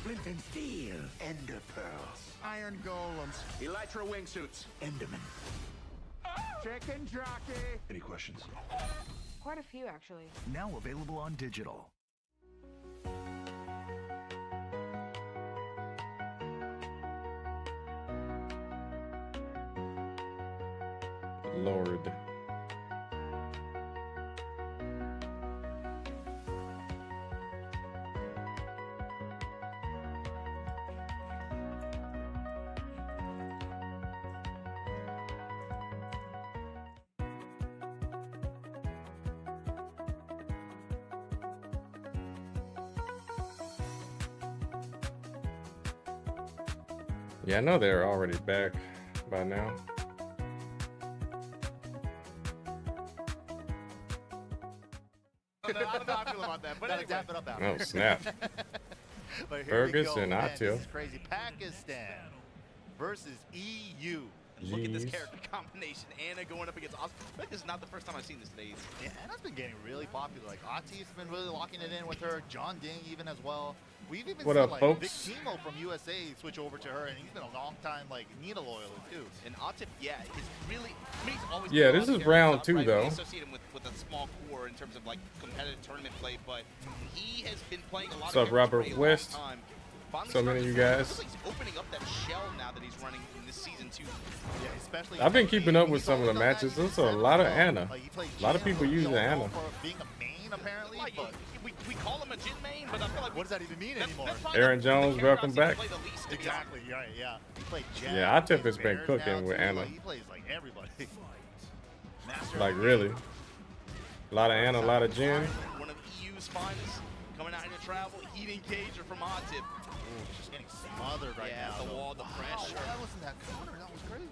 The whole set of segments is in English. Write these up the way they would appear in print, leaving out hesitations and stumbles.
Flint and steel. Ender pearls. Iron golems. Elytra wingsuits. Enderman. Chicken jockey. Any questions? Quite a few, actually. Now available on digital. Lord. Yeah, I know they're already back by now. I don't know how I feel about that, but anyway. Dap it up after. Oh, snap. But here Fergus we go. and Man, Atil. this is crazy. Pakistan versus EU. Look at this Jeez. character combination. Anna going up against Oscar. I think this is not the first time I've seen this today. Yeah, Anna's been getting really popular. Like Atif's been really locking it in with her. John Ding even as well. We've even What seen up, like folks? Vic Timo from USA switch over to her, and he's been a long time like Nita loyalist too. And Atif, yeah, is really. I mean, he's always Yeah, been this a is character round outside, two, right? though. We associate him with a small core in terms of like competitive tournament play, but he has been playing a lot What's of up, Robert characters for a long West? time. Finally So many of starting you to- guys. looks like he's opening up that shell now that he's running in this season too. Yeah, especially. I've been keeping up with He's some of the always done matches. that There's since a lot of 7. Anna. Like, he played A lot of Jin, people you using know, Anna. for being a main apparently. Like, But we call him a Jin main, but I feel like what does that even mean anymore? probably Aaron the Jones, character welcome I've seen back. play the least, to be honest. Exactly, you're right, yeah. He played Jack. Yeah, he Atif plays has been Bears cooking now, with too. Anna. Like, he plays like everybody. Master Like, of really. A lot of Anna, a lot of Jen. One of EU's finest coming out here to travel. Heat engager from Atif. Ooh, just getting smothered right Yeah, now. the though. wall, the Wow, pressure. that wasn't that corner. That was great.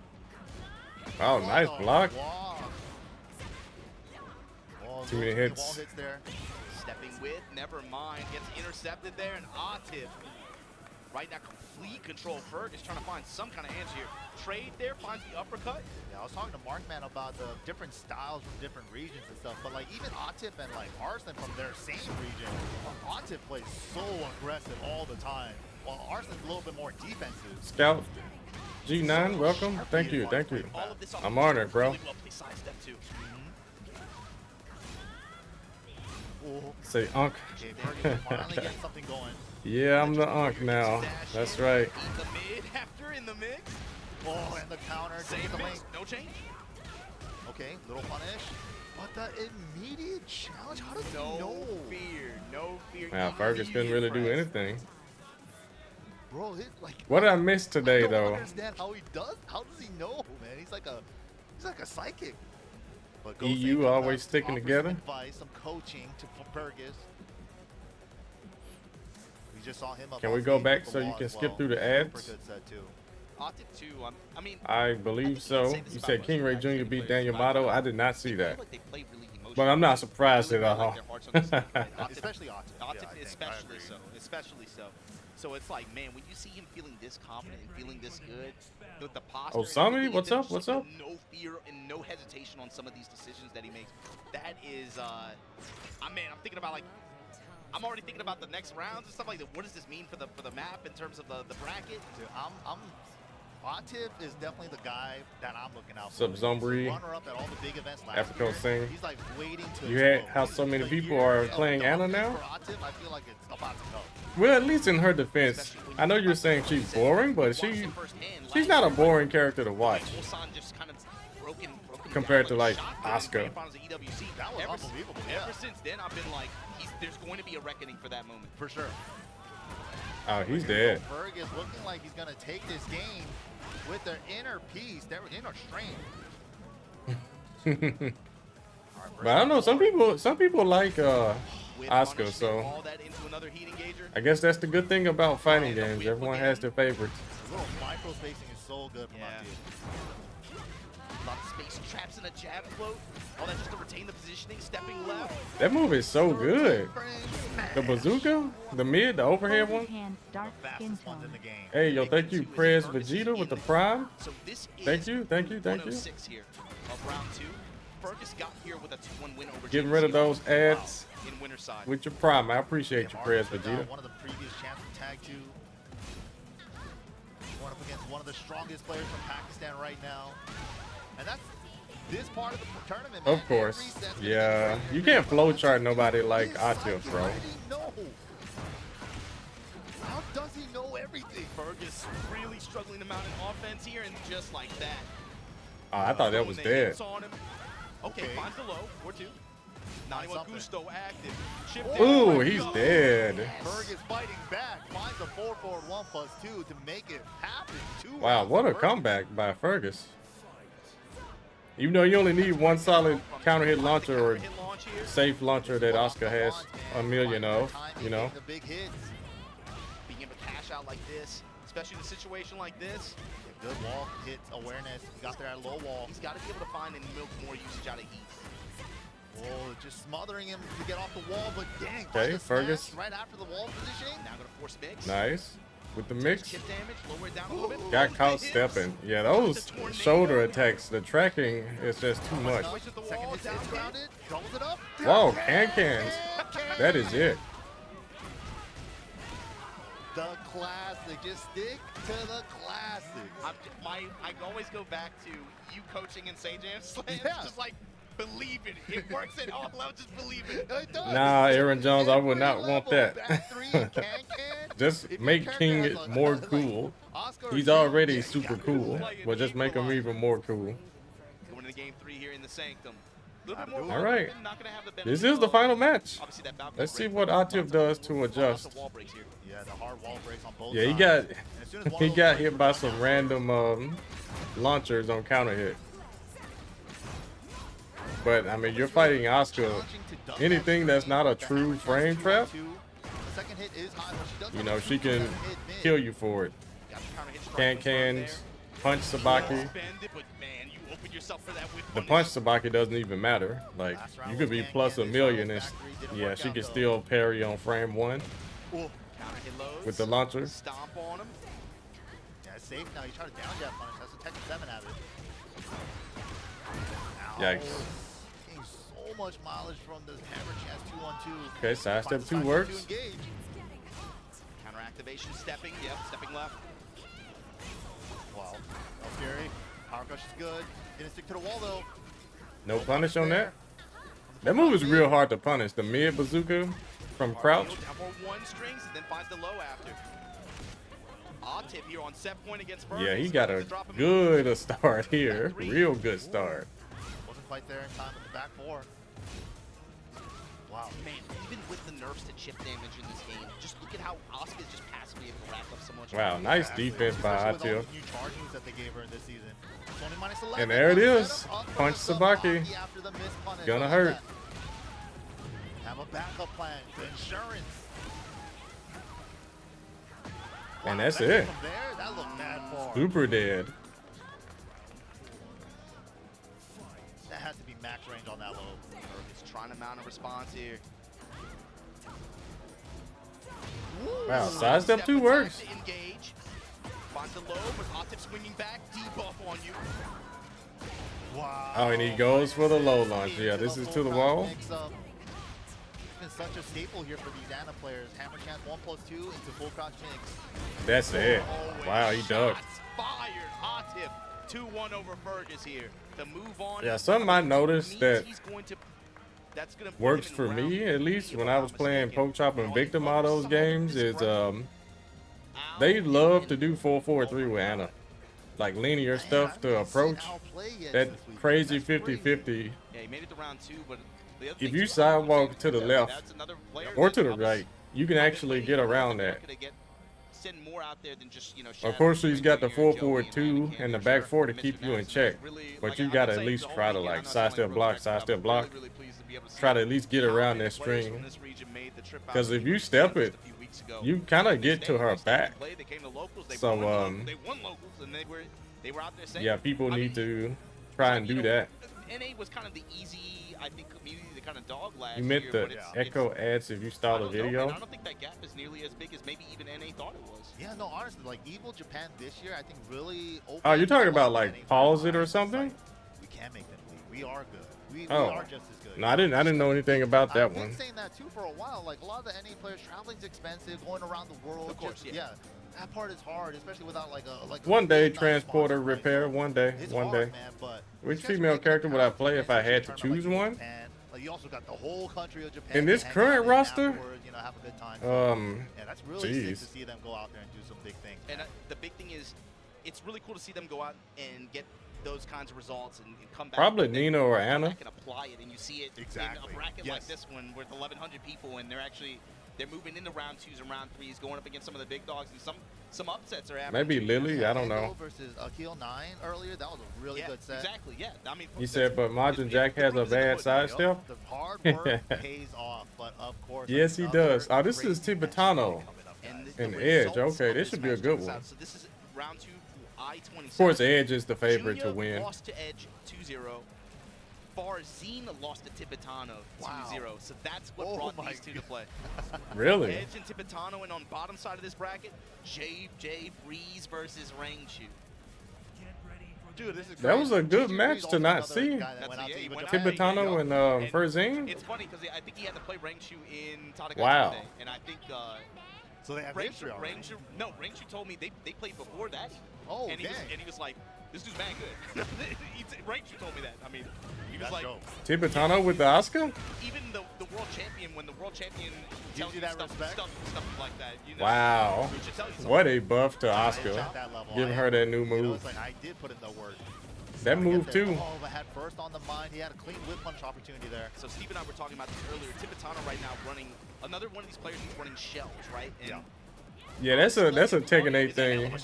Oh, nice What a block. block. Oh, Too many wall hits. hits there. Stepping with, never mind. Gets intercepted there, and Atif. Right now, complete control. Ferg is trying to find some kind of answer here. Trade there, finds the uppercut. Yeah, I was talking to Markman about the different styles from different regions and stuff, but like even Atif and like Arslan from their same region, Atif plays so aggressive all the time, while Arslan's a little bit more defensive. Scout G9, welcome. Thank you, thank you. All of this I'm honored, bro. Really well played sidestep too. Ooh. Say Unc. Okay, Fergus finally getting something going. Yeah, I'm the Unc now. That's right. Eat the mid after in the mix. Oh, and the counter. Same Take the mix, link. no change. Okay, little punish. But the immediate challenge, how does he know? No fear. Now, Fergus couldn't really do anything. Bro, like What did I miss I today, don't though? understand how he does. How does he know, man? He's like a psychic. But Go EU Fake always offers sticking some together. Advice, some coaching for Fergus. We just saw him up Can on we go stage back with the so you wall can as skip well. through the ads? Super good set too. Atif too. I mean, I believe so. You said King Ray Jr. beat Daniel Motto. I did not see they feel that. like they play really emotional. But I'm not surprised Really at play all. like their hearts on the sleeve. Especially Atif. Yeah, I Atif think. I especially agree. so. Especially so. So it's like, man, when you see him feeling this confident and feeling this good, with the posture. and Osami, everything, what's and up? What's just up? No fear and no hesitation on some of these decisions that he makes. That is, I'm thinking about like. I'm already thinking about the next rounds and stuff like that. What does this mean for the map in terms of the bracket? Dude, Atif is definitely the guy that I'm looking out for. Sup, Zombie? Runner up at all the big events last Africa year. Sing. He's like waiting to You had explode. how so many The people year are of playing Anna dominance now? For Atif, I feel like it's about to come. Well, at least in her defense, I know you're saying she's boring, but she's not a boring character to watch Just kind of broken compared to down like shotgun in Oscar. grand finals of EWC. That was unbelievable, yeah. Ever since then, I've been like, there's going to be a reckoning for that moment. For sure. Oh, he's dead. Ferg is looking like he's going to take this game with their inner peace, their inner strength. But I don't know. Some people like With Oscar, punishment, so all that into another heat engager. I guess that's the good thing about fighting games. Everyone has their favorites. The little micro spacing is so good from Yeah. Atif. A lot of space traps in a jab float. All that just to retain the positioning, stepping left. That move is so good. The bazooka, the mid, the overhead one. Hand, dark The skin fastest ones tone. in the game. Hey, yo, thank you, Prez Vegeta with the prime. So this is Thank you, thank you, thank you. 106 here of round two. Fergus got here with a 2-1 win over Getting rid of those ads in Winterside. with your prime. I appreciate your prayers, Vegeta. One of the previous champs from Tag 2. Going up against one of the strongest players from Pakistan right now. And that's this part of the tournament, man. Of course. Yeah. You can't flowchart nobody like Atif, bro. How does he know everything? Fergus really struggling to mount an offense here, and just like that. Oh, I thought that was dead. Okay, finds the low, 4-2. 91 Gusto active. Shift Ooh, in. he's dead. Fergus fighting back, finds a 4-4-1+2 to make it happen. Wow, what a comeback by Fergus. Even though you only need one solid counter hit launcher or safe launcher that Oscar has a million of, you know. The big hits. Being able to cash out like this, especially in a situation like this. Good wall hits awareness. He got there at low wall. He's got to be able to find and milk more usage out of heat. Oh, just smothering him to get off the wall, but dang. Okay, Fergus. Right after the wall positioning. Now going to force mix. Nice. With the mix. Chip damage, lower it down a little bit. Got caught stepping. Yeah, those shoulder attacks, the tracking is just too much. Second hit is grounded. Doubles it up. Whoa, can-cans. That is it. The classic. Just stick to the classic. I always go back to you coaching in St. James Slam. Yeah. Just like, believe it. It works at all levels. Just believe it. It does. Nah, Aaron Jones, I would not want that. Back three, can. Just If you make turn King that as a- more like cool. Oscar He's or already King, super yeah. cool, but just make him even more cool. Going into game 3 here in the Sanctum. A little bit more All right. not gonna have the This benefit is the of- final match. Obviously that balcony Let's see break, what but Atif does to lots adjust. of wall breaks here. Yeah, the hard wall breaks on both Yeah, he sides. got And as soon as one he of those got breaks hit by are some done, random launchers on counter hit. But I mean, you're fighting Oscar. challenging to duck Anything that that's not a screen, true that frame average trap, 2-2. The second hit is high, but she does you have know, a she super can second hit mid. kill you for it. Got the counter hit strike Can right cans, punch Sabaki. Bend it, but man, you open yourself for that whip The punish. punch Sabaki doesn't even matter. Like, you could be plus a million and yeah, she can still parry on frame 1 Counter hit lows. with the launcher. Stomp on him. Yeah, it's safe now. He tried to down jab punish. That's a Tekken 7 habit. Yikes. Getting so much mileage from this hammer chance 2-1-2. Okay, sidestep Finds 2 time works. to engage. Counter activation, stepping. Yep, stepping left. Wow. No Fury. Power crush is good. Didn't stick to the wall though. No punish on that. That move is real hard to punish. The mid bazooka from crouch. Down for 1 strings and then finds the low after. Atif here on set point against Fergus. Yeah, he got a Drop him. good start here. Real good start. Wasn't quite there in time with the back 4. Wow. Man, even with the nerfs to chip damage in this game, just look at how Asuka's just passively able to rack up so much. Wow, nice defense by Especially with all Atif. the new charge moves that they gave her in this season. It's only -11. And there it is. Set up Punch for the Sabaki. after the missed punish. Gonna I like hurt. that. Have a backup plan. The insurance. And Wow, that's that it. from there, that looked bad for. Super dead. That has to be max range on that low. Fergus trying to mount a response here. Wow, sidestep 2 works. To engage. Finds the low, but Atif swinging back. Debuff on you. Wow. Oh, and he goes for the low launch. Yeah, this is to the wall. It's been such a staple here for these Ana players. Hammer chance 1+2 into full crouch mix. That's it. Wow, he ducked. Shots fired. Atif 2-1 over Fergus here. To move on. Yeah, something I noticed that He's going to, that's going to put works him in for round me, at least three, when if I I'm was not playing mistaken. Poke Chop and All Victim you all focus those on games this is round. they Al love and- to do 4-4-3 with Ana. Like linear stuff to approach. That crazy 50-50. Yeah, he made it to round 2, but the other If thing you too, sidewalk to the that's left another player or that to the obviously- right, you can actually get around that. Send more out there than just, you know, Of course, Shadow, he's got the Joey, and 4-4-2 Anakin, and the for back sure. 4 to Mr. keep you in Nash, check. really, But like, you I'm gotta not at saying least the whole try to weekend, like I'm not saying sidestep like block, Rolex, but I'm sidestep block. really pleased to be able to see Try to at least get how around many that players string. from this region made the trip out Because to if the you East step just it, a few weeks ago. you kind of They get to stayed, her they stayed back. and played, they came to locals, they So, won locals, and they were out there saying, Yeah, people I need mean, to try and you do know, that. NA was kind of the easy, I think, community, the kind of dog last You meant year, the but it's echo ads if you I stall the don't know, man. video. I don't think that gap is nearly as big as maybe even NA thought it was. Yeah, no, honestly, like Evil Japan this year, I think really opened Oh, you're talking up about a lot like of pause it or NA something? players. We can make them lead. We are good. We Oh. are just as good. No, I didn't know anything about that I've been one. saying that too for a while. Like a lot of the NA players, traveling's expensive, going around the world. Of course, just, yeah. That part is hard, especially without like a One day, really nice transporter sponsor, right? repair. So One day. it's One hard, day. man, but Which these guys are female making character would I crowds play if I especially had to in a choose tournament like one? Japan. Like you also got the whole country of Japan. In this to hang current out in roster? afterwards, you know, have a good time. Yeah, that's really sick jeez. to see them go out there and do some big things. And the big thing is, it's really cool to see them go out and get those kinds of results and come back. Probably and then Nina or come Anna. back and apply it, and you see it Exactly. in a bracket Yes. like this one with 1,100 people, and they're moving into round 2s and round 3s, going up against some of the big dogs, and some upsets are happening. Maybe too. Lily. I don't know. Mango versus Akil 9 earlier. That was a really Yeah, good set. exactly. Yeah, I mean, You said, but Margin Jack has a bad sidestep. The hard work pays off, but of course. Yes, he another does. Oh, this is crazy match Tibetano. coming up, And guys. the And Edge, results okay, of this should be a match good comes one. out. So this is round 2 for I-27. Of course, Edge is the favorite to Junior win. lost to Edge 2-0. Farzine lost to Tibetano 2-0. So that's what Oh brought my these two to play. Really? Edge and Tibetano, and on bottom side of this bracket, J Breeze versus Rangchu. Dude, this is That was a crazy. good JG match Reed's to also not another see. guy that That's went out the- to he even went Japan. out- Tibetano and Farzine? It's funny because I think he had to play Rangchu in Tadagai Wow. today, and I think So they have history already. Rangchu told me they played before that. Oh, and dang. he was like, this dude's mad good. Rangchu told me that. I mean, he was That's like, dope. Tibetano with the Oscar? even the world champion, when the world champion tells you you that stuff like that, you know. Wow. it should tell you something. What a buff to It's Oscar. at that level. Giving I- her that new You know, move. it's like I did put in the work. That Gotta move get there. too. Oh, but had first on the mind. He had a clean whip punch opportunity there. So Steve and I were talking about this earlier. Tibetano right now running another one of these players who's running shells, right? And Yeah. Yeah, that's a Tekken 8 thing. That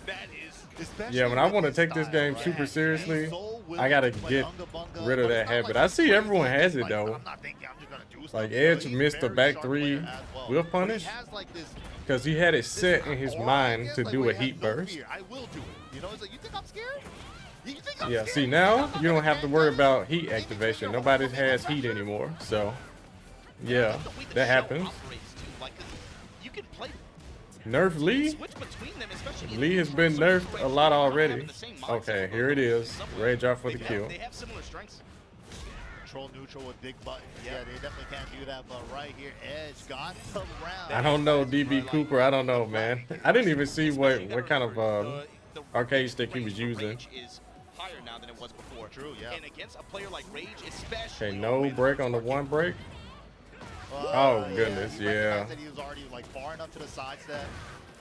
that is Especially yeah, when I with want to his take this style, game right? super He's seriously, so willing I gotta to play get unga bunga, rid of but that it's not habit. like I he's see everyone crazy. has it Like, though. I'm not thinking I'm just gonna do Like something. Edge He's missed the very back sharp three player as well. whip But punish he has like this because he had it set in his aura, I mind guess, to like, do where a he has heat no burst. fear. I will do it. You know, it's like, you think I'm scared? You think I'm Yeah, scared? see I'm now not you don't gonna have to stand worry up. about heat Maybe activation. trigger Nobody will has come heat back. anymore. So yeah, the way the that shell happens. operates, too. Like, 'cause you can play Nerf Lee? switch between them, especially in Lee has been certain nerfed a situations. lot They're not already. having the same mindset Okay, of here both it of them in is. some way. Rage off for the They kill. They have similar strengths. Control neutral with big buttons. Yeah, they definitely can't do that. But right here, Edge got the round. I don't know, DB Cooper. I don't know, man. I didn't even see what kind of The arcade stick he was range using. is higher now than it was before. True, yeah. And against a player like Rage, especially. Okay, no break on the one break. Oh, goodness, he yeah. recognized that he was already like far enough to the side step.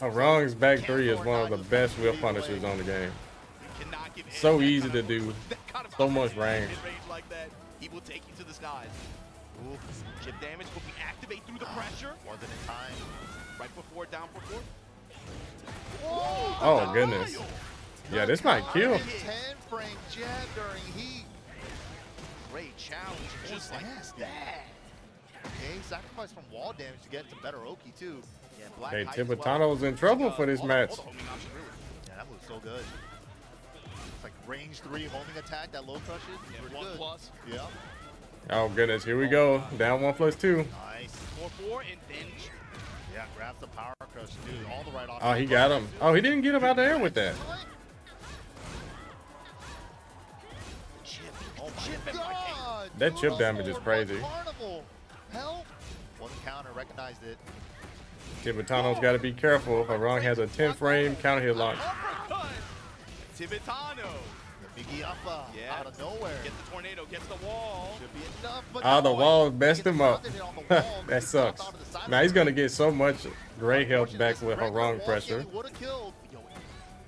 Wrong's back three is one of the best whip punishers on the game. You cannot give So Edge that easy kind to of- do. that kind of So much opportunity range. in range like that, he will take you to the skies. Ooh, chip damage, but we activate through the pressure Wasn't in time. right before down for four. Oh, goodness. Yeah, this might kill. 10 frame jab during heat. Great challenge, just like nasty. that. Okay, sacrifice from wall damage to get some better Oki too. Yeah, Black Hey, Heights as well. Tibetano's in trouble for this All the match. homing options, really. Yeah, that move's so good. It's like range 3 homing attack that low crushes. Yeah, Pretty 1 good. plus. Yeah. Oh, goodness. Here we go. Down 1+2. Nice. 4-4, and then Yeah, grabs the power crush, dude. All the right options. Oh, he got him. Oh, he didn't get him out the air with that. chip. Oh my Chip in my god! That chip Dude, damage is what crazy. Carnival. Help! One counter, recognized it. Tibetano's got to be careful. Wrong has a 10 frame counter hit launch. Uppercut. Tibetano. The Biggie Uppa Yeah. out of nowhere. Gets the tornado, gets the wall. Should be enough, but Oh, the no, wall he messed gets him up. grounded on the wall, but That he sucks. dropped onto the side Now of he's it. going to get so much gray health back Unfortunately, with this regular wrong wall pressure. kill would've killed. Yo,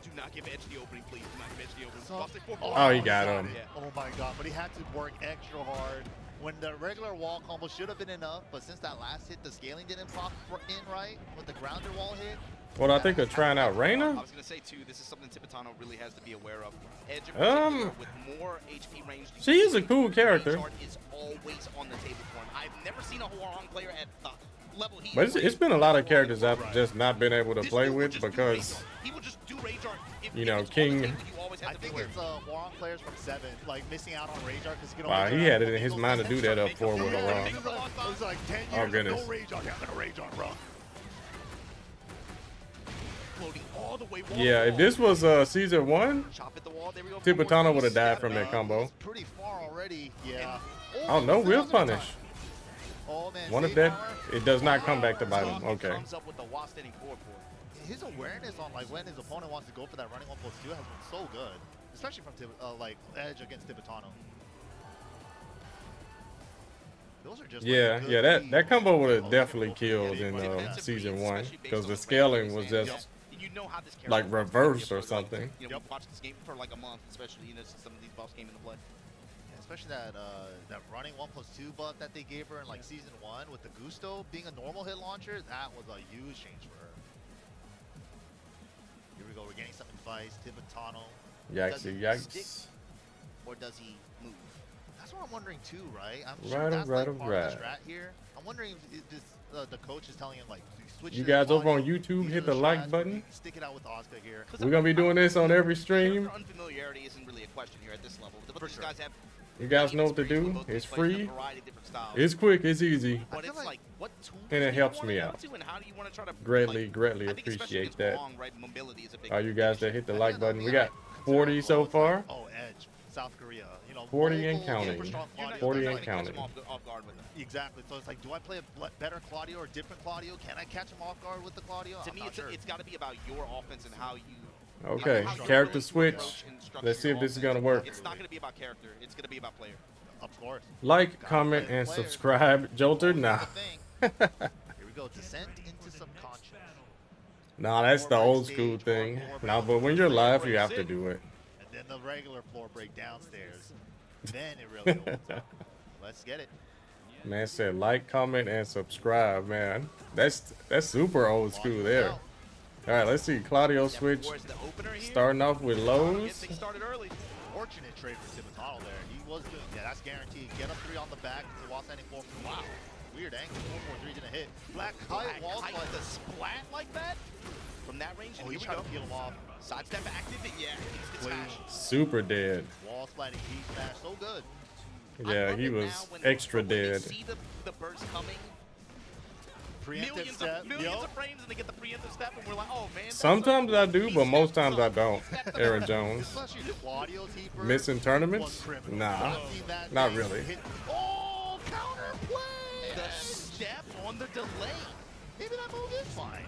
do not give Edge the opening, please. Do not give Edge the opening. So- Lost it 4-4. Oh, he got him. Yeah. Oh my god, but he had to work extra hard. When the regular wall combo should have been enough, but since that last hit, the scaling didn't pop in right with the grounder wall hit. Well, I think they're trying out I Reyna. was gonna say too, this is something Tibetano really has to be aware of. Edge in particular, with more HP range. She is a cool character. Chart is always on the table for him. I've never seen a Huarong player at the level he But is. it's been a lot of characters I've just not been able to This play dude will with just do because, rage art. He will just do rage art. If you know, it's on the King- table, you always have I to be think aware. it's Warong players from 7, like missing out on Rage Art because you can wow, only he grab had it in couple his angles mind to and do then that up Make four up with the a rules. wrong. Make up the laws, It was like 10 Oh, years of goodness. no Rage Art. Yeah, I'm gonna Rage Art, bro. loading all the way. Yeah, if this was season 1, Chop at the wall. There we go. Tipitano would have died from that combo. He's pretty far already. Yeah. Oh no, we'll punish. Oh, man, One of save that, power. it does not come back to bite him. Okay. Comes up with the wall standing forward for. His awareness on like when his opponent wants to go for that running 1+2 has been so good, especially from like Edge against Tipitano. Those are just Yeah, like, good yeah, that reads. combo would have Oh, definitely yeah. killed Yeah, in Defensive season reads, 1 especially based because on the the scaling was range, just you know how this like character reverse or works, like, something. You know, we watched this game for like a month, especially since some of these buffs came into play. Yeah, especially that running 1+2 buff that they gave her in like season 1 with the Gusto being a normal hit launcher. That was a huge change for her. Here we go. We're getting some advice. Tipitano. Does he Yikesy stick yikes. or does he move? That's what I'm wondering too, right? I'm Right, sure that's right, like part right. of the strat here. I'm wondering if this, the coach is telling him like, switch You to guys over on Claudio, YouTube, these hit are the like strats, button. Stick it out with Oscar here. We're gonna be doing this on every stream. Character unfamiliarity isn't really a question here at this level. But these sure. guys have You guys know what to experience do. with both It's these players in free. a variety of different styles. It's quick. It's easy. But I feel it's like- like, what tools And it do you helps wanna me go out. to, and how do you want to try to Greatly, like, greatly I think especially appreciate against that. Wong, right? Mobility is a big All you guys that hit the like Yeah, button. no, We yeah, got 40 so far. Oh, Edge, South Korea. You know, 40 and mobile, counting. super strong You're not- Claudio. 40 you're and not gonna catch counting. him off guard with them. Exactly. So it's like, do I play a better Claudio or different Claudio? Can I catch him off guard with the Claudio? To I'm me, not it's, sure. it's got to be about your offense and how you. Okay, how you character really switch. approach and structure Let's see your if this is offense. gonna work. It's not going to be about character. It's going to be about player. Of course. Like, comment, and subscribe. Jolter, nah. Here we go. Descent into subconscious. Nah, that's the old school thing. Nah, but when you're live, you have to do it. And then the regular floor break downstairs. Then it really opens up. Let's get it. Man said like, comment, and subscribe, man. That's super old school there. All right, let's see. Claudio switch. Where's the opener here? Starting off with Get lows. things started early. Fortunate trade for Tipitano there. He was doing, yeah, that's guaranteed. Get up 3 on the back to wall standing 4. Wow. Weird angle. 4-4-3 didn't hit. Black high wall Height slide. the splat like that from that range. And Oh, here he's we trying go. to peel him off. Sidestep active. Yeah, he's Wait. smash. Super dead. Wall sliding heat smash. So good. I Yeah, love he it was now when extra they dead. see the burst coming. Preemptive step. Millions Yup. of frames, and they get the preemptive step, and we're like, oh man. that's Sometimes I do, but most times I don't. Step to Aaron the- Jones. Especially Claudio's heaper. Missing tournaments? was criminal. Nah, I've seen that not thing really. hit- Oh, counter play. The step on the delay. Maybe that move is fine.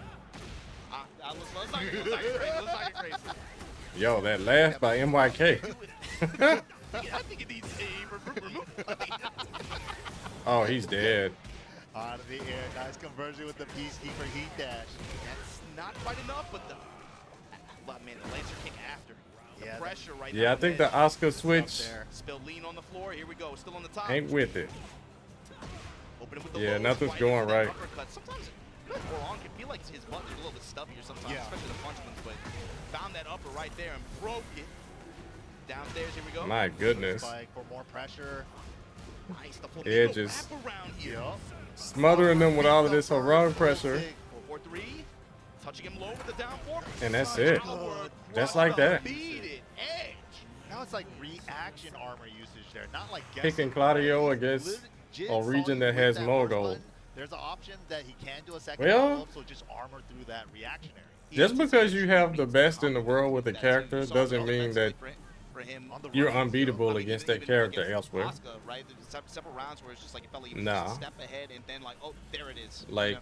Let's not get crazy. Let's not get crazy. Yo, that laugh by MYK. I think it needs a removal. Oh, he's dead. Out of the air. Nice conversion with the Peacekeeper heat dash. That's not quite enough, but man, the Lancer kick after. The Yeah, pressure right Yeah, I now. think the Oscar switch there. Spill lean on the floor. Here we go. Still on the top. ain't with it. Open it with the Yeah, lows, nothing's right going into that right. uppercut. Sometimes Orlon can feel like his buttons are a little bit stubbier sometimes, Yeah. especially the punch ones, but found that upper right there and broke it. Downstairs, here we go. My goodness. Spike for more pressure. Nice, the Edges. wrap around here. Yup. Smothering them with all of this heroic pressure. 4-4-3. Touching him low with the down four. And that's it. Power. Just like that. Beat it. Edge. Now it's like reaction armor usage there, not like Picking Claudio against Legit a region solid that with has that Mogul. first button. There's an option that he can do a second Well, follow-up, so just armor through that reactionary. Just because you have the best in the world with a character doesn't mean that For him, On the you're run, unbeatable I mean, against even that character against elsewhere. Asuka, right? There's several rounds where it's just like it felt like he was Nah. just a step ahead, and then like, oh, there it is. you Like,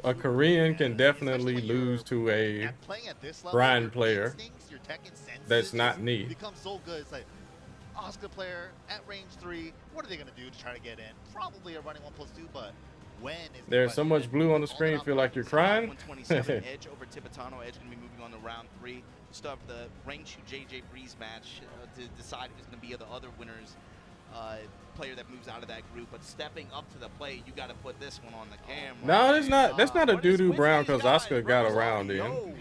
know? a Korean can definitely lose to a And playing at this level, Brian your player instincts, your Tekken senses that's not me. become so good. It's like Oscar player at range 3. What are they gonna do to try to get in? Probably a running 1+2, but when is the There's so question? much blue on the screen, feel like you're crying. 127 Edge over Tipitano. Edge gonna be moving on to round 3. Still have the rank 2 JJ Breeze match to decide who's gonna be the other winners. Player that moves out of that group, but stepping up to the plate, you got to put this one on the camera. No, it's not. That's not a What is doo-doo with brown these because guys, Oscar bro? got around in.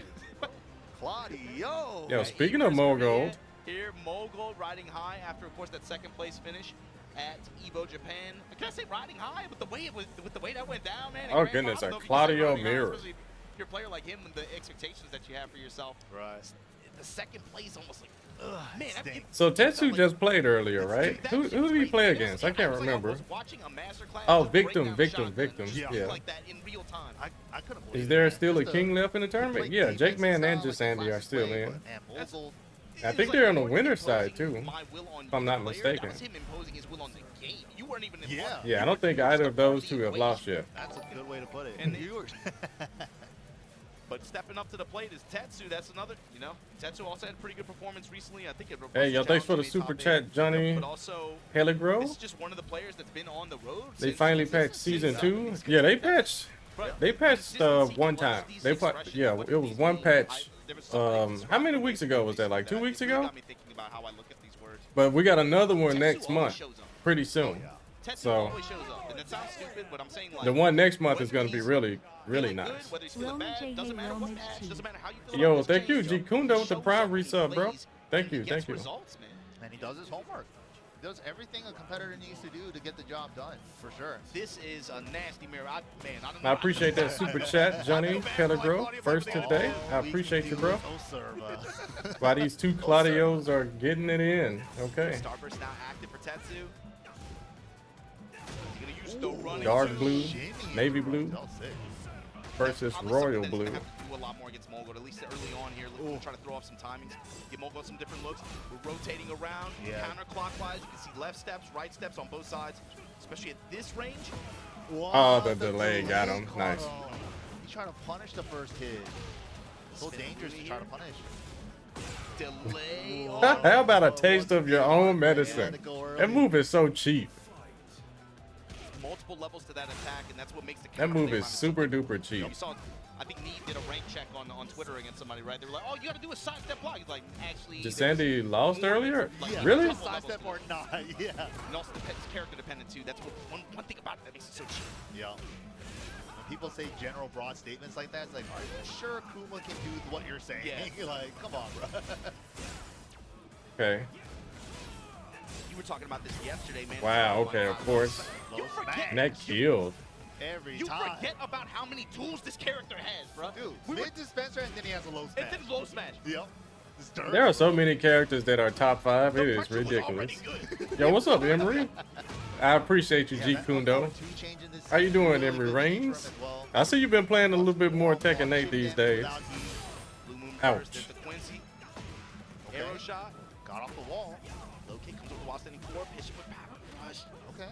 Claudio. Yo, speaking of Mogul, Here, Mogul riding high after, of course, that second place finish at Evo Japan. I can't say riding high, but the way it was, with the way that went down, man. Oh, Grand goodness, Final, a though, Claudio you can say riding high, mirror. especially if you're a player like him and the expectations that you have for yourself. Right. The second place almost like Man, So Tetsu just played earlier, right? Who did he play against? I can't remember. Oh, Victim. Yeah. Like that in real time. I couldn't believe Is there it, still a Just king left in the tournament? Yeah, Jake Man and just Andy are still in. Man, Mogul, I think they're on the winner's side too, if I'm not mistaken. That was him imposing his will on the game. You weren't even in Yeah. Yeah, I don't think either of those two have lost yet. that's a good way to put it. And you were, but stepping up to the plate is Tetsu. That's another, you know, Tetsu also had a pretty good performance recently. I think it. Hey, yo, thanks for the super chat, Johnny But also, Helligro. this is just one of the players that's been on the road. They since- finally since- patched since, season uh, 2. Yeah, they patched. They patched one time. They put, yeah, it was one patch. How many weeks ago was that? Like 2 weeks ago? Got me thinking about how I look at these words. But we got another one Tetsu next always month, shows up. pretty soon. Tetsu So always shows up, and it sounds stupid, but I'm saying like the one next month is whether gonna be he's really feeling nice. good, whether he's feeling bad, doesn't matter what patch, doesn't matter how you feel Yo, about this thank you, change, G Kundo with the shows prime up, he resub, bro. plays, Thank and he you, gets thank you. results, man. And he does his homework. He does everything a competitor needs to do to get the job done, for sure. This is a nasty mirror. Man, I don't know. I appreciate that super chat, Johnny Pellegro. First today. I appreciate you, bro. Why these two Claudios are getting it in. Okay. Starburst now active for Tetsu. He's gonna use the running Dark two. blue, navy blue versus Probably royal something that he's blue. gonna have to do a lot more against Mogul, at least early on here. Looking to try to throw off some timings, give Mogul some different looks. We're rotating around, counterclockwise. You can see left steps, right steps on both sides, especially at this range. Oh, the delay got him. Nice. He's trying to punish the first hit. So dangerous to try to punish. Delay. How about a taste of your own medicine? That move is so cheap. Multiple levels to that attack, and that's what makes the That move counter is play super duper You cheap. saw, I think Need did a rank check on Twitter against somebody, right? They were like, "Oh, you got to do a sidestep block." He's like, "Actually." Did Sandy lost earlier? Like, Really? couple levels Sidestep to or it. not, yeah. And also, it's character dependent too. That's what one thing about it that makes it so cheap. Yeah. When people say general broad statements like that, it's like, are you sure Kuma can do what you're saying? Yeah. Like, come on, bro. Okay. You were talking about this yesterday, man. Wow, Oh my okay, God. of course. You forget. Neck killed. Every You time. forget about how many tools this character has, bro. Dude, we were, mid dispenser and then he has a low smash. and then low smash. Yep. It's dirt. There are so many characters that are top 5. It is Pressure was ridiculous. already good. Yo, what's up, Emery? I appreciate you, Yeah, G that Kundo. R2 change in this How you season doing, really Emery good Reigns? for him as well. I see you've been playing a little bit more Tekken 8 these days. Blue Moon Ouch. burst, there's the Quincy. Arrow shot. Got off the wall. Low kick comes over while standing 4. Pitch with power rush. Okay.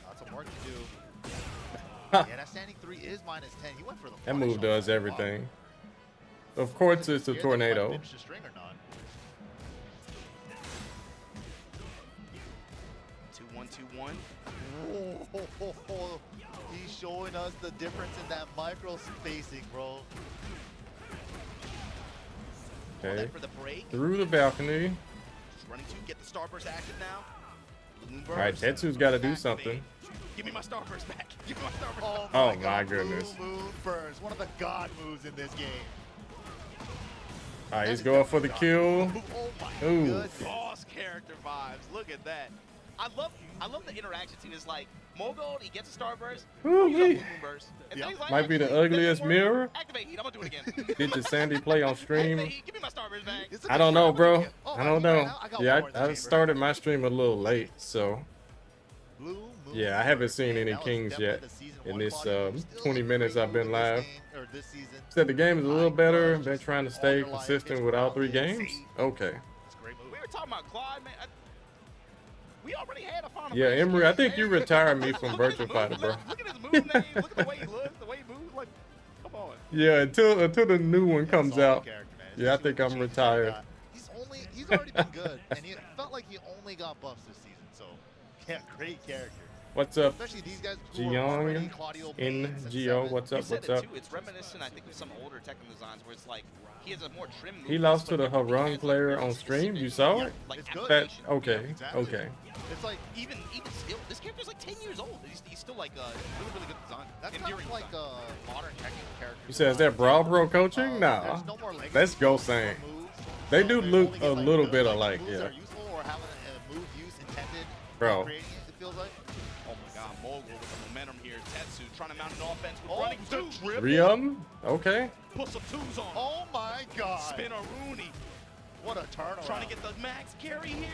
Got some work to do. Yeah, that standing 3 is -10. He went for the That punish move on does that. everything. Of course, it's a Here's tornado. Finish the string or not. 2-1-2-1. Oh, he's showing us the difference in that micro spacing, bro. Okay. For the break. Through the balcony. Just running to get the Starburst active now. Blue Moon All right, burst. Tetsu's got to do Back, something. baby. Give me my Starburst back. Give me my Starburst Oh back. Oh my, my God. goodness. Blue Moon burst. One of the god moves in this game. All right, he's going for the kill. Oh my Ooh. goodness. Boss character vibes. Look at that. I love the interaction too. It's like Mogul, he gets a Starburst. Ooh, he gets a wee. Blue Moon burst. And then he's like, Might be the actually, ugliest that didn't work. mirror. Activate heat. I'm gonna do it again. Did your Sandy play on stream? Activate heat. Give me my Starburst back. It's a I don't good know, shot. bro. Oh, I don't right know. now, I got Yeah, more in the I chamber. started my stream a little late, so Blue Moon yeah, I haven't burst, seen man. any That was Kings definitely yet the season in one this Claudio. Still 20 looking minutes great I've been this live. game, or this season. Said the game is a little High better. clutch, Been just trying to all stay your life, consistent it's with all 3 grounded, games. safe. Okay. It's a great move. We were talking about Clyde, man. We already had a final. Yeah, match. Emery, I think you retired me from Look at Virtual his Fighter, move, bro. Look at his move name. Look at the way he looks, the way he moves. Like, come on. Yeah, until the new one comes Solid out. character, man. Yeah, I Especially think with I'm the changes he retired. got. He's already been good, and he felt like he only got buffs this season. So, yeah, great character. What's up, Especially these guys who are Jiyoung? already Claudio mains and NGO, seven. what's You up, said what's it up? too. It's reminiscent, I think, of some older Tekken designs where it's like he has a more trim move. He lost to but the everybody Harung has, player like, on very stream. You specific, saw it? Like, It's good. That, application. okay, Yeah, exactly. okay. It's like Even still, this character's like 10 years old. He's still like really good design. that's kind endearing of like design. a modern Tekken character. You said, is that Brawl Bro coaching? Nah. There's no more legacy Let's go moves, Saint. moves, They so do they look only a get, like, little good, bit like, alike, moves yeah. that are useful or having a move use intended. Bro. Creating it feels like. Oh my God, Mogul with the momentum here. Tetsu trying to mount an offense with Oh, running the two. dribble. 3 of them? Okay. Put some twos on. Oh my God. Spin a Rooney. What a turnaround. Trying to get the max carry here.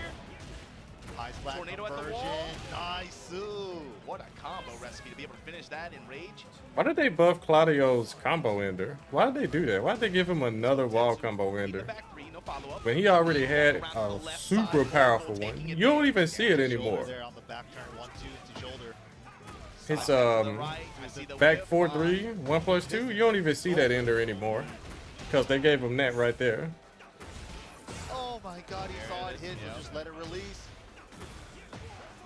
High splat Tornado at the conversion. wall. Nice. Ooh. What a combo recipe to be able to finish that in Rage. Why did they buff Claudio's combo ender? Why did they do that? Why did they give him another wall combo In the ender? back three, no follow-up. When he already had a super powerful one. You don't even see it anymore. There on the back turn, 1-2 into shoulder. It's Right, I see the back whip. 4-3, 1+2. You don't even see that ender anymore. Because they gave him that right there. Oh my god, he saw it hit, Yep. just let it release.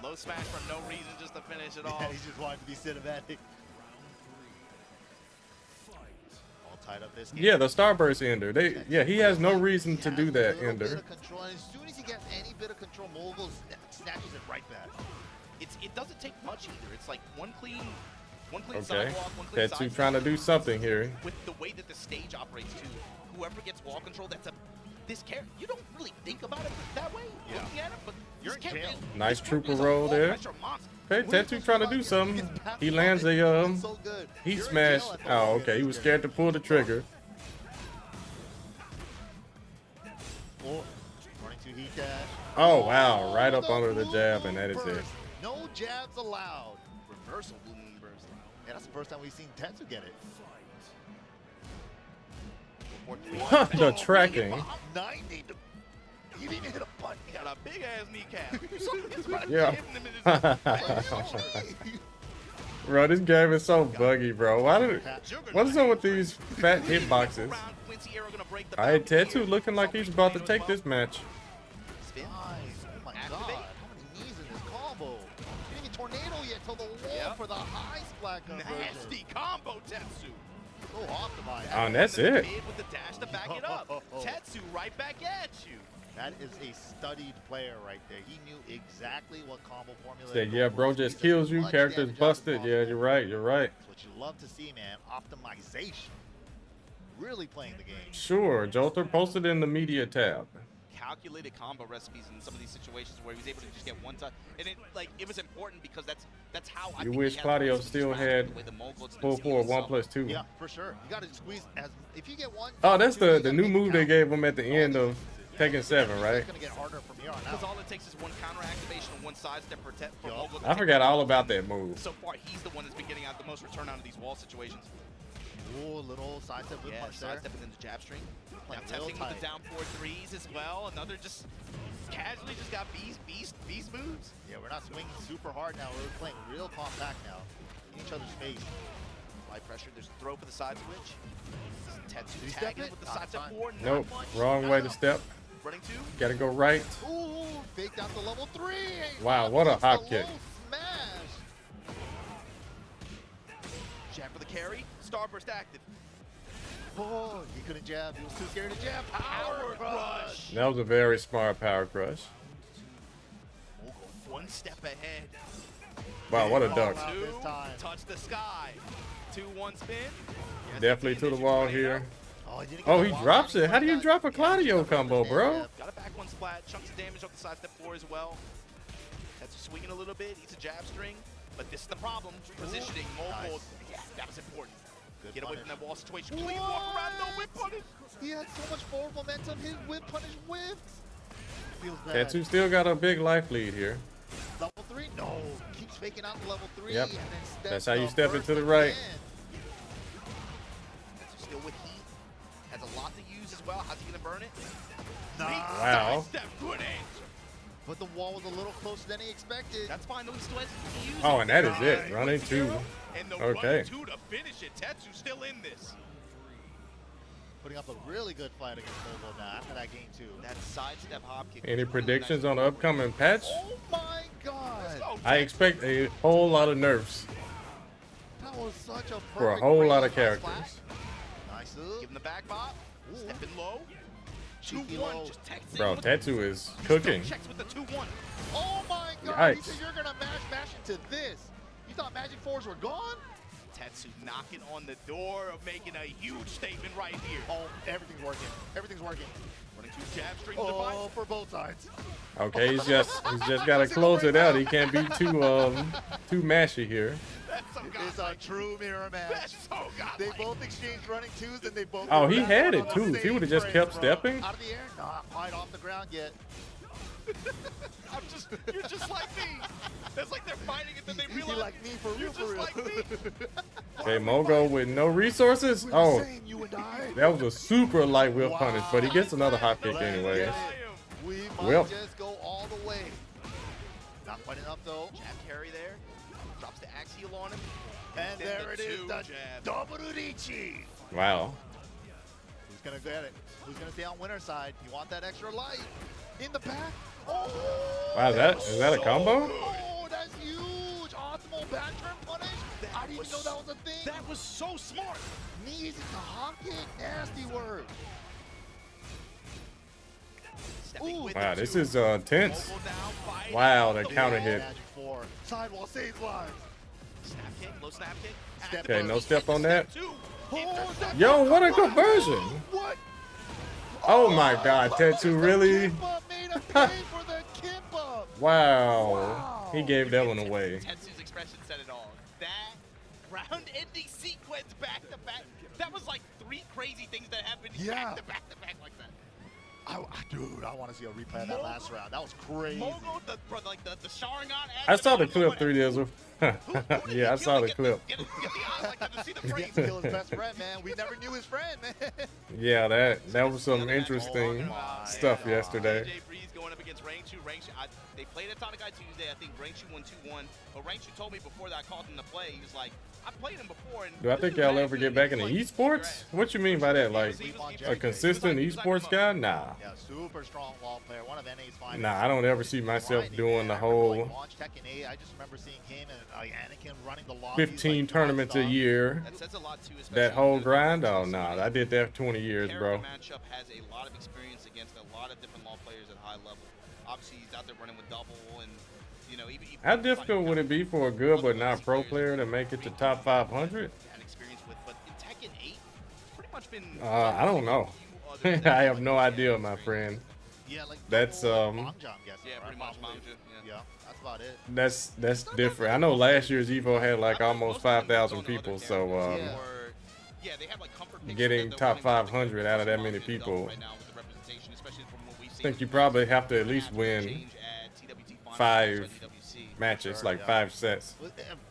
Low smash for no reason, just to finish it Yeah, off. he just wanted to be cinematic. All tied up this game. Yeah, the Starburst ender. Yeah, he has no reason to do that A little bit ender. of control, and as soon as he gets any bit of control, Mogul snatches it right back. It doesn't take much either. It's like one clean Okay. sidewalk, one clean Tetsu side trying to do something here. with the way that the stage operates too. Whoever gets wall control, this character. You don't really think about it that way, looking at it, but You're this in character jail. is- Nice this character trooper is a roll full there. pressure monster. Okay, Tetsu trying to do something. He lands a So good. heat You're in smash. jail at the Oh, moment. okay. He was scared to pull the trigger. Oh, running to heat dash. Oh wow, right up The under the blue jab, moon and that is it. burst. No jabs allowed. Reversal blue moon burst. Yeah, that's the first time we've seen Tetsu get it. The tracking. 90. He didn't even hit a button. He got a big ass kneecap. It's right Yeah. there, hitting him in his- Bro, this game is so buggy, bro. What is up with these fat hitboxes? All right, Tetsu looking like he's about to take this match. Spin. Nice. Oh my Activate. god. How many knees in this combo? He didn't even tornado yet till the wall Yep. for the high splat conversion. Nasty combo, Tetsu. So optimized. Oh, and that's it. Mid with the dash to back it up. Tetsu right back at you. That is a studied player right there. He knew exactly what combo formula. Said, yeah, bro just kills you. Character's busted. Yeah, you're right. You're right. That's what you love to see, man. Optimization. Really playing the game. Sure, Jolter posted in the media tab. Calculated combo recipes in some of these situations where he was able to just get one touch, and it was important because that's how I You think wish he had Claudio most of still these had rounds, the way the Mogul's been full seeing forward some. 1+2. Yeah, for sure. You got to squeeze as if you get one. Oh, that's two, you the gotta new make it move they count. gave him at the end of Tekken 7, right? It's gonna get harder from here on Because out. all it takes is one counter activation and one sidestep for Yup. Mogul. to I take forgot the all wall. about that move. So far, he's the one that's been getting out the most return out of these wall situations. Ooh, little side step whip Yeah, punch there. sidestep and then the jab string. Now Playing real testing with tight. the down 4-3s as well. Another just casually just got beast moves. Yeah, we're not swinging super hard now. We're playing real compact now. In each other's face. Light pressure. There's a throw for the side switch. Tetsu Did he step tagging it? with the Not sidestep fine. 4. Not Nope, much. wrong way to step. Running 2. Gotta go right. Ooh, faked out the level 3. Wow, what a Gets the hop kick. low Smash. Jab for the carry. Starburst active. Oh, he couldn't jab. He was too scared to jab. Power crush. That was a very smart power crush. One step ahead. Wow, what a All duck. out this 2. time. Touch the sky. 2-1 spin. Yes, Definitely to the wall initial here. Oh, he, didn't get Oh, the he wall drops running, it. How do you but drop a yeah, Claudio he dropped combo, it. bro? Yeah. Got a back one splat. Chunks of damage off the sidestep 4 as well. That's swinging a little bit. He's a jab string. But this is the problem. Positioning. Mogul. Nice. Yeah, that was important. Good Get away from punish. that wall situation. Clean walk around. No whip punish. He had so much forward momentum. His whip punish whipped. Feels bad. Tetsu still got a big life lead here. Level 3? No. Keeps faking out the level 3. Yep. And then steps That's how you the step burst it to the right. again. Tetsu still with heat. Has a lot to use as well. How's he going to burn it? Nah. Wow. Sidestep. Good answer. But the wall was a little closer than he expected. That's fine. though. He still has to use Oh, it. and that is it. Running 2. And the Okay. run 2 to finish it. Tetsu's still in this. Putting up a really good fight against Mogul now after that game, too. That sidestep hop kick. Any was really predictions nice. on the upcoming patch? Oh my god! Oh, I expect a whole lot of nerfs That was such a perfect for a whole lot of range characters. flat. Nice. Give him the back bop. Ooh. Stepping low. Cheeky 2-1. low. Just text Bro, it. Tetsu is cooking. Checks with the 2-1. Oh my god! He Yikes. said you're gonna mash into this. You thought Magic 4s were gone? Tetsu knocking on the door of making a huge statement right here. Oh, everything's working. Everything's working. Running 2 jab string Oh, device. for both sides. Okay, he's just gotta close it out. He can't be too mashy here. That's so It's a godlike. true mirror match. That's so They godlike. both exchanged running twos and they both. Oh, were he back had on it the too. If he same would've just frame, kept bro. stepping. Out of the air, not quite off the ground yet. You're just like me. That's like they're fighting it, then they He realize like me for real, you're for just real. like me. Okay, Mogo with no resources. Oh, Same, you and I. that was a super light whip punish, but he gets another hot kick Let's anyways. get it. We might Whip. just go all the way. Not quite enough though. Jab carry there. Drops the axe heel on him. And Then there the it is, two the jab. double Udichi. Wow. Who's gonna get it? Who's gonna stay on winner's side? You want that extra light in the back? Oh! Wow, is that a combo? Oh, that's huge! Optimal back turn punish. I didn't even know that was a thing. That was so smart. Knees into hot kick, nasty word. Stepping Ooh. with Wow, the this two. is intense. Mogo down, fighting. Wow, the Oh, counter Big hit. Magic 4. Sidewall saves lives. Snap kick, low snap kick. Step Okay, no step on that. Two. Oh, that- Yo, what a conversion! What? Oh my God, Tetsu really? Kimba made a pay for the Kimba. Wow. He gave that one away. Tetsu's expression said it all. That round-ending sequence back to back. That was like 3 crazy things that happened Yeah. back to back to back like that. Dude, I want to see a replay of that last round. That was crazy. Mogo, the Sharingan. I saw the clip, Who 3 Dizzle. did he Yeah, I kill saw to the get clip. Get the eyes like that to see the He frame. had to kill his best friend, man. We never knew his friend, man. Yeah, that was some interesting my stuff God. yesterday. AJ Breeze going up against Raichu. They played at Atomic Eye Tuesday. I think Raichu won 2-1. But Raichu told me before that I called him to play. He was like, I played him before. And Do I think y'all ever get back into esports? What you mean by that? Like a consistent esports guy? Nah. Yeah, super strong wall player. One of NA's finest. Nah, I don't ever see myself Grinding, doing man. the I remember, like, whole launch Tekken 8. I just remember seeing him and Anakin running the lobbies, 15 like, tournaments a nonstop. year. That says a lot too. That whole grind? Oh, nah. I did that for 20 years, Character bro. matchup has a lot of experience against a lot of different law players at high level. Obviously, he's out there running with double and, you know, even How difficult would it be for a good but not pro player to make it to top 500? had experience with, but in Tekken 8, pretty much been. I don't know. I have no idea, my friend. Yeah, like That's, double Mangja, I'm guessing, Yeah, right? pretty much Probably. Mangja, yeah. Yeah, that's about it. That's different. I know last year's Evo had like almost 5,000 people, so Yeah, they have like comfort picks getting that top they're winning 500 out of that Mangja many and people, double right now with the representation, especially from what we've I seen. think you probably have to at least win Change at TWT finals, 5 also at DWC. matches, Sure, like yeah. 5 sets.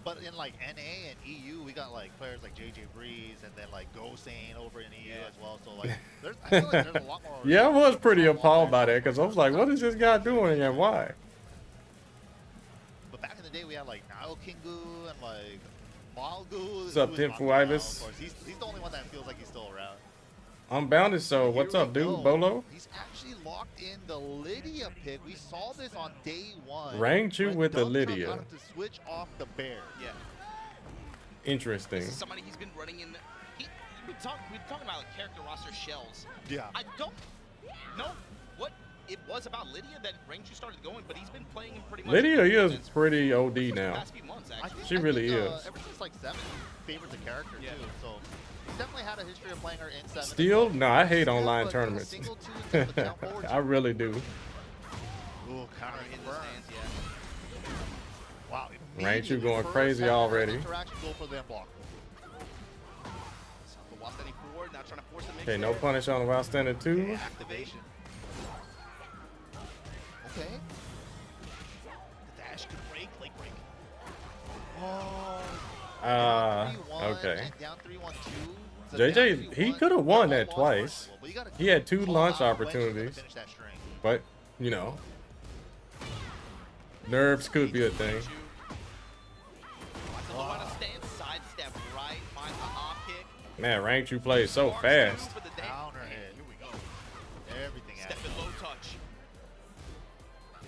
But in like NA and EU, we got like players like JJ Breeze and then like Gosane over in EU as well. So like, I feel like there's a lot more. Yeah, I was pretty appalled by that because I was like, what is this guy doing and why? But back in the day, we had like Nao Kingu and like Malgu. What's up, who is Tim not Fu around, Ibis? of course. He's the only one that feels like he's still around. Unbounded, so what's Here up, we dude? go. Bolo? He's actually locked in the Lydia pick. We saw this on day 1. Rangchu when with the Dunkchuck Lydia. got him to switch off the bear. Yeah. Interesting. This is somebody he's been running in. We're talking about like character roster shells. Yeah. I don't know what it was about Lydia that Rangchu started going, but he's been playing him pretty much. Lydia is since pretty OD the now. past few months, actually. She really is. Ever since like 7, he favors the character Yeah. too. So he's definitely had a history of playing her in 7. Still? No, I hate Still, online but tournaments. single two and just the jump forward. I really do. Ooh, counter in the burn. stands, yeah. Wow. Rangchu immediately going first crazy time already. Interaction, go for the block. So the Wall standing forward, now trying to force the mix. Okay, no there. punish on the while standing 2. Activation. Okay. The dash could break, leg break. Oh. Okay. Down 3-1-2. So JJ, down he 3-1. could have won They're that all twice. possible, but you gotta He had 2 call launch out when she's gonna opportunities, finish that string. but, you know, nerves could be a thing. Watch the low out of stance, sidestep right, finds the hop kick. Man, Rangchu plays so Sparks fast. through for the day. Counter Man, hit. Here we go. Everything Step happened. and low touch.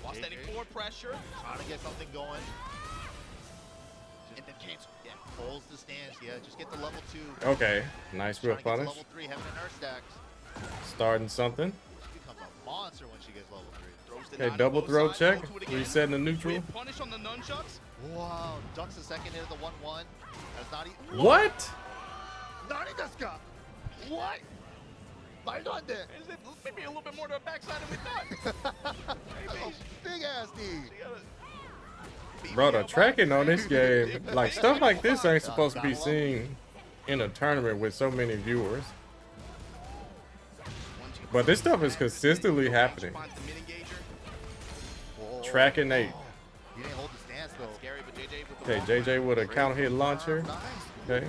While standing JJ. forward pressure, Trying to get something going. and then cancel. Yeah. Holds the stance. Yeah, just get the level 2. Okay, nice Trying whip to get to punish. level 3, having an earth stacks. Starting something. She becomes a monster when she gets level 3. Throws the Okay, nine double on both throw sides, check. go to it again. Resetting the neutral. Whip punish on the nunchucks. Wow, ducks the second hit of the 1-1. That's not What? Nani desu ka? What? Baldonde. Is it maybe a little bit more to the backside than we thought? Big ass knee. Bro, the tracking on this game, like stuff like this ain't supposed to be seen in a tournament with so many viewers. But this stuff is consistently happening. Tracking 8. He didn't hold the stance though. Okay, JJ with a counter hit launcher. Okay.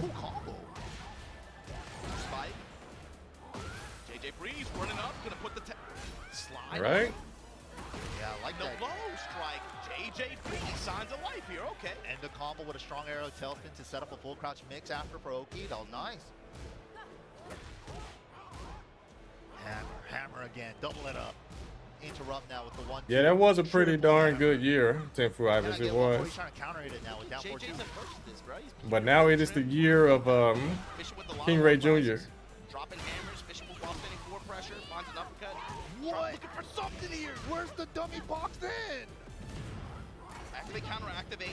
JJ Breeze running up, gonna put the slide. Right. Yeah, I like The that. low strike. JJ Breeze, signs of life here. Okay. And the combo with a strong arrow tailspin to set up a full crouch mix after Pro-Key. That was nice. Hammer again. Double it up. Interrupt now with the 1-2. Yeah, that was a pretty darn good year, Tenfu Ibis. It was. He's trying to counter hit it now with down 4-2. But now it is the year of King Ray Jr. Dropping hammers, fishing with while spinning forward pressure, finds an uppercut. What? Looking for something here. Where's the dummy box then? Activate, counter, activate.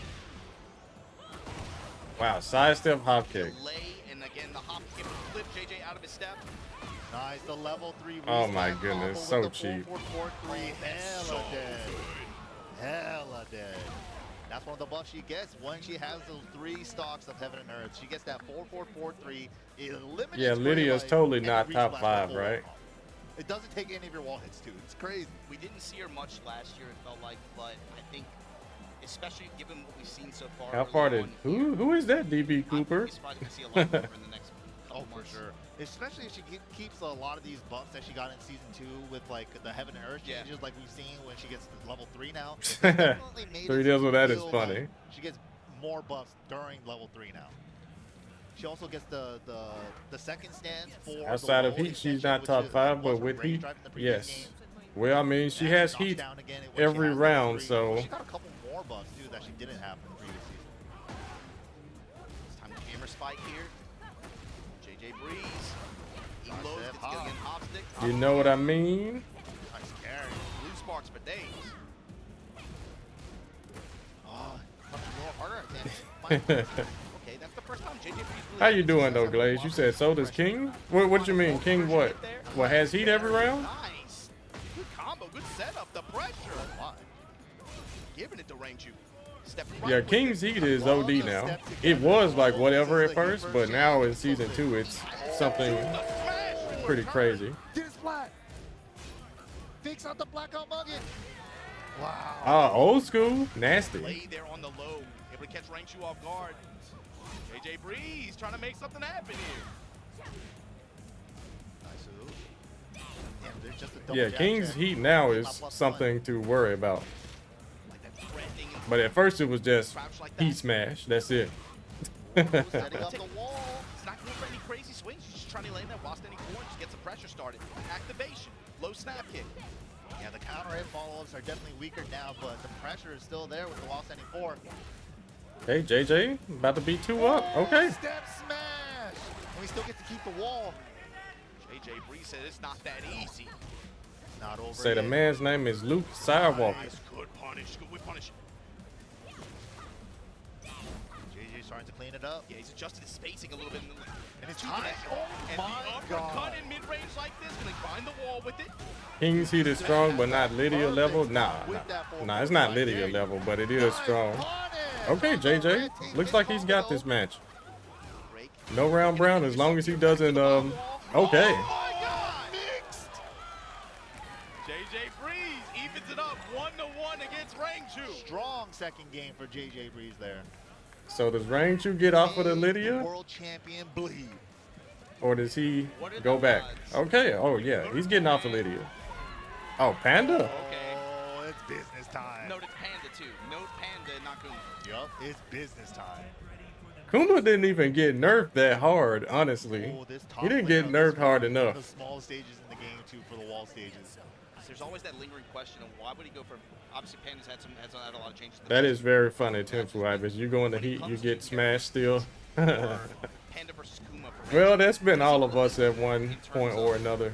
Wow, sidestep hop kick. Delay, and again, the hop kick will flip JJ out of his step. Nice, the level 3. Oh my respawn goodness, combo so with the cheap. 4-4-4-3. Hella dead. Hella dead. That's one of the buffs she gets when she has those 3 stocks of Heaven and Earth. She gets that 4-4-4-3. It eliminates Yeah, Lydia's Grey totally Light not and top Resplash 5, before. right? It doesn't take any of your wall hits, too. It's crazy. We didn't see her much last year, it felt like, but I think, especially given what we've seen so far. How far did who is that? DB I'm Cooper? surprised to see a lot more in the next couple Oh, for months. sure. Especially if she keeps a lot of these buffs that she got in Season 2 with, like, the Heaven and Earth Yeah. changes like we've seen when she gets to level 3 now. It's definitely made 3 it deals with that is feel funny. like she gets more buffs during level 3 now. She also gets the second stance for Outside the of wall Heat, she's extension, not which top is 5, but was her with range Heat, drive in the previous yes. game. Well, I mean, she And has knocks Heat down again when she every has level round, 3. so She got a couple more buffs too that she didn't have in the previous season. It's time to hammer spike here. JJ Breeze. He Nice loads, hip it's hop. gonna get hop stick. you know what I mean? Nice carry. Blue sparks for days. Oh, much more harder than Okay, that's the first time JJ Breeze really How you hits doing us. though, Glaze? You said so does King? What you mean, King what? What, has Heat every round? Nice. Good combo, good setup, the pressure. Giving it to Rangju. Stepping right Yeah, with King's it. Heat is OD now. It was like whatever at first, but now in Season 2 it's something The smash in pretty return. crazy. Did it splat. Fix out the blackout nugget. Wow. Ah, old school, nasty. Lay there on the low, able to catch Rangju off guard. JJ Breeze trying to make something happen here. Nice move. Damn, there's just a double Yeah, jab King's check. Heat now is +1. something to worry about. Like that threatening and But at first it was just crouch like that. Heat smash. That's it. Setting up the wall. It's not going for any crazy swings. She's just trying to lay in that while standing forward. Just get some pressure started. Activation. Low snap kick. Yeah, the counter hit follow-ups are definitely weaker now, but the pressure is still there with the wall standing 4. Hey, JJ, about to beat 2 up. Okay. Step smash. And we still get to keep the wall. JJ Breeze said it's not that easy. Not over Say the yet. man's name is Luke Sidewalker. Nice, good punish. Good whip punish. JJ starting to clean it up. Yeah, he's adjusted his spacing a little bit. And it's Keeping high. it. Oh And my the uppercut God. in mid-range like this, gonna find the wall with it. King's Heat is strong, but not Lydia level. Nah, it's not Lydia level, but it is strong. Okay, JJ, looks like he's got this match. Break. No round brown as long as he doesn't. Okay. Oh my God! Mixed. JJ Breeze evens it up 1-1 against Rangju. Strong second game for JJ Breeze there. So does Rangju get off of the Lydia, World champion bleed. or does he go back? Okay. Oh yeah, he's getting off of Lydia. Oh, Panda. Okay. Oh, it's business time. Noted Panda too. Note Panda, not Kuma. Yup, it's business time. Kuma didn't even get nerfed that hard, honestly. Oh, this top He didn't laner get on this nerfed hard one, one of enough. The small stages in the game too for the wall stages. There's always that lingering question of why would he go for? Obviously, Panda's had a lot of changes. to the That match. is very funny, Tenfu Ibis. You go in the Heat, you get smashed still. Panda versus Kuma. For Well, Rangju. that's been all of us at one point or another.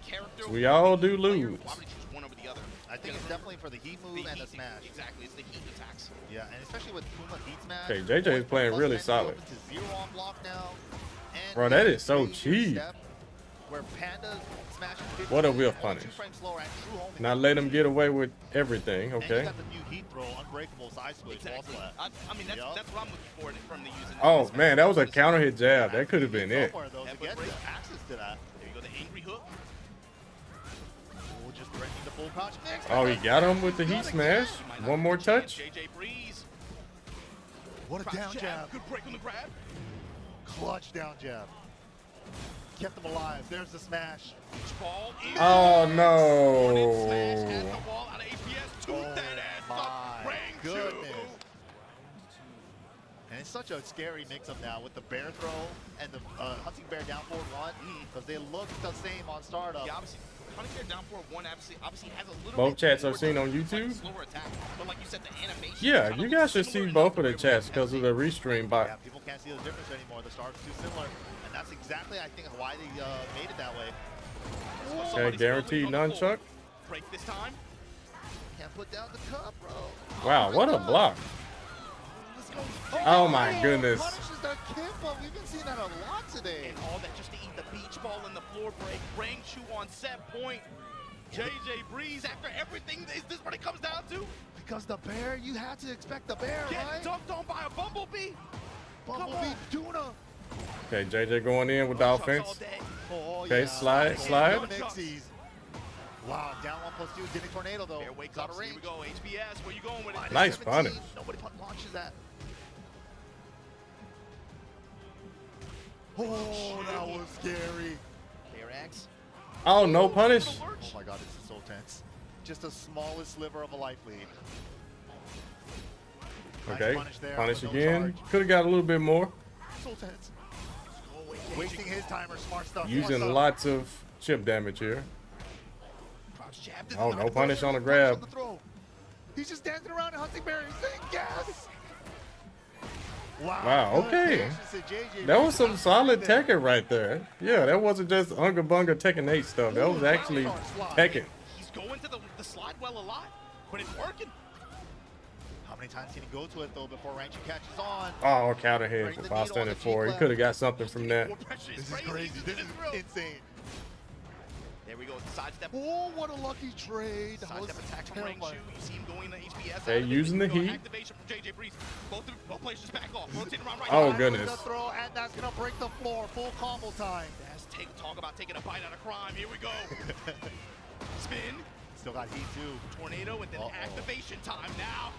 Character We all do player, lose. Why would he choose one over the other? I think it's definitely for the heat move and the heat- smash. Exactly, it's the heat attacks. Yeah, and especially with Kuma heat smash. Okay, JJ is playing really solid. To 0 on block now. And Bro, that is so major cheap. step Where Panda smash. What a whiff punish. Not let him get away with everything. And you Okay. got the new heat throw, unbreakable side switch, wall Exactly. slap. I mean, that's what I'm looking for from the using. Oh man, that was a counter hit jab. That could have been it. Somewhere, though, to get access to that. There you go, the angry hook. Oh, just threatening the full crouch mix. Oh, he got him with the heat smash. One more touch. JJ Breeze. What a down jab. Good break on the grab. Clutch down jab. Kept him alive. There's the smash. Ball in. Oh Morning smash at no. the wall out of APS. Oh Tooth that ass my up. Rang goodness. two. And it's such a scary mix-up now with the bear throw and the hunting bear down forward one, because they look the same on startup. Yeah, obviously, hunting bear down forward one obviously has a little Both bit chats are more seen on like YouTube? slower attack. But like you said, the animation. Yeah, kinda you looks guys should similar see enough both to of the where we chats can because of see- the restream. But Yeah, people can't see the difference anymore. The start's too similar, and that's exactly, I think, why they made it that way. okay, Somebody's guaranteed gonna lean on the nunchuck. floor. Break this time. Can't put down the cup, bro. Wow, what a block. Let's go. Oh my goodness. Punishes the kick, but we've been seeing that a lot today. And all that just to eat the beach ball in the floor break. Rang Chu on set point. JJ Breeze after everything. Is this what it comes down to? Because the bear, you had to expect the bear, Get right? dunked on by a bumblebee. Bumblebee tuna. Okay, JJ going in with the Chucks offense. all day. Oh, Okay, yeah. slide, slide. Mixies. Wow, down 1+2, getting tornado though. Bear wakes Out up. of Here we range. go. HBS. Where you going with it? Nice 17. punish. Nobody launches that. Oh, that was scary. Bear X. Oh, no punish. Oh my god, this is so tense. Just the smallest sliver of a life lead. Nice Okay, punish there punish with no again. charge. Could have got a little bit more. So tense. Wasting his timer, smart stuff. Using smart stuff. lots of chip damage here. Crouch jab. Oh, no Punish punish on the on grab. the throw. He's just dancing around in hunting bear. He's saying yes. Wow, good okay. patience at JJ. That was some solid Right there. Tekken right there. Yeah, that wasn't just Unga Bunga Tekken 8 stuff. That was actually Tekken. He's going to the slide well a lot, but it's working. How many times can he go to it though before Ranchu catches on? Oh, counter hit for 574. He could have got something from that. More pressure This is crazy. crazy. This is real. insane. There we go. Sidestep. Oh, what a lucky trade. That was Sidestep attack from Rang Chu. terrifying. You see him going to HBS. Okay, using the heat. Activation from JJ Breeze. Both players just back off. Rotate around right. Oh, side. goodness. The throw, and that's gonna break the floor. Full combo time. That's talk about taking a bite out of crime. Here we go. Spin. Still got heat too. Tornado and then activation time. Now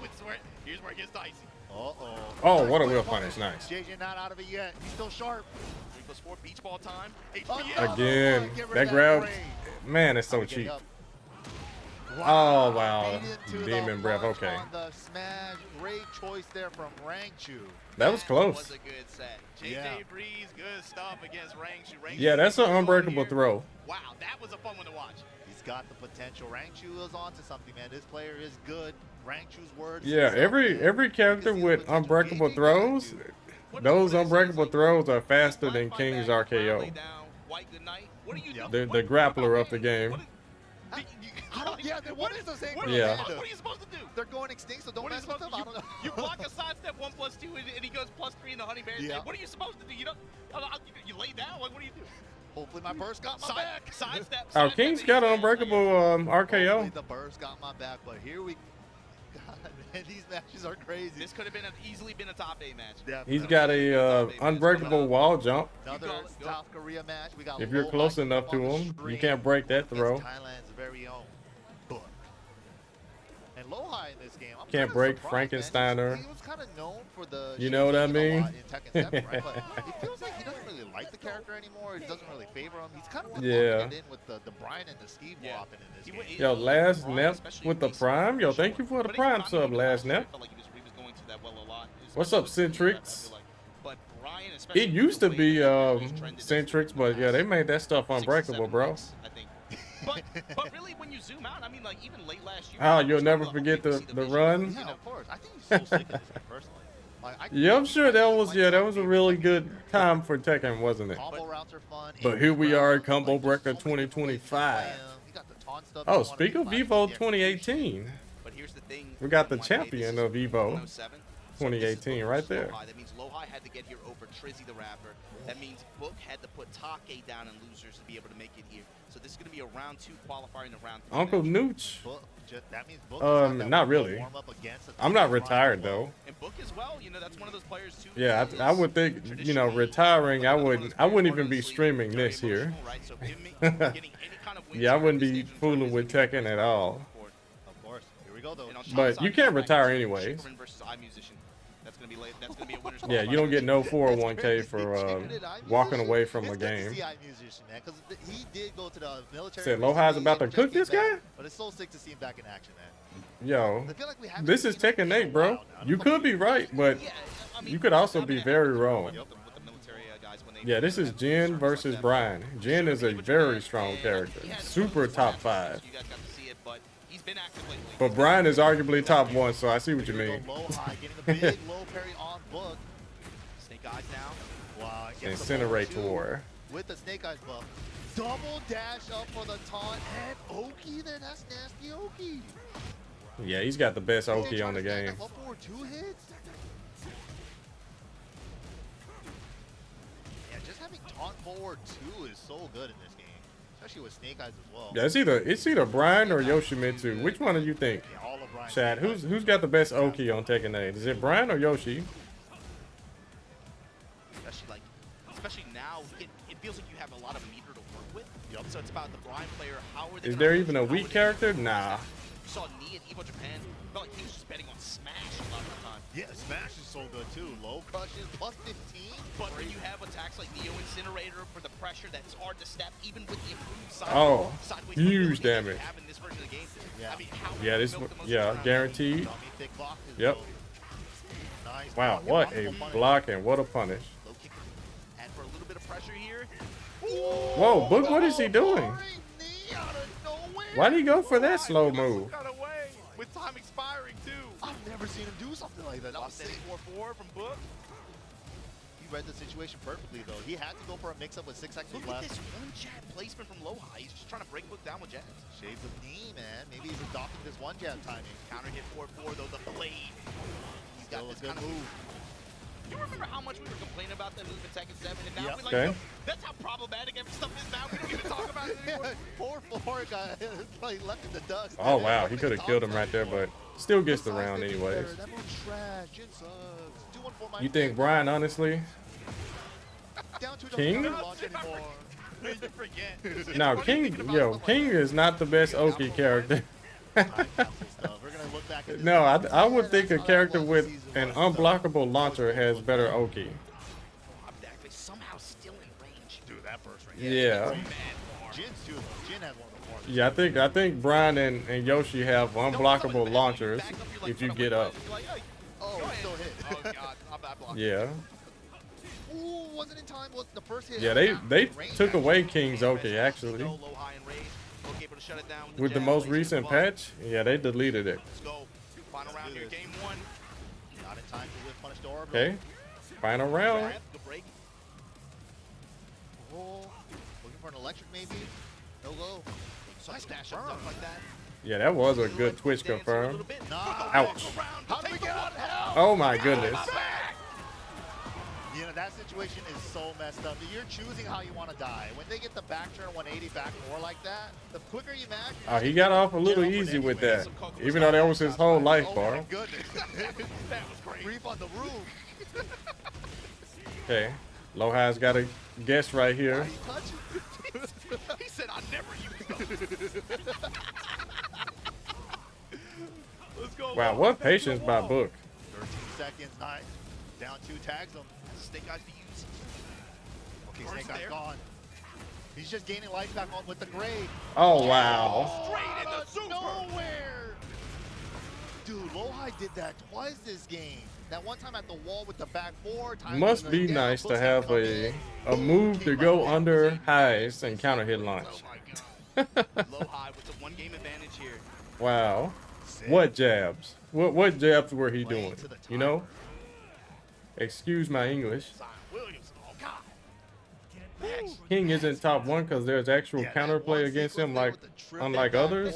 here's where it gets dicey. Uh-oh. Oh, what a wheel punish. Nice. JJ not out of it yet. He's still sharp. 3+4 beach ball time. Another Again, one. Get rid that of grab. braid. Man, it's so Get cheap. up. Oh, wow. Beat into Demon the breath. punch Okay. On the smash, great choice there from Rangchu. That was Was close. a good set. JJ Yeah. Breeze, good stuff against Rangchu. Yeah, that's an unbreakable throw. Wow, that was a fun one to watch. He's got the potential. Rangchu is onto something, man. This player is good. Rangchu's words. Yeah, is every something. character You can see the with potential unbreakable JJ throws, can do. those unbreakable throws are faster than King's RKO. The grappler of the game. I don't, yeah, what is the same? Yeah. What are you supposed to do? They're going extinct, so don't What are you mess with supposed them. to I don't know. You block a sidestep 1+2 and he goes +3 in the honey bear. Yeah. What are you supposed to do? You don't. You lay down. Like, what do you do? Hopefully my burst got my back. Sidestep. Oh, King's got an unbreakable Hopefully RKO. the burst got my back, but here we. God, man, these matches are crazy. This could have been easily been a top 8 match. Definitely. He's got a unbreakable wall jump. Another You call it, go. South Korea match. We got If you're Low close High enough on to the him, you stream can't break that against throw. Thailand's very own Book. And Low High in this game, I'm Can't kinda break surprised, man. Frankensteiner. He was kind of known for the. You know what I shit he did a mean? lot in Tekken 7, right? But it feels like he doesn't really like the character anymore. He doesn't really favor him. He's kind of Yeah. it in with the Brian and the Steve more often in this game. Yo, Last Nep with the Prime. Yo, thank you for the Prime sub, Last Nep. What's up, Centrix? It used to be Centrix, but yeah, they made that stuff unbreakable, bro. But really, when you zoom out, I mean, like even late last year. Oh, you'll never forget the run. Yeah, of course. I think he's so sick of this game, personally. Like, Yeah, I'm sure that was a really good time for Tekken, wasn't it? Combo routes are fun. But here we are, Combo Breaker 2025. Oh, speak of Evo 2018. But here's the thing. We got the Why they made champion this of Evo. 107. 2018 right there. That means Lohai had to get here over Trizzy the Rapper. That means Book had to put Take down in losers to be able to make it here. So this is going to be a round 2 qualifier and a round 3. Uncle Nooch. That means Book Not really. I'm not retired though. And Book as well, you know, that's one of those players too. Yeah, I would think, you know, retiring, I wouldn't even be streaming this here. Yeah, I wouldn't be fooling with Tekken at all. Of course. Here we go though. But you can't retire anyways. Yeah, you don't get no 401k for walking away from a game. He did go to the military. Said Lohai's about to cook this guy? But it's so sick to see him back in action, man. Yo, this is Tekken 8, bro. You could be right, but you could also be very wrong. Yeah, this is Jin versus Brian. Jin is a very strong character. Super top 5. But Brian is arguably top 1, so I see what you mean. Incinerator. With the Snake Eyes buff. Double dash up for the taunt and Oki there. That's nasty Oki. Yeah, he's got the best Oki on the game. Up for 2 hits. Yeah, just having taunt forward 2 is so good in this game. Especially with Snake Eyes as well. Yeah, it's either Brian or Yoshimitsu. Which one do you think? Yeah, all of Brian. Chad, who's got the best Oki on Tekken 8? Is it Brian or Yoshi? Especially now, it feels like you have a lot of meter to work with. Yep. So it's about the Brian player. How are they? Is there even a weak character? Nah. You saw Knee at Evo Japan. Felt like he was just betting on Smash a lot of the time. Yeah, Smash is so good too. Low crushes plus 15. But when you have attacks like Neo Incinerator for the pressure that's hard to step, even with the improved sideways huge damage. In this version of the game. Yeah. I mean, how guaranteed. Yep. Nice. Wow, what a block and what a punish. And for a little bit of pressure here. Whoa, Book, what is he doing? Why did he go for that slow move? With time expiring too. I've never seen him do something like that. That was 4-4 from Book. He read the situation perfectly though. He had to go for a mix-up with 6 seconds left. left. Look at this one jab placement from Lohai. He's just trying to break Book down with jabs. Shades of knee, man. Maybe he's adopting this one jab timing. Counter hit 4-4 though, the blade. He's got this kind of move. You remember how much we were complaining about that move in Tekken 7, and now we're like, that's how problematic every stuff is now. We don't even talk about it anymore. 4-4 got like left in the dust. Oh wow, he could have killed him right there, but still gets the round anyways. You think Brian, honestly? King? No, King is not the best Oki character. No, I would think a character with an unblockable launcher has better Oki. Somehow still in range. Dude, that burst right Yeah. Jin's too. Jin has one of the Yeah, I think Brian and Yoshi have unblockable launchers if you get up. Oh, still hit. Oh god, I'm bad block. Yeah. Ooh, wasn't in time. Was the first hit? Yeah, they took away King's Oki actually. With the most recent patch, yeah, they deleted it. Let's go. Final round here, game 1. Not in time to whip punish the orb. Okay. Final round. Oh, looking for an electric maybe. No go. Nice dash up stuff like that. Yeah, that was a good Twitch confirm. Ouch. How did we get out of hell? Oh my goodness. You know, that situation is so messed up. You're choosing how you want to die. When they get the back turn 180 back more like that, the quicker you match. Oh, he got off a little easy with that. Even though that was his whole life bar. Oh my goodness. That was great. Brief on the roof. Okay. Lohai's got a guess right here. He said, I never use those. Let's go. Wow, what patience by Book. 13 seconds, nice. Down 2, tags him. Snake Eyes to use. Okay, Snake Eyes gone. He's just gaining life back on with the grade. Oh, wow. Straight in the super. Nowhere. Dude, Lohai did that twice this game. That one time at the wall with the back 4. Must be nice to have a move to go under highs and counter hit launch. Oh my god. Lohai with the 1 game advantage here. Wow. What jabs? What jabs were he doing? You know? Excuse my English. King isn't top 1 because there's actual counterplay against him, unlike others.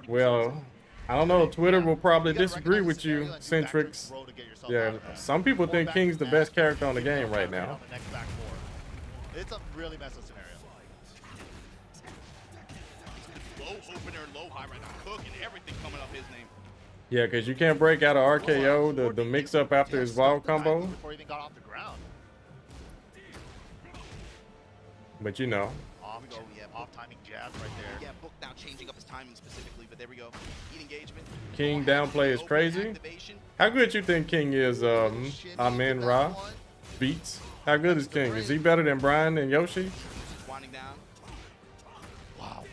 Well, I don't know. Twitter will probably You gotta disagree recognize with the scenario you, and do back to Centrix. throw to get yourself Yeah, out of that. some people Or think back King's to the that. best character on the Keep game it right on now. the next back four. It's a really messed up scenario. Low opener, low high right now. Cooking everything coming up his name. Yeah, because you can't break out of RKO, the mix up after his vault combo. Before he even got off the ground. But you know, Off, off timing jabs right there. Yeah, Book now changing up his timing specifically, but there we go. Heat engagement. King downplay is crazy. Activation. How good you think King is, Amin Ra? Beats? How good is King? Is he better than Brian and Yoshi? Winding down. Wow.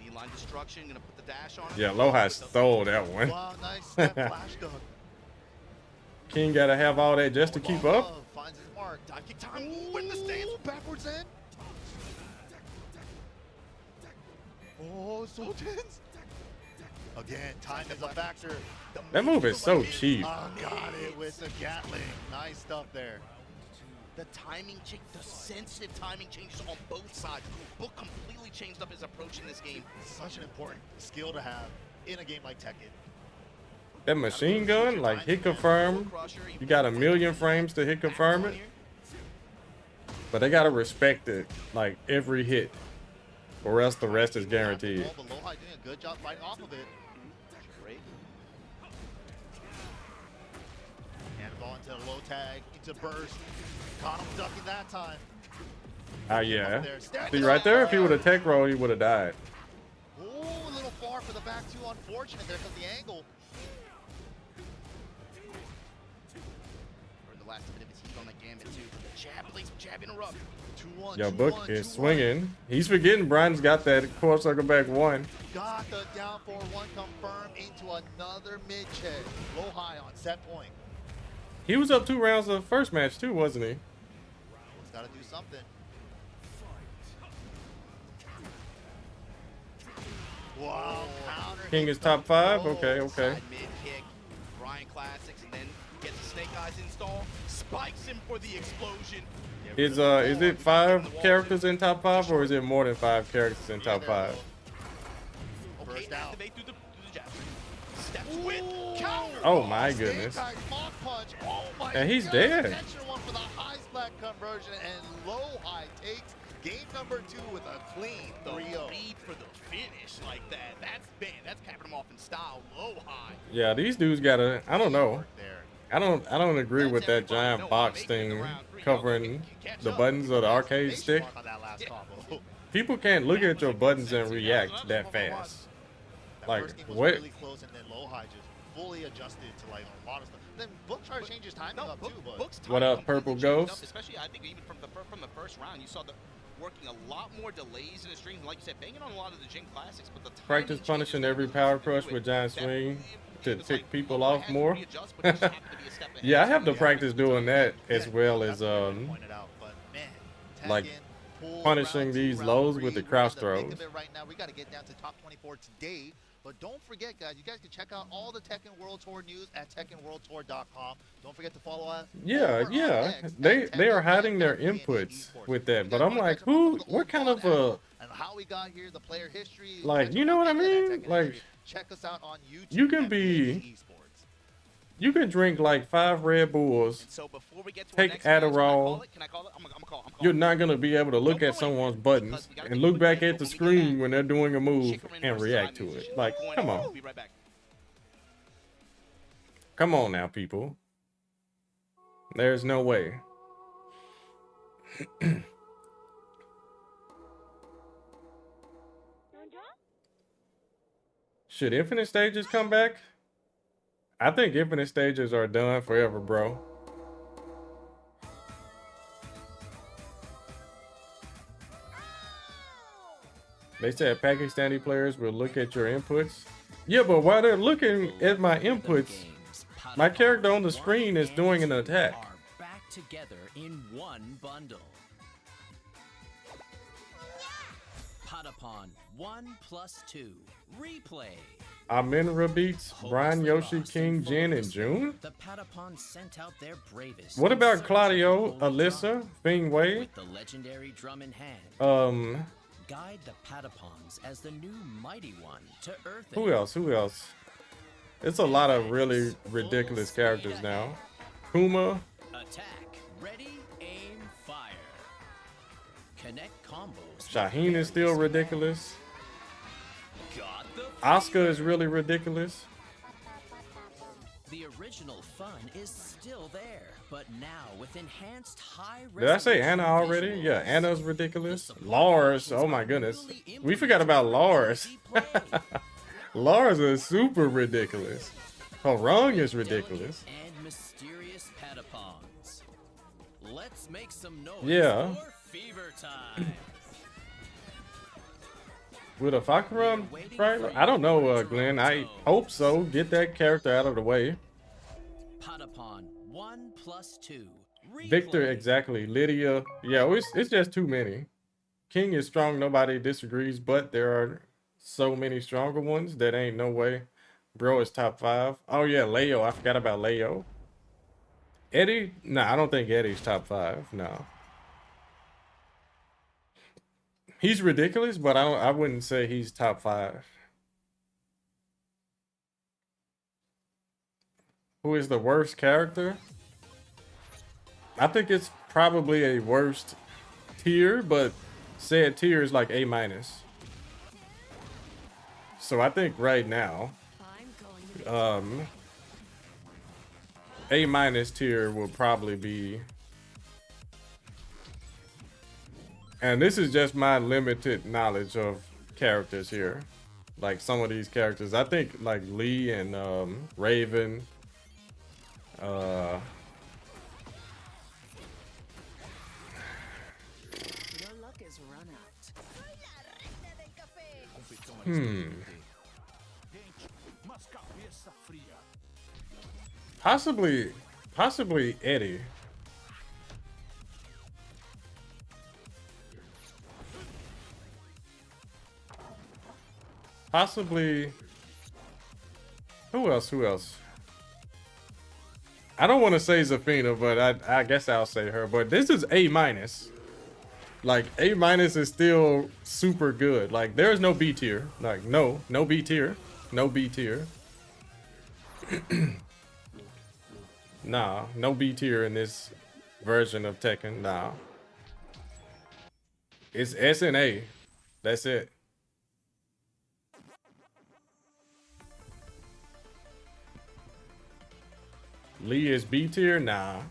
ED line destruction, gonna put the dash on him. Yeah, Loha stole that one. Wow, nice step flash dunk. King gotta have all that just to keep up. Finds his mark. Dive kick time. Ooh, in the stance. Backwards in. Oh, so tense. Again, time is a factor. That move is so cheap. Got it with the Gatling. Nice stuff there. The timing change, the sensitive timing changes on both sides. Book completely changed up his approach in this game. Such an important skill to have in a game like Tekken. That machine gun, like hit confirm. You got 1,000,000 frames to hit confirm it. But they gotta respect it, like every hit, or else the rest is guaranteed. But Lohi doing a good job fighting off of it. Great. And ball into the low tag, into burst. Caught him ducking that time. Ah, yeah. See right there, if he would have tech rolled, he would have died. Ooh, a little far for the back two. Unfortunate there because the angle. Or the last bit of his heat on the gambit too. Jab, please, jab interrupt. 2-1. Yo, 2-1, Book is 2-1. swinging. He's forgetting Brian's got that core circle back one. Got the down 4-1 confirmed into another mid check. Low high on set point. He was up 2 rounds of the first match too, wasn't he? He's got to do something. Wow, counter King hits is top the 5. throw. Okay, okay. Side mid kick. Brian Classics, and then gets the Snake Eyes install. Spikes him for the explosion. Is it 5 characters in top 5, or is it more than 5 characters in top 5? Okay, First out. activate through the jab. Steps with counter. Oh my goodness. Snake Eyes mock punch. Oh my And he's God. dead. Extra one for the high splat conversion, and low high takes game number 2 with a clean The 3-0. read for the finish like that. That's capping him off in style. Low high. Yeah, these dudes gotta. I don't know. There. I don't agree with that giant box thing covering the buttons of the arcade stick. On that last combo. People can't look at your buttons and react that fast. That Like, first game was what? really close, and then low high just fully adjusted to like a lot of stuff. Then Book tried to change his timing up too, but Book's What timing up, Purple completely changed Ghost? up, especially, I think, even from the first round, you saw the working a lot more delays in the stream. Like you said, banging on a lot of the Gen Classics, but the timing Practice changes punishing so every much power to do crush it with giant that swing to it was tick like, people Low off had to more. readjust, but he just happened to be a step ahead. Yeah, I have to So, practice doing that as well as pointed out, but man, like, Tekken, pull punishing round two, these round lows three. with the We're crouch in the thick throws. of it right now. We got to get down to top 24 today. But don't forget, guys, you guys can check out all the Tekken World Tour news at TekkenWorldTour.com. Don't forget to follow us. Yeah, over on yeah. X They at are Tekken hiding their TNT inputs Esports. with You that, but guys I'm wanna like, catch up on who? the What old kind fun of a? and how we got here, the player history. Like, catch you up know on what I the internet, mean? Tekken Like, history. Check us out on YouTube. you can at be- TNT Esports. You can drink like 5 Red Bulls. So before we get to Take our next match, Adderall. Can I call it? I'm gonna call. You're not gonna be able to look at someone's buttons and look back at the screen when they're doing a move and react to it. Like, come on. Be right back. Come on now, people. There's no way. Should Infinite Stages come back? I think Infinite Stages are done forever, bro. They said Pakistani players will look at your inputs. Yeah, but while they're looking at my inputs, my character on the screen is doing an attack. Are back together in one bundle. Patapon 1+2 replay. Aminra beats Brian, Yoshi, King, Jin, and June. The Patapon sent out their bravest. What about in search Claudio, of the golden Alyssa, drum. Fing Wei? With the legendary drum in hand. guide the Patapons as the new mighty one to Earth. Who else? Who else? It's a lot of really ridiculous characters now. Kuma. Attack, ready, aim, fire. Connect combos. Shaheen is still ridiculous. Got the Asuka is really ridiculous. The original fun is still there, but now with enhanced high Did I say resolution Anna already? visuals. Yeah, Anna's ridiculous. Lars, oh my goodness. We forgot about Lars. Lars is super ridiculous. Harung is ridiculous. And mysterious Patapons. Let's make some noise Yeah. for Fever Time. With a Fakura, right? I don't know, Glenn. I hope so. Get that character out of the way. Patapon 1+2. Victor, Replay. exactly. Lydia. Yeah, it's just too many. King is strong. Nobody disagrees, but there are so many stronger ones that ain't no way. Bro is top 5. Oh, yeah, Leo. I forgot about Leo. Eddie? Nah, I don't think Eddie's top 5. No. He's ridiculous, but I wouldn't say he's top 5. Who is the worst character? I think it's probably a worst tier, but said tier is like A-. So I think right now, A- tier will probably be, and this is just my limited knowledge of characters here. Like some of these characters, I think like Lee and Raven, Your luck is run out. possibly Eddie. Possibly. Who else? I don't want to say Zafina, but I guess I'll say her. But this is A-. Like A- is still super good. Like there's no B tier. Like no B tier. No B tier. Nah, no B tier in this version of Tekken. Nah. It's S and A. That's it. Lee is B tier? Nah.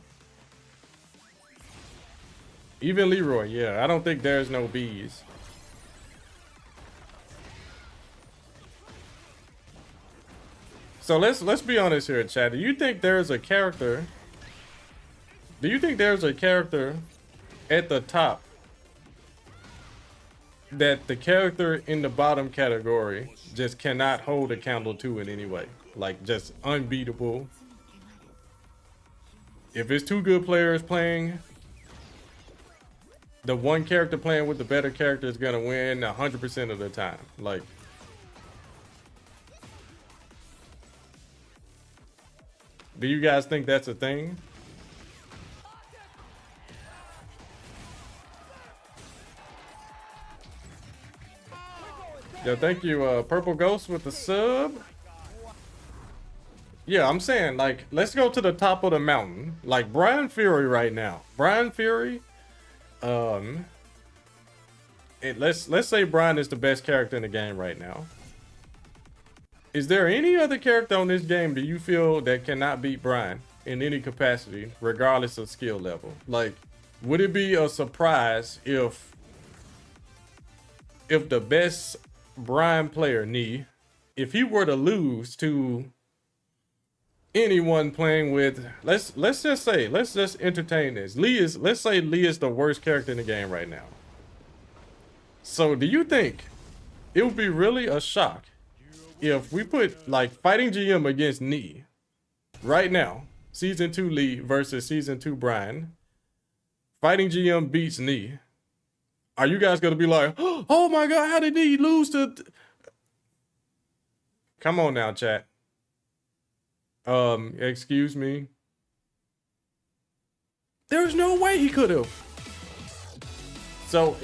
Even Leroy, yeah. I don't think there's no B's. So let's be honest here, chat. Do you think there's a character? Do you think there's a character at the top that the character in the bottom category just cannot hold a candle to in any way? Like just unbeatable. If it's two good players playing, the one character playing with the better character is gonna win 100% of the time. Like, do you guys think that's a thing? Yo, thank you, Purple Ghost with the sub. Yeah, I'm saying, like, let's go to the top of the mountain. Like, Brian Fury right now. Brian Fury, let's say Brian is the best character in the game right now. Is there any other character on this game do you feel that cannot beat Brian in any capacity, regardless of skill level? Like, would it be a surprise if the best Brian player, Nee, if he were to lose to anyone playing with, let's just entertain this. Let's say Lee is the worst character in the game right now. So do you think it would be really a shock if we put like Fighting GM against Nee right now, season 2 Lee versus season 2 Brian? Fighting GM beats Nee. Are you guys gonna be like, oh my god, how did Nee lose to? Come on now, chat. Excuse me. There's no way he could have. So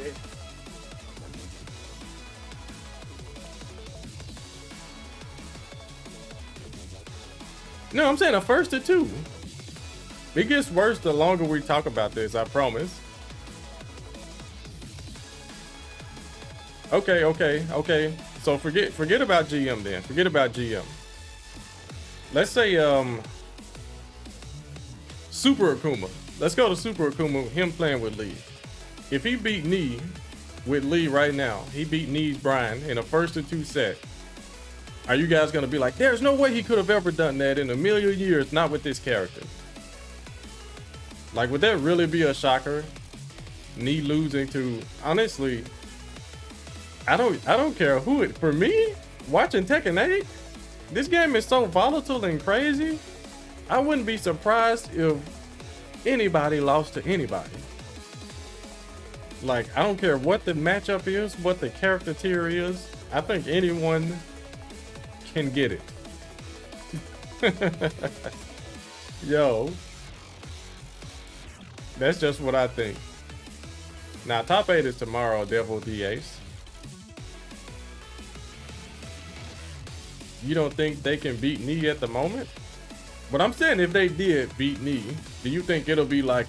No, I'm saying the first of two. It gets worse the longer we talk about this, I promise. Okay. So forget about GM then. Forget about GM. Let's say Super Akuma. Let's go to Super Akuma, him playing with Lee. If he beat Nee with Lee right now, he beat Nee's Brian in a first of two set. Are you guys gonna be like, there's no way he could have ever done that in a million years, not with this character? Like, would that really be a shocker? Nee losing to, honestly, I don't care who it, for me, watching Tekken 8, this game is so volatile and crazy. I wouldn't be surprised if anybody lost to anybody. Like, I don't care what the matchup is, what the character tier is. I think anyone can get it. Yo. That's just what I think. Now, top 8 is tomorrow, Devil the Ace. You don't think they can beat Nee at the moment? But I'm saying if they did beat Nee, do you think it'll be like,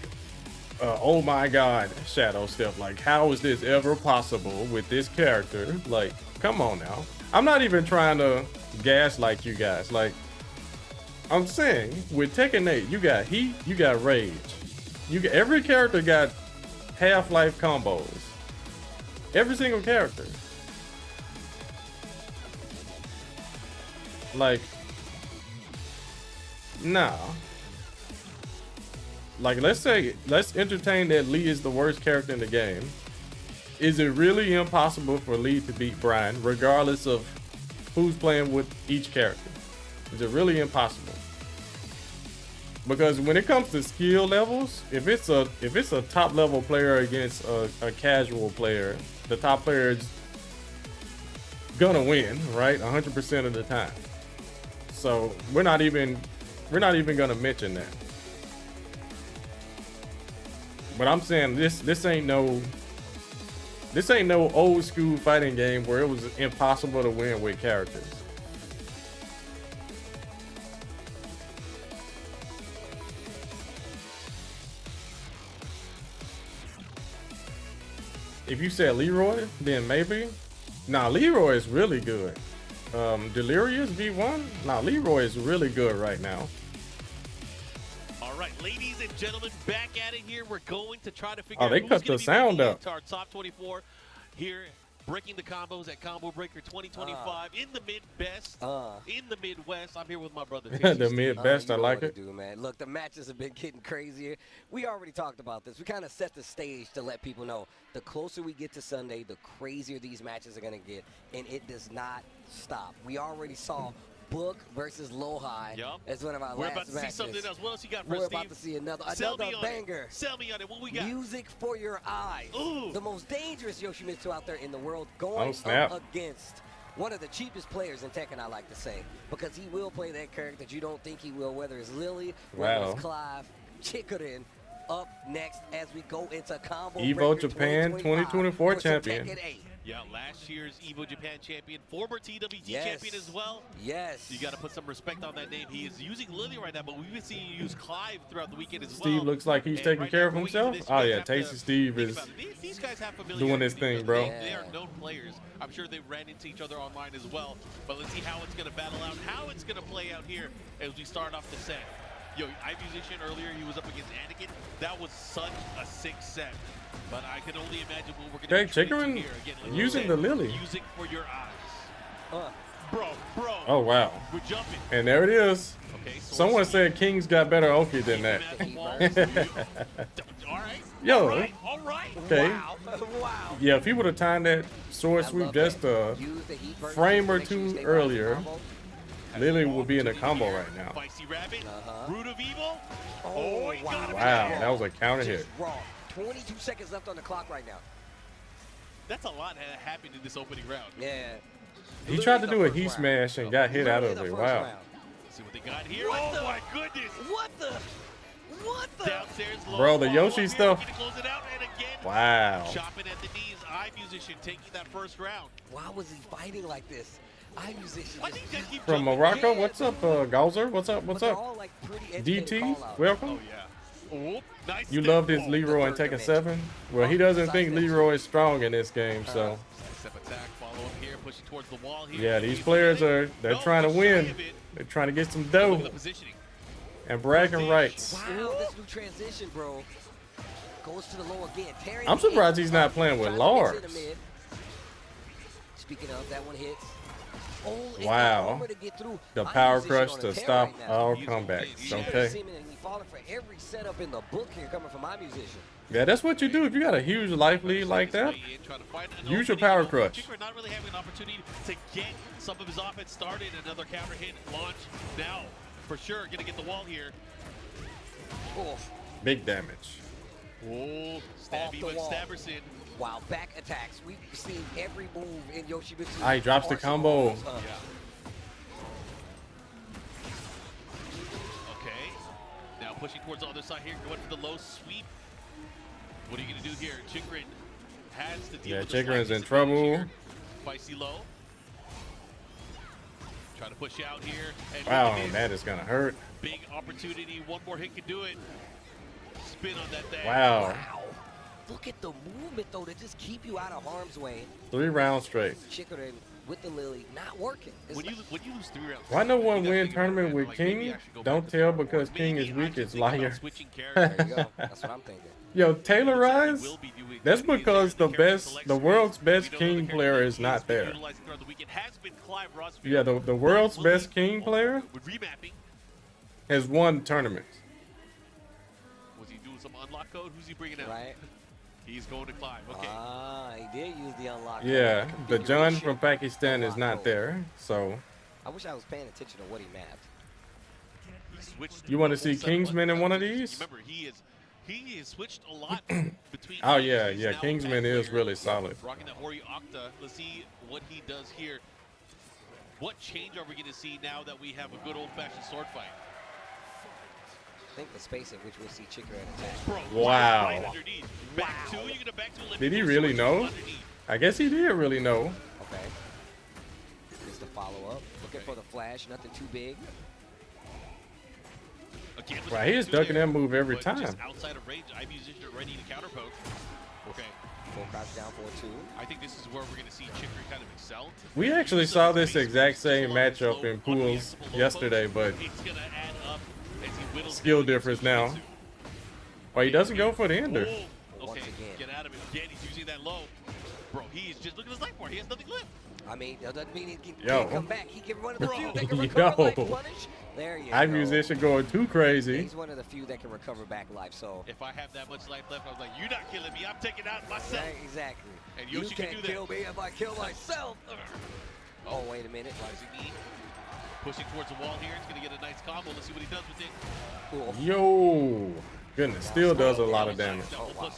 oh my god, Shadow Step? Like, how is this ever possible with this character? Like, come on now. I'm not even trying to gaslight you guys. Like, I'm saying with Tekken 8, you got Heat, you got Rage. Every character got Half-Life combos. Every single character. Like, nah. Like, let's entertain that Lee is the worst character in the game. Is it really impossible for Lee to beat Brian, regardless of who's playing with each character? Is it really impossible? Because when it comes to skill levels, if it's a top level player against a casual player, the top player is gonna win, right? 100% of the time. So we're not even gonna mention that. But I'm saying this ain't no old school fighting game where it was impossible to win with characters. If you said Leroy, then maybe. Nah, Leroy is really good. Delirious V1? Nah, Leroy is really good right now. All right, ladies and gentlemen, back at it here. We're going to try to figure out they who's cut the sound up. To our top 24 here, breaking the combos at Combo Breaker 2025 in the mid-best, in the Midwest. I'm here with my brother. The mid-best, I like it. Man. Look, the matches have been getting crazier. We already talked about this. We kind of set the stage to let people know the closer we get to Sunday, the crazier these matches are going to get, and it does not stop. We already saw Book versus Low-High as one of our We're last about to matches. see something else. What else you got for We're us, Steve? about to see another banger. Sell me on it. What we got? Music for Your Eyes. Ooh. The most dangerous Yoshimitsu out there in the world, going up against one of the cheapest players in Tekken, I like to say, because he will play that character that you don't think he will, whether it's Lily, whether it's Clive, Chikurin. Up next as we go into Combo Evo Japan 2024 champion. Yeah, last year's Evo Japan champion, former TWT champion as well. Yes. So you got to put some respect on that name. He is using Lily right now, but we've been seeing you use Clive throughout the weekend as well. Steve looks like he's taking care of himself. Oh yeah, Tasty Steve is these guys have doing his thing, bro. They are known players. I'm sure they ran into each other online as well. But let's see how it's going to battle out, how it's going to play out here as we start off the set. Yo, iMusician earlier, he was up against Anakin. That was such a sick set. But I can only imagine what we're going to be Chikurin here. Again, like using the Lily. Music for your eyes. Bro. Oh, wow. We're jumping. And there it is. Okay, someone said King's got better Oki than that. All right. Yo. All right. Okay. Wow. Yeah, if he would have timed that sword sweep just a frame or two earlier, Lily will be in a combo right now. Spicy Rabbit, Root of Evil. Oh, wow, that was a counter hit. 22 seconds left on the clock right now. That's a lot that happened in this opening round. Yeah. He tried to do a heat smash and got hit out of it. Wow. Let's see what they got here. Oh my goodness. What the? Downstairs, bro, the Yoshi stuff. Close it out, and again, wow. Chopping at the knees. iMusician taking that first round. Why was he fighting like this? From Morocco, what's up, Gauzer? What's up? What's up? Like DT, welcome. Oh, yeah. Ooh, nice You step. loved his Leroy in Tekken 7? Well, he doesn't think Leroy is strong in this game, so. Step attack, follow up here, pushing towards the wall here. Yeah, these players they're trying to win. They're trying to get some dough. And bragging rights. Wow, this new transition, bro. Goes to the low again. I'm surprised he's not playing with Lars. Speaking of, that one hits. Oh, wow. The power crush to stop our comebacks. Okay. Falling for every setup in the book here coming from my musician. Yeah, that's what you do if you got a huge life lead like that. Use your power crush. Not really having an opportunity to get some of his offense started. Another counter hit launch. Now, for sure, gonna get the wall here. Oh. Big damage. Oh, stabby with Staverson. Wow, back attacks. We've seen every move in Yoshimitsu's. Ah, he drops the combo. Okay. Now pushing towards the other side here, going for the low sweep. What are you gonna do here? Chikrin has to deal with Chikrin's in trouble. Spicy low. Try to push out here. And wow, that is gonna hurt. Big opportunity. One more hit can do it. Spin on that thing. Wow. Look at the movement, though, to just keep you out of harm's way. 3 rounds straight. Chikrin with the Lily not working. When you lose 3 rounds. Why no one win tournament with King? Don't tell because King is weak. It's liar. There you go. That's what I'm thinking. Yo, Taylor Rise? That's because the world's best King player is not there. Yeah, the world's best King player has won tournaments. Was he doing some unlock code? Who's he bringing out? Right. He's going to climb. Okay. Ah, he did use the unlock. Yeah, the John from Pakistan is not there, so. I wish I was paying attention to what he mapped. You want to see Kingsman in one of these? Remember, he is switched a lot between. Oh yeah, Kingsman is really solid. Rocking the Hori Octa. Let's see what he does here. What change are we going to see now that we have a good old-fashioned sword fight? I think the space at which we'll see Chikrin attack. Bro, wow. Right underneath. Back two, you're gonna back to did he really know? I guess he did really know. Okay. Here's the follow-up. Looking for the flash. Nothing too big. Wow, he is ducking that move every time. Just outside of range, musician ready to counter poke. Okay. Full crouch down for 2. I think this is where we're going to see Chikrin kind of excel. We actually saw this exact same matchup in pools yesterday, but skill difference now. Well, he doesn't go for the ender. Okay, get out of it. Again, he's using that low. Bro, he's just look at his life bar. He has nothing left. I mean, that doesn't mean he can come back. He can run the few that can recover life punish. There you go. Musician going too crazy. He's one of the few that can recover back life. So if I have that much life left, I was like, you're not killing me. I'm taking out myself. Right, exactly. And Yoshi you can't can do kill me if I kill myself. Oh, wait a minute. Pushing towards the wall here. It's going to get a nice combo. Let's see what he does with it. Cool. Yo, goodness, still does a lot of damage. Oh, wow.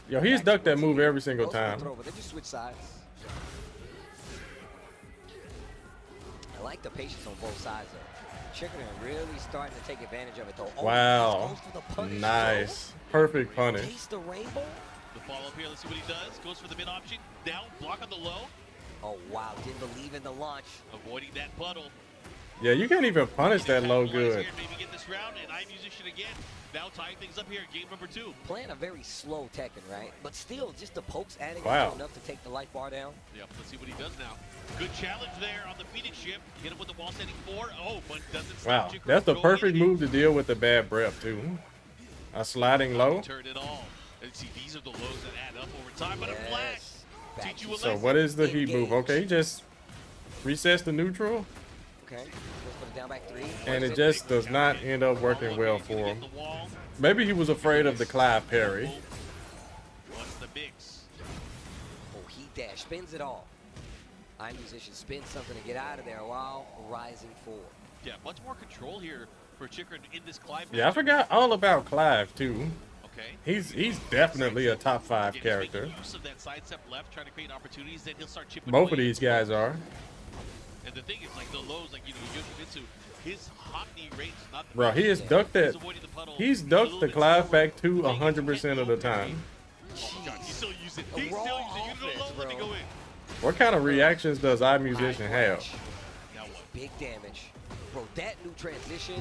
Yo, he's ducked that move every single time. They just switch sides. I like the patience on both sides, though. Chikrin really starting to take advantage of it, though. Oh, wow, nice, perfect punish. Taste the rainbow. The follow-up here, let's see what he does. Goes for the mid option. Down, block on the low. Oh, wow, didn't believe in the launch. Avoiding that puddle. Yeah, you can't even punish that low good. Maybe get this round, and musician again. Now tying things up here, game number 2. Playing a very slow Tekken, right? But still, just the pokes adding enough to take the life bar down. Yep, let's see what he does now. Good challenge there on the Phoenix ship. Hit him with the wall standing 4. Oh, but doesn't stop. Wow, that's the perfect move to deal with the bad breath, too. A sliding low. Turn it all. And see, these are the lows that add up over time, but a flash. Teach you a so what is the heat move? Okay, he just resets the neutral. Okay. Down back 3. And it just does not end up working well for him. Maybe he was afraid of the Clive parry. What's the mix? Oh, he dash spins it all. Musician spins something to get out of there while rising forward. Yeah, much more control here for Chikrin in this Clive. Yeah, I forgot all about Clive too. Okay. He's definitely a top 5 character. Use of that side step left, trying to create opportunities. Then he'll start chipping Both away. of these guys are. And the thing is, like the lows, like Yoshimitsu, his hot knee rates not. Bro, he has ducked that. He's ducked the Clive back to 100% of the time. Oh God, he's still using. He's still using. You don't let me go in. What kind of reactions does iMusician have? Big damage. Bro, that new transition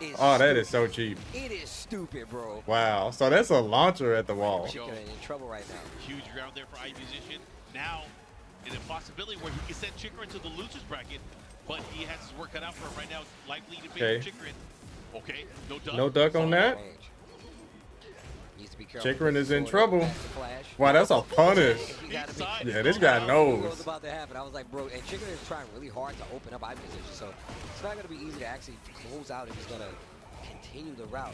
is Oh, that stupid. is so cheap. It is stupid, bro. Wow. So that's a launcher at the wall. Chicken in trouble right now. Huge round there for iMusician. Now, in a possibility where he can send Chikrin to the loser's bracket, but he has his work cut out for him right now. It's likely to favor Chikrin. Okay, no duck. No duck on that. Needs to be careful. Chikrin is in trouble. Wow, that's a punish. Yeah, this guy knows. What was about to happen? I was like, bro, and Chikrin is trying really hard to open up iMusician, so it's not going to be easy to actually close out if he's going to continue the route.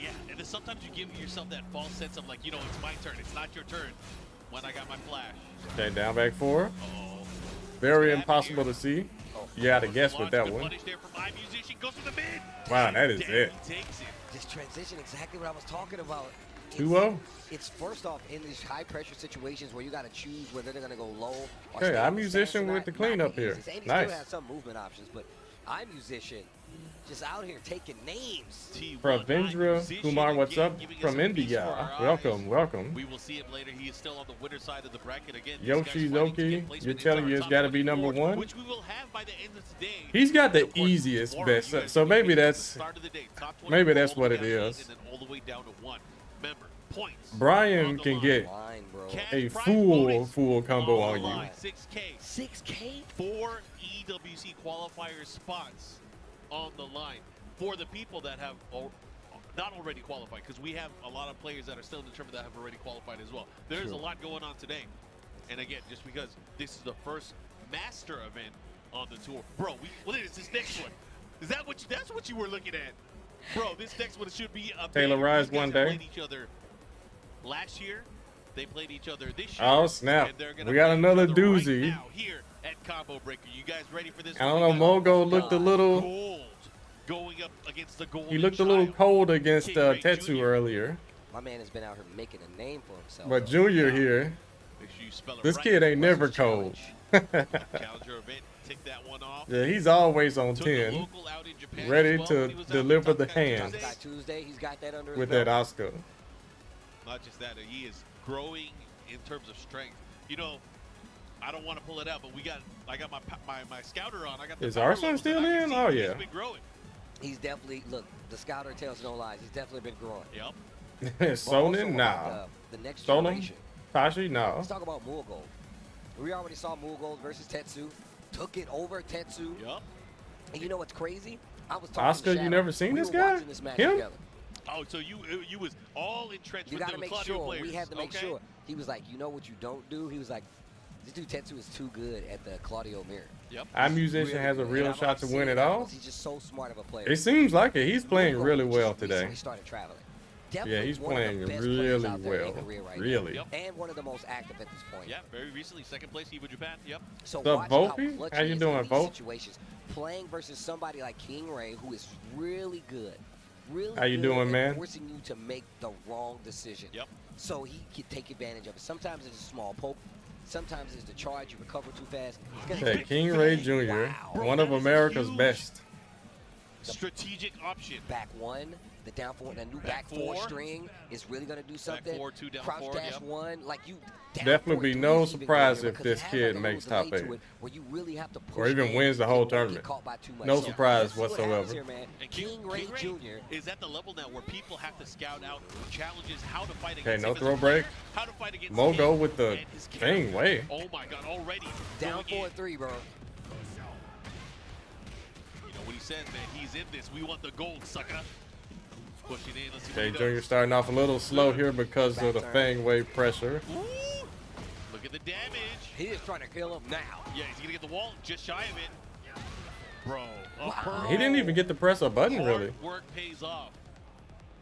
Yeah, and then sometimes you give yourself that false sense of like, you know, it's my turn, it's not your turn when I got my flash. Okay, down back 4. Very impossible to see. You got to guess with that one. Wow, that is it. This transition, exactly what I was talking about. 2-0. It's first off in these high pressure situations where you got to choose whether they're going to go low. Or Okay, iMusician with the cleanup here. And he Nice. still has some movement options, but iMusician just out here taking names. Pravendra Kumar, what's up from India? Welcome, welcome. We will see him later. He is still on the winner side of the bracket again. Yoshizoki, you're telling you it's got to be number 1? Which we will have by the end of today. He's got the easiest best, so maybe that's what it is. And then all the way down to 1. Remember, points. Brian can get a full combo on you. 6K. 6K? 4 EWC qualifier spots on the line for the people that have not already qualified, because we have a lot of players that are still determined that have already qualified as well. There's a lot going on today, and again, just because this is the first master event on the tour, bro. What is this next one? Is that what that's what you were looking at, bro? This next one should be a Taylor Rise one day. Played each other last year. They played each other this year. Oh snap! We got another doozy. Right now here at Combo Breaker. You guys ready for this? I don't know. Mogo looked a little. Gold going up against the Golden He looked a little cold against Tetsu earlier. My man has been out here making a name for himself. But Junior here, this kid ain't never cold. Challenger event, tick that one off. Yeah, he's always on 10, ready to deliver the hand Tuesday, he's got that under with that Oscar. Not just that, he is growing in terms of strength. You know, I don't want to pull it out, but I got my scouter on. I got the Is Arson still in? Oh yeah. He's been growing. He's definitely, look, the scouter tells no lies. He's definitely been growing. Yep. Sonnen, nah. The next Sonnen, generation. Tashi, no. Let's talk about Mulgold. We already saw Mulgold versus Tetsu. Took it over Tetsu. Yep. And you know what's crazy? I was talking Oscar, to Shadow. you never seen We this were guy? watching this match Him? together. Oh, so you was all entrenched You with got to the make Claudio sure. players. We had to make okay? sure. He was like, you know what you don't do? He was like, this dude Tetsu is too good at the Claudio mirror. Yep. iMusician has a real shot to win it all. He's just so smart of a player. It seems like it. He's playing really well today. He started traveling. Yeah, he's playing really well. Really. Yep. And one of the most active at this point. Yeah, very recently, second place, Evo Japan. Yep. So The watch how Volpe? clutch How he you is doing, in these Volpe? situations. Playing versus somebody like King Ray, who is really good. Really How you good doing, at man? Forcing you to make the wrong decision. Yep. So he can take advantage of it. Sometimes it's a small poke. Sometimes it's the charge. You recover too fast. Okay, King Ray Jr., one of America's best. Strategic option. Back one. The down four, the new back four string is really going to do something. Back four, 2 down Crouch 4, dash yep. one, like you. Definitely be no surprise if this kid makes top 8. Where you really have to push Or even in wins the whole and don't tournament. get caught by too much. No So surprise let's see what happens whatsoever. here, man. And King Ray Jr. is at the level now where people have to scout out challenges, how to fight Okay, against no him as throw a player, break. how to fight against Mogo him with the and his thing character. way. Oh my God, already Down going in. 4-3, bro. You know what he says, man. He's in this. We want the gold, sucker. Pushing in. Let's see Okay, what he Junior does. starting off a little slow here because of the Fang Wave pressure. Ooh, look at the damage. He is trying to kill him now. Yeah, he's gonna get the wall just shy of it. Bro, He didn't even get to press a button, really. Hard work pays off.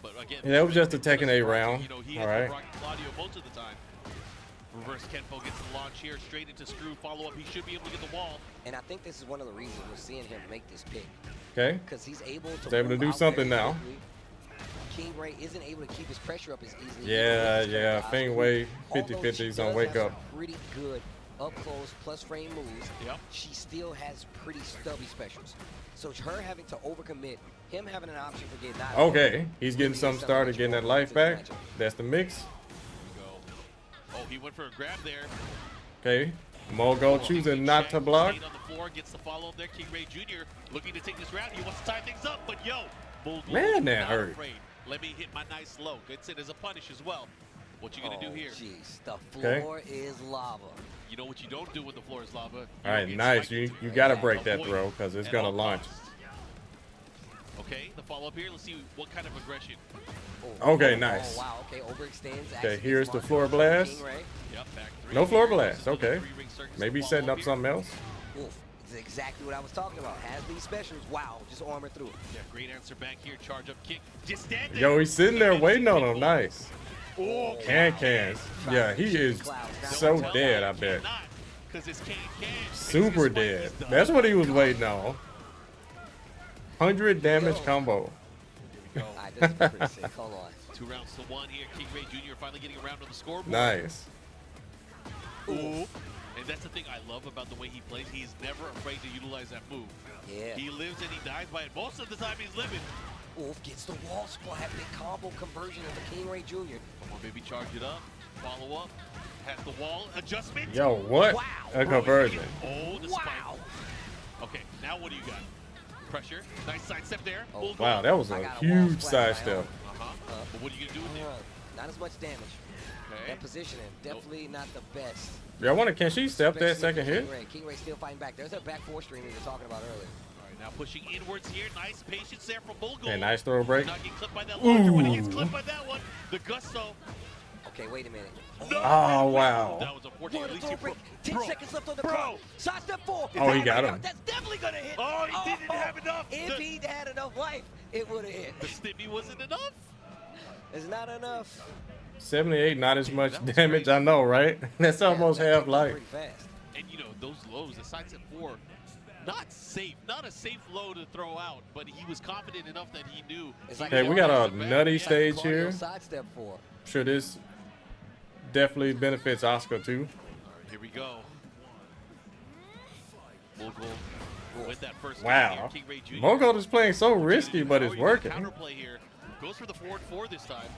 But again, Yeah, that was just a Tekken 8 round. You know, he All has right. rock Claudio most of the time. Reverse Kenpo gets the launch here, straight into screw follow up. He should be able to get the wall. And I think this is one of the reasons we're seeing him make this pick. Okay. Because he's able to, He's able to move do out something very now. quickly. King Ray isn't able to keep his pressure up as easily. Yeah. Fang Wave 50-50s on wake up. Pretty good up close plus frame moves. Yep. She still has pretty stubby specials. So her having to overcommit, him having an option for getting out. Okay, he's getting something started, getting that life back. That's the mix. Here we go. Oh, he went for a grab there. Okay. Mogo choosing not to block. On the floor, gets the follow there. King Ray Jr. looking to take this round. He wants to tie things up, but yo, Bulldog Man, that not hurt. afraid. Let me hit my nice low. Gets it as a punish as well. What you gonna do here? Jeez, the floor is lava. You know what you don't do when the floor is lava? All right, nice. You got to break that throw because it's going to launch. Okay, the follow-up here. Let's see what kind of aggression. Okay, nice. Oh, wow, okay, overextends. Okay, here's the floor blast. Yep, back three. No floor blast. Okay. Three-ring circus Maybe to setting follow up here. something else. Oof, it's exactly what I was talking about. Has these specials. Wow, just armor through it. Yeah, great answer back here. Charge up kick. Just stand there. Yo, he's sitting there waiting on him. Nice. Oh, Cans. Yeah, he is so dead, I bet. Super dead. That's what he was waiting on. 100 damage combo. Alright, this is pretty sick. Hold on. 2 rounds to 1 here. King Ray Jr. finally getting around on the scoreboard. Nice. Ooh. And that's the thing I love about the way he plays. He's never afraid to utilize that move. Yeah. He lives and he dies by it. Most of the time he's living. Oof, gets the wall splat. Big combo conversion of the King Ray Jr. Come on, baby, charge it up. Follow up. Has the wall adjustment. Yo, what? Wow. A conversion. Oh, the Wow. spike. Okay, now what do you got? Pressure. Nice sidestep there. Oh, Wow, that was I a got a wall huge splat side of my step. own. But what are you going to do with it? Not as much damage. Okay. That positioning, definitely not the best. Yeah, I wonder, can she step that Especially second with hit? King Ray. King Ray still fighting back. There's a back 4 stream we were talking about earlier. All right, now pushing inwards here. Nice patience there from Bulldog. Okay, nice throw break. Not getting clipped by that launcher. When he gets clipped by that one, the gusto. Okay, wait a minute. Oh, wow. That was unfortunate. What At a least throw you break. 10 seconds left on the Bro. clock. Side step 4. Oh, he got him. That's definitely going to hit. Oh, he didn't have enough. If he'd had enough life, it would have hit. The stimmy wasn't enough. It's not enough. 78, not as much damage. I know, right? That's almost that half takes life. pretty fast. And you know, those lows, the side step 4, not safe. Not a safe low to throw out, but he was confident enough that he knew. It's like Okay, we got a nutty Yeah. stage Claudio here. side step 4. I'm sure this definitely benefits Oscar too. All right, here we go. Mogul with that first Wow. game here, King Ray Jr. Mogul is playing so risky, but it's Now he's working. gonna Counterplay here. Goes for the forward 4 this time.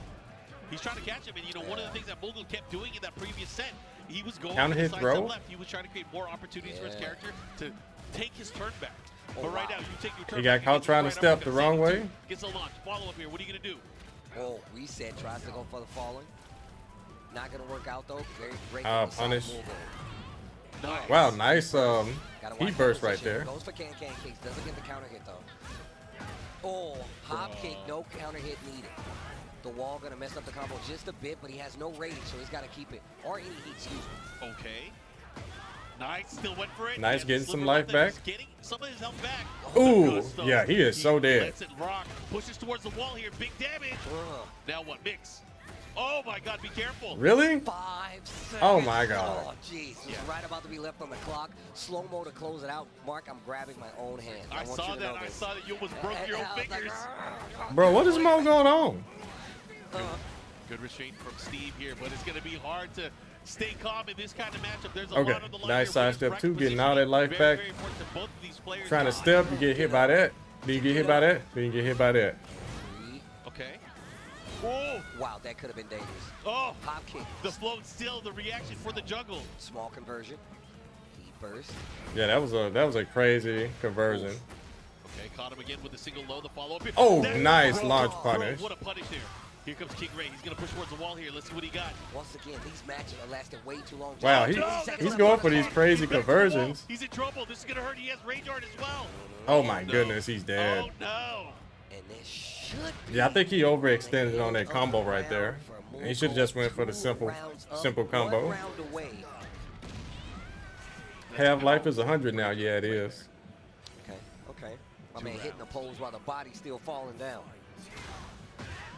He's trying to catch him, and you know, one of the things that Mogul kept doing in that previous set, he was going Counter to the hit side throw? step left. He was trying to create more opportunities for his character to take his turn back. But right now, you take your turn He got back, caught gets trying to right step up, the gets wrong second way. two, Gets a launch. Follow up here. What are you gonna do? Oh, reset. Tries to go for the falling. Not going to work out, though. Very great. Punish. Nice. Wow, nice Gotta he watch burst that right position. there. Goes for can kicks. Doesn't get the counter hit, though. Oh, hop kick. No counter hit needed. The wall going to mess up the combo just a bit, but he has no rating, so he's got to keep it. Or any heat, excuse me. Okay. Nice, still went for it. Nice, And getting Sliver some right life there, back. just getting some of his health back. Ooh, Good stuff. yeah, he is so dead. Lets it rock, pushes towards the wall here, big damage. Ugh. Now what, mix? Oh my God, be careful. Really? 5 seconds. Oh my God. Oh, jeez. It's right about to be left on the clock. Slow-mo to close it out. Mark, I'm grabbing my own hand. I want saw you to know that. I this. saw that you almost broke your own I was like, fingers. Bro, what is Mo going on? Good restraint from Steve here, but it's going to be hard to stay calm in this kind of matchup. There's a Okay, lot on the line nice here, side but step correct 2, getting positioning, all that life very, back. very important to both of these players. Trying to step, you get hit by that. Then you get hit by that. Then you get hit by that. Okay. Oh, Wow, that could have been dangerous. oh, Hop kick. the float still, the reaction for the juggle. Small conversion. Deep burst. Yeah, that was a crazy conversion. Okay, caught him again with a single low, the follow-up here. Oh, That- nice bro, launch bro, punish. What a punish there. Here comes King Ray. He's going to push towards the wall here. Let's see what he got. Once again, these matches are lasting way too long. Wow, he's going for these crazy Back to the wall. conversions. He's in trouble. This is going to hurt. He has range art as well. Oh my no. goodness, he's dead. Oh, no. And this should be Yeah, I think he overextended on that combo right there. He should have just went for the simple combo. 1 round away. Half life is 100 now. Yeah, it is. Okay, okay. My man hitting the poles while the body's still falling down.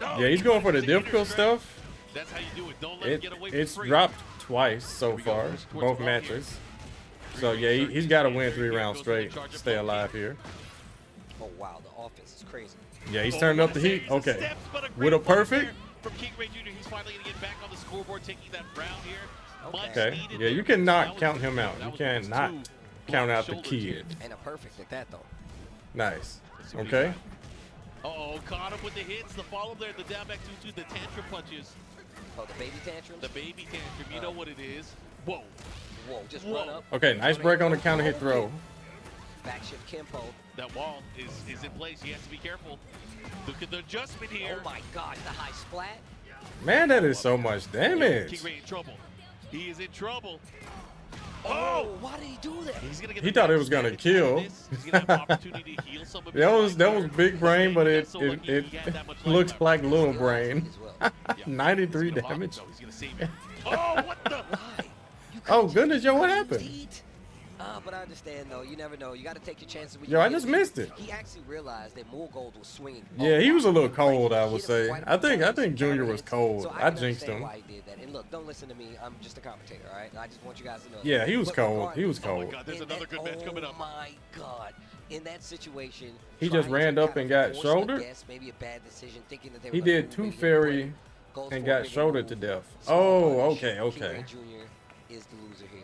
No, Yeah, he's going for the continue to difficult strike. stuff. That's how you do it. Don't let him get away for It's free. dropped twice so we go. far, Push towards both the wall here. matches. So yeah, he's got to win 3 rounds straight, stay alive here. Oh wow, the offense is crazy. Yeah, he's Oh, turning up the he's heat. a Okay, steps, but a with great a punch perfect. there From King Ray Jr., he's finally going to get back on the scoreboard, taking that round here. Much Okay, needed yeah, there. you cannot That was- count him out. that You was cannot almost two count out the shoulder kid. jabs. And a perfect at that though. Nice. see what he Okay. Uh-oh, caught him with the hits. The follow there, the down back 2-2, the tantrum punches. Oh, the baby tantrums? The baby tantrum, you know what it is. Whoa. Whoa, just run up. Okay, nice break on the counter hit throw. Back shift Kempo. That wall is in place. He has to be careful. Look at the adjustment here. Oh my gosh, the high splat. Man, that is so much damage. King Ray in trouble. He is in trouble. Oh, why did he do that? He's gonna get He thought it was gonna kill. He's gonna have an opportunity to heal some of that was big brain, but it looks like little brain. 93 damage. He's gonna save it. Oh, what the? Oh goodness, yo, what happened? But I understand though. You never know. You got to take your chances. Yo, I just missed it. He actually realized that Gold was swinging. Yeah, he was a little cold, I would say. I think Junior was cold. So I jinxed him. Why he did that. And look, don't listen to me. I'm just a commentator, all right? I just want you guys to know. Yeah, he was cold. He was Oh my cold. God, there's another good match coming up. Oh my God. In that situation, He just ran up and got shouldered. Maybe a bad decision, thinking that they He were did two fairy and got shouldered to death. Oh, okay, okay. Junior is the loser here.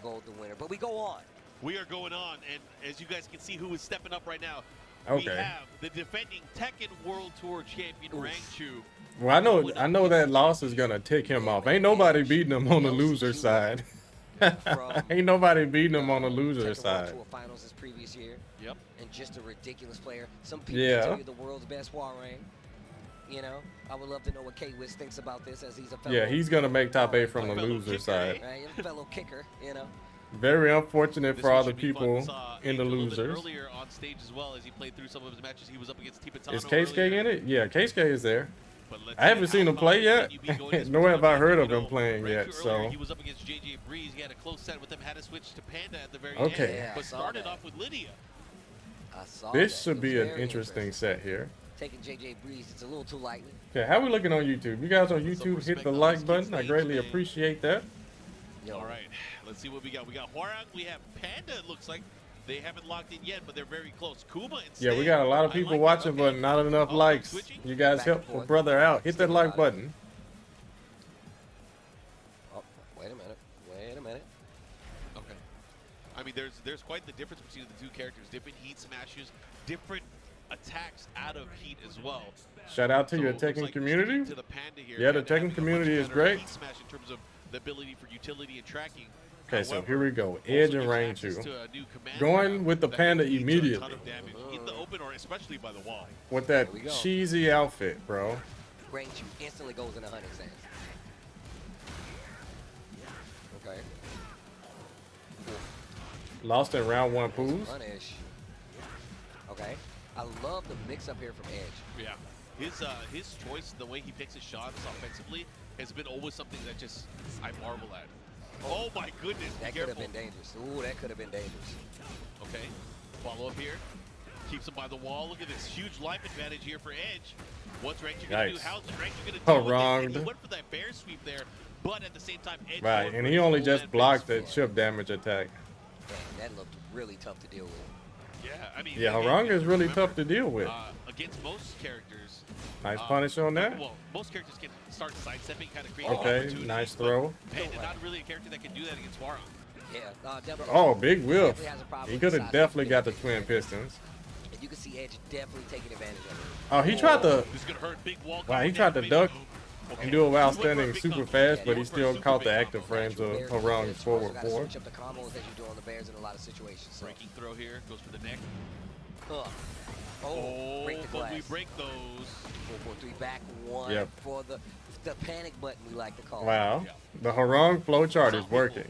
Gold the winner. But we go on. We are going on, and as you guys can see who is stepping up right now, we Okay. have the defending Tekken World Tour champion, Rangchu. Well, I know that loss is gonna tick him off. Ain't nobody beating him on the loser side. Ain't nobody beating him on the loser side. Tour finals this previous year. Yep. And just a ridiculous player. Some people tell you the world's best Warang. You know, I would love to know what K-Wiz thinks about this, as he's a fellow. Yeah, he's gonna make top 8 from the loser side. Right, a fellow kicker, you know. Very unfortunate for all the Should be fun. people We saw in the Edge a little bit losers. Earlier on stage as well, as he played through some of his matches, he was up against Tipitano. Is Keisuke earlier. in it? Yeah, Keisuke is there. But let's I haven't see seen him how play yet, you be going nor have I heard of you him know, playing Rangchu yet. earlier, So he was up against JJ Breeze. He had a close set with him, had to switch to Panda at the very Okay. end. Yeah, But I saw started that. off with Lydia. I saw this that. should It be was an very interesting set here. Taking JJ Breeze, it's a little too lightly. Okay, how we looking on YouTube? You guys on YouTube, hit the like button. I greatly appreciate that. Yo, All right, let's see what we got. We got Hwarang, we have Panda. It looks like they haven't locked in yet, but they're very close. Kuma instead. Yeah, we got a lot of I people like watching, that. Okay. but not enough Oh, likes. switching. You guys Back help and a forth. brother out. Hit that Think like about it. button. Oh, wait a minute. Wait a minute. Okay. I mean, there's quite the difference between the two characters. Different heat smashes, different attacks out of heat as well. Shout out to So your it looks Tekken like community. to the Panda here. Yeah, the Panda having Tekken a community much is better great. heat smash in terms of the ability for utility and tracking. Okay, so However, here we go. also Edge and gives access Rangchu. to a new command Going round with the that Panda can lead to a ton immediately. of damage in the open, or especially by the wall. With that Here we go. cheesy outfit, bro. Rangchu instantly goes into hunting stance. Okay. Lost in round 1 pools. Punish. Okay. I love the mix up here from Edge. Yeah. His choice, the way he picks his shots offensively, has been always something that just I marvel at. Oh my goodness! That Be could have careful. been dangerous. Ooh, that could have been dangerous. Okay. Follow up here. Keeps him by the wall. Look at this huge life advantage here for Edge. What's Rangchu gonna do? Yikes. How's Rangchu gonna do Oh, with it? wronged. And he went for that bear sweep there, but at the same time, Edge Right, going and for he his only full just man blocked face. that chip damage attack. Man, that looked really tough to deal with. Yeah, I mean. Yeah, again, Hwarang is really remember, tough to deal with. Against most characters. Nice punish on that. Well, most characters can start sidestepping, kind of create Okay, opportunities, nice but throw. Panda, not really a character that can do that against Hwarang. Yeah, definitely. Oh, big whiff. Definitely has a problem He with could the have side definitely step. got the twin pistons. And you can see Edge definitely taking advantage of it. Oh, he tried to. This is gonna hurt. Big wall Wow, he coming tried down, to big- duck Okay. and do a while He went for a standing big super combo. fast, Yeah, but he he went for a still super caught the big active combo. frames of Bears Hwarang's switch forward gotta four. switch up the combos as you do on the Bears in a lot of situations. So. Breaking throw here, goes for the neck. Oh, Oh, break the but we glass. break those. 4-4-3 back one Yep. for the panic button we like to call it. Wow, the Hwarang flowchart is working.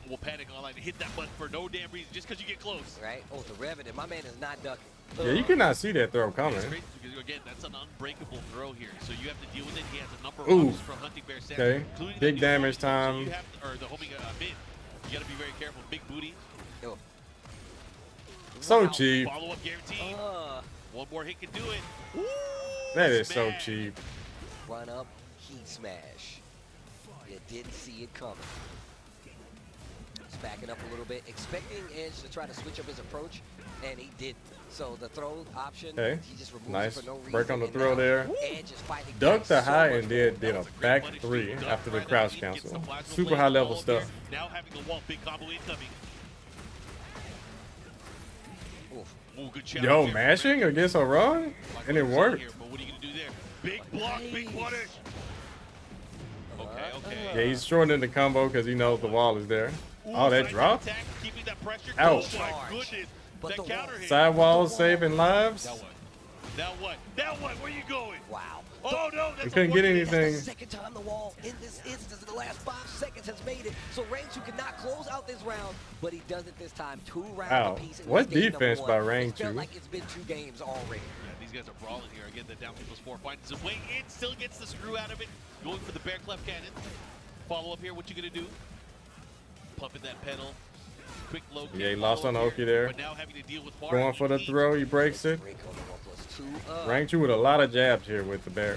We'll panic online and hit that button for no damn reason, just because you get close. Right? Oh, the revenant. My man is not ducking. Yeah, you cannot see that throw coming. It's great because, again, that's an unbreakable throw here, so you have to deal with it. He has a number of Ooh. options from Hunting Bear Sam, Okay. including Big the damage homing, time. So you have to, or the homing mid. You got to be very careful. Big booty. Yo. So Wow. cheap. Follow up guaranteed. One more hit can do it. Woo! That is so Smash. cheap. Run up, heat smash. You didn't see it coming. He's backing up a little bit, expecting Edge to try to switch up his approach, and he didn't. So the throw option, Okay. he just removes Nice it for no reason. break on the and throw now there. Edge is fighting Ducked the back high so and much did That a was a great back punish. three Duck after the right crouch underneath, gets cancel. the plasma Super blade high level all up here. stuff. Now having the wall, big combo incoming. Ooh, good challenge Yo, here. mashing against Hwarang, and it worked. Here, but what are you gonna do there? Big block, big punish. Okay, okay. Yeah, he's shortening the combo because he knows the wall is there. Oh, that drop? Attack, keeping that pressure. Ouch. Oh my goodness. But That the counter hit. Sidewalls saving lives. Now what? Now what? Now what? Where you going? Wow. Oh no, that's We couldn't get unfortunate. anything. Second time the wall in this instance in the last 5 seconds has made it. So Ranchu cannot close out this round, but he does it this time. 2 rounds Wow. apiece. in What this game defense number by one. Ranchu. It felt like it's been 2 games already. Yeah, these guys are brawling here. Again, the down people's 4 finds his way in, still gets the screw out of it. Going for the bear clef cannon. Follow up here, what you gonna do? Pumping that pedal. Quick low kick. Yeah, he lost on follow-up Oki here, there. But now having to deal with Mara. Going for the throw, he breaks it. Break on the 1+2. Ranchu with a lot of jabs here with the bear.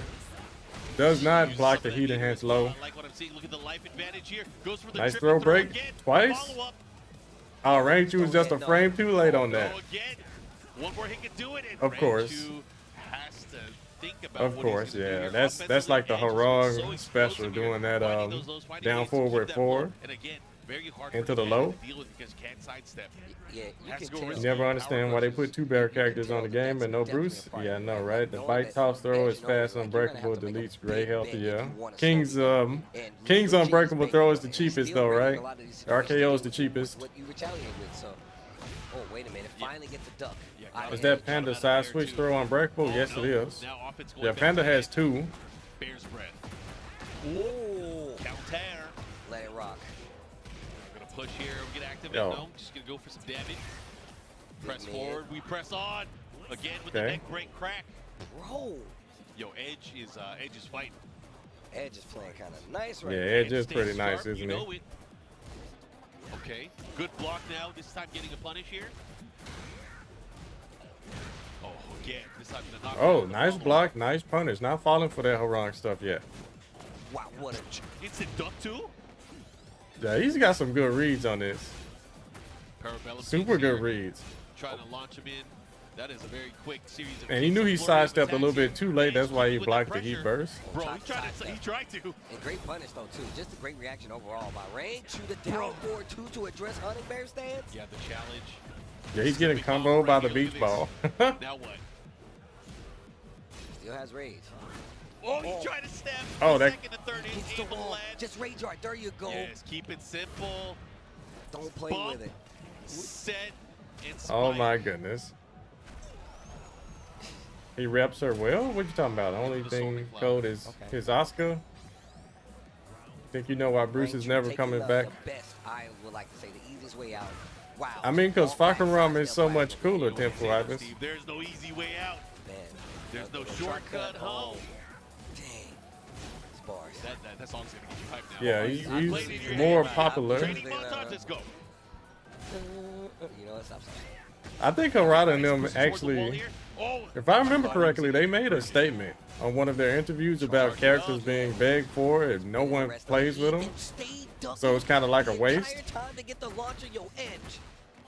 Does not block the heat enhanced low. I like what I'm seeing. Look at the life advantage here. Goes for the Nice triple throw break. again. Twice. Follow up. Oh, Ranchu was just a frame too late on that. Go again. One more hit can do it. And Of course. Ranchu has to think about Of what he's course, gonna do yeah. here. That's like the Offensively, Edge is so Harong explosive special, here. doing that Finding those lows, finding down ways to forward keep that 4 flow. And again, very hard into for the Ken low. to deal with because you can't sidestep. Yeah, you Has can to go tell. risky. Never understand why they put 2 bear characters on the game and no Bruce. Yeah, I know, right? The bite toss throw is fast, unbreakable, deletes great healthy, yeah. King's unbreakable throw is the cheapest though, right? RKO is the cheapest. What you retaliate with, so. Oh, wait a minute. Finally gets a duck. Is that Panda side switch throw unbreakable? Yes, it is. Now offense going Yeah, back Panda to has Ed. 2. Bear's breath. Ooh. Counter. Let it rock. Gonna push here. We get active. Yo. No, just gonna go for some damage. Press Mid. forward. We press on. Again with the Okay. neck break crack. Bro. Yo, Edge is fighting. Edge is playing kind of nice right Yeah, now. Edge is stays pretty sharp, nice, isn't you he? know it. Okay, good block now. This time getting a punish here. Oh, again. This time gonna knock Oh, out the nice follow-up. block, nice punish. Not falling for that Harong stuff yet. Wow, what a... Instant duck too. Yeah, he's got some good reads on this. Parabellum Super here, good reads. Trying to launch him in. That is a very quick series of And he knew he sidestepped a little bit too late. That's why he blocked the heat burst. Bro, he tried to. And great punish, though, too. Just a great reaction overall by Rain. Shoot the down forward, 2 to address Hunting Bear stance. Yeah, the challenge. Yeah, he's getting comboed by the beach ball. Now what? Still has rage. Oh, he tried to step. Oh, that- Second and third Hits is the able to wall. land. Just rage art. There you go. Yes, keep it simple. Don't play Bump, with it. set, and Oh spike. my goodness. He reps her well? What you talking about? The only thing code is his Oscar. Think you know why Bruce is never coming back? The best, I would like to say, the easiest way out. Wow. I mean, because All right, Fakaram is sidestep so right much there. cooler, Temple Ivers. Steve, there's no easy way out. Man. There's no Little shortcut home. Dang. It's bars. That song's gonna get you hyped now. Yeah, he's more popular. Training montage, let's go. You know what? Stop. I think Harada and them Pushes towards the wall actually, here. Oh, if I remember correctly, they made a statement on one of their interviews about characters being begged for if no one plays with them. So it's kind of like a waste. Time to get the launcher, yo, Edge.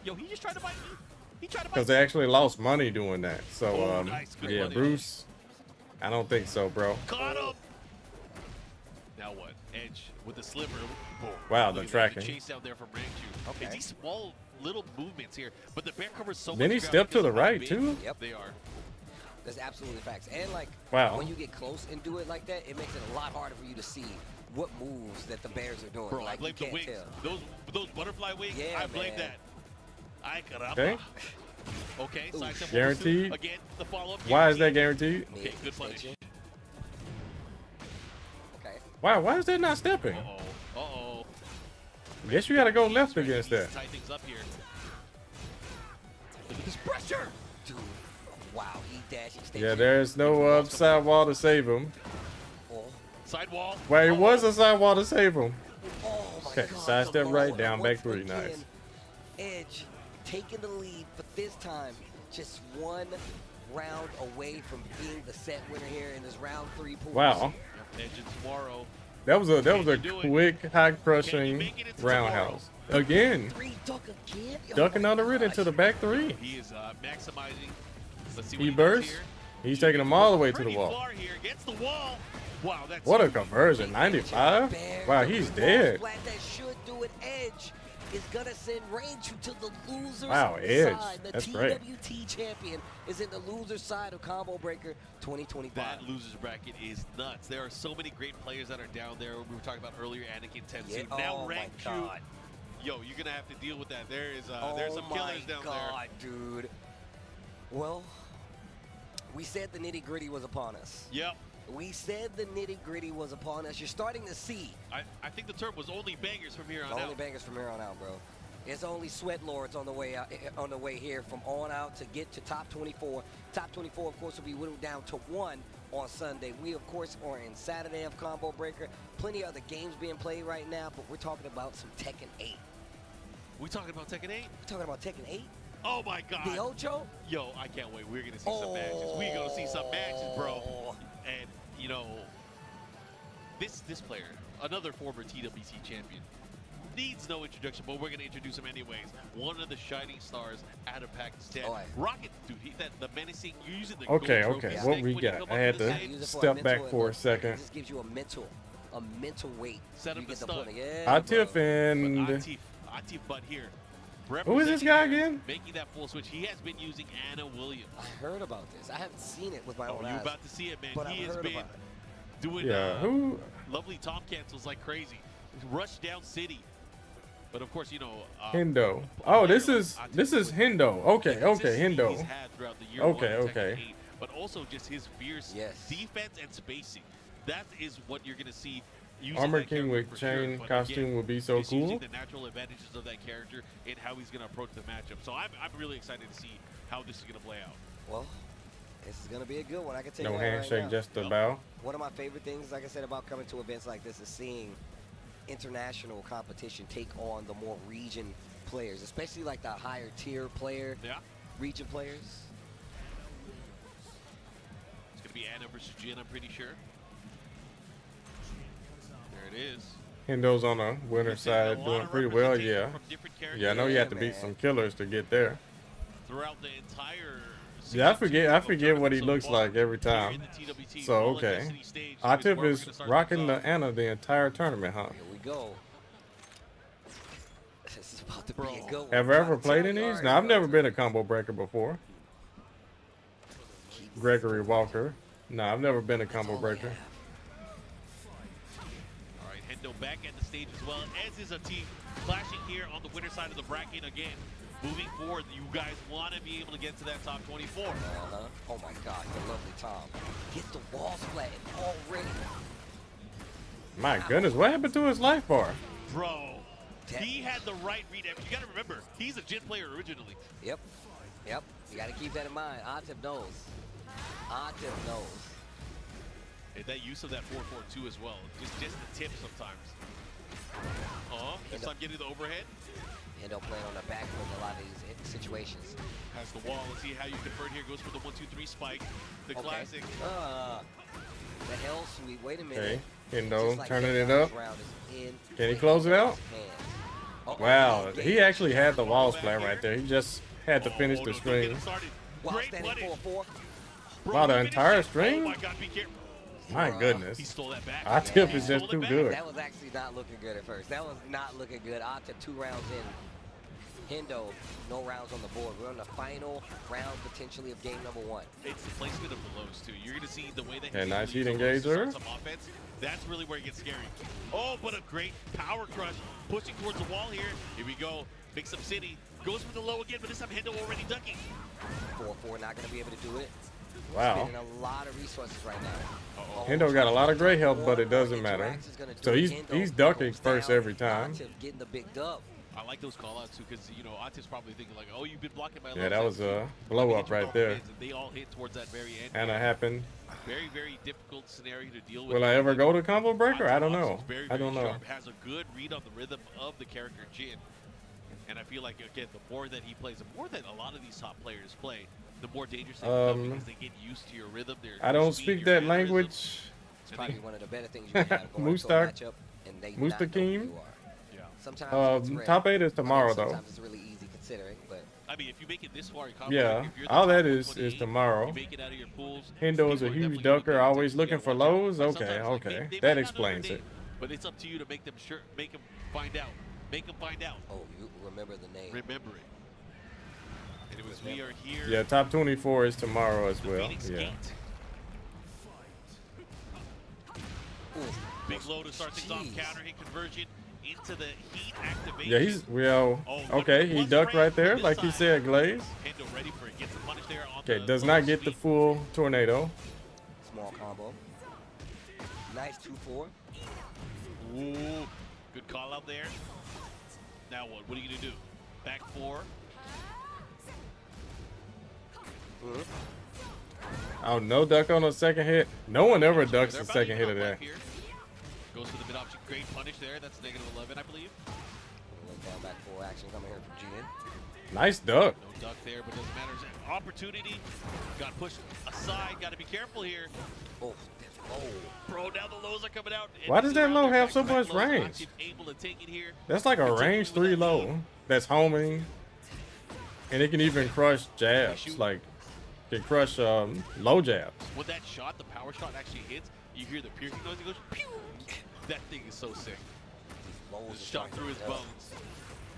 yo, he just tried to bite me. He tried to bite Because me. they actually lost money doing that. So, Oh, nice. Good yeah, money. Bruce, I don't think so, bro. Caught him. Now what? Edge with the sliver. Boom. Wow, Look the at that. tracking. Chase out there from Ranchu. Okay. It's these small little movements here, but the bear covers so Then much he ground stepped to because the of how right, big too? Yep. They are. That's absolutely facts. And like, Wow. when you get close and do it like that, it makes it a lot harder for you to see what moves that the Bears are doing. Bro, like, I blame you the can't wings. tell. Those butterfly wings. Yeah, I blame man. that. Ay caramba. Okay. Okay. Side step Guaranteed? forward. Again, the follow up. Why is that guaranteed? Okay, good punish. Okay. Why is that not stepping? Uh-oh. Uh-oh. Guess you got to go left against that. Tie things up here. Look at this pressure. Dude, wow, he dashed. Yeah, there's no side wall to save him. Oh, Sidewall. Well, it was a side wall to save him. oh my Okay, God, sidestep the right, low. down, Once back three, again, nice. Edge taking the lead, but this time just one round away from being the set winner here in this round 3 pool. Wow. Edge and tomorrow. That was a you do it? quick, high Can you crushing make it into roundhouse. Again, 3 duck again. Oh ducking my under it gosh. into the back 3. He is maximizing. Let's see what He does burst. here. He's taking them all the way to the Pretty wall. far here. Gets the wall. Wow, that's What a conversion, 95? Bears, Wow, the he's ball dead. flat that should do it. Edge is gonna send Ranchu to the loser's Wow, Edge, side. The that's great. TWT champion is in the loser's side of Combo Breaker 2025. That losers bracket is nuts. There are so many great players that are down there. We were talking about earlier, Anakin Tetsu. Yeah, Now oh my Ranchu. God. Yo, you're gonna have to deal with that. There's some killers down there. Oh my God, dude. Well, we said the nitty gritty was upon us. Yep. We said the nitty gritty was upon us. You're starting to see. I think the term was only bangers from here on out. Only bangers from here on out, bro. It's only sweat lords on the way out, on the way here from on out to get to top 24. Top 24, of course, will be whittled down to 1 on Sunday. We, of course, are in Saturday of Combo Breaker. Plenty of other games being played right now, but we're talking about some Tekken 8. We talking about Tekken 8? We're talking about Tekken 8? Oh my God. The Ocho? Yo, I can't wait. We're gonna see some matches. We're gonna see some matches, bro. And you know, this player, another former TWT champion, needs no introduction, but we're gonna introduce him anyways. One of the shining stars out of Pakistan. Rocket, dude, the menacing, you're using the Okay, gold okay. trophy What stick we when you got? come I up had to the to stage. step back for a second. It just gives you a mental weight. Set him You to get the stun. point. Yeah, Atif and Atif, but here. who is this guy again? Making that full switch. He has been using Anna Williams. I heard about this. I haven't seen it with my own eyes. You're about to see it, man. But He I've has heard been about it. doing who? lovely Tom cancels like crazy. Rush down city. But of course, you know, Hendo. Oh, this is Hendo. Okay, okay, Hendo. He's had throughout the year Okay, one, okay. Tekken 8, but also just his fierce defense and spacing. That is what you're gonna see. Armor King with chain costume would be so just using cool. the natural advantages of that character and how he's gonna approach the matchup. So I'm really excited to see how this is gonna play out. Well, this is gonna be a good one. I can tell No you that handshake, right now. just a bow. One of my favorite things, like I said, about coming to events like this is seeing international competition take on the more region players, especially like the higher tier player, region players. It's gonna be Anna versus Jin, I'm pretty sure. There it is. Hendo's on the winner side doing pretty well, yeah. Yeah, I know you have to beat some killers to get there. Throughout the entire Yeah, I forget what he looks like every time. So, okay. Atif is rocking the Anna the entire tournament, huh? Here we go. This is about to be a good one. Have I ever played in these? No, I've never been a combo breaker before. Gregory Walker. No, I've never been a combo breaker. All right, Hendo back at the stage as well, as is Atif, clashing here on the winner side of the bracket again. Moving forward, you guys want to be able to get to that top 24. Oh my God, the lovely Tom. Get the wall splat already. My goodness, what happened to his life bar? Bro, he had the right read. You got to remember, he's a Jin player originally. Yep. You got to keep that in mind. Atif knows. Atif knows. And that use of that 4-4-2 as well. Just the tip sometimes. This time getting the overhead. Hendo playing on the back foot in a lot of these situations. Has the wall. Let's see how you convert here. Goes for the 1-2-3 spike. The classic. The hell sweet. Wait a minute. Okay, Hendo turning it up. Can he close it out? Wow, he actually had the wall splat right there. He just had to finish the string. Wow, the entire string? My goodness. He stole that back. Atif is just too good. That was actually not looking good at first. That was not looking good. Atif 2 rounds in. Hendo, no rounds on the board. We're on the final round potentially of game number 1. It's the placement of the lows too. You're gonna see the way that he nice heat engager. Some offense. That's really where it gets scary. Oh, but a great power crush, pushing towards the wall here. Here we go. Mix up City goes for the low again, but this time Hendo already ducking. 4-4, not gonna be able to do it. Wow. Spending a lot of resources right now. Hendo got a lot of gray health, but it doesn't matter. So he's ducking first every time. Getting the big dub. I like those call outs too, because you know Atif's probably thinking like, oh, you've been blocking my. Yeah, that was a blow up right there. They all hit towards that very end. And it happened. Very, very difficult scenario to deal with. Will I ever go to combo breaker? I don't know. I don't know. Has a good read on the rhythm of the character Jin, and I feel like again, the more that he plays, the more that a lot of these top players play, the more dangerous they become because they get used to your rhythm. I don't speak that language. It's probably one of the better things you can have going to a matchup, and they not know who you are. Sometimes top 8 is tomorrow though. Sometimes it's really easy considering, but I mean, if you make it this far, yeah, all that is tomorrow. Hendo is a huge ducker, always looking for lows. Okay, okay, that explains it. But it's up to you to make them make them find out. Make them find out. Oh, you remember the name. Remember it. And it was we are here. Yeah, top 24 is tomorrow as well. Yeah. Big low to start things off, counter hit conversion. into the heat activation. Yeah, he's well. Oh, Okay, he ducked right there, like he said, Glaze. Hendo ready for it. Gets the punish there on Okay, the does not get the feet. full tornado. Small combo. Nice 2-4. Ooh, good call out there. Now what? What are you gonna do? Back four. Oh, no duck on the second hit. No one ever ducks They're the about second hit even of on that. life here. Goes for the mid option. Great punish there. That's -11, I believe. Down back 4 action coming here from Gian. Nice duck. No duck there, but doesn't matter. It's an opportunity. Got pushed aside. Got to be careful here. Oh, Bro, now the lows are coming out. Why does that low have so Back-to-back much lows. range? Actually able to take it here. That's like a Continuing range with 3 that low. lead. That's homing. And it can even crush jabs. Like, can crush low jabs. When that shot, the power shot actually hits, you hear the piercing noise. It goes, pew! That thing is so sick. Just shot through his bones.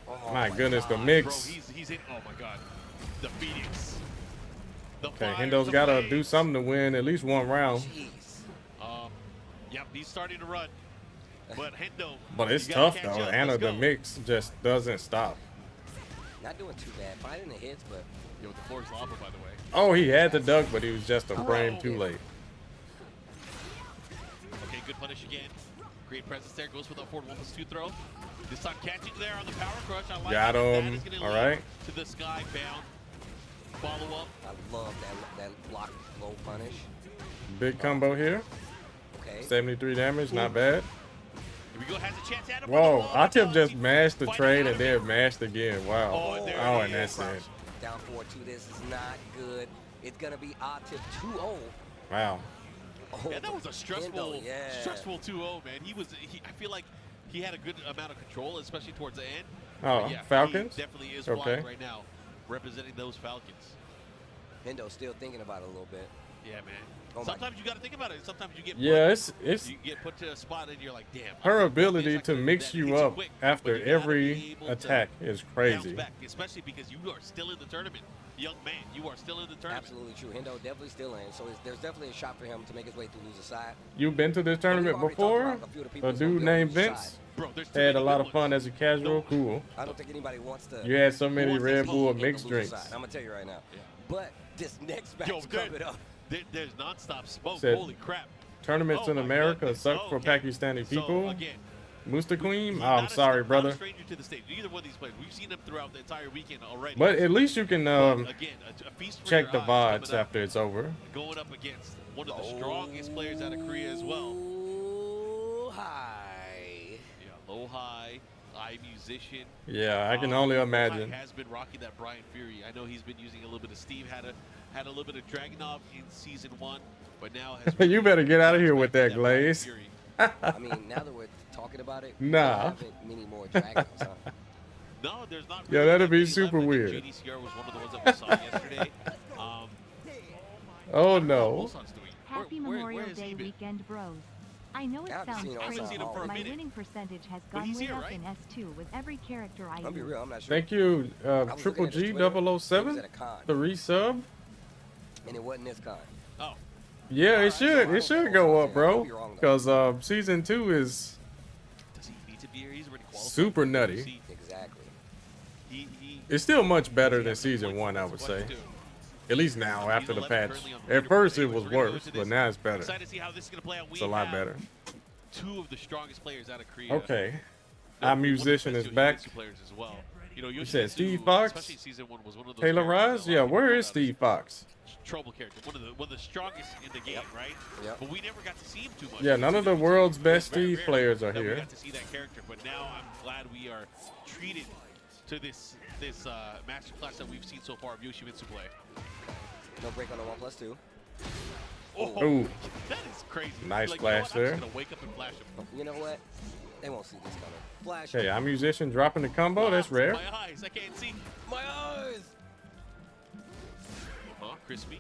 Oh My goodness, the Bro, mix. he's in. Oh my God, the Phoenix. The Okay, fire, Hendo's the got to flames. do something to win at least one round. jeez. Yep, he's starting to run. But Hendo. But it's you gotta tough, catch though. up. Anna, Let's the go. mix just doesn't stop. Not doing too bad. Finding the hits, but Yo, the floor is lava, by the way. Oh, he had the duck, but he was just a frame too late. Okay, good punish again. Great presence there. Goes for the forward 1+2 throw. This time catching there on the power crush. I like Got that. That him. is gonna All lead right. to the sky bound. Follow up. I love that block low punish. Big combo here. Okay. 73 damage, not bad. Here we go. Has a chance at him. Whoa, on the wall. Atip just mashed the Fighting trade out and of then it. mashed again. Wow. Oh, there Oh, it and is. that's it. Down 4-2. This is not good. It's gonna be Atip 2-0. Wow. Oh, Yeah, that was a stressful, Hendo, yeah. stressful 2-0, man. I feel like he had a good amount of control, especially towards the end. Oh, But yeah, Falcons? He definitely is Okay. flying right now, representing those Falcons. Hendo's still thinking about it a little bit. Yeah, man. Oh my- Sometimes you got to think about it. Sometimes you get Yeah, put, it's you get put to a spot and you're like, damn. her I ability could've to done mix this, you hits up quick, after but you gotta be every able to attack is bounce crazy. back, especially because you are still in the tournament. Young man, you are still in the tournament. Absolutely true. Hendo definitely still in. So there's definitely a shot for him to make his way through loser side. You've been to this tournament already talked before? about a few of the people A that's gonna dude be on named loser Vince side. Bro, there's too had a many lot good of fun ones. as a casual. Cool. I don't think anybody wants to. You had so many wants Red to Bull be in the mixed loser drinks. side. I'm gonna tell you right now. Yeah. But this next match Yo, coming up. there's nonstop smoke. Said, Holy crap. Tournaments Oh in my America goodness. suck Oh, for okay. Pakistani So, people. again, Musta Queen? he's Oh, I'm not sorry, not brother. a stranger to the stage. Either one of these players. We've seen them throughout the entire weekend already. But at least you can But again, a feast for check your the eyes VODs coming up, after it's over. going up against one of the strongest players out of Korea as well. Oh, hi. Yeah, low high, eye musician. Yeah, I can only imagine. Has been rocking that Brian Fury. I know he's been using a little bit of Steve. Had a little bit of Dragunov in season 1, but now has You better get out of here with that, Brian Glaze. Fury. I mean, now that we're talking about it, we Nah. don't have many more dragons, huh? No, there's not. Yeah, really that'd that be many super left. I think weird. JDCR was one of the ones that we saw yesterday. Oh no. Ulsan's doing. Happy Memorial Day weekend, bros. I know it I haven't sounds seen crazy, Ulsan for a but my minute. winning percentage has But gone he's way here, up right? in S2 with every character I I'll be use. real, I'm not sure. Thank you, I was Triple looking at his G Twitter. He was 007. at a con, The resub. and it wasn't this con. Oh, Yeah, Alright, it so I should. don't It should know go up, something. I could bro. be wrong, though. Because season 2 is does he need to be here? He's already qualified. super nutty. See, Exactly. he It's still much better than has season points, 1, I that's would what say. he's doing. At least now, after the 11 patch. currently on the At first, it leaderboard. was We're gonna go worse, to but this. now it's better. Excited to see how this is going to play out. It's a lot better. Two of the strongest players out of Korea. Okay. One Our of the musician best is back. Jiu-Jitsu players as well. You know, You said Yoshimitsu, Steve Fox? especially season 1, was one of those Taylor characters Rise? that a lot Yeah, of people where called is out Steve Fox? as trouble character, one of the strongest in the game, right? Yep. But we never got to see him too much. Yeah, none of the world's best Very Steve rare players are that we here. got to see that character, but now I'm glad we are treated to this masterclass that we've seen so far of Yoshimitsu play. No break on the 1+2. Oh, Ooh. that is crazy. Nice like, flash you know what? there. I'm just gonna wake up and flash him. You know what? They won't see this coming. Flash. Hey, our musician dropping the combo. That's rare. My eyes, I can't see. My eyes. Crispy.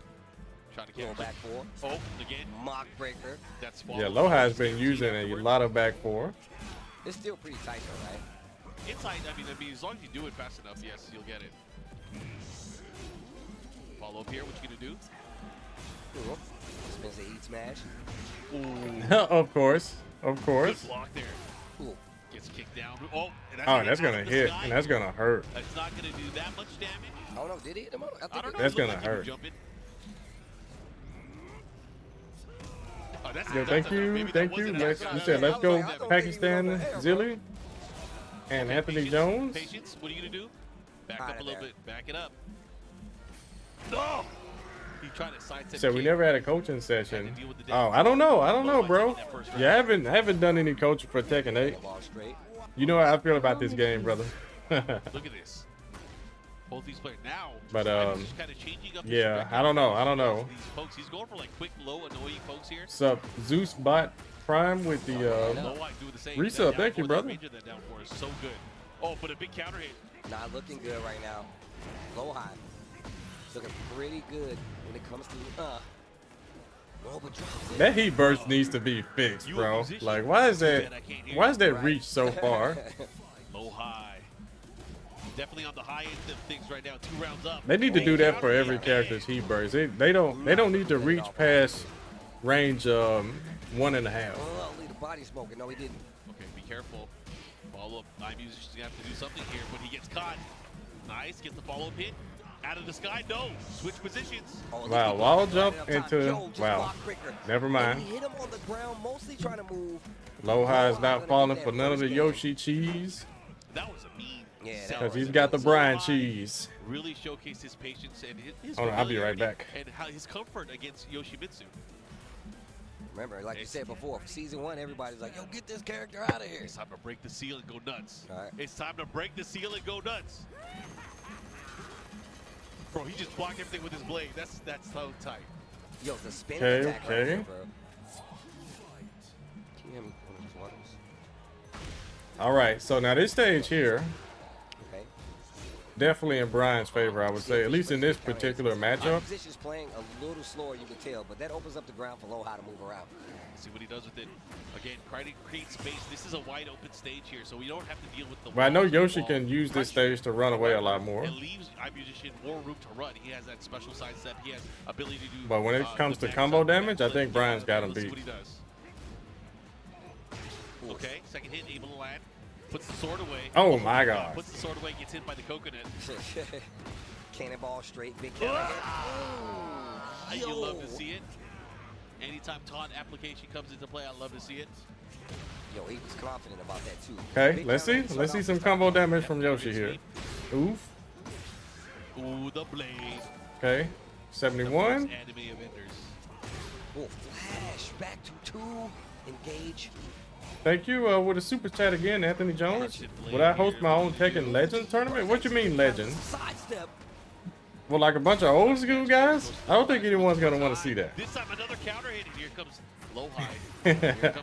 Trying to Going catch back it. 4. Oh, again. Mock breaker. That's Yeah, Loha's been using a lot of back 4. It's still pretty tight though, right? Inside, I mean, as long as you do it fast enough, yes, you'll get it. Follow up here. What you gonna do? Cool. Spins the heat smash. Ooh, Of course. Of good course. block there. Cool. Gets kicked down. Oh, and that's gonna hit, and that's gonna hurt. It's not gonna do that much damage. Oh no, did he hit him? I don't know. That's gonna Like hurt. Oh, Yo, thank you. You said let's go Pakistan Zilly and Anthony Jones. Patience. What are you gonna do? Back Out up a of little there. bit. Back it up. No. He tried to sidestep. So we kick. never had a coaching session. Had to deal with the Oh, damage. I don't know, bro. That first round. Yeah, I haven't done any coaching for Tekken 8. Ball straight. You know how I feel about this game, brother. Look at this. Both these players now. But, just kind of changing up his yeah, trajectory. I don't know. These pokes. He's going for like quick, low, annoying pokes here. Sup, Zeus Bot Prime with the Low, I do the same. resub. That Thank you, down four, brother. that range of that down four is so good. Oh, but a big counter hit. Not looking good right now. Low high. Looking pretty good when it comes to oh, but drops it. That heat burst needs to be fixed, bro. Like, why is that reach so far? Low high. Definitely on the high end of things right now. 2 rounds up. They need to do that for every character's heat burst. They don't need to reach past range 1.5. Oh, leave the body smoking. No, he didn't. Okay, be careful. Follow up. iMusic's gonna have to do something here, but he gets caught. Nice, gets the follow up hit. Out of the sky, no. Switch positions. Oh, Wow, wall jump into wow. Never mind. He hit him on the ground, mostly trying to move. Low high is not falling for none of the Yoshi cheese. That was a mean. Yeah, Because he's got the Brian cheese. Really showcased his patience and his Hold on, I'll be right back. and how his comfort against Yoshimitsu. Remember, like you said before, for season 1, everybody's like, yo, get this character out of here. It's time to break the seal and go nuts. All right. It's time to break the seal and go nuts. Bro, he just blocked everything with his blade. That's so tight. Yo, the spin Okay, attack right okay. there, bro. Can you hear me? All right, so now this stage here, Okay. definitely in Brian's favor, I would say, at least in this particular matchup. Position's playing a little slower, you can tell, but that opens up the ground for Low High to move around. See what he does with it. Again, create space. This is a wide open stage here, so we don't have to deal with the. But I know walls, the Yoshi wall can use this pressure. stage to run away a lot more. It leaves iMusician more room to run. He has that special side step. He has ability to do. But when it comes to the combo back damage, I think Brian's got him Let's see beat. what he does. Okay, second hit, able to land. Puts the sword away. Oh my God. Puts the sword away, gets hit by the coconut. Cannonball straight, big counter hit. You love to see it. Anytime taunt application comes into play, I love to see it. Yo, he was confident about that too. Okay, Big let's see. counter hit, Let's start see off some combo damage from Yoshi here. Oof. Ooh, the blade. Okay, 71. Anime Avengers. Oh, flash, back to 2, engage. Thank you with a super chat again, Anthony Jones. Would I host my own Tekken Legends tournament? What you mean Legends? Sidestep. Well, like a bunch of old school guys? I don't think anyone's gonna want to see that. This time another counter hit, and here comes Low High.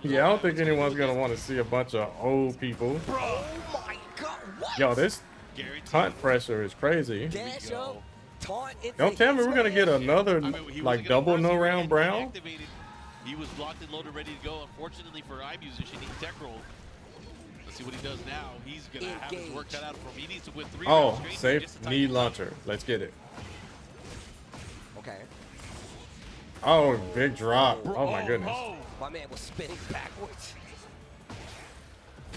Yeah, I don't think anyone's gonna want to see a bunch of old people. Bro, Oh my God, what? Yo, this guaranteed. hunt pressure is crazy. Dash up, taunt into Don't tell me his we're gonna get smash. another I mean, he wasn't like gonna double press no here, round and Brown. activated. He was locked and loaded, ready to go. Unfortunately for iMusician, he tech rolled. Let's see what he does now. He's gonna have his work cut out for him. He needs to win 3 rounds Oh, straight safe just to tie knee this up. launcher. Let's get it. Okay. Oh, big drop. Oh my goodness. Oh, My man was spinning backwards.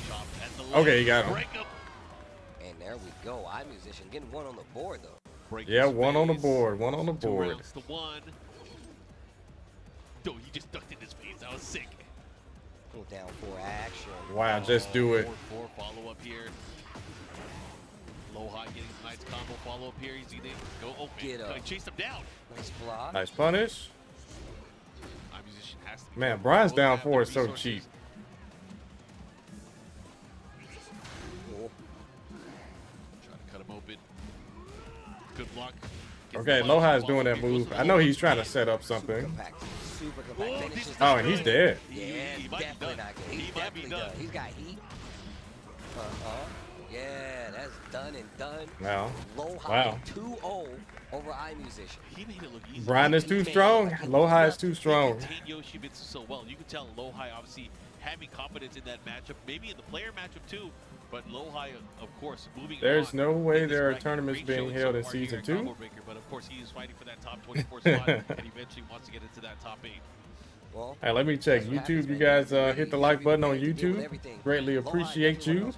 chop at the leg. Okay, you got him. Break him. And there we go. iMusician getting one on the board though. Break Yeah, his one on the face. board. One on the 2 board. rounds to 1. Dude, he just ducked in his face. That was sick. Go down for action. Wow, just do it. 4-4 follow up here. Low High getting a nice combo follow up here. He's gonna go open. Get up. Chase him down. Nice block. Nice punish. iMusician has to be Man, careful. Brian's Both down have 4 the is so resources. cheap. Oh, Trying to cut him open. Good block. Gets Okay, the Low punch, High is follow doing up that here, goes move. for I the know low he's kick. trying to set up super something. compact. Super Oh, compact. this Finishes is Oh, not and he's good. dead. Yeah, He might be definitely done. not good. He He's might be definitely done. done. He's got heat. Yeah, that's done and done. Wow. Low High Wow. 2-0 over iMusician. He made it look easy. Brian is too strong. Low High is too He strong. contained Yoshimitsu so well. You can tell Low High obviously having confidence in that matchup, maybe in the player matchup too. But Low High, of course, moving There's on no way in this there are bracket. tournaments Great being showing held so in far here season Combo 2. Breaker, but of course he is fighting for that top 24 spot and eventually wants to get into that top 8. Well, Hey, let me check YouTube. You guys hit the like button on YouTube. Greatly appreciate you.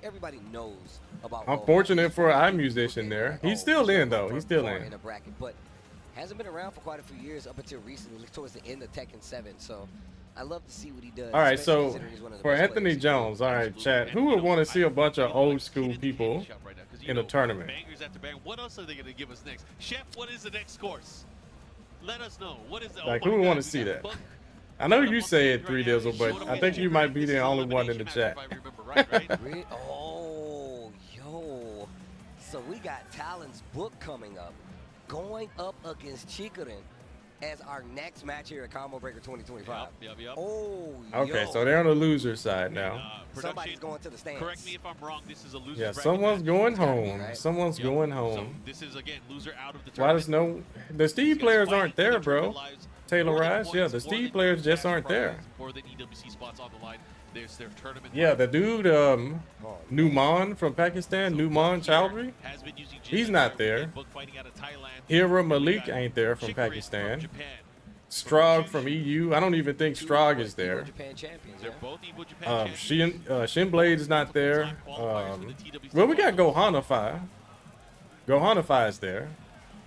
Everybody knows about. I'm fortunate for an iMusician there. He's still in though. He's still in. A bracket, but hasn't been around for quite a few years up until recently, towards the end of Tekken 7. So I love to see what he does. All right, so for Anthony Jones, all right, chat. Who would want to see a bunch of old school people in a tournament? Bangers after bang. What else are they going to give us next? Chef, what is the next course? Let us know. What is that? Like, who would want to see that? I know you say it, 3Dizzle, but I think you might be the only one in the chat. Oh, yo. So we got Talon's book coming up, going up against Chikarin as our next match here at Combo Breaker 2025. Yep. Oh, okay, so they're on the loser side now. Somebody's going to the stands. Correct me if I'm wrong. This is a loser. Yeah, someone's going home. Right? Someone's going home. So this is again loser out of the Why tournament. does the Steve players aren't there, bro? Taylor Rice, yeah, the Steve players just aren't there. More than EWC spots on the line. There's their tournament. Yeah, the dude, Numan from Pakistan, Numan Chowdhury, he's not there. Hira Malik ain't there from Pakistan. Strog from EU, I don't even think Strog is there. Japan champions. They're both Evo Japan Shinblade is not there. Well, we got Gohanify. Gohanify is there.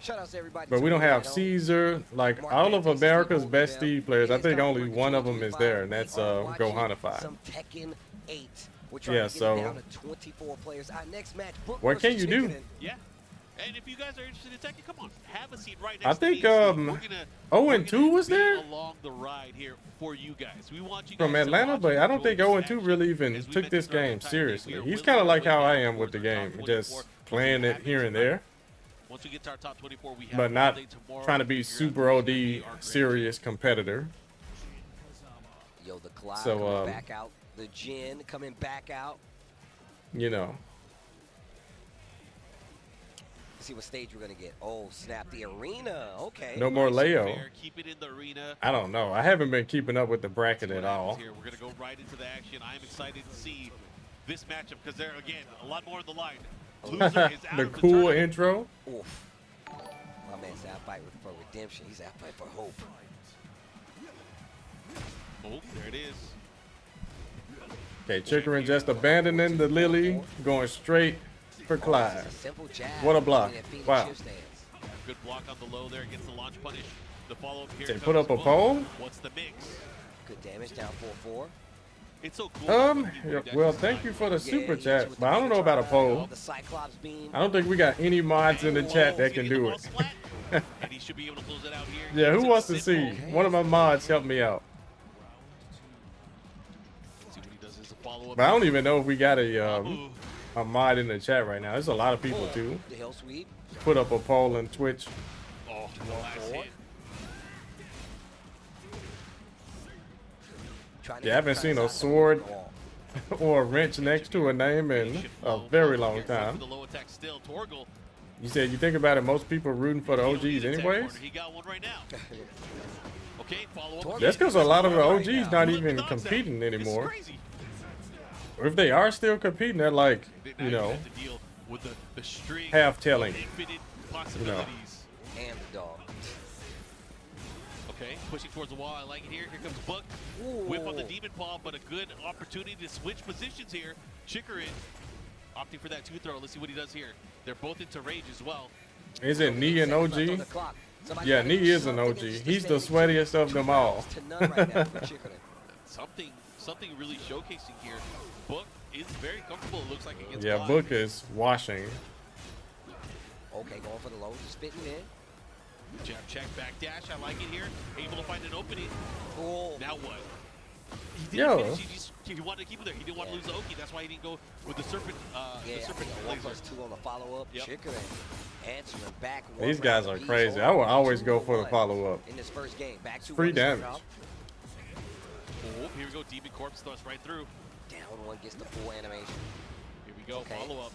Shout out to everybody. But we don't have Caesar. Like, all of America's best Steve players, I think only one of them is there, and that's Gohanify. Some Tekken 8. Yeah, so down to 24 players. Our next match, what can you do? Yeah. And if you guys are interested in Tekken, come on, have a seat right next I think to me. 0-2 was there along the ride here for you guys. We want you from guys Atlanta, but I don't think 0-2 really even took this game seriously. He's kind of like how I am with the game, just playing it here and there, once we get to our top 24, we have but not trying to be super OD serious competitor. Yo, the Cloud so coming back out, the Jin coming back out. You know. Let's see what stage we're gonna get. Oh, snap, the arena. Okay. No more Leo. Keep it in the arena. I don't know. I haven't been keeping up with the bracket at all. Here. We're gonna go right into the action. I'm excited to see this matchup because there again a lot more on the line. Loser is out the of cool tournament. intro. Oof. My man's out fight for redemption. He's out fight for hope. Oh, there it is. Okay, Chikarin just abandoning the Lily, going straight for Clyde. Simple jab. What a block. Wow. Good block on the low there against the launch punish. The follow-up here. They put up a pole? What's the mix? Good damage down 4-4. It's so cool. Well, thank you for the super chat, but I don't know about a poll. The Cyclops beam. I don't think we got any mods in the chat that can do it. And he should be able to close it out here. Yeah, who wants to see? One of my mods help me out. See what he does as a follow-up. But I don't even know if we got a mod in the chat right now. There's a lot of people too. The hill sweep. Put up a poll on Twitch. Oh, the last hit. Yeah, I haven't seen a sword or a wrench next to a name in a very long time. You said you think about it, most people are rooting for the OGs anyways? He got one right now. Okay, follow up. That's because a lot of the OGs not even competing anymore. Or if they are still competing, they're like, you know, half telling. You know. And the dog. Okay, pushing towards the wall. I like it here. Here comes Buck. Whip on the Demon Paw, but a good opportunity to switch positions here. Chikarin opting for that 2-throw. Let's see what he does here. They're both into rage as well. Is it Knee an OG? Yeah, Knee is an OG. He's the sweatiest of them all. Something really showcasing here. Book is very comfortable, it looks like, against Yeah, Clyde. Book is washing. Okay, going for the low, spitting in. Jab check, back dash. I like it here. Able to find an opening. Oh. Now what? He Yo. didn't finish. He wanted to keep it there. He didn't want to lose the Oki. That's why he didn't go with the serpent. The serpent laser. 1+2 on the follow-up. Yep. Chikarin answering back. These guys are crazy. I will always go for the follow-up. In this first game, back to free damage. Oh, here we go. Demon Corpse thrust right through. Down one gets the full animation. Here we go. Okay. Follow up.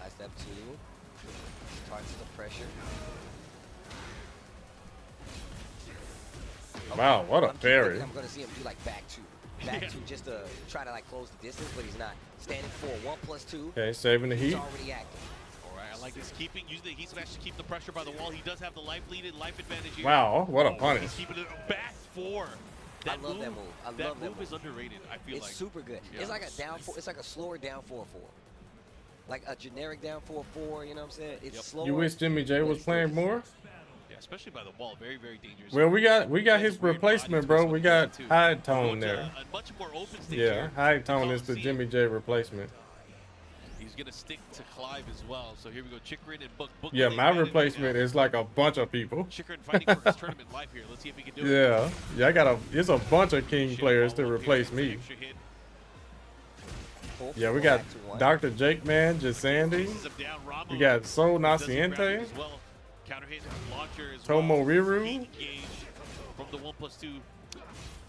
Side step 2. Starts the pressure. Wow, what a parry. I'm going to see him do like back 2. Back 2 just to try to like close the distance, but he's not. Standing for 1+2. Okay, saving the heat. He's already active. All right, I like this keeping. Using the heat smash to keep the pressure by the wall. He does have the life lead and life advantage here. Wow, what a He's punish. keeping it back 4. I love that move. I love that move. Is underrated, I feel it's like. super good. Yeah. It's like a down 4. It's like a slower down 4-4. Like a generic down 4-4, you know what I'm saying? It's slower. You wish Jimmy J was playing more? Yeah, especially by the wall. Very, very dangerous. Well, we got his replacement, bro. We got High Tone there. A much more open stage Yeah, here. High Tone is the Jimmy J replacement. He's going to stick to Clive as well. So here we go. Chikrin and Book. Yeah, my replacement is like a bunch of people. Chikrin fighting for his tournament life here. Let's see if he can do it. Yeah, it's a bunch of King players to replace me. Yeah, we got Dr. Jake Man, Jasandi. We got Sol Naciente. Tomo Riru. From the 1+2.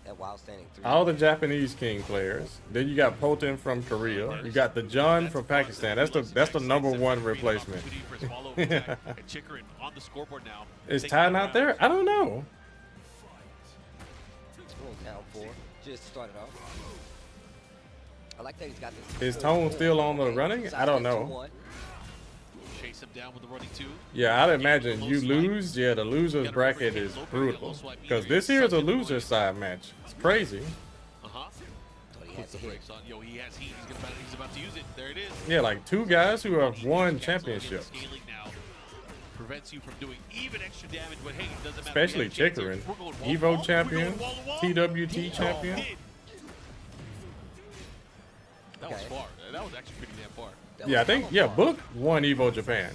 That wild standing 3. All the Japanese King players. Then you got Polton from Korea. You got the John from Pakistan. That's the #1 replacement. Is Ty not there? I don't know. Down 4. Just started off. I like that he's got this. Is Tone still on the running? I don't know. Chase him down with the running 2. Yeah, I'd imagine you lose. Yeah, the loser's bracket is brutal. Because this here is a loser side match. It's crazy. Puts the brakes on. Yo, he has heat. He's about to use it. There it is. Yeah, like 2 guys who have won championships. Scaling now prevents you from doing even extra damage, but hey, it doesn't matter. Especially Chikrin. Evo champion, TWT champion. That was far. That was actually pretty damn far. Yeah, I think, Book won Evo Japan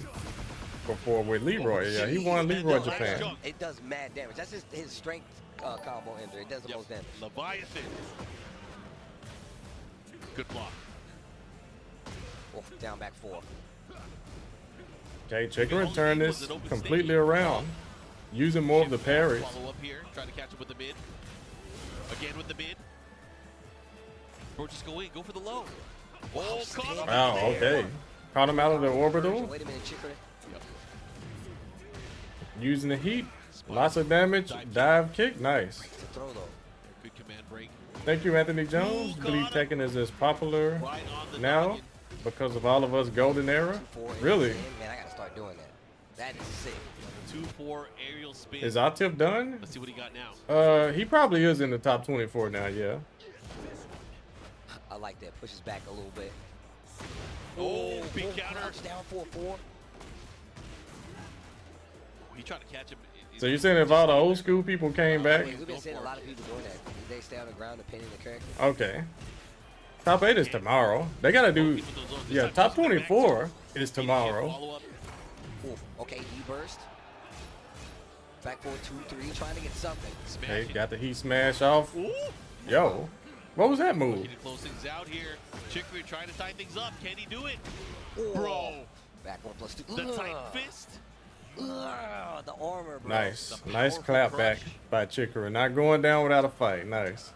before with Leroy. Yeah, he won Leroy Japan. It does mad damage. That's just his strength combo ender. It does the most damage. Leviathan. Good block. Oh, down back 4. Okay, Chikrin turned this completely around. Using more of the parries. Follow up here. Trying to catch him with the mid. Again with the mid. Bro, just go in. Go for the low. Oh, caught him. Wow, okay. Caught him out of the orbital. Wait a minute, Chikrin. Using the heat. Lots of damage. Dive kick. Nice. Throw though. Good command break. Thank you, Anthony Jones. Believe Tekken is as popular now because of all of us golden era. Really? Man, I gotta start doing that. That is sick. 2-4 aerial spin. Is Atif done? Let's see what he got now. He probably is in the top 24 now, yeah. I like that. Pushes back a little bit. Oh, big counter. Down 4-4. He tried to catch him. So you're saying if all the old school people came back? We've been seeing a lot of people doing that. They stay on the ground depending on the character. Okay. Top 8 is tomorrow. They gotta do, yeah, top 24 is tomorrow. Ooh, okay, he burst. Back 4-2-3, trying to get something. Okay, got the heat smash off. Yo, what was that move? Close things out here. Chikrin trying to tie things up. Can he do it? Ooh. Bro. Back 1+2. The tight fist. The armor, bro. Nice. Nice clap back by Chikrin. Not going down without a fight. Nice.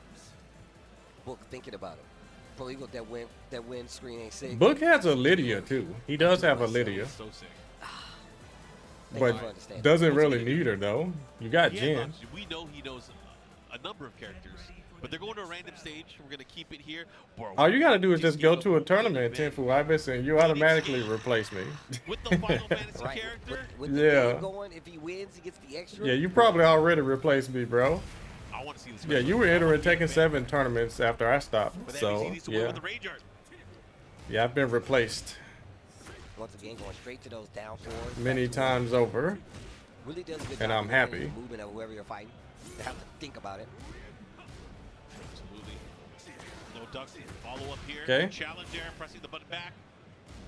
Book thinking about it. Bro, you got that win screen ain't sick. Book has a Lydia too. He does have a Lydia. So sick. But doesn't really need her though. You got Jen. We know he knows a number of characters. But they're going to a random stage. We're going to keep it here. Bro, all you got to do is just go to a tournament, Tenfu Ibis, and you automatically replace me. With the Final Fantasy character? With the game going, if he wins, he gets the extra. Yeah, you probably already replaced me, bro. I want to see this. Yeah, you were entering Tekken 7 tournaments after I stopped. So, yeah. Yeah, I've been replaced. Once again, going straight to those down 4s. Many times over. Really does a good and job I'm happy. Moving at whoever you're fighting. You have to think about it. Duck, follow up here. Okay. Challenge there, pressing the button back.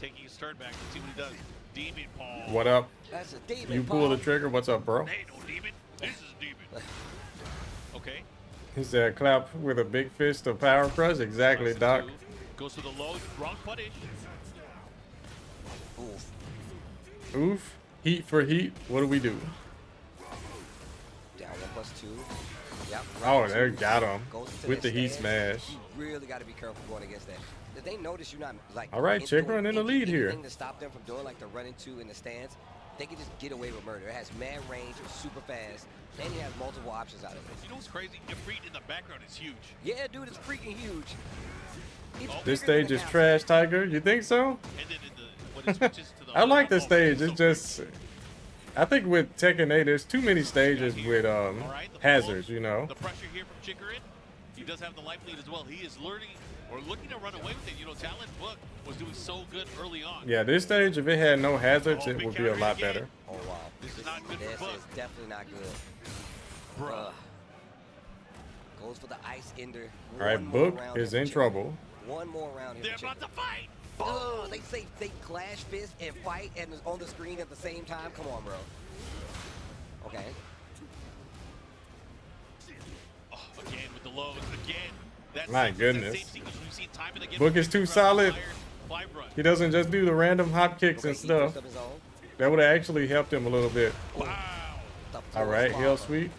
Taking his turn back. Let's see what he does. Demon Paul. What up? That's a demon. You pull the trigger. What's up, bro? Hey, no demon. This is demon. Okay. He said clap with a big fist of power crush. Exactly, Doc. Goes for the low. Wrong punish. Oof. Oof. Heat for heat. What do we do? Down 1+2. Yep. Oh, there, got him with the heat stance. smash. You really got to be careful going against that. If they notice you're not like. All right, Chikrin in the lead here. To stop them from doing like the running 2 in the stance, they can just get away with murder. It has mad range, it's super fast, and he has multiple options out of it. You know what's crazy? Ifrit in the background is huge. Yeah, dude, it's freaking huge. This stage is trash, Tiger. You think so? And then when it switches to the I like the stage. It's just, I think with Tekken 8, there's too many stages with hazards, you know. The pressure here from Chikrin. He does have the life lead as well. He is learning or looking to run away with it. You know, Talent Book was doing so good early on. Yeah, this stage, if it had no hazards, it would be a lot better. Oh wow, This is not good for Book. This is definitely not good. Bruh. Goes for the ice ender. All right, Book is in trouble. One more round here. They're about to fight. Oh, they say they clash fist and fight and is on the screen at the same time. Come on, bro. Okay. Oh, again with the lows. Again. That's My that goodness. same sequence we've seen time and again. Book is too solid. He doesn't just do the random hop kicks and stuff. That would have actually helped him a little bit. Wow. All right, Hell Sweep.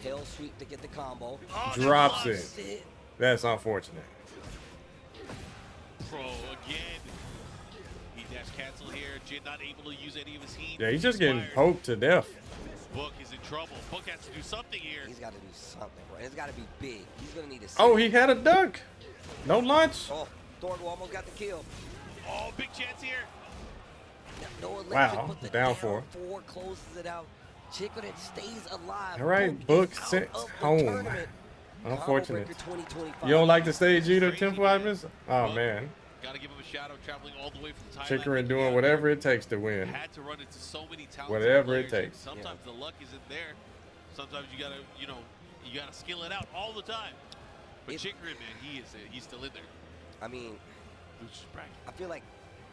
Hell Sweep to get the combo. Oh, Drops it. That's unfortunate. Pro again. He dash cancel here. Jin not able to use any of his heat. Yeah, he's just getting poked to death. Book is in trouble. Book has to do something here. He's got to do something, bro. It's got to be big. He's going to need to. Oh, he had a duck. No lunch. Oh, Thorgo almost got the kill. Oh, big chance here. No electric, Wow, but the down four. Closes it out. Chicken stays alive. All right, Book sent home. Tournament. Unfortunate. You don't like the stage either, Temple Ivers? Oh, man. Gotta give him a shout out traveling all the way from Thailand. Chikrin doing whatever it takes to win. Had to run into so many talented Whatever it players. takes. Sometimes the luck isn't there. Sometimes you gotta, you know, you gotta skill it out all the time. But Chikrin, man, he's still in there. I mean, I feel like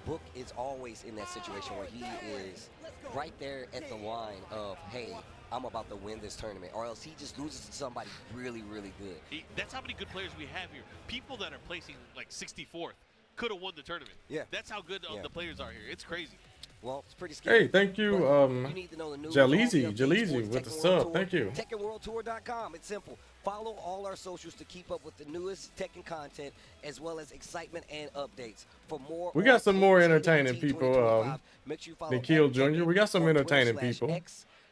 Book is always in that situation where he is right there at the line of, hey, I'm about to win this tournament, or else he just loses to somebody really, really good. That's how many good players we have here. People that are placing like 64th could have won the tournament. Yeah. That's how good the players are here. It's crazy. Well, it's pretty scary. Hey, thank you, Jaleezy with the sub. Thank you. TekkenWorldTour.com. It's simple. Follow all our socials to keep up with the newest Tekken content as well as excitement and updates. For more, We got some more entertaining people. make sure you follow Nikhil Jr. We got some entertaining people.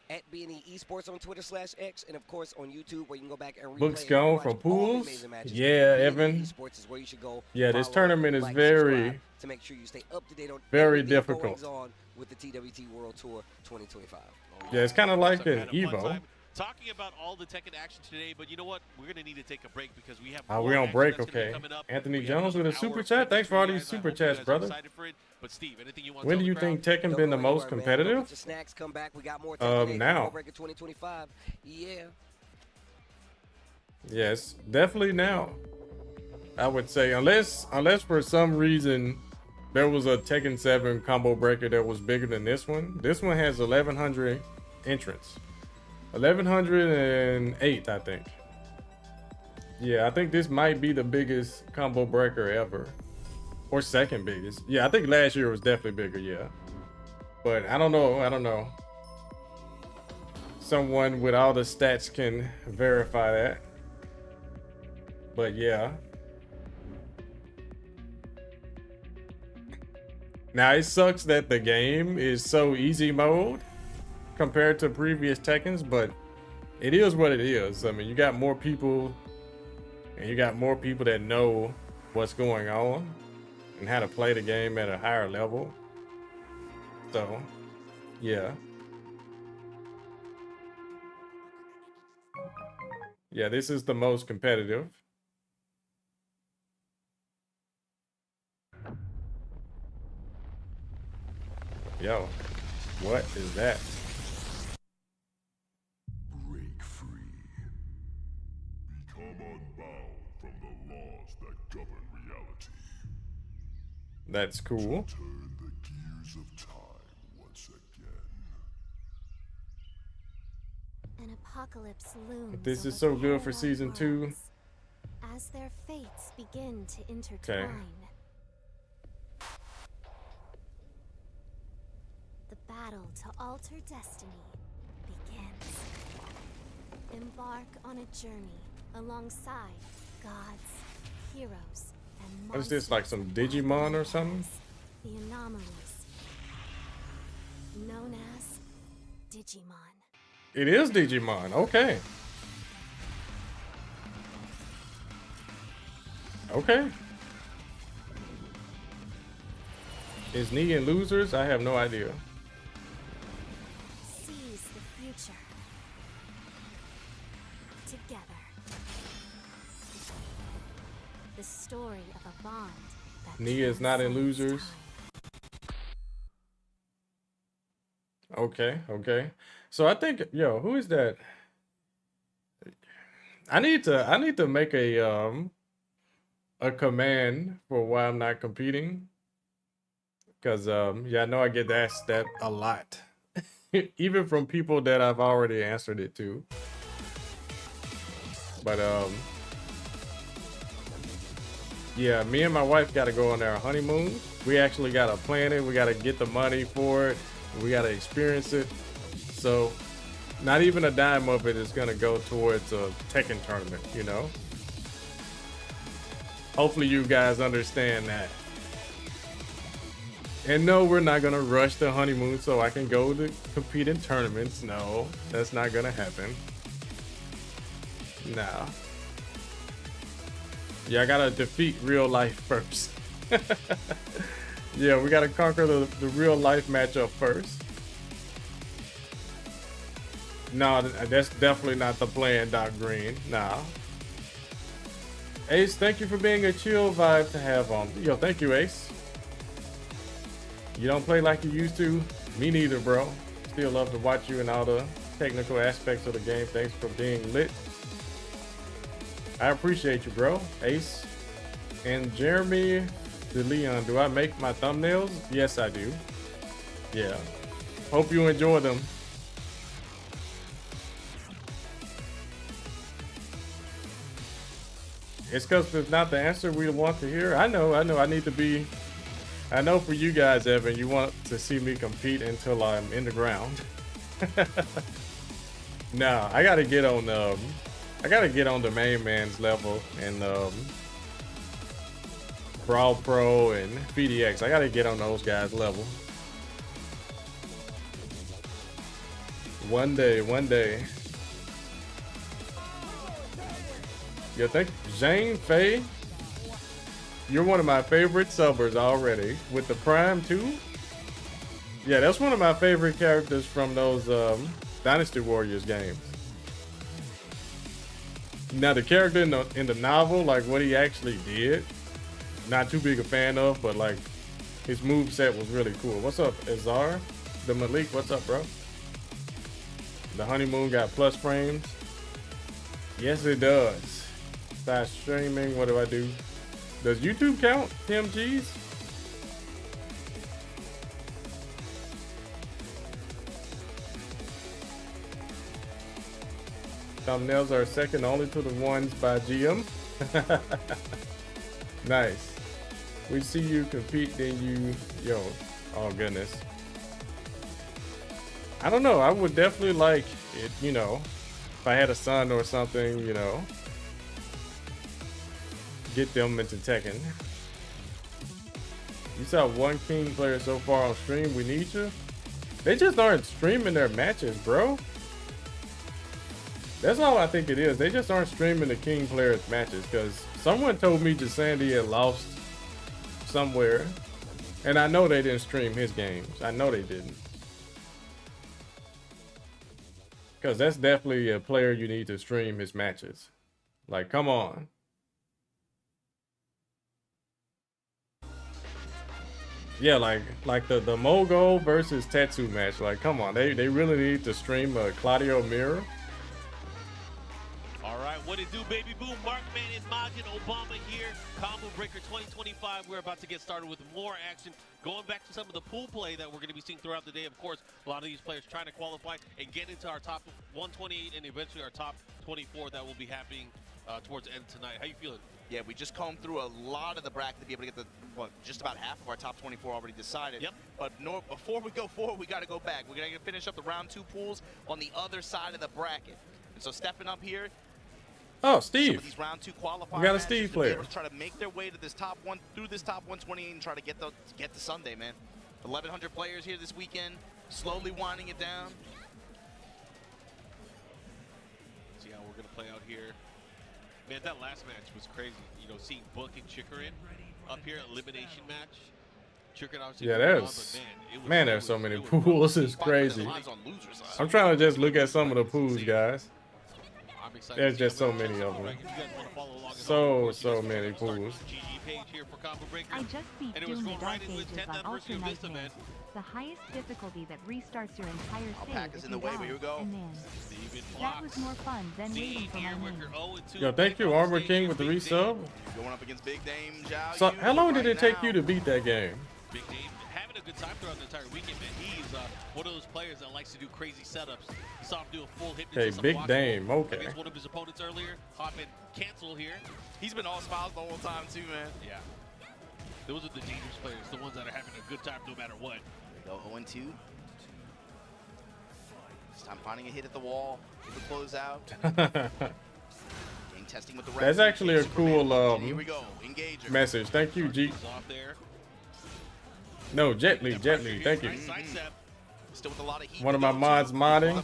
At B&E Esports on Twitter/X, and of course on YouTube, where you can go back and replay. Books gone from pools. Yeah, Evan. Esports is where you should go. Yeah, this Follow, tournament is like, very, subscribe to make sure you stay up to date on very everything difficult. goings on with the TWT World Tour 2025. Yeah, it's kind of like an Evo. Talking about all the Tekken action today, but you know what? We're going to need to take a break because we have We're on break, okay. Anthony Jones with a super chat. Thanks for all these super chats, brother. But Steve, anything you want When do you think Tekken been the most competitive? Snacks come back. We got more Now. Break of 2025. Yeah. Yes, definitely now. I would say, unless for some reason there was a Tekken 7 combo breaker that was bigger than this one. This one has 1,100 entrants. 1,108, I think. Yeah, I think this might be the biggest combo breaker ever. Or second biggest. Yeah, I think last year was definitely bigger, yeah. But I don't know. Someone with all the stats can verify that. But yeah. Now it sucks that the game is so easy mode compared to previous Tekkens, but it is what it is. I mean, you got more people, and you got more people that know what's going on and how to play the game at a higher level. So, yeah. Yeah, this is the most competitive. Yo, what is that? Break free. Become unbound from the laws that govern reality. That's cool. Turn the gears of time once again. An apocalypse looms. This is so good for season 2. As their fates begin to intertwine. Okay. The battle to alter destiny begins. Embark on a journey alongside gods, heroes, and What is this, like some Digimon or something? the anomalies known as Digimon. It is Digimon, okay. Okay. Is Negan losers? I have no idea. See future. Together. The story of a bond that Nia is not in transcends losers. time. Okay, okay. So I think, yo, who is that? I need to make a command for why I'm not competing. Cause yeah, I know I get asked that a lot. Even from people that I've already answered it to. But yeah, me and my wife got to go on our honeymoon. We actually got to plan it. We got to get the money for it. We got to experience it. So not even a dime of it is going to go towards a Tekken tournament, you know? Hopefully you guys understand that. And no, we're not going to rush the honeymoon so I can go to compete in tournaments. No, that's not going to happen. Nah. Yeah, I gotta defeat real life first. Yeah, we gotta conquer the real life matchup first. No, that's definitely not the plan, Doc Green. Nah. Ace, thank you for being a chill vibe to have on. Yo, thank you, Ace. You don't play like you used to? Me neither, bro. Still love to watch you in all the technical aspects of the game. Thanks for being lit. I appreciate you, bro. Ace and Jeremy DeLeon. Do I make my thumbnails? Yes, I do. Yeah. Hope you enjoy them. It's because it's not the answer we want to hear. I know. I need to be. I know for you guys, Evan, you want to see me compete until I'm in the ground. Nah, I gotta get on the main man's level and Brawl Pro and PDX. I gotta get on those guys' level. One day. Yeah, thank Zane Faye. You're one of my favorite subbers already. With the Prime too. Yeah, that's one of my favorite characters from those Dynasty Warriors games. Now the character in the novel, like what he actually did, not too big a fan of, but like his moveset was really cool. What's up, Azar? The Malik, what's up, bro? The honeymoon got plus frames. Yes, it does. Start streaming. What do I do? Does YouTube count, TMGs? Thumbnails are second only to the ones by GM. Nice. We see you compete, then you, yo, oh goodness. I don't know. I would definitely like it, you know, if I had a son or something, you know, get them into Tekken. You saw one King player so far on stream. We need you. They just aren't streaming their matches, bro. That's all I think it is. They just aren't streaming the King players' matches because someone told me Jasandi had lost somewhere, and I know they didn't stream his games. I know they didn't. Because that's definitely a player you need to stream his matches. Like, come on. Yeah, like the Mogul versus Tetsu match. Like, come on. They really need to stream a Claudio mirror. All right, what it do, baby boom? Markman and Majin Obama here. Combo Breaker 2025. We're about to get started with more action. Going back to some of the pool play that we're going to be seeing throughout the day. Of course, a lot of these players trying to qualify and get into our top 128 and eventually our top 24 that will be happening towards the end tonight. How you feeling? Yeah, we just combed through a lot of the bracket to be able to get the, well, just about half of our top 24 already decided. Yep. But before we go forward, we got to go back. We're going to finish up the round 2 pools on the other side of the bracket. And so stepping up here. Oh, Steve. Some of these round 2 qualifiers. We got a Steve player. Able to try to make their way to this top one, through this top 128 and try to get to Sunday, man. 1,100 players here this weekend, slowly winding it down. See how we're going to play out here. Man, that last match was crazy. You know, seeing Book and Chikarin up here, elimination match. Yeah, there's man, there's so many pools. It's crazy. I'm trying to just look at some of the pools, guys. There's just so many of them. So many pools. I just beat Doom the Dark Ages on Ultra Nightmare, the highest difficulty that restarts your entire save if you die, and man, that was more fun than waiting for my name. Yo, thank you, Armor King, with the resub. Going up against Big Dame, So, how long did it take you to beat that game? Big Dame having a good time throughout the entire weekend, man. He's one of those players that likes to do crazy setups. Saw him do a full hypnotism. Okay, Big Dame, okay. Against one of his opponents earlier. Hop in, cancel here. He's been all smiles the whole time too, man. Yeah. Those are the dangerous players, the ones that are having a good time no matter what. Go 0-2. This time finding a hit at the wall. Get the close out. Game testing with the That's actually a cool here we go. Engager. message. Thank you, G. No, Jet Li, thank you. Still with a lot of heat. One of my mods modding.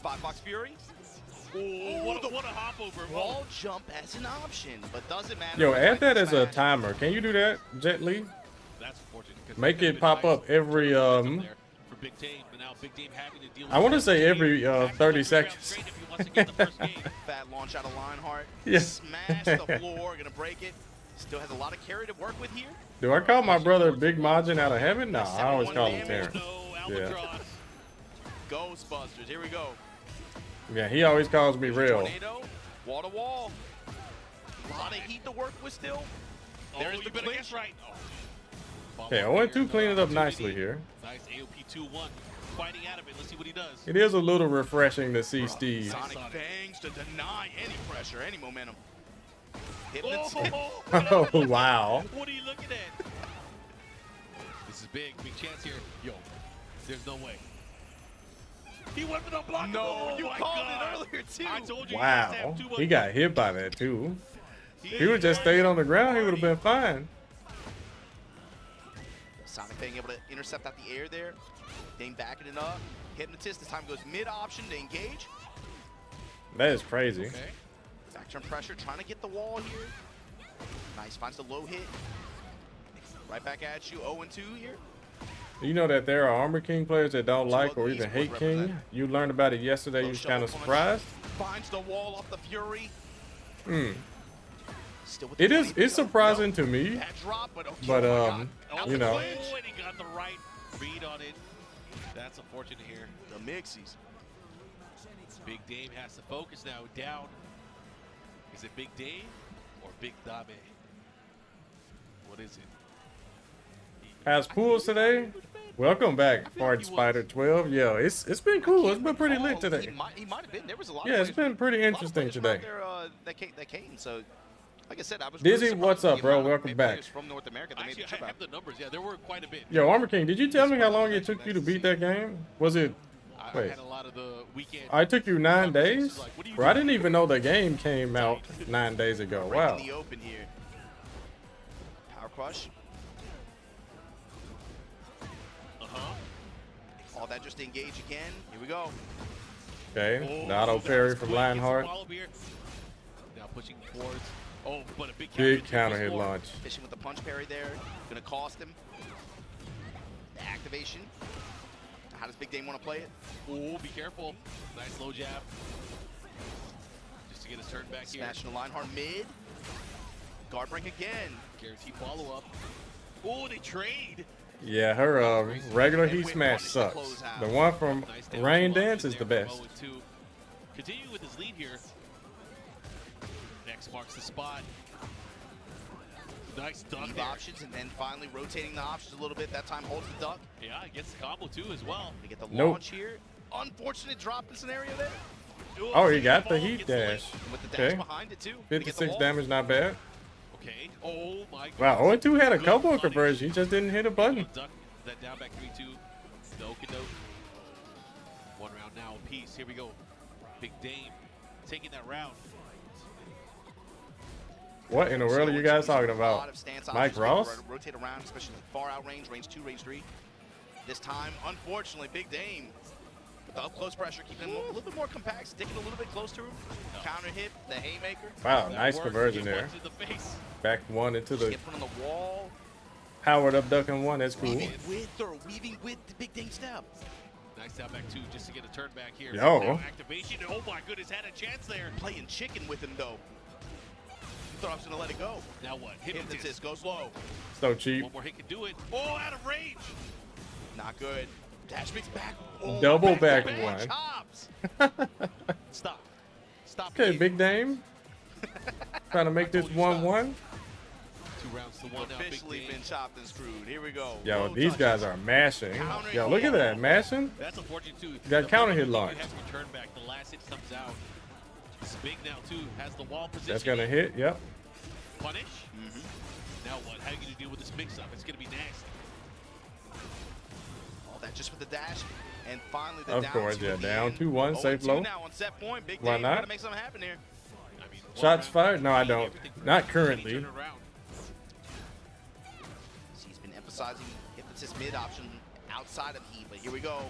5-box Fury. Oh, what a hop over. Wall jump as an option, but doesn't matter. Yo, add that as a timer. Can you do that, Jet Li? That's unfortunate. Make it pop up every for Big Dame, but now Big Dame having to deal with I want to say every 30 seconds. Fat launch out of Lionheart. Yeah. Smash the floor, gonna break it. Still has a lot of carry to work with here. Do I call my brother Big Majin out of heaven? No, I always call him Terrence. Yeah. Ghostbusters, here we go. Yeah, he always calls me real. Tornado, wall to wall. A lot of heat to work with still. There's the clinch. Right. Okay, 0-2 clean it up nicely here. Nice AOP 2-1. Fighting out of it. Let's see what he does. It is a little refreshing to see Steve. Sonic Fangs to deny any pressure, any momentum. Oh, wow. What are you looking at? This is big chance here. Yo, there's no way. He went for the block. No, you called it earlier too. I told you. Wow, he got hit by that too. If he would just stayed on the ground, he would have been fine. Sonic Fang able to intercept out the air there. Dame backing it up. Hypnotist this time goes mid option to engage. That is crazy. Okay. Back turn pressure, trying to get the wall here. Nice, finds the low hit. Right back at you, 0-2 here. You know that there are Armor King players that don't like or even hate King. You learned about it yesterday. You was kind of surprised. Finds the wall off the Fury. It's surprising to me, but you know. And he got the right read on it. That's unfortunate here. The Mixies. Big Dame has to focus now. Down. Is it Big Dame or Big Dame? What is it? Has pools today? Welcome back, Fart Spider 12. Yo, it's been cool. It's been pretty lit today. He might have been. There was a lot. Yeah, it's been pretty interesting today. That came. So, like I said, I was. Dizzy, what's up, bro? Welcome back. From North America, Actually, I have the numbers. Yeah, there were quite a bit. Yo, Armor King, did you tell me how long it took you to beat that game? Was it? I had a lot of the weekend. It took you 9 days? Bro, I didn't even know the game came out 9 days ago. Wow. In the open here. Power crush. All that just to engage again. Here we go. Okay, the auto parry from Lionheart. Now pushing towards. Oh, but a big counter hit launch. Fishing with the punch parry there. Gonna cost him. The activation. How does Big Dame want to play it? Oh, be careful. Nice low jab. Just to get his turn back here. Smashing the Lionheart mid. Guard break again. Guaranteed follow up. Oh, they trade. Yeah, her regular heat smash sucks. The one from Rain Dance is the best. Continuing with his lead here. Next marks the spot. Nice duck there. Options and then finally rotating the options a little bit. That time holds the duck. Yeah, it gets the combo too as well. To get the launch here. Unfortunate drop in scenario there. Oh, he got the heat dash. With the dash behind it too. 56 damage, not bad. Okay. Oh my God. Wow, 0-2 had a couple of conversions. He just didn't hit a button. Duck that down back 3-2. No cadote. One round now apiece. Here we go. Big Dame taking that round. What in the world are you guys talking about? Mike Ross? Rotate around, especially far out range, range 2, range 3. This time, unfortunately, Big Dame with the up close pressure, keeping him a little bit more compact, sticking a little bit close to him. Counter hit, the haymaker. Wow, nice conversion there. Back one into the. Skip one on the wall. powered up ducking one. That's cool. Weaving with the big dang step. Nice down back two just to get a turn back here. Yo. Now activation. Oh my goodness, had a chance there. Playing chicken with him though. Thought I was gonna let it go. Now what? Hypnotist, go slow. So cheap. One more hit can do it. Oh, out of range. Not good. Dash mix back. Oh, Double back one. Chops. Stop. Stop. Okay, Big Dame. Trying to make this 1-1. 2 rounds to 1 now. Officially been chopped and screwed. Here we go. Yo, these guys are mashing. Yo, look at that, mashing. That's unfortunate too. Got counter hit launch. You have to return back. The last hit comes out. It's big now too. Has the wall position. That's gonna hit. Yep. Punish. Now what? How are you gonna deal with this mix-up? It's gonna be nasty. All that just with the dash, and finally the Of down course, two yeah. at the Down end. 2-1, safe 0-2 low. now on set point. Big Why Dave not? trying to make something happen here. Shots fired? No, I don't. Not currently. He's been emphasizing hypnotist mid option outside of heat, but here we go.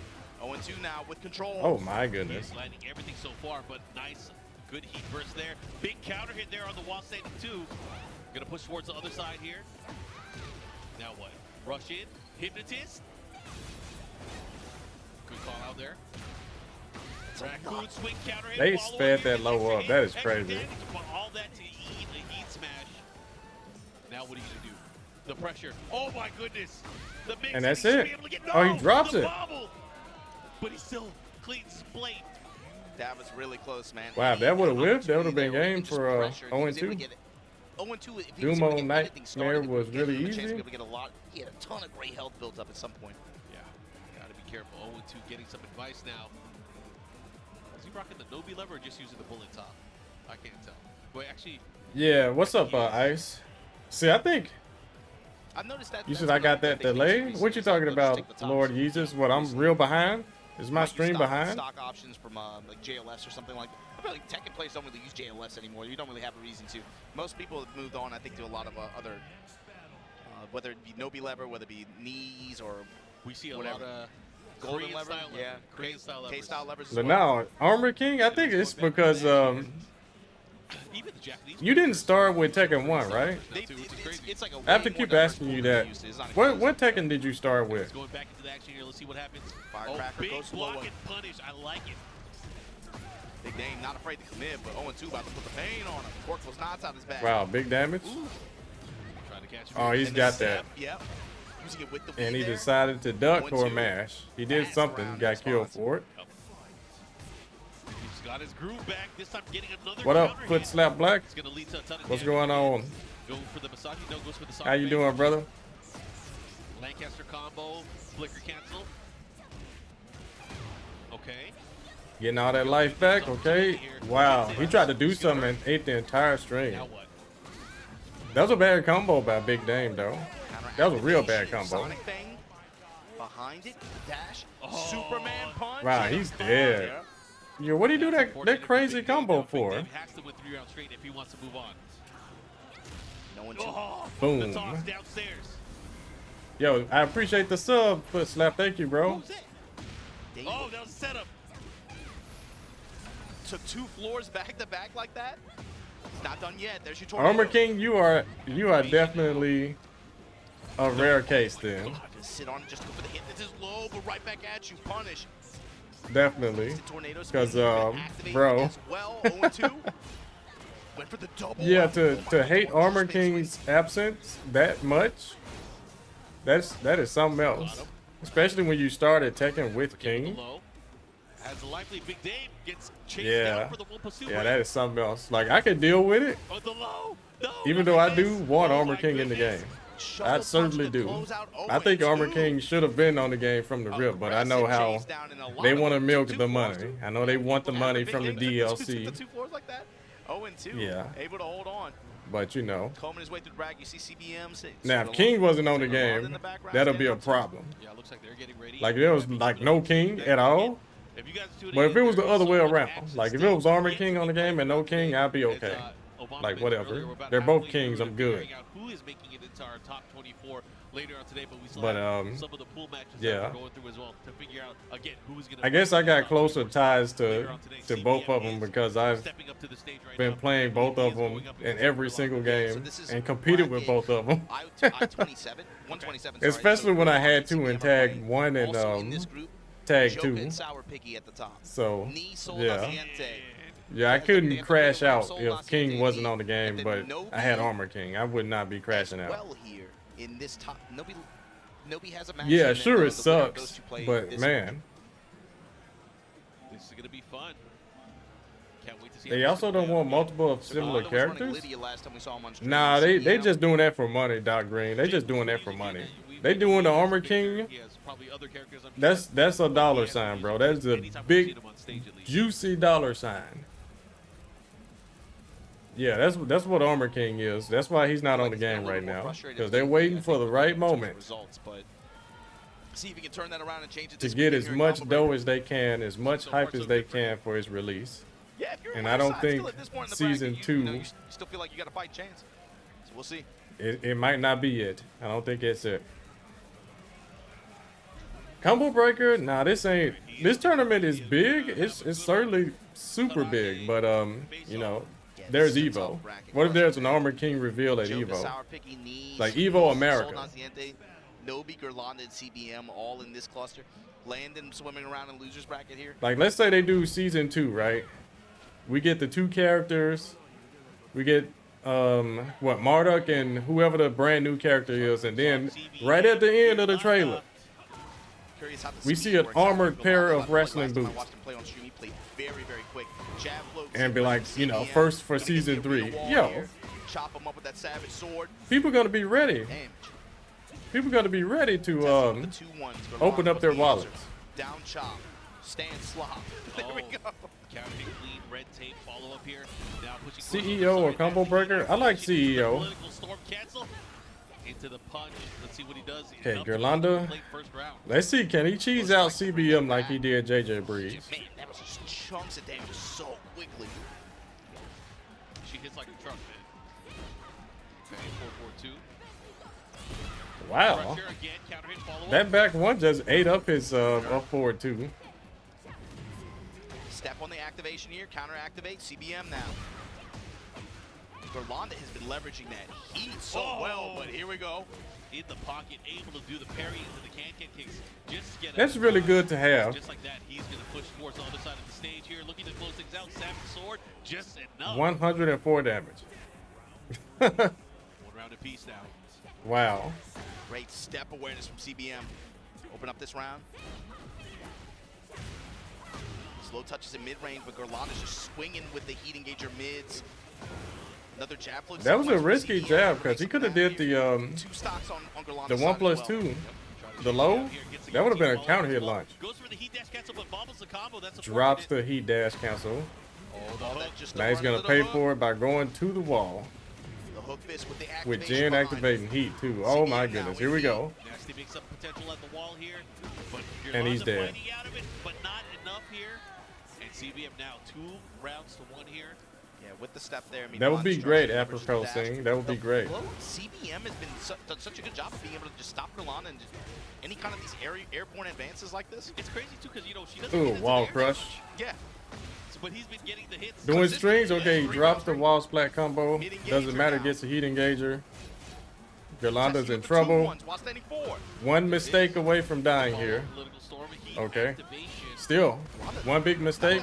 0-2 now with control. Oh my goodness. He's landing everything so far, but nice, good heat burst there. Big counter hit there on the wall standing 2. Gonna push towards the other side here. Now what? Rush in, hypnotist. Good call out there. Raccoon swing counter hit. They sped that low up. That is crazy. All that to eat a heat smash. Now what are you gonna do? The pressure. Oh my goodness. The mix, And that's he should it. be able to get- Oh, he No, drops the it. bobble. But he still clean slate. That was really close, man. Wow, if that would have whipped, that would have been game for 0-2. 0-2. If he Doom was able to on get anything started, Nightmare was it would give really him a chance to easy. be able to get a lot. He had a ton of great health built up at some point. Yeah, gotta be careful. 0-2 getting some advice now. Is he rocking the Nobi lever or just using the bullet top? I can't tell. But actually, Yeah, what's up, Ice? See, I think I've noticed that. you said I got that delay. What you talking about, Lord Jesus? What, I'm real behind? Is my stream behind? Stock options from like JLS or something like that. I feel like Tekken players don't really use JLS anymore. You don't really have a reason to. Most people have moved on, I think, to a lot of other, whether it be Nobi lever, whether it be knees or we see a whatever. lot of Golden Korean lever, style yeah, Korean style levers. K-style levers. But now, Armor King, I think it's because Even the Japanese you didn't start with Tekken 1, right? It's like a I have to keep asking you that. What Tekken did you start with? Going back into the action here, let's see what happens. Firecracker big goes block slow. and punish. I like it. Big Dame not afraid to commit, but 0-2 about to put the pain on him. Cork was knots out his back. Wow, big damage. Trying to catch Oh, he's And got the that. step, Yep. Using it with the And he there. decided to duck or 1-2. mash. He did That's something, round got killed response. for it. He's got his groove back. This time getting another What up, counter Foot hit. Slap Black? It's gonna lead to a ton of What's damage. going on? Going for the massage. No, goes for the How you doing, brother? Lancaster combo, flicker cancel. Okay. Getting all that life back, okay? Wow, he tried to do something and ate the entire string. Now what? That was a bad combo by Big Dame, though. That was a real bad combo. Sonic thing behind it, dash, Superman punch. Wow, he's dead. Yeah, what do you do that crazy combo for? Dave has to win 3 rounds straight if he wants to move on. No one Boom. The toss downstairs. Yo, I appreciate the sub, Foot Slap. Thank you, bro. Oh, that was a setup. Took 2 floors back to back like that. It's not done yet. There's your tornado. Armor King, you are definitely a rare case then. Just sit on it, just go for the hit. This is low, but right back at you. Punish. Definitely. Because, bro. As well, 0-2. Went for the double. Yeah, to hate Armor King's absence that much, that is something else. Especially when you started Tekken with King. As a lively Big Dame gets chased Yeah. down for the one pursuit. Yeah, that is something else. Like, I could deal with it. Oh, the low. No, Even though I do want Armor King in the game. I certainly do. I think Armor King should have been on the game from the rip, but I know how they want to milk the money. I know they want the money from the DLC. 2 floors like that. 0-2. Yeah. Able to hold on. But, you know. Combing his way through the brag. You see CBMs. Now, if King wasn't on the game, that'll be a problem. Yeah, looks like they're getting ready. Like, there was, like, no King at all. But if it was the other way around, like, if it was Armor King on the game and no King, I'd be okay. Like, whatever. They're both Kings. I'm good. Who is making it into our top 24? later on today, but we still But have some of the pool matches yeah. that we're going through as well to figure out again who's going to. I guess I got closer ties to both of them because I've been playing both of them in every single game and competed with both of them. Especially when I had to in Tag 1 and Tag 2. So yeah. Yeah, I couldn't crash out if King wasn't on the game, but I had Armor King. I would not be crashing out. Yeah, sure it sucks, but man. This is gonna be fun. Can't wait to see. They also don't want multiple of similar characters. Nah, they just doing that for money, Doc Green. They just doing that for money. They doing the Armor King. That's a dollar sign, bro. That's a big, juicy dollar sign. Yeah, that's what Armor King is. That's why he's not on the game right now, because they're waiting for the right moment to get as much dough as they can, as much hype as they can for his release. And I don't think season 2. You still feel like you got a fight chance. So we'll see. It might not be it. I don't think it's it. Combo Breaker? Nah, this tournament is big. It's certainly super big, but you know, there's Evo. What if there's an Armor King reveal at Evo? Like Evo America. Nobi, Gerlanda, and CBM all in this cluster. Landon swimming around in losers bracket here. Like, let's say they do season 2, right? We get the 2 characters. We get what, Marduk and whoever the brand new character is, and then right at the end of the trailer, we see an armored pair of wrestling boots. And be like, you know, first for season 3. Yo, people gonna be ready. People gonna be ready to open up their wallets. Down chop, stand slop. There we go. Counting clean, red tape follow up here. Now CEO or Combo Breaker? I like CEO. Storm cancel into the punch. Let's see what he does. Okay, Gerlanda. Let's see, can he cheese out CBM like he did JJ Breeze? Man, that was just chunks of damage so quickly. She hits like a truck, man. Okay, 4-4-2. Wow. That back one just ate up his up forward too. Step on the activation here, counter activate, CBM now. Gerlanda has been leveraging that heat so well, but here we go. In the pocket, able to do the parry into the can kicks. Just get That's really good to have. Just like that, he's going to push towards the other side of the stage here, looking to close things out. Savage sword, just enough. 104 damage. 1 round apiece now. Wow. Great step awareness from CBM. Open up this round. Slow touches in mid-range, but Gerlanda's just swinging with the heat engager mids. Another jab flick. That was a risky jab because he could have did the 1+2, the low. That would have been a counter hit launch. Drops the heat dash cancel. Now he's gonna pay for it by going to the wall. With Jen activating heat too. Oh my goodness, here we go. And he's dead. But not enough here. And CBM now 2 rounds to 1 here. Yeah, with the step there. I mean, that would be great, apropos thing. That would be great. CBM has been done such a good job of being able to just stop Gerlanda and just any kind of these airborne advances like this. It's crazy too because, you know, she doesn't. Ooh, wall crush. Yeah. But he's been getting the hits. Doing strings, okay, he drops the wall splat combo. Doesn't matter, gets a heat engager. Gerlanda's in trouble. 1 mistake away from dying here. Okay. Still, 1 big mistake.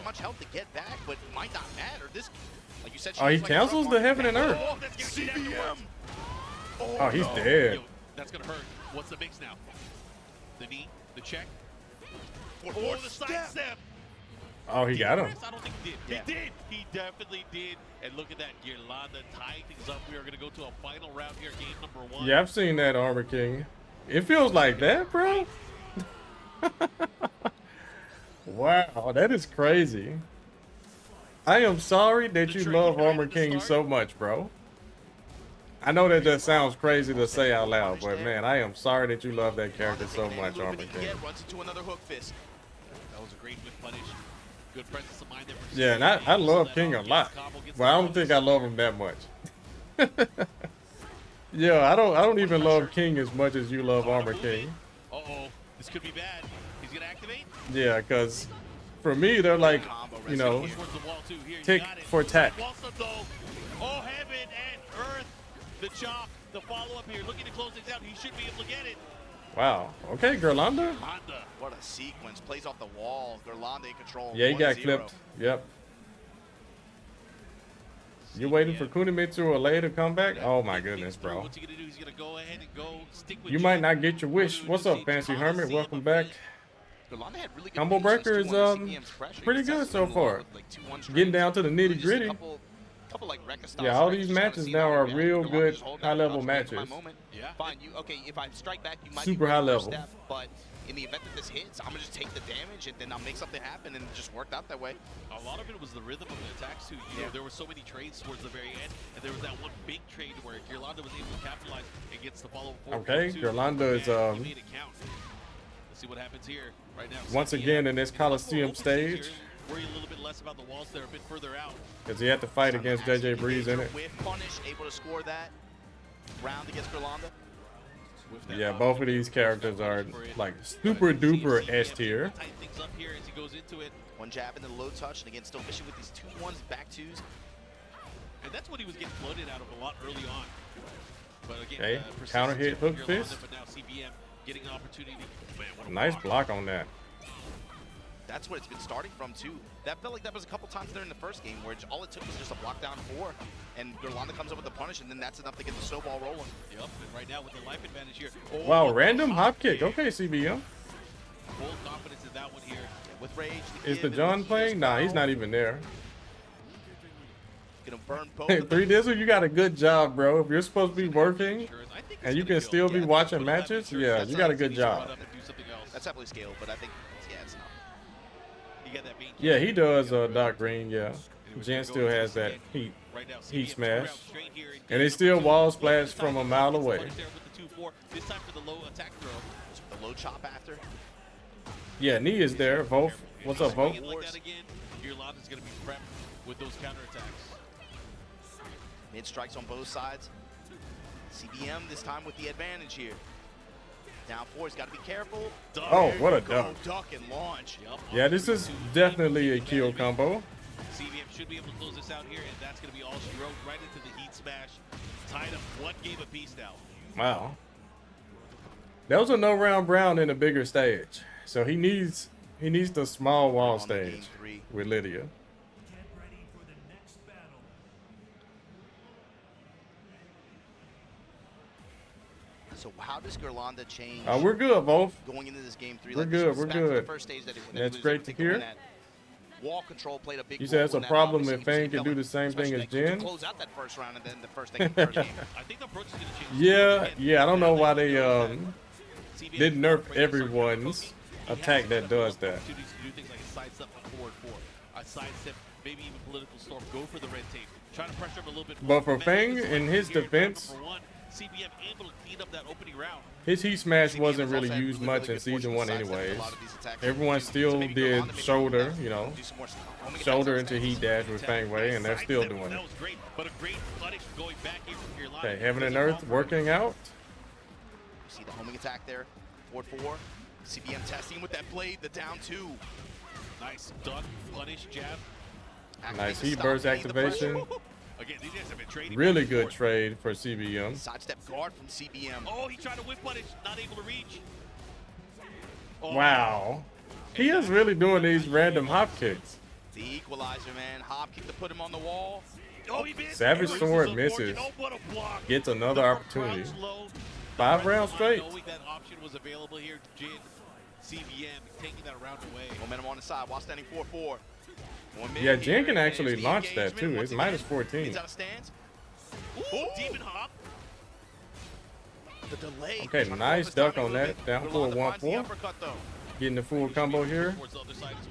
Oh, he cancels the heaven and earth. Oh, he's dead. That's gonna hurt. What's the mix now? The knee, the check, or the side step. Oh, he got him. I don't think he did. Yeah. He did. He definitely did. And look at that. Gerlanda tying things up. We are going to go to a final round here, game number 1. Yeah, I've seen that, Armor King. It feels like that, bro. Wow, that is crazy. I am sorry that you love Armor King so much, bro. I know that just sounds crazy to say out loud, but man, I am sorry that you love that character so much, Armor King. Runs into another hook fist. That was a great whip punish. Good presence of mind there for yeah, and I love King a lot, but I don't think I love him that much. Yeah, I don't even love King as much as you love Armor King. Uh-oh, this could be bad. He's gonna activate? Yeah, because for me, they're like, you know, tick for tack. Oh, heaven and earth. The chop, the follow-up here, looking to close things out. He should be able to get it. Wow. Okay, Gerlanda. What a sequence. Plays off the wall. Gerlanda in control. Yeah, he got clipped. Yep. You waiting for Kunimitsu or Lei to come back? Oh my goodness, bro. What's he gonna do? He's gonna go ahead and go stick with You might not get your wish. What's up, Fancy Hermit? Welcome back. Combo Breaker is pretty good so far. Getting down to the nitty gritty. Yeah, all these matches now are real good high level matches. Fine, if I strike back, you might super high level. But in the event that this hits, I'm gonna just take the damage and then I'll make something happen, and it just worked out that way. A lot of it was the rhythm of the attacks too. You know, there were so many trades towards the very end, and there was that one big trade where Gerlanda was able to capitalize and gets the follow forward. Okay, Gerlanda is made it count. Let's see what happens here right now. Once again in this Coliseum stage. Worry a little bit less about the walls that are a bit further out. Because he had to fight against JJ Breeze in it. With punish, able to score that round against Gerlanda. Yeah, both of these characters are like super duper S tier. Things up here as he goes into it. One jab and then low touch, and again still fishing with these 2-1s, back 2s. And that's what he was getting floated out of a lot early on. But again, okay, counter hit hook fist. But now CBM getting an opportunity. Man, nice block on that. That's what it's been starting from too. That felt like that was a couple times there in the first game where all it took was just a block down 4, and Gerlanda comes up with the punish, and then that's enough to get the snowball rolling. Yep, and right now with the life advantage here. Oh, wow, random hop kick. Okay, CBM. Full confidence in that one here. With rage. Is the John playing? Nah, he's not even there. Gonna burn both. Hey, 3Dizzle, you got a good job, bro. If you're supposed to be working and you can still be watching matches, yeah, you got a good job. That's definitely scaled, but I think it's not. Yeah, he does, Doc Green, yeah. Jen still has that heat smash. And he still wall splash from a mile away. This time for the low attack throw. The low chop after. Yeah, knee is there. Voth. What's up, Voth? Like that again, Gerlanda's going to be prepped with those counterattacks. Mid strikes on both sides. CBM this time with the advantage here. Down 4, he's got to be careful. Oh, what a duck. Duck and launch. Yeah, this is definitely a kill combo. CBM should be able to close this out here, and that's going to be all she wrote right into the heat smash. Tied up 1 game apiece now. Wow. That was a no round Brown in a bigger stage. So he needs the small wall stage with Lydia. So how does Gerlanda change? We're good, Voth. Going into this game 3. We're good. We're good. That's great to hear. Wall control played a big you said it's a problem if Fang can do the same thing as Jen. Close out that first round, and then the first thing. I think the approach is going to change. Yeah. I don't know why they didn't nerf everyone's attack that does that. To do things like a sidestep, a forward 4, a sidestep, maybe even political storm. Go for the red tape. Try to pressure him a little bit more. But for Fang, in his defense, CBM able to clean up that opening round. His heat smash wasn't really used much in season 1 anyways. Everyone still did shoulder, you know, shoulder into heat dash with Fang Wei, and they're still doing it. That was great, but a great punish going back here from Gerlanda. Okay, Heaven and Earth working out. You see the homing attack there, forward 4. CBM testing with that blade, the down 2. Nice duck, punish, jab. Nice heat burst activation. Again, these guys have been trading. Really good trade for CBM. Sidestep guard from CBM. Oh, he tried to whip punish, not able to reach. Oh. Wow. He is really doing these random hop kicks. The equalizer, man. Hop kick to put him on the wall. Oh, he missed. Savage Sword misses. Gets another opportunity. 5 rounds straight. Knowing that option was available here, Jin, CBM taking that round away. Momentum on the side while standing 4-4. Yeah, Jen can actually launch that too. It's minus 14. Ooh, demon hop. The delay. Okay, nice duck on that. Down for 1-4. Getting the full combo here.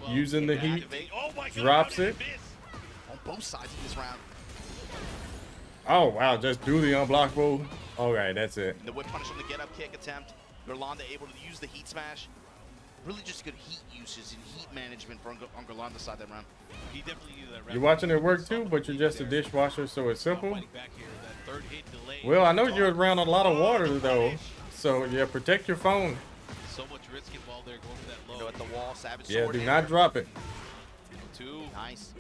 Using the heat. Drops it. On both sides of this round. Oh, wow. Just do the unblockable. All right, that's it. The whip punish on the get-up kick attempt. Gerlanda able to use the heat smash. really just good heat usage and heat management for Angerlanda's side that round. He definitely needed that. You're watching it work too, but you're just a dishwasher, so it's simple. Well, I know you're around a lot of water though, so yeah, protect your phone. So much risk involved there going for that low. You know, at the wall, Savage Yeah, sword do hammer. not drop it. Two. Nice.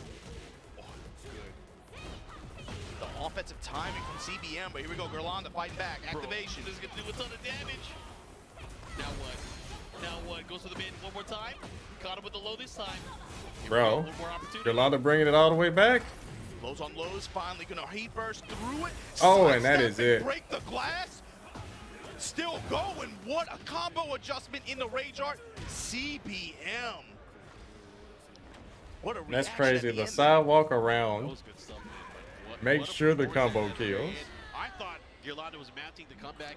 The offensive timing from CBM, but here we go, Gerlanda fighting back. Activation. This is gonna do a ton of damage. Now what? Now what? Goes for the mid one more time. Caught him with the low this time. Bro, Yolanda bringing it all the way back. Lows on lows, finally gonna heat burst through it. Oh, and that is it. Break the glass. Still going. What a combo adjustment in the Rage Art. CBM. What a That's reaction crazy. at The end. sidewalk around. Good stuff, man. Make sure the combo kills. I thought Yolanda was mounting the comeback.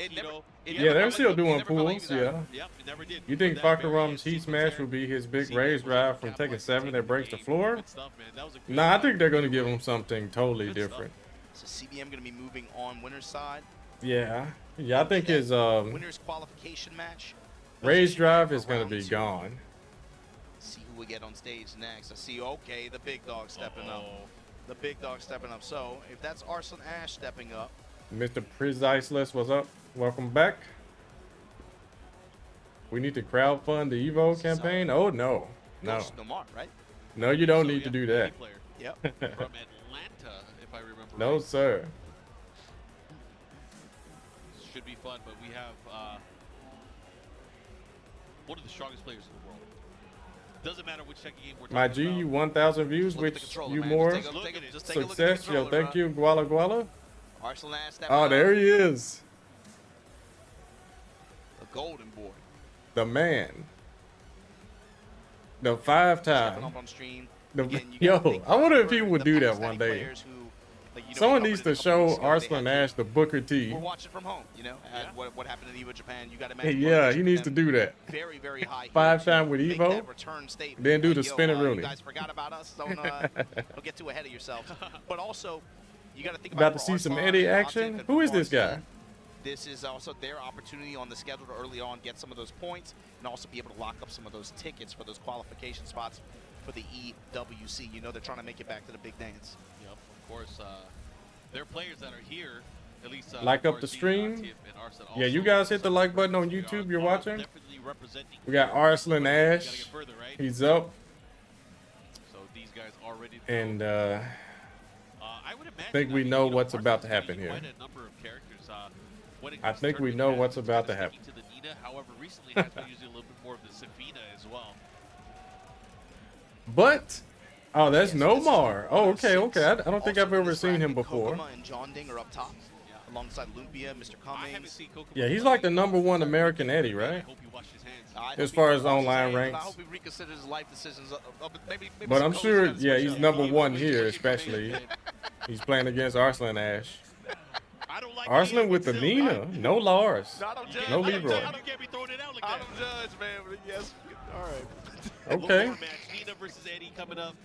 Yeah, they're still doing pulls. Yeah. Yep, it never did. You think Fakarum's Heat Smash will be his big raise drive from Tekken 7 that breaks the floor? Nah, I think they're going to give him something totally different. So CBM gonna be moving on winner's side. Yeah. Yeah, I think his Winner's qualification match. raise drive is going to be gone. See who we get on stage next. I see, okay, the big dog stepping up. The big dog stepping up. So if that's Arslan Ash stepping up. Mr. Priceless, what's up? Welcome back. We need to crowdfund the Evo campaign? Oh, no. No. Nomar, right? No, you don't need to do that. Yep. From Atlanta, if I remember No, right. sir. Should be fun, but we have one of the strongest players in the world. Doesn't matter which Tekken game we're talking My about. G, you 1,000 views, which you more success. Yo, thank you, Guala Guala. Arslan Ash stepping Oh, up. there he is. The golden boy. The man. The Stepping five-time. up on stream. The, Again, you yo, gotta think I wonder if for he would the do that Pakistani one day. players who, like, you know, Someone we needs covered to it a couple show weeks ago, they Arslan had Ash the Booker T. We're watching from home, you know, what happened in Evo Japan. You got to Hey, imagine. yeah, he needs to do that. Very, very high. 5-time with Make Evo, that return statement. then do Like, the yo, spinning You Rooney. guys forgot about us. Don't get too ahead of yourselves. But also, you got to think About about to see some Arslan, Eddie Atif, action. and Who is for this guy? Arslan, This is also their opportunity on the schedule to early on get some of those points and also be able to lock up some of those tickets for those qualification spots for the EWC. You know they're trying to make it back to the big dance. Yep, of course. There are players that are here, at least. Like up the stream. Yeah, you guys hit the like button on YouTube. You're watching. We got Arslan Ash. He's up. So these guys are ready to And I would imagine think we know what's about to happen here. quite a number of characters. When it I comes to think we tournament know matches, what's it's about kinda to happen. sticking to the Nina. However, recently has been using a little bit more of the Safina as well. But, oh, that's Nomar. Oh, okay, okay. I don't think I've ever seen him before. Kokoma and John Ding are up top, alongside Lumpia, Mr. Cummings. Yeah, he's like the #1 American Eddie, right? As far as online I ranks. hope he reconsiders his life decisions. Maybe But I'm some sure, coach yeah, guys he's will #1 here, especially. He's playing against Arslan Ash. Arslan with the Nina. No Lars. No Leroy. I don't judge, man. But yes. All right. Okay. Match, Nina versus Eddie coming up.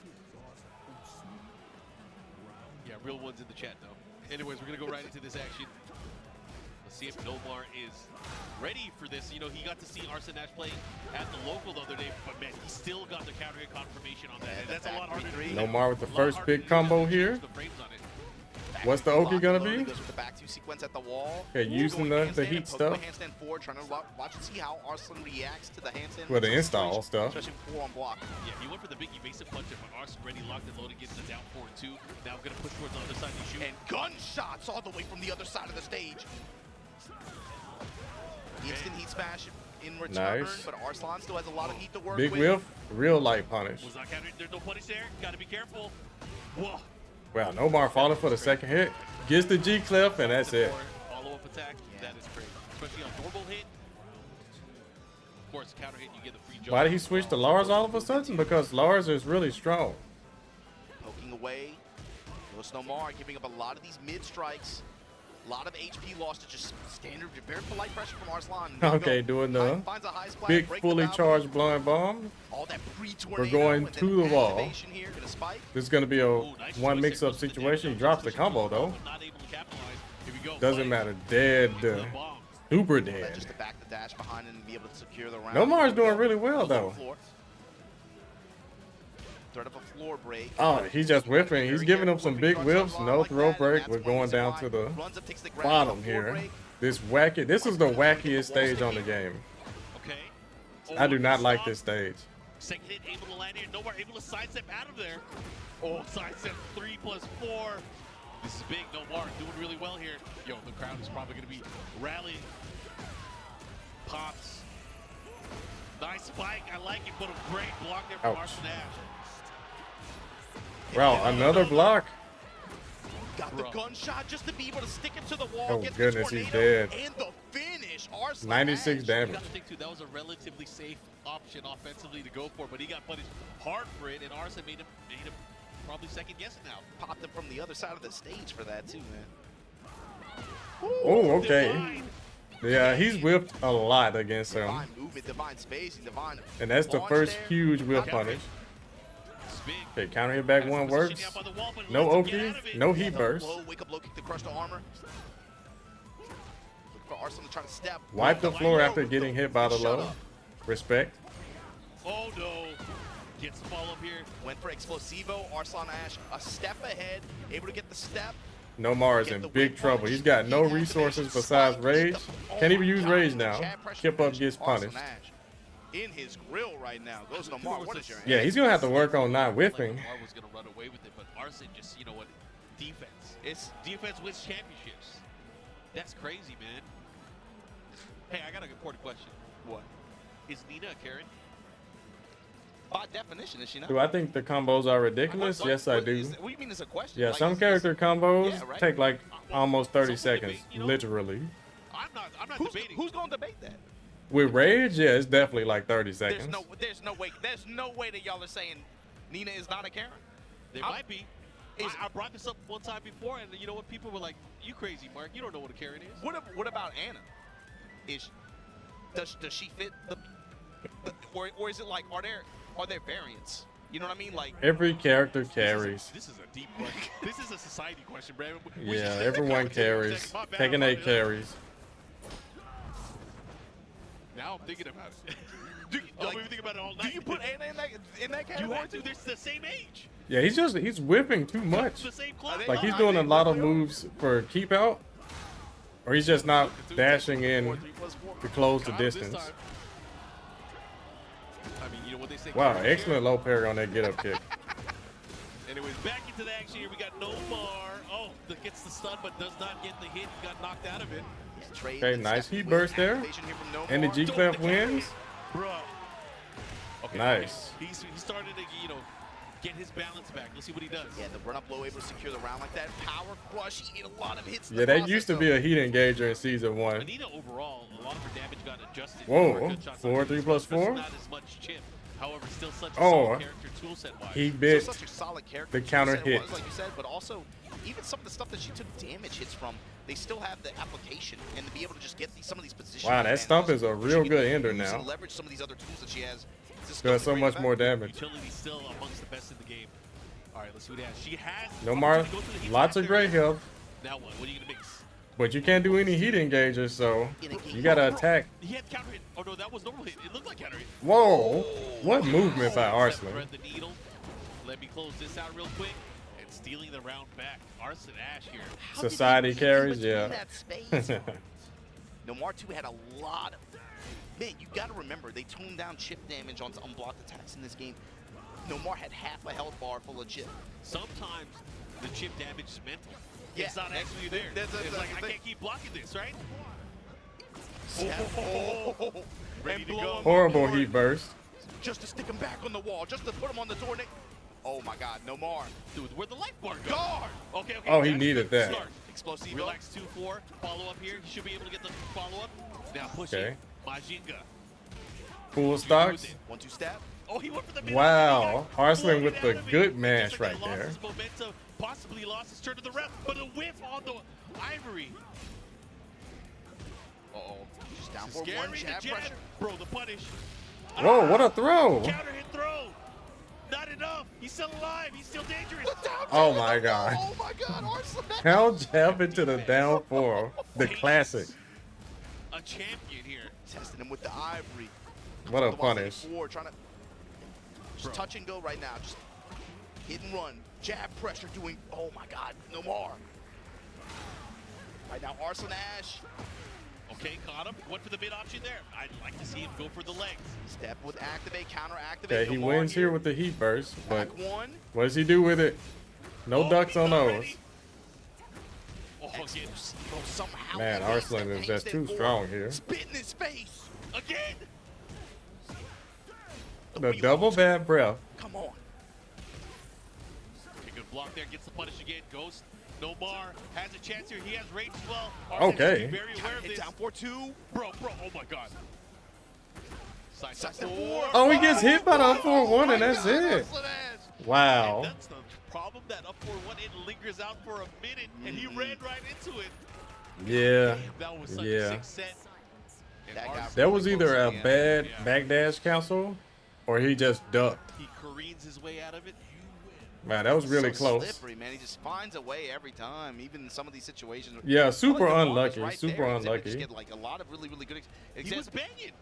Yeah, real ones in the chat though. Anyways, we're gonna go right into this action. Let's see if Nomar is ready for this. You know, he got to see Arslan Ash play at the local the other day, but man, he still got the counter hit confirmation on that. And that's a lot harder to do. Nomar with the first big combo here. What's the Oki gonna be? Goes with the back two sequence at the wall. Okay, using the heat stuff. Handstand forward, trying to watch and see how Arslan reacts to the handstand. Well, the install stuff. Especially 4 on block. Yeah, he went for the big evasive punch, but Arslan already locked and loaded, gets the down 4-2. Now gonna push towards the other side to shoot. And gunshots all the way from the other side of the stage. Instant heat smash in return, Nice. but Arslan still has a lot of heat to work Big with. whiff, real light punish. Was not countered. There's no punish there. Gotta be careful. Whoa. Wow, Nomar falling for the second hit. Gets the G clip, and that's it. Follow-up attack. That is crazy. Especially on normal hit. Of course, counter hit, you get the free jump. Why did he switch to Lars all of a sudden? Because Lars is really strong. Poking away. Goes Nomar, giving up a lot of these mid strikes. A lot of HP loss to just standard, very polite pressure from Arslan. Okay, doing the big fully charged blind bomb. All that We're going to the wall. This is going to be a one mix-up situation. He drops the combo, though. Doesn't matter. Dead. Super dead. Just to back the dash behind and be able to secure the round. Nomar's doing really well though. Threat of a floor break. Oh, he's just whipping. He's giving him some big whips. No throw break. We're going down to the bottom here. This wacky. This is the wackiest stage on the game. Okay. I do not like this stage. Second hit able to land here. Nomar able to sidestep out of there. Oh, sidestep 3+4. This is big. Nomar doing really well here. Yo, the crowd is probably going to be rallying. Pops. Nice spike. I like it, but a great block there from Arson Ash. Wow, another block. Got the gunshot just to be able to stick it to the wall. Oh goodness, he's dead. And the finish. Arson 96 Ash. damage. You got to think too, that was a relatively safe option offensively to go for, but he got punished hard for it, and Arson made him probably second guessing now. Popped him from the other side of the stage for that too, man. Oh, okay. Yeah, he's whipped a lot against him. Divine movement, divine spacing, divine. And that's the first huge whip punish. Okay, counter hit back one works. No Oki, no heat burst. Wake up low kick to crush the armor. Look for Arson to try to step. Wipe the floor after getting hit by the low. Respect. Oh no. Gets the follow up here. Went for Explosivo. Arson Ash a step ahead. Able to get the step. Nomar is in big trouble. He's got no resources besides rage. Can't even use rage now. Kip up gets punished. In his grill right now. Goes Nomar. What is your Yeah, he's gonna have to work on not whipping. Nomar was gonna run away with it, but Arson just, you know what, defense. It's defense wins championships. That's crazy, man. Hey, I got an important question. What? Is Nina a Karen? By definition, is she not? Do I think the combos are ridiculous? Yes, I do. What do you mean it's a question? Yeah, like, some character combos right? take like almost 30 seconds, literally. I'm not debating. Who's gonna debate that? With rage, yeah, it's definitely like 30 seconds. There's no way that y'all are saying Nina is not a Karen. There might be. I brought this up one time before, and you know what? People were like, "You crazy, Mark? You don't know what a Karen is." What about Anna? Does she fit the or is it like are there variants? You know what I mean? Like every character carries. This is a deep question. This is a society question, Brandon. Yeah, everyone carries. Tekken 8 carries. Now I'm thinking about it. Like, even think about it all night. Do you put Anna in that category? You have to. They're the same age. Yeah, he's whipping too much. The same class. Like he's doing a lot of moves for keep out, or he's just not dashing in to close the distance. I mean, you know what they say. Wow, excellent low parry on that get up kick. Anyways, back into the action here. We got Nomar. Oh, that gets the stun, but does not get the hit. He got knocked out of it. Okay, nice heat burst there. And the G-Clef wins. Bro. Okay, nice. Okay. He started to, you know, get his balance back. Let's see what he does. Yeah, the run up low, able to secure the round like that. Power crush. He hit a lot of hits. Yeah, that used to be a heat engager in season 1. Anita overall, a lot of her damage got adjusted. Whoa, 4 3+4. Not as much chip. However, still such a solid character toolset wise. He bit such a solid character the counter hit. Like you said, but also even some of the stuff that she took damage hits from, they still have the application and to be able to just get some of these positions. Wow, that stump is a real good ender now. Leverage some of these other tools that she has. Does so much more damage. Utility still amongst the best in the game. All right, let's see what he has. She has Nomar, lots of great health. Now what? What are you gonna mix? But you can't do any heat engagers, so you gotta attack. He had counter hit. Oh no, that was normal hit. It looked like counter hit. Whoa! What movement by Arson? Thread the needle. Let me close this out real quick. And stealing the round back. Arson Ash here. Society carries, yeah. Nomar 2 had a lot of. Man, you gotta remember they toned down chip damage on unblocked attacks in this game. Nomar had half a health bar full of chip. Sometimes the chip damage is mental. Yeah, it's not actually there. It's like, I can't keep blocking this, right? Ready to go. Horrible heat burst. Just to stick him back on the wall, just to put him on the door. Oh my God, Nomar. Dude, where'd the life bar go? Guard! Okay. Oh, he needed that. Explosive. Relax 2-4. Follow up here. He should be able to get the follow up. Now push okay. it. Majinga. Full stocks. 1-2 stab. Oh, he went for the wow, Arslan with the good mash right there. Momentum, possibly lost his turn to the ref, but a whiff on the Ivory. Uh-oh. Just down for one jab pressure. Bro, the punish. Whoa, what a throw. Counter hit throw. Not enough. He's still alive. He's still dangerous. Oh my God. Oh my God, Arslan. Hell jab into the down 4. The classic. A a champion here. Testing him with the ivory. What a punish. Trying to just touch and go right now. Just hit and run. Jab pressure doing, oh my God, no more. Right now, Arslan Ash. Okay, caught him. Went for the mid option there. I'd like to see him go for the legs. Step with activate, counter activate. Okay, he wins here with the heat burst, but one. what does he do with it? No ducks on those. Oh, somehow man, Arslan is just too strong here. Spit in his face. Again. The double bad breath. Come on. Okay, good block there. Gets the punish again. Ghost. No bar. Has a chance here. He has range as well. Okay. Very aware of this. Down 4-2. Bro. Oh my God. Side 4. Oh, he gets hit by the up 4-1 and that's it. Wow. And that's the problem. That up 4-1, it lingers out for a minute, and he ran right into it. Yeah. Damn, that was such a sick set. That was either a bad backdash cancel or he just ducked. He careens his way out of it. Man, that was really so close. Slippery, man. He just finds a way every time, even in some of these situations. Yeah, super like unlucky. Right super there. unlucky. Just get like a lot of really good. He was banging.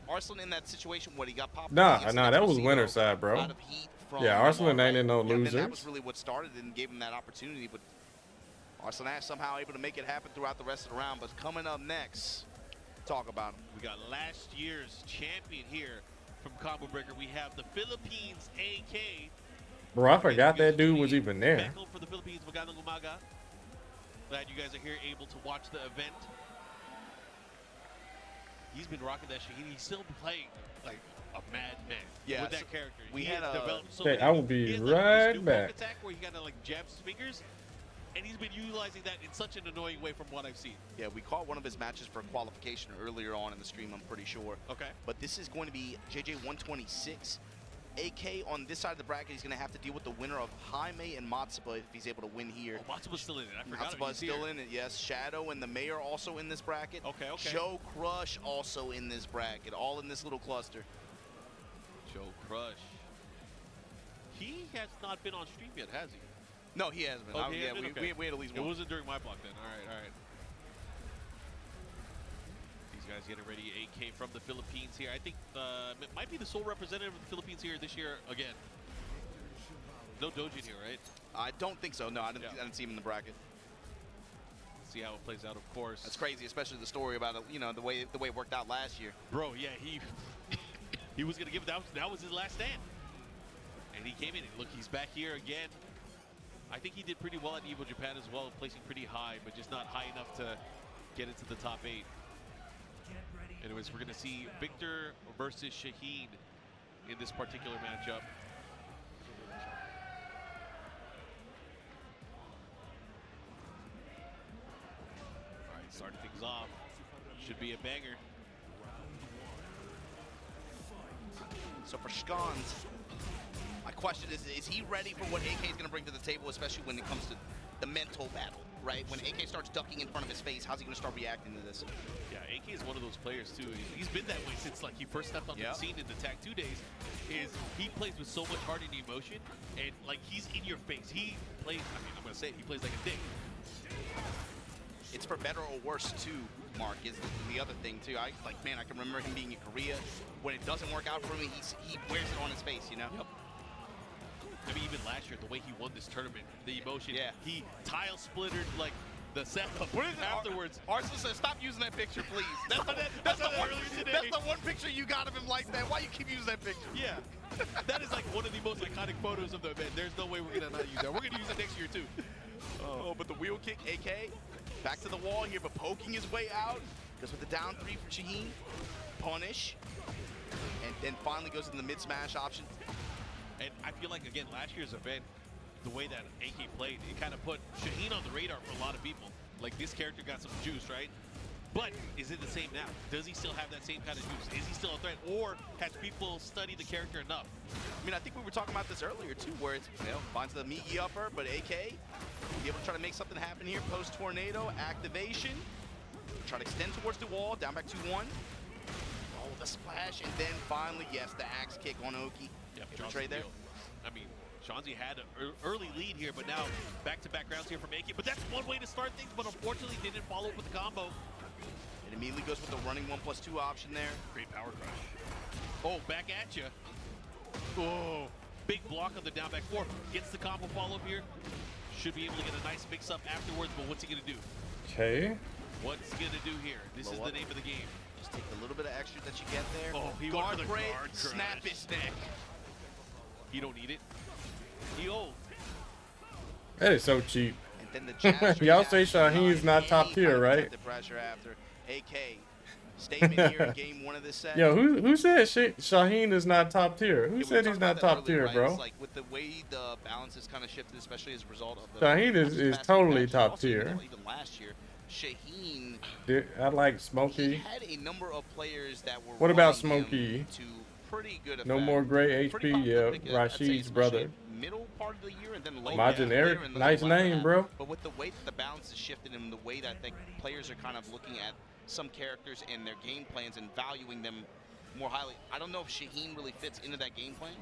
Arslan in that situation when he got popped. Nah, that was winner side, bro. Out of heat from yeah, Arslan ain't in no losers. That was really what started and gave him that opportunity. But Arslan Ash somehow able to make it happen throughout the rest of the round. But coming up next, talk about him. We got last year's champion here from Combo Breaker. We have the Philippines AK. Bro, I forgot that dude was even there. Back home for the Philippines, magandang umaga. Glad you guys are here able to watch the event. He's been rocking that shit. He's still playing like a madman with that character. We had developed so I will be right back. Attack where he kind of like jabs his fingers, and he's been utilizing that in such an annoying way from what I've seen. Yeah, we caught one of his matches for qualification earlier on in the stream, I'm pretty sure. Okay. But this is going to be JJ 126. AK on this side of the bracket, he's going to have to deal with the winner of Jaime and Matsuba if he's able to win here. Oh, Matsuba's still in it. I forgot. Matsuba's still in it, yes. Shadow and the Mayor also in this bracket. Okay. Joe Crush also in this bracket, all in this little cluster. Joe Crush. He has not been on stream yet, has he? No, he hasn't been. Oh, We had at least one. It wasn't during my block then. All right. Guys getting ready. AK from the Philippines here. I think it might be the sole representative of the Philippines here this year again. No Dojin here, right? I don't think so. No, I didn't see him in the bracket. See how it plays out, of course. That's crazy, especially the story about it. You know, the way it worked out last year. Bro, yeah, he was gonna give it. That was his last stand, and he came in. And look, he's back here again. I think he did pretty well at Evo Japan as well, placing pretty high, but just not high enough to get into the top 8. Anyways, we're going to see Victor versus Shaheen in this particular matchup. All right, starting things off. Should be a banger. So for Shkans, my question is he ready for what AK is going to bring to the table, especially when it comes to the mental battle, right? When AK starts ducking in front of his face, how's he going to start reacting to this? Yeah, AK is one of those players too. He's been that way since like he first stepped onto the scene in the Tag 2 days. He plays with so much heart and emotion, and like he's in your face. He plays. I mean, I'm gonna say it, he plays like a dick. It's for better or worse too, Mark, is the other thing too. I can remember him being in Korea. When it doesn't work out for him, he wears it on his face, you know? Yep. I mean, even last year, the way he won this tournament, the emotion, he tile splittered like the setup afterwards. Arslan said, stop using that picture, please. That's the one picture you got of him like that. Why you keep using that picture? Yeah. That is like one of the most iconic photos of the event. There's no way we're going to not use that. We're going to use it next year, too. Oh, but the wheel kick, AK, back to the wall here, but poking his way out. Goes with the down 3 for Shaheen. Punish. And then finally goes into the mid-smash option. And I feel like, again, last year's event, the way that AK played, it kind of put Shaheen on the radar for a lot of people. Like, this character got some juice, right? But is it the same now? Does he still have that same kind of juice? Is he still a threat? Or has people studied the character enough? I mean, I think we were talking about this earlier, too, where it's, finds the meaty upper, but AK, be able to try to make something happen here. Post-tornado, activation. Try to extend towards the wall, down back 2-1. Oh, the splash, and then finally, yes, the axe kick on Oki. Yep, trade there. I mean, Shanzi had an early lead here, but now back-to-back rounds here from AK. But that's one way to start things, but unfortunately didn't follow up with the combo. It immediately goes with the running 1+2 option there. Great power crush. Oh, back at you. Oh, big block on the down back 4. Gets the combo follow-up here. Should be able to get a nice mix-up afterwards, but what's he going to do? Okay. What's he going to do here? This is the name of the game. Just take a little bit of extra that you get there. Oh, he guard went for the break, guard crush. snap his neck. You don't need it. He old. That is so cheap. And then the Y'all say Shaheen's not top tier, right? The pressure after AK. Statement here in game 1 of this set. Yo, who said Shaheen is not top tier? Who said he's not top tier, right? bro? It's like with the way the balance has kind of shifted, especially as a result of the Shaheen is totally top tier. Even last year, Shaheen. I like Smokey. Had a number of players that were. What about Smokey? To pretty good effect. No more gray HP. Yeah, Rashid's brother. Middle part of the year and then late. My generic, nice name, bro. But with the way that the balance has shifted and the way that I think players are kind of looking at some characters and their game plans and valuing them more highly, I don't know if Shaheen really fits into that game plan.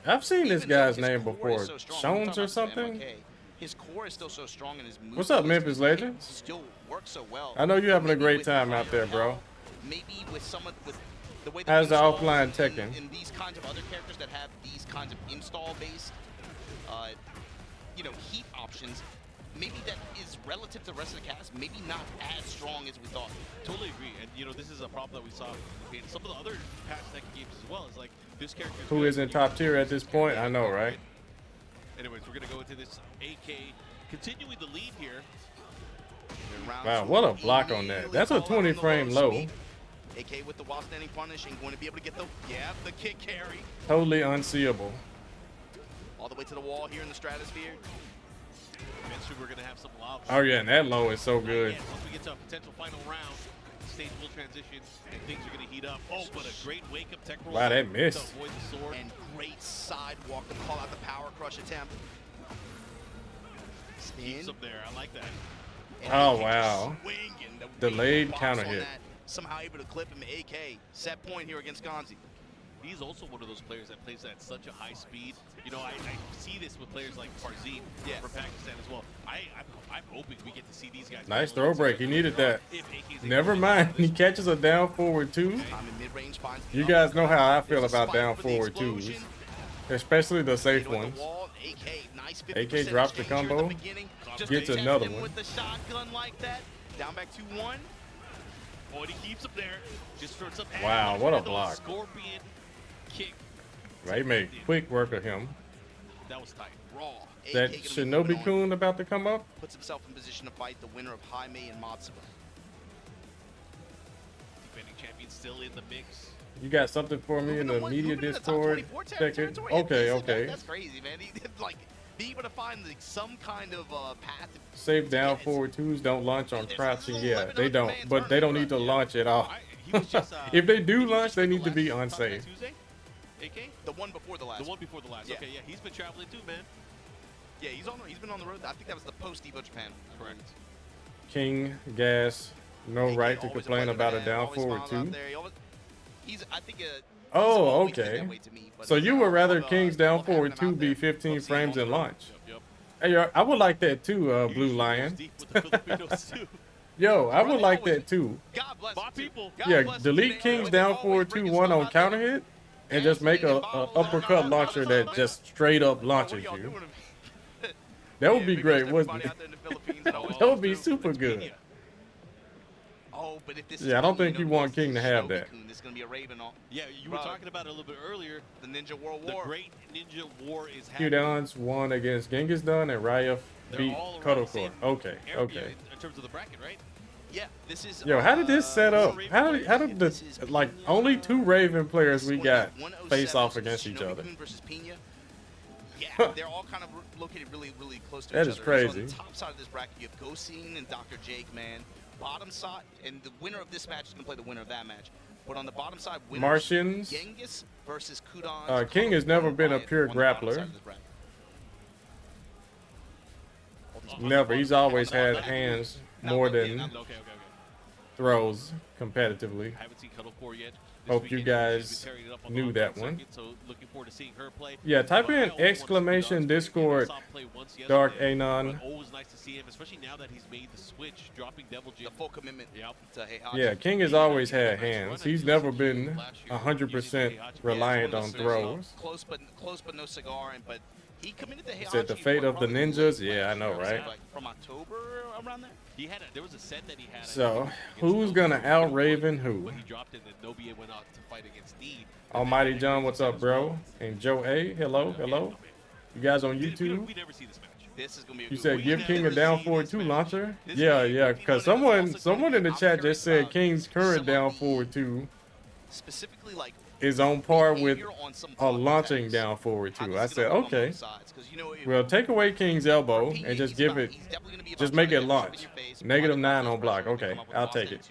I've seen this guy's name before. Shones or something? His core is still so strong and his movement. What's up, Memphis Legends? Still works so well. I know you're having a great time out there, bro. Maybe with someone with the way how's the offline Tekken? And these kinds of other characters that have these kinds of install-based, heat options, maybe that is relative to the rest of the cast, maybe not as strong as we thought. Totally agree. And, this is a problem that we saw in some of the other past Tekken games as well. Is like this character. Who isn't top tier at this point? I know, right? Anyways, we're going to go into this AK, continuing the lead here. Wow, what a block on that. That's a 20 frame low. AK with the while standing punish and going to be able to get the kick carry. Totally unseeable. All the way to the wall here in the stratosphere. Eventually we're going to have some lobs. Oh yeah, and that low is so good. Once we get to a potential final round, stage will transition and things are going to heat up. Oh, but a great wake-up tech roll. Wow, that missed. To avoid the sword. And great sidewalk to call out the power crush attempt. Keeps him there. I like that. And oh wow. Delayed box counter on hit. That, somehow able to clip him. AK set point here against Gonzi. He's also one of those players that plays at such a high speed. I see this with players like Farzeen from Pakistan as well. I'm hoping we get to see these guys. Nice throw break. He needed that. Never mind. He catches a down forward 2. You guys know how I feel about down forward 2s. Especially the safe ones. AK drops the combo. Gets another one. With the shotgun like that. Down back 2-1. Oh, and he keeps him there. Just for some wow, what a block. Scorpion kick. They made quick work of him. That was tight. Raw. That Shinobi-kun about to come up? Puts himself in position to fight the winner of Jaime and Matsuba. Defending champion still in the mix. You got something for me in the media Discord? Okay. That's crazy, man. He did be able to find some kind of path. Save down forward 2s don't launch on crouching. Yeah, they don't. But they don't need to launch at all. If they do launch, they need to be unsafe. AK? The one before the last. The one before the last. Yeah. Okay, yeah, he's been traveling too, man. Yeah, he's been on the road. I think that was the post Evo Japan. Correct. King, Gas, no AK right to complain about a down forward 2. I think oh, okay. So you would rather King's down forward 2 be 15 frames and launch? Yep. Hey, I would like that too, Blue Lion. Yo, I would like that too. God bless my people. Yeah, delete King's down forward 2-1 on counter hit, and just make a uppercut launcher that just straight up launches you. That would be great, wouldn't it? That would be super good. Oh, but if this yeah, I don't think you want King to have that. This is gonna be a Raven. Yeah, you were talking about it a little bit earlier. The Ninja World War. The Great Ninja War is happening. Qdons won against Genghis Khan and Ryef beat Kodofor. Okay. In terms of the bracket, right? Yeah, this is. Yo, how did this set up? How did the only 2 Raven players we got face off against each other? Yeah, they're all kind of located really, really close to each other. That is crazy. So on the top side of this bracket, you have Goseen and Dr. Jake, man. Bottom side, and the winner of this match is going to play the winner of that match. But on the bottom side, Martians. Genghis versus Kudon. King has never been a pure grappler. Never. He's always had hands more than throws competitively. I haven't seen Cuddlecore yet. Hope you guys knew that one. So looking forward to seeing her play. Yeah, type in exclamation Discord Dark Anon. Always nice to see him, especially now that he's made the switch, dropping Devil Jin. The full commitment. To Yeah, King has always had hands. He's never been 100% reliant on throws. Close but no cigar. But he committed to Said the fate of the ninjas. Yeah, I know, right? From October around there. There was a set that he had. So who's gonna out Raven who? When he dropped it, then Nobia went out to fight against Need. Almighty John, what's up, bro? And Joe A, hello. You guys on YouTube? We never see this match. This is gonna be a You good said one. give King a down forward 2 launcher? Yeah, because someone in the chat just said King's current down forward 2 specifically like is on par with a launching down forward 2. I said, okay. Well, take away King's elbow and just give it, just make it launch. -9 on block. Okay, I'll take it.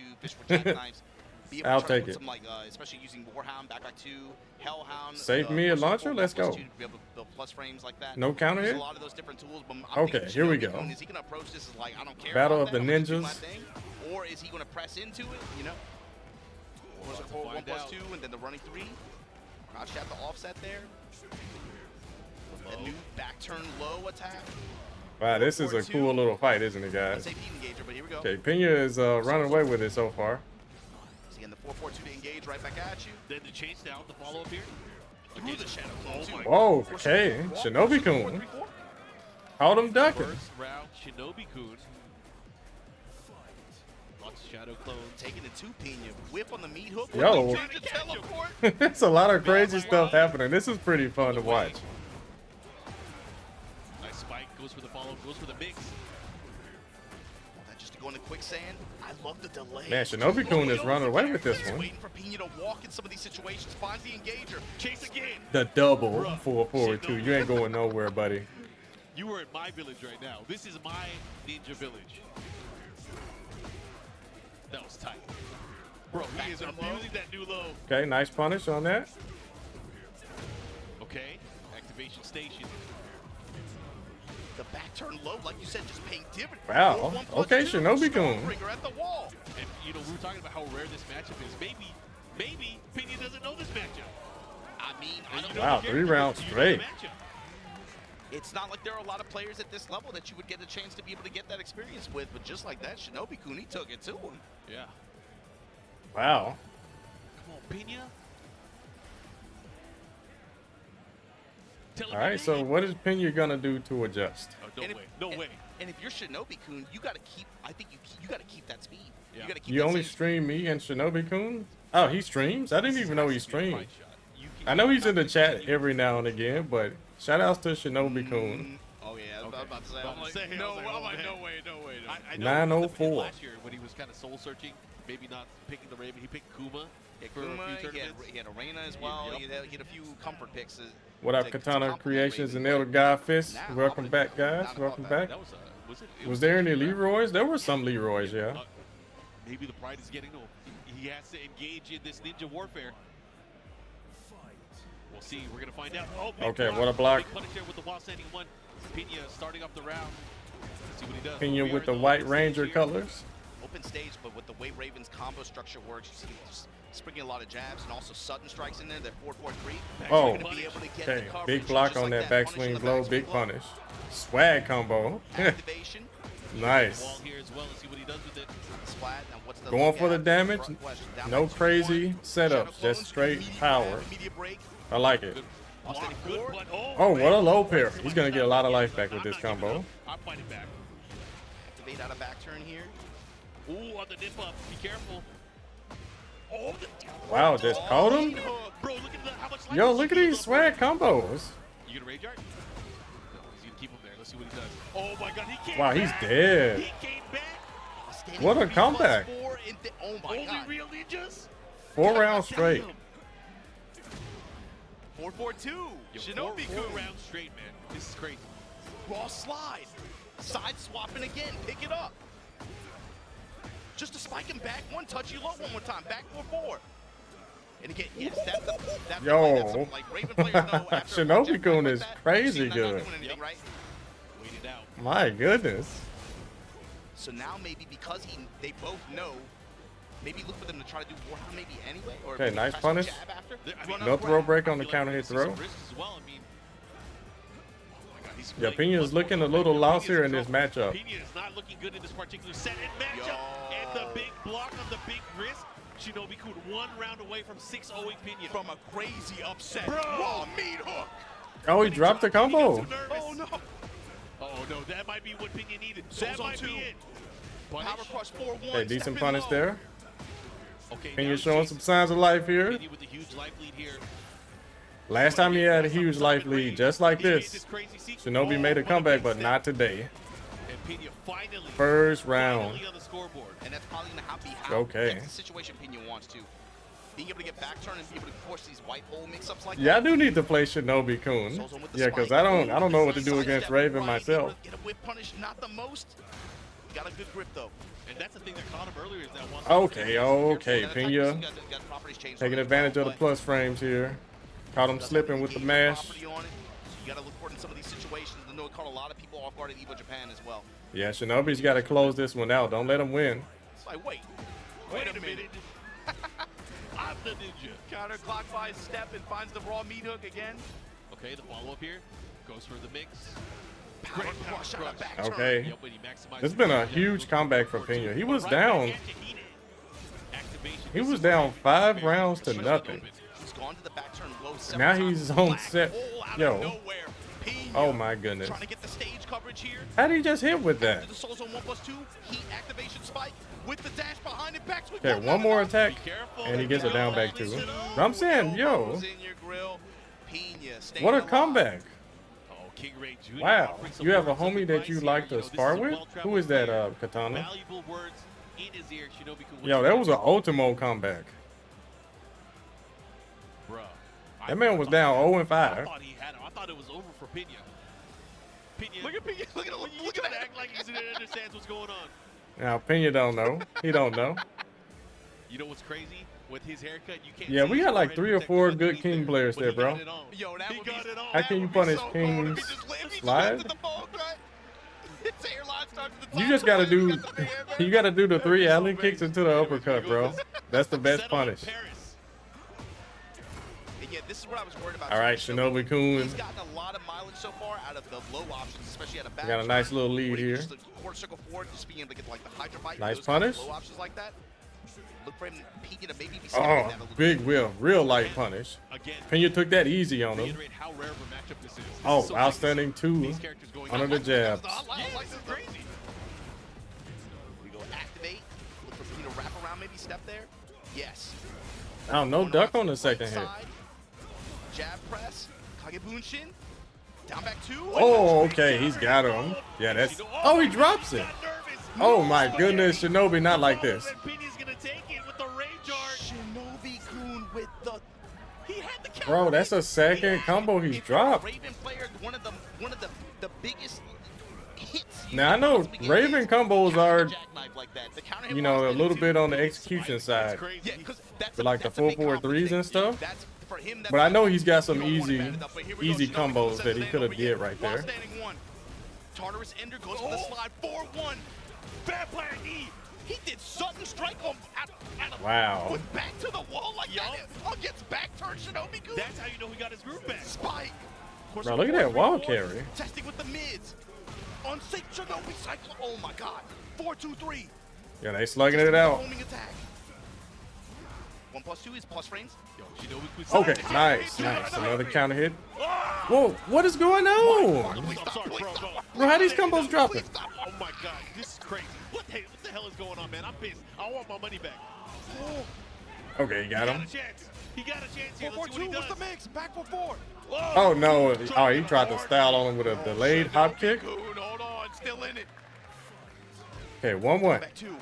I'll take it. Especially using Warhound, Backpack 2, Hellhound. Save me a launcher. Let's go. No counter hit. Okay, here we go. Is he gonna approach this as like I don't care? Battle of the ninjas. Or is he gonna press into it? You know. 1+2 and then the running 3. Crouch at the offset there. A new back turn low attack. Wow, this is a cool little fight, isn't it, guys? Okay, Pena is running away with it so far. So again, the 4-4-2 to engage right back at you. Then the chase down, the follow up here. Through the shadow clone too. Whoa, okay, Shinobi-kun. Caught him ducking. First round, Shinobi-kun. Shadow clone taking the 2 Pena whip on the meat hook. Yo, it's a lot of crazy stuff happening. This is pretty fun to watch. Nice spike, goes for the follow, goes for the mix. Just to go into quicksand. I love the delay. Man, Shinobi-kun is running away with this one. Waiting for Pena to walk in some of these situations, finds the engager, chase again. The double 4-4-2. You ain't going nowhere, buddy. You are in my village right now. This is my ninja village. That was tight. Bro, he is abusing that new low. Okay, nice punish on that. Okay, activation station. The back turn low, like you said, just paying dividends. Wow. Okay, Shinobi-kun. And, you know, we were talking about how rare this matchup is. Maybe Pena doesn't know this matchup. I mean, I don't know. Wow, 3 rounds straight. It's not like there are a lot of players at this level that you would get a chance to be able to get that experience with, but just like that, Shinobi-kun, he took it to him. Yeah. Wow. Come on, Pena. All right, so what is Pena gonna do to adjust? Oh, no way. And if you're Shinobi-kun, you gotta keep. I think you gotta keep that speed. Yeah. You gotta keep. You only stream me and Shinobi-kun? Oh, he streams? I didn't even know he streamed. I know he's in the chat every now and again, but shout outs to Shinobi-kun. Oh yeah, I was about to say. I'm like, no way. I know 904. Last year when he was kind of soul searching, maybe not picking the Raven, he picked Kuma. He had Arena as well. He had a few comfort picks. What up, Katana Creations and Elder God Fist? Welcome back, guys. Welcome back. Was there any Leroys? There were some Leroys, yeah. Maybe the pride is getting to him. He has to engage in this ninja warfare. We'll see. We're gonna find out. Oh, okay, what a block. Big punish there with the wall standing 1. Pena starting off the round. Let's see what he does. Pena with the White Ranger colors. Open stage, but with the way Raven's combo structure works, you see just springing a lot of jabs and also sudden strikes in there. That 4-4-3. Oh, okay. Big block on that backswing blow. Big punish. Swag combo. Activation. Nice. Wall here as well. Let's see what he does with it. Splat. Now what's the going for the damage. No crazy setups. Just straight power. I like it. Oh, what a low pair. He's going to get a lot of life back with this combo. I'm fighting back. Activate out of back turn here. Ooh, on the nip up. Be careful. Oh, wow, just caught him? Bro, look at how much life. Yo, look at these swag combos. You gonna rage art? No, he's gonna keep him there. Let's see what he does. Oh my god, he came wow, back. He's dead. He came back. What a comeback. Oh my Only god. real ninjas? 4 rounds straight. 4-4-2. Shinobi-kun. 4 rounds straight, man. This is crazy. Raw slide. Side swapping again. Pick it up. Just to spike him back. One touch you low one more time. Back 4-4. And again, yes, that's the yo. Like Raven players know after Shinobi-kun is crazy good. Anything, right? Wait it out. My goodness. So now maybe because they both know maybe look for them to try to do Warhammer maybe anyway. Or okay, nice press punish. jab after. No throw break on the counter hit throw. Yeah, Pina's looking a little lost here in this matchup. Pina is not looking good in this particular set and matchup. And the big block on the big wrist. Shinobi-kun 1 round away from 6-0ing Pina. From a crazy upset. Raw meat hook. Oh, he dropped the combo. Oh no. Oh no, that might be what Pina needed. That might be it. Power crush 4-1. Okay, decent punish there. Okay, Pina showing some signs of life here. With a huge life lead here. Last time he had a huge life lead, just like this. Shinobi made a comeback, but not today. First round. And that's probably okay. That's the situation Pina wants to. Being able to get back turn and be able to force these white hole mix-ups like yeah, I do need to play Shinobi-kun. Yeah, because I don't know what to do against Raven myself. Get a whip punish, not the most. Got a good grip though. And that's the thing that caught him earlier is that one. Okay, Pina taking advantage of the plus frames here. Caught him slipping with the mash. You gotta look for it in some of these situations. I know it caught a lot of people off guard at Evo Japan as well. Yeah, Shinobi's got to close this one out. Don't let him win. It's like, wait a minute. I'm the ninja. Counterclockwise step and finds the raw meat hook again. Okay, the follow-up here goes for the mix. Great crush on a back okay. turn. This has been a huge comeback for Pina. He was down. He was down 5 rounds to nothing. He's gone to the back turn low. Now he's on set. Yo. Oh my goodness. Trying to get the stage coverage here. How did he just hit with that? The Soul Zone 1+2 heat activation spike with the dash behind it. Back okay, one more attack and he gets a down back too. I'm saying, yo. What a comeback. Wow. You have a homie that you like to spar with? Who is that, Katana? Yo, that was an Ultimo comeback. That man was down 0-5. I thought he had him. I thought it was over for Pina. Look at Pina. Look at him. Look at that. Act like he understands what's going on. Now, Pina don't know. He don't know. You know what's crazy? With his haircut, you can't. Yeah, we got like 3 or 4 good King players there, bro. Yo, that he got it on. How can you punish King's slide? You just gotta do. You gotta do the 3 alley kicks into the uppercut, bro. That's the best punish. Yeah, this is what I was worried about. All right, Shinobi-kun. He's gotten a lot of mileage so far out of the low options, especially at a back. Got a nice little lead here. Just quarter circle forward, just being able to get like the Hydra bite. Nice punish. Low options like that. Look for him peeking to maybe be oh, big whiff, real light punish. Pena took that easy on him. Oh, outstanding 2 under the jabs. We go activate. Look for Pena wrap around, maybe step there. Yes. Oh, no duck on the second hit. Jab press, Kagebunshin, down back 2. Oh, okay, he's got him. Yeah, that's. Oh, he drops it. Oh my goodness, Shinobi not like this. Shinobi-kun with the. He had the counter. Bro, that's a second combo he's dropped. Raven player, one of the biggest hits. Now I know Raven combos are, you know, a little bit on the execution side, but like the 4-4-3s and stuff. But I know he's got some easy combos that he could have did right there. Tartarus Ender goes for the slide 4-1. Bad player E. He did sudden strike on wow. Went back to the wall like that against back turn Shinobi-kun. That's how you know he got his groove back. Spike. Bro, look at that wall carry. Testing with the mids. Unsafe Shinobi cycle. Oh my god. 4-2-3. Yeah, they slugging it out. Attack. 1+2 is plus frames. Okay, nice. Another counter hit. Whoa, what is going on? Bro, how these combos dropping? Oh my god, this is crazy. What the hell is going on, man? I'm pissed. I want my money back. Okay, he got him. He got a chance here. Let's see what he does. What's the mix? Back for 4. Oh no. Oh, he tried to style on him with a delayed hop kick. Hold on, still in it. Okay, 1-1. Back 2.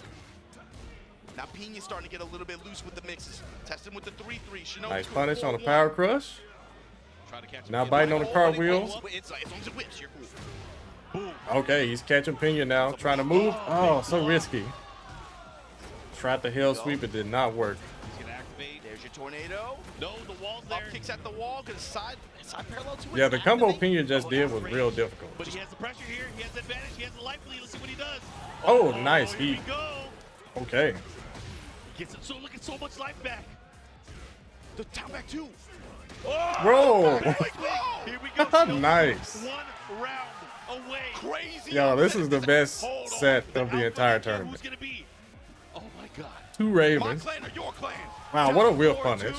Now Pena's starting to get a little bit loose with the mixes. Testing with the 3-3. Nice punish on the power crush. Now biting on the cartwheels. Okay, he's catching Pena now. Trying to move. Oh, so risky. Tried the hell sweep, it did not work. He's gonna activate. There's your tornado. No, the wall's there. Up kicks at the wall. Gonna side parallel to it. Yeah, the combo Pena just did was real difficult. But he has the pressure here. He has the advantage. He has the life lead. Let's see what he does. Oh, nice heat. Okay. Gets it. So look at so much life back. The down back 2. Oh, Bro. Here we go. Nice. 1 round away. Crazy. Yo, this is the best set of the entire tournament. Who's gonna be? Oh my God. 2 Ravens. My clan or your clan? Wow, what a wheel punish.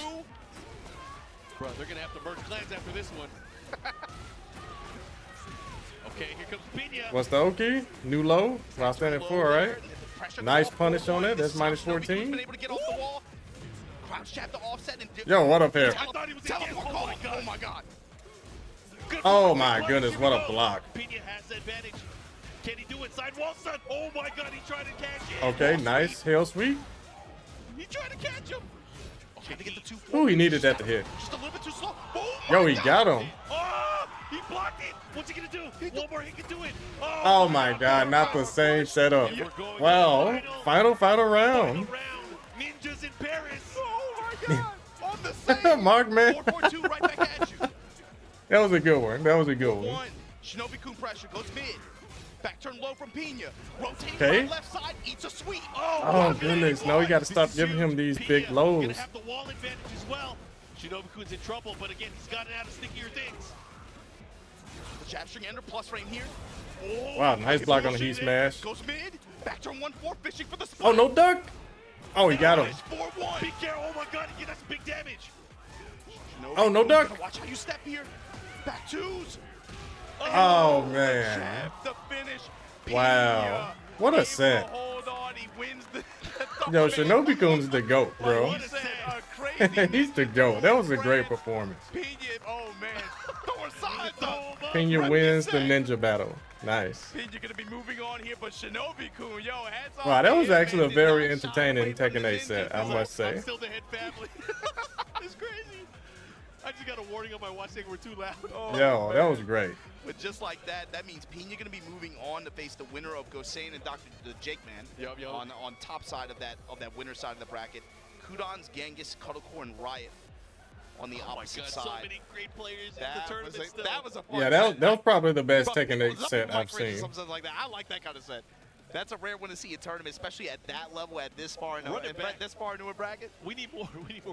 Bro, they're gonna have to merge clans after this one. Okay, here comes Pina. What's the Oki? New low? Outstanding 4, right? Nice punish on it. That's minus 14. Yo, what up here? Oh my God. Oh my goodness, what a block. Pina has the advantage. Can he do it? Side wall stun. Oh my God, he tried to catch it. Okay, nice. Hell sweep. He tried to catch him. Ooh, he needed that to hit. Just a little bit too slow. Oh Yo, he got him. Oh, he blocked it. What's he gonna do? One more, he can do it. Oh my God, not the same setup. Well, final round. Ninjas in Paris. Oh my God. On the same. Mark, man. 4-4-2 right back at you. That was a good one. That was a good one. Shinobi-kun pressure goes mid. Back turn low from Pina. Rotating Okay. right left side, eats a sweep. Oh goodness, no, we got to stop giving him these big lows. Gonna have the wall advantage as well. Shinobi-kun's in trouble, but again, he's gotten out of stickier things. The jab string ender plus frame here. Wow, nice block on the heat smash. Goes mid. Back turn 1-4, fishing for the spot. Oh, no duck. Oh, he got him. 4-1. Be careful. Oh my God, yeah, that's big damage. Oh, no duck. Watch how you step here. Back 2s. Oh man. The finish. Wow. What a set. Hold on, he wins the Yo, Shinobi-kun's the GOAT, bro. He's the GOAT. That was a great performance. Oh man. Thor side though. Pena wins the ninja battle. Nice. Pena gonna be moving on here, but Shinobi-kun, yo, hats off. Wow, that was actually a very entertaining Tekken 8 set, I must say. I'm still the head family. It's crazy. I just got a warning on my watch saying we're too loud. Yo, that was great. But just like that, that means Pena gonna be moving on to face the winner of Gosain and Dr. Jake Man on top side of that winner side of the bracket. Kudon's, Genghis, Cuddlecore, and Riot on the opposite side. So many great players in the tournament still. That was a fun Yeah, set. that was probably the best Tekken 8 set I've seen. Something like that. I like that kind of set. That's a rare one to see a tournament, especially at that level, at this far into a bracket. We need more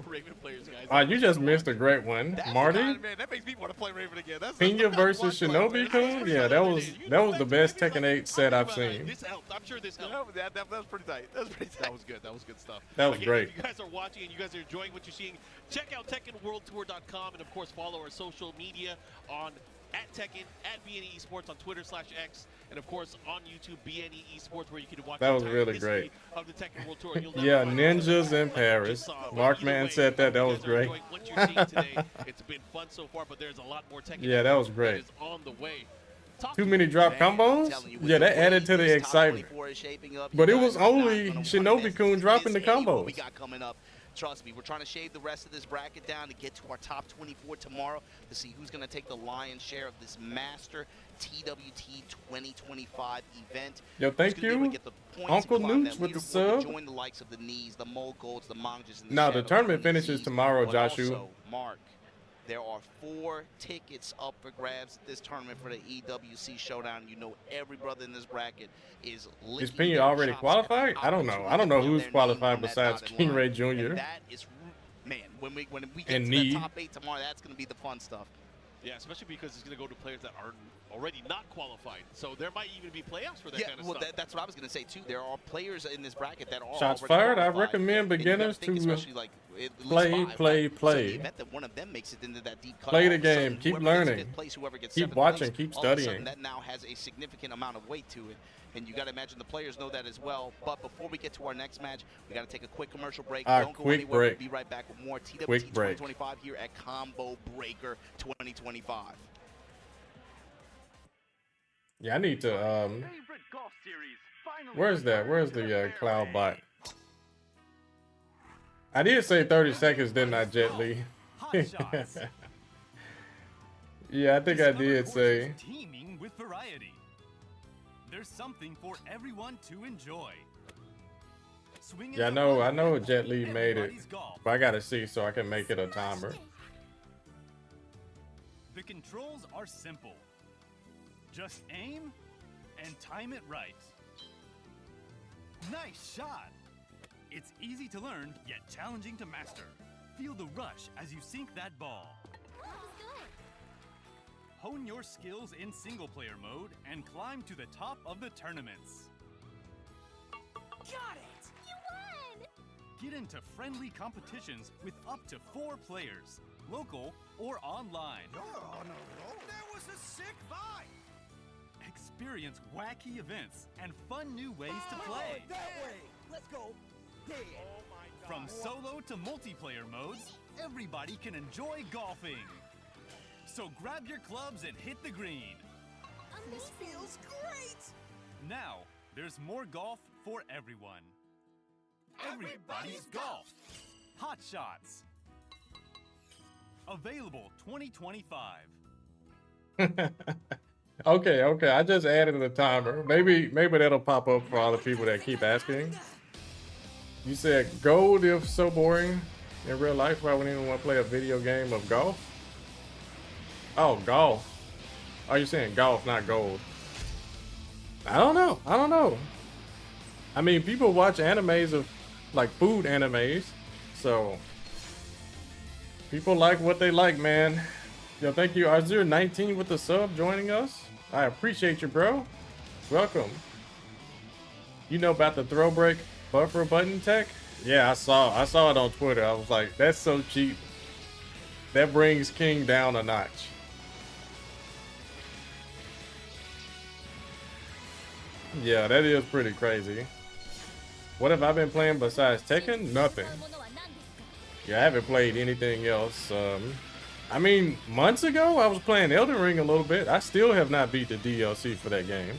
Raven players, guys. You just missed a great one, Marty. Man, that makes me want to play Raven again. Pena versus Shinobi-kun. Yeah, that was the best Tekken 8 set I've seen. This helped. I'm sure this helped. That was pretty tight. That was pretty tight. That was good. That was good stuff. That was great. If you guys are watching and you guys are enjoying what you're seeing, check out TekkenWorldTour.com and of course follow our social media on @Tekken, @BNE Esports on Twitter/X, and of course on YouTube, BNE Esports, where you can watch that was the really history great. Of the Tekken World Tour. Yeah, ninjas in Paris. Markman said that was great. What you're seeing today, it's been fun so far, but there's a lot more Tekken. Yeah, that was great. That is on the way. Too many drop combos? Yeah, that added to the excitement. But it was only Shinobi-kun dropping the combos. We got coming up. Trust me, we're trying to shave the rest of this bracket down to get to our top 24 tomorrow to see who's going to take the lion's share of this Master TWT 2025 event. Yo, thank you, Uncle Nooch with the sub. Join the likes of the Knees, the Mogulds, the Monges, and the Now, the tournament finishes tomorrow, Joshua. Also, Mark, there are 4 tickets up for grabs at this tournament for the EWC Showdown. You know every brother in this bracket is Pena already qualified? I don't know. I don't know who's qualified besides King Ray Jr. And that is, man, when we get to the top 8 tomorrow, that's going to be the fun stuff. Yeah, especially because it's going to go to players that are already not qualified. So there might even be playoffs for that kind of stuff. Yeah, that's what I was going to say, too. There are players in this bracket that are Shots already fired. qualified. I recommend beginners to like play. So the event that one of them makes it into that deep cut, Play the game. Keep learning. Keep watching. Keep studying. That now has a significant amount of weight to it. And you got to imagine the players know that as well. But before we get to our next match, we got to take a quick commercial break. Don't go anywhere. We'll be right back with more TWT 2025 here at Combo Breaker 2025. Yeah, I need to, where's that? Where's the cloud bot? I did say 30 seconds, didn't I, Jet Li? Yeah, I think I did say. Teaming with variety. There's something for everyone to enjoy. Yeah, I know Jet Li made it, but I gotta see so I can make it a timer. The controls are simple. Just aim and time it right. Nice shot. It's easy to learn, yet challenging to master. Feel the rush as you sink that ball. That was good. Hone your skills in single-player mode and climb to the top of the tournaments. Got it! You won! Get into friendly competitions with up to 4 players, local or online. You're on a roll. That was a sick vibe. Experience wacky events and fun new ways to play. That way. Let's go. Yeah. Oh my God. From solo to multiplayer modes, everybody can enjoy golfing. So grab your clubs and hit the green. This feels great! Now, there's more golf for everyone. Everybody's golf. Hot Shots. Available 2025. Okay. I just added the timer. Maybe that'll pop up for all the people that keep asking. You said gold if so boring in real life. Why wouldn't anyone want to play a video game of golf? Oh, golf. Oh, you're saying golf, not gold. I don't know. I mean, people watch animes of like food animes, so people like what they like, man. Yo, thank you, Azure19 with the sub joining us. I appreciate you, bro. Welcome. You know about the throw break buffer button tech? Yeah, I saw it on Twitter. I was like, that's so cheap. That brings King down a notch. Yeah, that is pretty crazy. What have I been playing besides Tekken? Nothing. Yeah, I haven't played anything else. I mean, months ago, I was playing Elden Ring a little bit. I still have not beat the DLC for that game.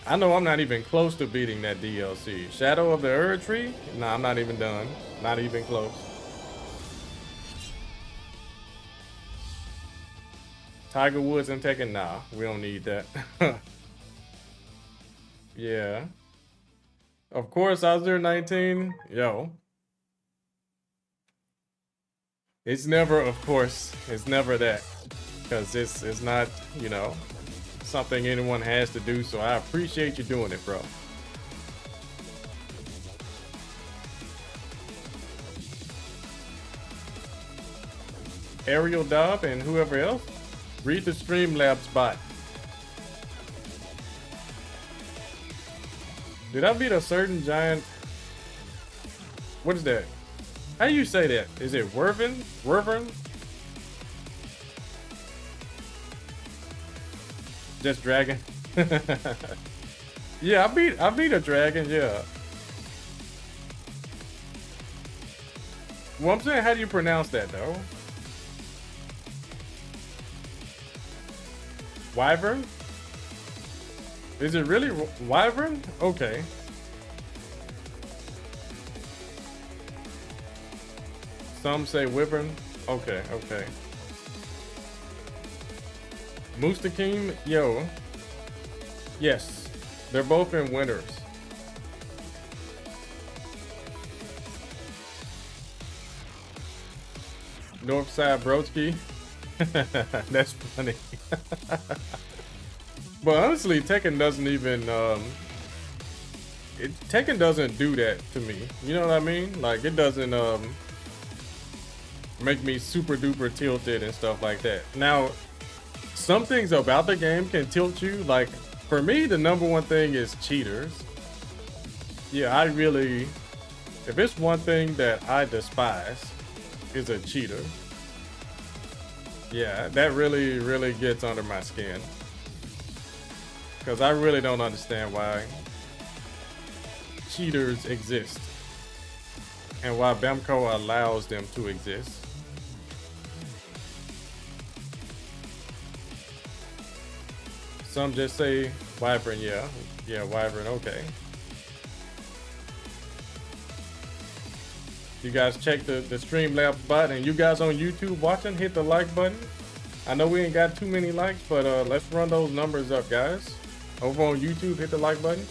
I know I'm not even close to beating that DLC. Shadow of the Erd Tree? Nah, I'm not even done. Not even close. Tiger Woods and Tekken? Nah, we don't need that. Yeah. Of course, I was there 19. Yo. It's never, of course, it's never that. Because it's not, you know, something anyone has to do. So I appreciate you doing it, bro. Ariel Dobb and whoever else, read the Streamlabs bot. Did I beat a certain giant? What is that? How do you say that? Is it Wervin? Wervin? Just dragon? Yeah, I beat a dragon, yeah. Well, I'm saying, how do you pronounce that though? Wyvern? Is it really Wyvern? Okay. Some say Wyvern. Okay. Mustakim, yo. Yes, they're both in winters. Northside Brodsky. That's funny. But honestly, Tekken doesn't even Tekken doesn't do that to me. You know what I mean? Like, it doesn't make me super duper tilted and stuff like that. Now, some things about the game can tilt you. Like, for me, the #1 thing is cheaters. Yeah, I really, if it's one thing that I despise, is a cheater. Yeah, that really gets under my skin. Because I really don't understand why cheaters exist and why Bemco allows them to exist. Some just say Wyvern, yeah, Wyvern, okay. You guys check the Streamlabs bot, and you guys on YouTube watching, hit the like button. I know we ain't got too many likes, but let's run those numbers up, guys. Over on YouTube, hit the like button.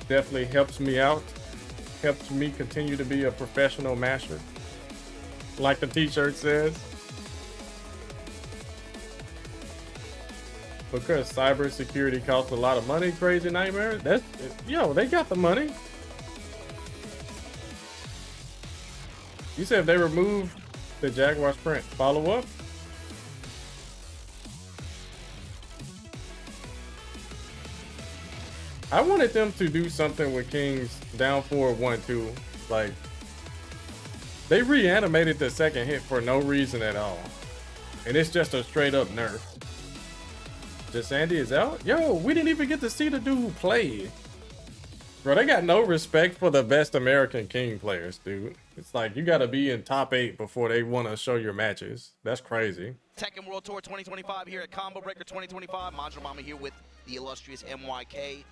Definitely helps me out. Helps me continue to be a professional master. Like the t-shirt says. Because cybersecurity costs a lot of money, Crazy Nightmare. That's, yo, they got the money. You said if they remove the Jaguar sprint, follow up? I wanted them to do something with Kings down 4-1-2. Like, they reanimated the second hit for no reason at all. And it's just a straight up nerf. Just Sandy is out? Yo, we didn't even get to see the dude play. Bro, they got no respect for the best American King players, dude. It's like, you gotta be in top 8 before they wanna show your matches. That's crazy. Tekken World Tour 2025 here at Combo Breaker 2025. Majra Mama here with the illustrious MYK.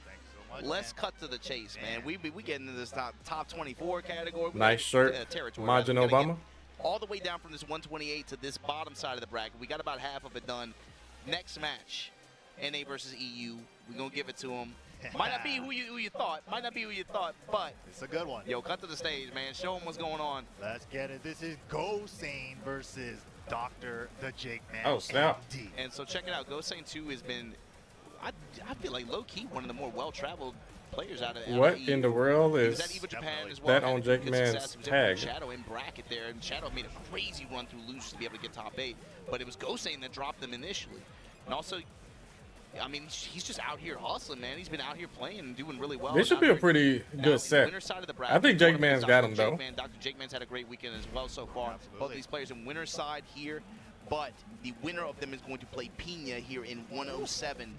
Let's cut to the chase, man. We getting into this top 24 category. Nice shirt, Majin Obama. All the way down from this 128 to this bottom side of the bracket. We got about half of it done. Next match, NA versus EU. We're gonna give it to them. Might not be who you thought. Might not be who you thought, but it's a good one. Yo, cut to the stage, man. Show them what's going on. Let's get it. This is Gosane versus Dr. the Jake Man. Oh, snap. And so check it out. Gosane 2 has been, I feel like low-key one of the more well-traveled players out of what in the world is Japan as well. That on Jake Man's tag? Shadow in bracket there, and Shadow made a crazy run through losers to be able to get top 8, but it was Gosane that dropped them initially. And also, I mean, he's just out here hustling, man. He's been out here playing and doing really well. This should be a pretty good set. I think Jake Man's got him, though. Dr. Jake Man's had a great weekend as well so far. Absolutely. Both of these players in winner's side here, but the winner of them is going to play Pina here in 107.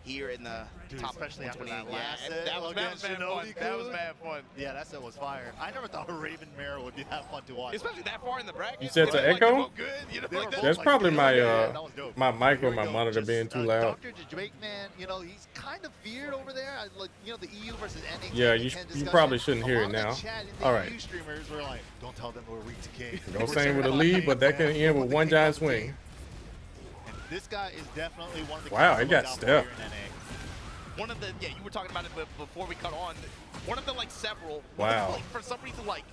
Here in the top, especially after that yeah, last set. That was mad fun. That was mad fun. Yeah, that set was fire. I never thought Raven Mara would be that fun to watch. Especially that far in the bracket. You said to echo? Good, you know, like That's probably my my mic or my monitor being too loud. Dr. Drake, man, you know, he's kind of feared over there. Like, you know, the EU versus NA. Yeah, you probably shouldn't hear it now. All right. Streamers were like, don't tell them we're weak to K. Gosane with a lead, but that can end with one giant swing. And this guy is definitely one of the. Wow, he got stepped. One of the, yeah, you were talking about it before we cut on. One of the, like, several. Wow. Like, for some reason, like,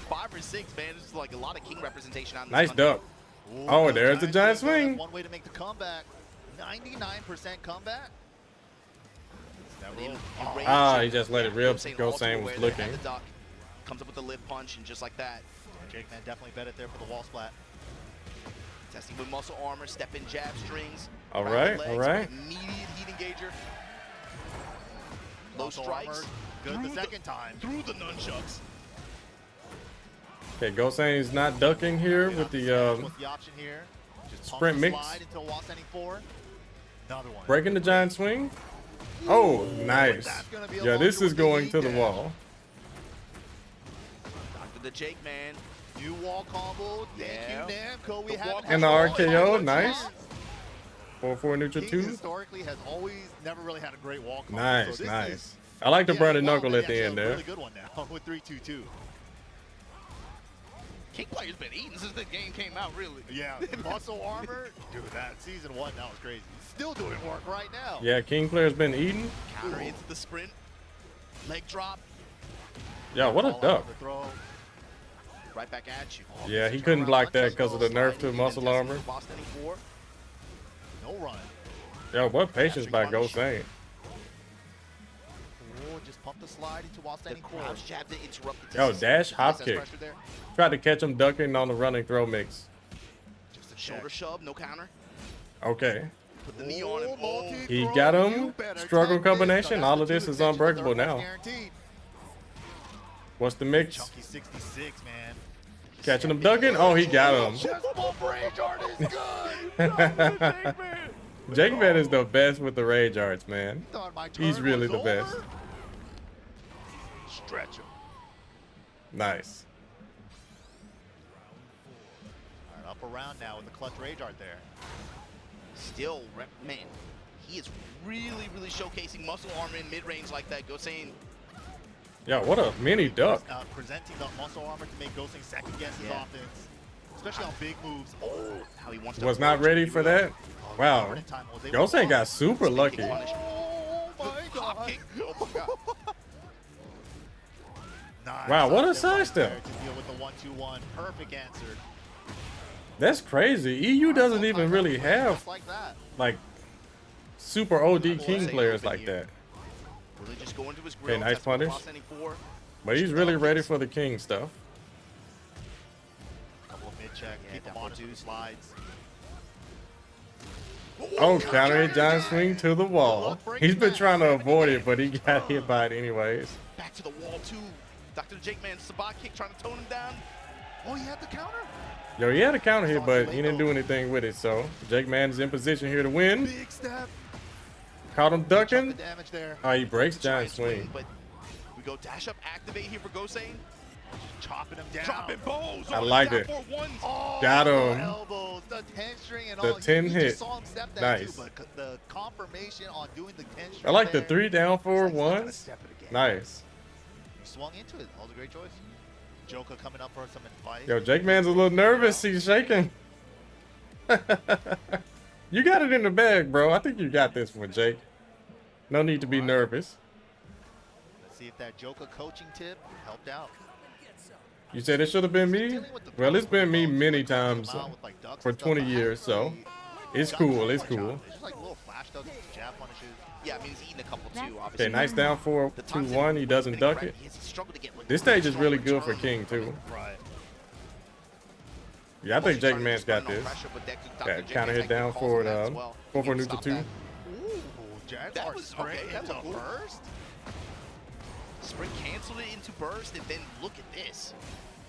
5 or 6, man. There's, like, a lot of King representation on this nice duck. Oh, there's the giant swing. One way to make the comeback. 99% comeback. Ah, he just let it rip. Gosane was looking. Comes up with the lip punch, and just like that. Jake Man definitely bet it there for the wall splat. Testing with muscle armor, step in jab strings. All right, all right. Immediate heat engager. Low strikes. Good the second time. Through the nunchucks. Okay, Gosane's not ducking here with the option here. Just sprint mix. Until another one. Breaking the giant swing. Oh, nice. Yeah, this is going to the wall. Dr. the Jake Man. New wall combo. Thank you, Namco. We have and the RKO, nice. 4-4 neutral 2. Historically has always never really had a great wall combo. Nice, so nice. I like the burning knuckle at the end there. Really good one now with 3-2-2. King player's been eating since the game came out, really. Yeah, muscle armor. Dude, that season 1, that was crazy. Still doing work right now. Yeah, King player's been eating. Counter hits the sprint. Leg drop. Yeah, what a duck. Right back at you. Yeah, he couldn't block that because of the nerf to muscle armor. No run. Yo, what patience by Gosane. Just pump the slide into while standing forward. Yo, dash hop kick. Tried to catch him ducking on the running throw mix. Just a shoulder shove, no counter. Okay. Put the knee on him. He got him. Struggle combination. All of this is unbreakable now. What's the mix? Chunky 66, man. Catching him ducking. Oh, he got him. Jake Man is the best with the rage arts, man. He's really the best. Stretch him. Nice. All right, up around now with the clutch rage art there. Still, man, he is really, really showcasing muscle armor in mid-range like that. Gosane. Yeah, what a mini duck. Presenting the muscle armor to make Gosane second guess his offense, especially on big moves. Oh, how he wants to was not ready for that. Wow. Gosane got super lucky. Oh my god. Nice. Wow, what a sidestep. To deal with the 1-2-1. Perfect answer. That's crazy. EU doesn't even really have like super OD King players like that. Will they just go into his Okay, grill, nice test what punish. Boss 94? But he's really ready for the King stuff. Couple of mid check, keep him on his slides. Oh, counter hit giant swing to the wall. He's been trying to avoid it, but he got hit by it anyways. Back to the wall too. Dr. Jake Man, Sabat kick trying to tone him down. Oh, he had the counter? Yo, he had a counter hit, but he didn't do anything with it. So Jake Man is in position here to win. Big step. Caught him ducking. Damage there. Oh, he breaks giant swing. But we go dash up, activate here for Gosane. Chopping him down. Dropping bows. I like it. Oh, got him. Elbows, the 10 string and the all. 10 you hit. just saw him step that Nice. too, but the confirmation on doing the 10 string I like the there, 3 down 4 ones. Nice. he swung into it. That was a great choice. Joker coming up for some advice. Yo, Jake Man's a little nervous. He's shaking. You got it in the bag, bro. I think you got this one, Jake. No need to be nervous. Let's see if that Joker coaching tip helped out. You said it should have been me? Well, it's been me many times for 20 years, so it's cool. It's cool. It's just like little flash ducks, jab punishes. Yeah, I mean, he's eating a couple too, obviously. Okay, nice down 4 2-1. He doesn't duck it. This stage is really good for King, too. Right. Yeah, I think Jake Man's got this. Okay, counter hit down forward, 4 neutral 2. Ooh, Jaguar spring into burst. Spring canceled it into burst, and then look at this.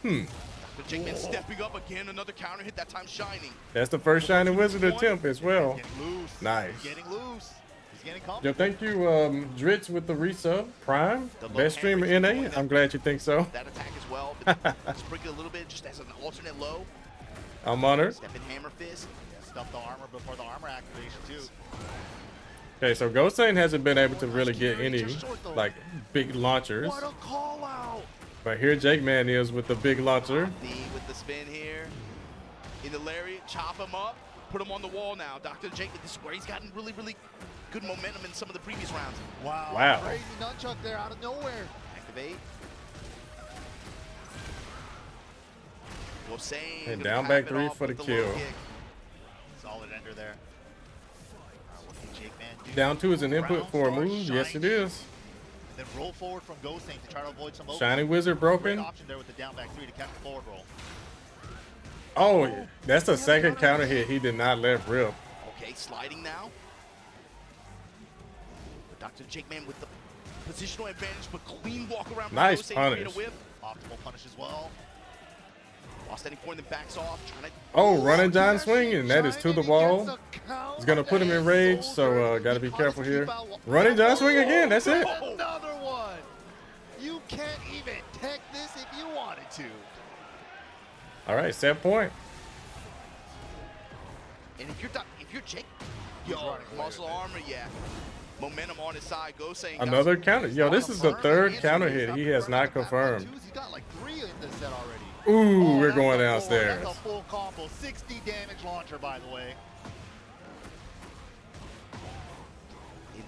Hmm. Dr. Jake Man stepping up again, another counter hit, that time shining. That's the first Shining Wizard attempt as well. Nice. He's getting loose. He's getting comfortable. Yo, thank you, Dritz with the resub. Prime, best streamer NA. I'm glad you think so. That attack as well, but sprinkle a little bit just as an alternate low. I'm honored. Step in hammer fist. Yeah, stuff the armor before the armor activation too. Okay, so Gosane hasn't been able to really get any like big launchers. What a call out! But here Jake Man is with the big launcher. With the spin here. In the lariat, chop him up, put him on the wall now. Dr. Jake, this is where he's gotten really, really good momentum in some of the previous rounds. Wow. Wow. Crazy nunchuck there out of nowhere. Activate. And down back 3 for the kill. Solid ender there. Down 2 is an input for a move. Yes, it is. Then roll forward from Gosane to try to avoid some Shiny Wizard broken. Great option there with the down back 3 to catch the forward roll. Oh, that's the second counter hit he did not let rip. Okay, sliding now. Dr. Jake Man with the positional advantage, but clean walk around. Nice punish. Optimal punish as well. Lost any point and then backs off. Oh, running giant swing, and that is to the wall. He's gonna put him in rage, so gotta be careful here. Running giant swing again. That's it. Another one. You can't even tech this if you wanted to. All right, set point. And if you're Jake, yo, muscle armor, yeah. Momentum on his side. Gosane. Another counter. Yo, this is the third counter hit he has not confirmed. He's got like 3 in this set already. Ooh, we're going downstairs. That's a full combo. 60 damage launcher, by the way.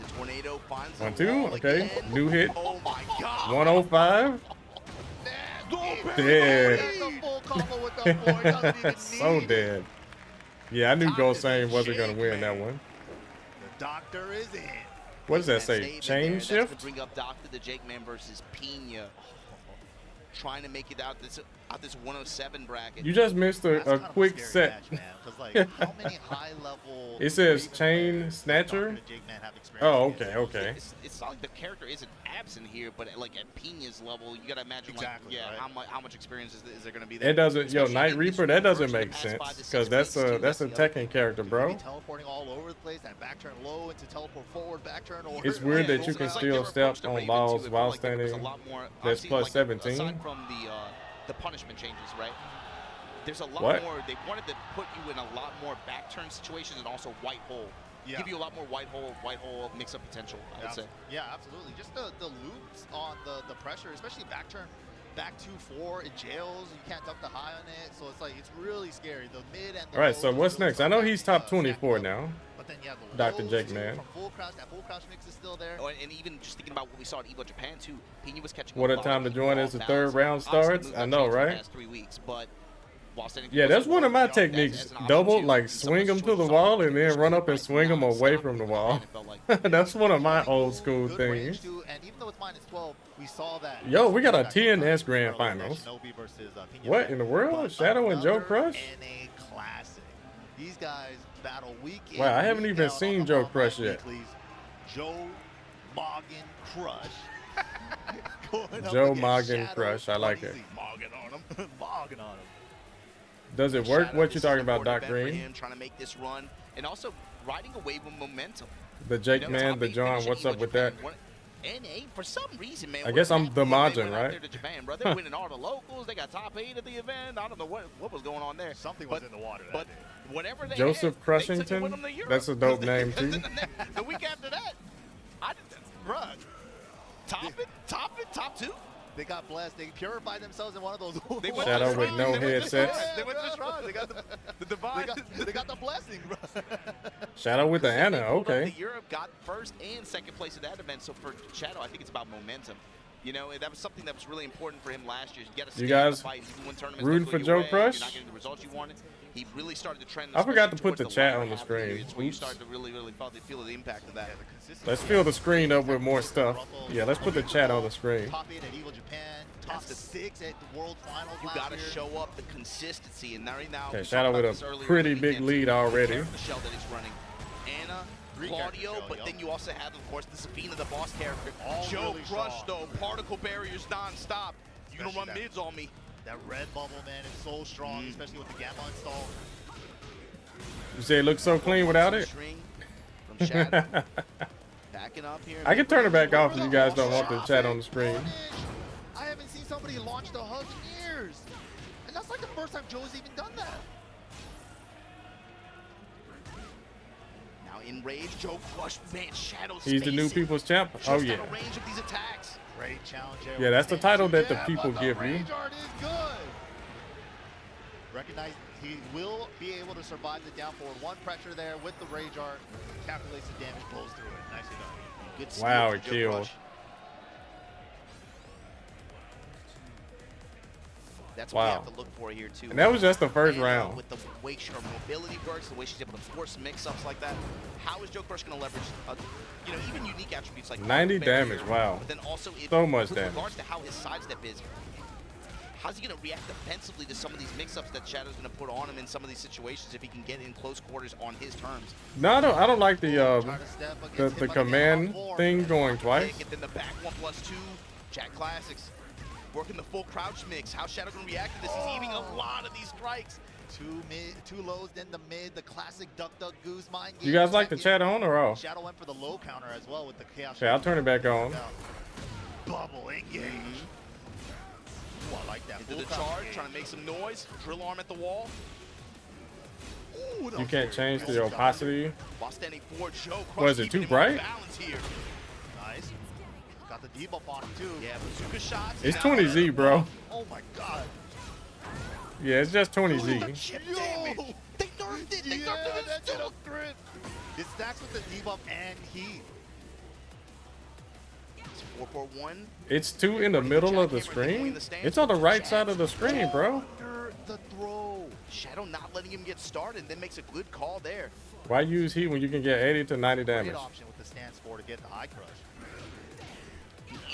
The tornado finds 1-2. Okay, new hit. Oh my God. 105. Dead. So dead. Yeah, I knew Gosane wasn't gonna win that one. The doctor is in. What does that say? Chain shift? Bring up Doctor the Jake Man versus Pena. Trying to make it out this 107 bracket. You just missed a quick set. Match, like, how many high-level it says chain snatcher. Oh, okay, okay. It's not like the character isn't absent here, but like at Pena's level, you gotta imagine exactly, like, yeah, right? how much experience is there gonna be there? It doesn't, yo, Night Reaper, that doesn't make sense because that's a Tekken character, bro. Teleporting all over the place, that back turn low into teleport forward, back turn over. It's weird that you can still step on balls while standing. That's plus 17. Aside from the punishment changes, right? There's a lot more. They wanted to put you in a lot more back turn situations and also white hole. Yeah. Give you a lot more white hole mix-up potential, I would say. Yeah, absolutely. Just the loops on the pressure, especially back turn, back 2-4, it jails. You can't duck the high on it, so it's like it's really scary. The mid and the all right, so what's next? I know he's top 24 now. But then yeah, the Dr. Jake Man. From full crouch, that full crouch mix is still there. Oh, and even just thinking about what we saw at Evo Japan too, Pena was catching. What a time to join as the third round starts. I know, right? Past 3 weeks, but Yeah, that's one of my techniques. Double, like swing them to the wall and then run up and swing them away from the wall. That's one of my old school things. And even though it's -12, we saw that. Yo, we got a TNS Grand Finals. What in the world? Shadow and Joe Crush? NA Classic. These guys battle week in. Wow, I haven't even seen Joe Crush yet. Joe Moggin Crush. Joe Moggin Crush. I like it. Moggin on him. Moggin on him. Does it work? What you talking about, Doc Green? Trying to make this run and also riding away with momentum. The Jake man, the John. What's up with that? NA, for some reason, man. I guess I'm the Majin, right? They're winning all the locals. They got top 8 at the event. I don't know what was going on there. Something was in the water that day. Whatever they Joseph had, Crushington. That's a dope name too. The week after that, I did that. Bruh. Top 2. They got blessed. They purified themselves in one of those. Shadow with no headsets. They went to Shrine. They got the divine. They got the blessing, bro. Shadow with the Anna. Okay. Europe got first and second place at that event. So for Shadow, I think it's about momentum. You know, that was something that was really important for him last year. You guys rooting for Joe Crush? You're not getting the results you wanted. He really started to trend. I forgot to put the chat on the screen. You started to really feel the impact of that. Let's fill the screen up with more stuff. Yeah, let's put the chat on the screen. Top 8 at Evil Japan, top 6 at the World Finals. You got to show up the consistency, and right now. Okay, Shadow with a pretty big lead already. The shell that he's running. Anna, Claudio, but then you also have, of course, the Safina, the boss character. Joe Crush, though, particle barriers non-stop. You're gonna run mids on me. That red bubble, man, is so strong, especially with the Gamma installed. You say it looks so clean without it? From Shadow. Backing up here. I can turn it back off if you guys don't want the chat on the screen. I haven't seen somebody launch the hug in years. And that's like the first time Joe's even done that. Now in rage, Joe Crush, man, Shadow's He's the new people's champ. Oh yeah. Range of these attacks. Great challenge. Yeah, that's the title that the people give you. Rage art is good. Recognize he will be able to survive the down forward. One pressure there with the rage art. Calculates the damage, blows through it. Nicely done. Good steal wow, for it Joe killed. Crush. That's what wow. we have to look for here too. And that was just the first round. With the way her mobility works, the way she's able to force mix-ups like that, how is Joe Crush going to leverage, you know, even unique attributes like 90 damage? Wow. But then also, so much damage. With regards to how his sidestep is, how's he going to react defensively to some of these mix-ups that Shadow's going to put on him in some of these situations if he can get in close quarters on his terms? No, I don't like the command thing going twice. And then the back 1+2, Jack Classics. Working the full crouch mix. How's Shadow going to react to this? He's eating a lot of these strikes. Two lows, then the mid, the classic duck goose mind game. You guys like the chat on or off? Shadow went for the low counter as well with the chaos. Okay, I'll turn it back on. Bubble engage. Ooh, I like that. Into the charge, trying to make some noise. Drill arm at the wall. Ooh, you can't change the opacity. Bostani for Joe. Was it too bright? Nice. Got the debuff on him too. Yeah, bazooka shots. It's 20Z, bro. Oh my god. Yeah, it's just 20Z. They nerfed it. They nerfed it. That's still threat. It stacks with the debuff and heat. It's 4-4-1. It's 2 in the middle of the screen. It's on the right side of the screen, bro. Under the throw. Shadow not letting him get started, then makes a good call there. Why use heat when you can get 80 to 90 damage? Great option with the stance 4 to get the high crush.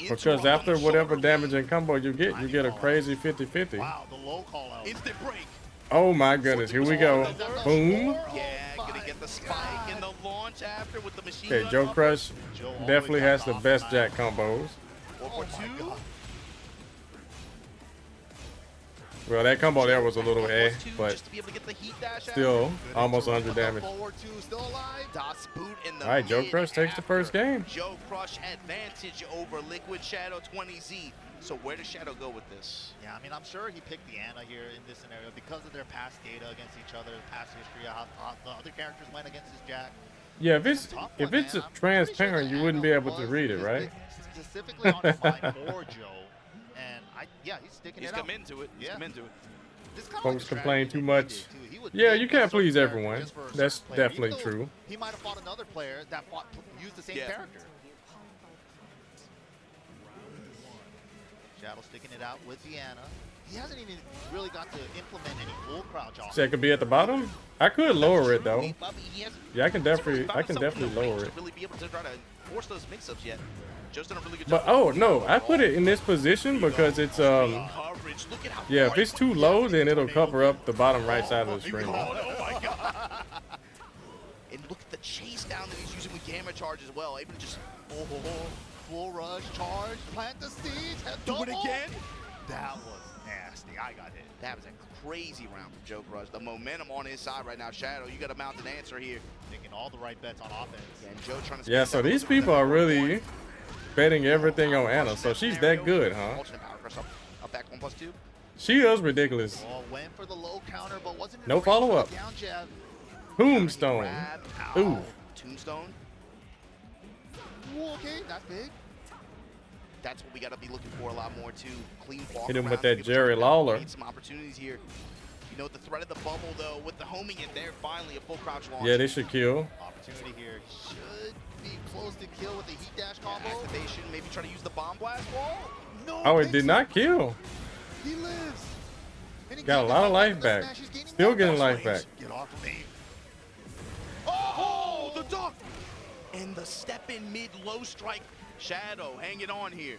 Because after whatever damage and combo you get a crazy 50-50. Wow, the low call out. Instant break. Oh my goodness, here we go. Boom. Yeah, gonna get the spike and the launch after with the machine. Okay, Joe Crush definitely has the best Jack combos. 4-4-2. Well, that combo there was a little but still almost 100 damage. Alright, Joe Crush takes the first game. Joe Crush advantage over Liquid Shadow 20Z. So where does Shadow go with this? Yeah, I mean, I'm sure he picked the Anna here in this scenario because of their past data against each other, past history, how the other characters went against his Jack. Yeah, if it's transparent, you wouldn't be able to read it, right? Specifically on his mind for Joe. And he's sticking it out. He's come into it. He's come into it. Folks complain too much. Yeah, you can't please everyone. That's definitely true. He might have fought another player that used the same character. Shadow sticking it out with the Anna. he hasn't even really got to implement any full crouch off. So it could be at the bottom. I could lower it though. Yeah, I can definitely lower it. Really be able to try to force those mix-ups yet. Joe's done a really good But job. oh no, I put it in this position because it's yeah, if it's too low, then it'll cover up the bottom right side of the screen. Oh my god! And look at the chase down that he's using with Gamma Charge as well. Able to just full rush, charge, plant the seeds, do it again. That was nasty. I got hit. That was a crazy round from Joe Crush. The momentum on his side right now. Shadow, you got to mount an answer here. Making all the right bets on offense. And Joe trying to so these people are really betting everything on Anna. So she's that good, huh? Alternate power press up back 1+2. She is ridiculous. Went for the low counter, but wasn't no follow-up. Tombstone. Ooh. Tombstone. Ooh, okay, that's big. That's what we got to be looking for a lot more too. Clean ball. Hit him with that Jerry Lawler. Some opportunities here. You know, the threat of the bubble though, with the homing in there, finally a full crouch launch. Yeah, they should kill. Opportunity here. Should be close to kill with the heat dash combo. Activation. Maybe try to use the bomb blast wall. No. Oh, it did not kill. He lives. Got a lot of life back. Still getting life back. Get off of me. Oh, the duck! And the step in mid low strike. Shadow hanging on here.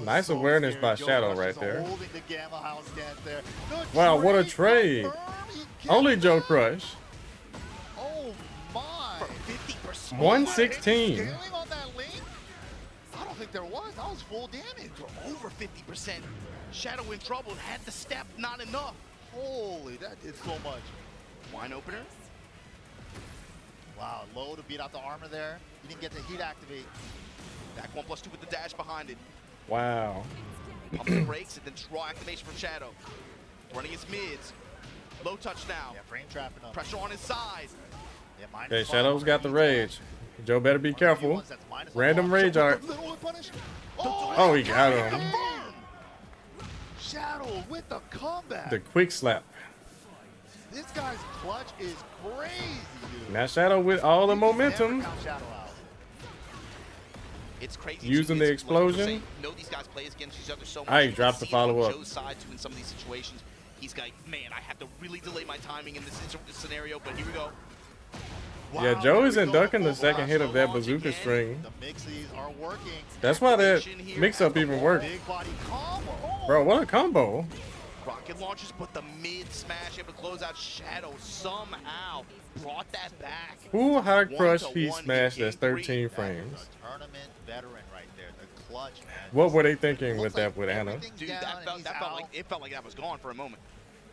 Nice awareness by Shadow right there. Holding the Gamma House stance there. Wow, what a trade. Only Joe Crush. Oh my. For 50%. 116. Scaling on that link? I don't think there was. That was full damage. For over 50%. Shadow in trouble. Had the step, not enough. Holy, that did so much. Wine opener. Wow, low to beat out the armor there. He didn't get the heat activate. Back 1+2 with the dash behind it. Wow. Pump the brakes and then draw activation from Shadow. Running his mids. Low touch now. Yeah, frame trapping up. Pressure on his side. Yeah, okay, Shadow's got the rage. Joe better be careful. Random rage art. Oh, he got him. Shadow with the comeback. The quick slap. This guy's clutch is crazy, dude. Now Shadow with all the momentum. It's crazy. Using the explosion. Know these guys play against each other so much. I dropped the follow-up. Joe's side too in some of these situations. He's like, man, I have to really delay my timing in this scenario, but here we go. Wow, yeah, Joe isn't ducking the second hit of that bazooka string. The mixies are working. That's why that mix-up even worked. Bro, what a combo. Rocket launches, but the mid smash able to close out. Shadow somehow brought that back. Ooh, high crush he smashed. That's 13 frames. Tournament veteran right there. The clutch, man. What were they thinking with that with Anna? Dude, that felt like that was gone for a moment.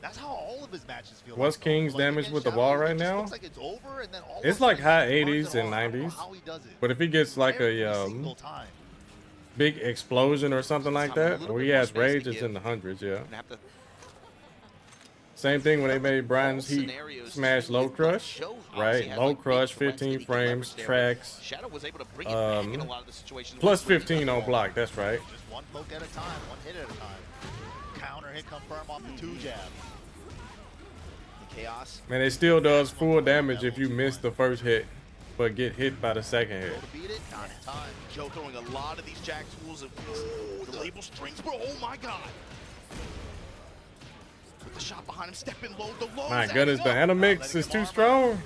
That's how all of his matches feel. What's King's damage with the wall right now? Like it's over, and then all it's like high 80s and 90s. But if he gets like a big explosion or something like that, or he has rage, it's in the hundreds, yeah. Same thing when they made Brian's Heat smash low crush, right? Low crush, 15 frames, tracks, plus 15 on block, that's right. Just one poke at a time, one hit at a time. Counter hit confirm off the 2 jab. Chaos. Man, it still does full damage if you miss the first hit, but get hit by the second hit. Not in time. Joe throwing a lot of these jack tools of the label strings, bro. Oh my god. With the shot behind him, stepping low, the low. My goodness, the Anna mix is too strong.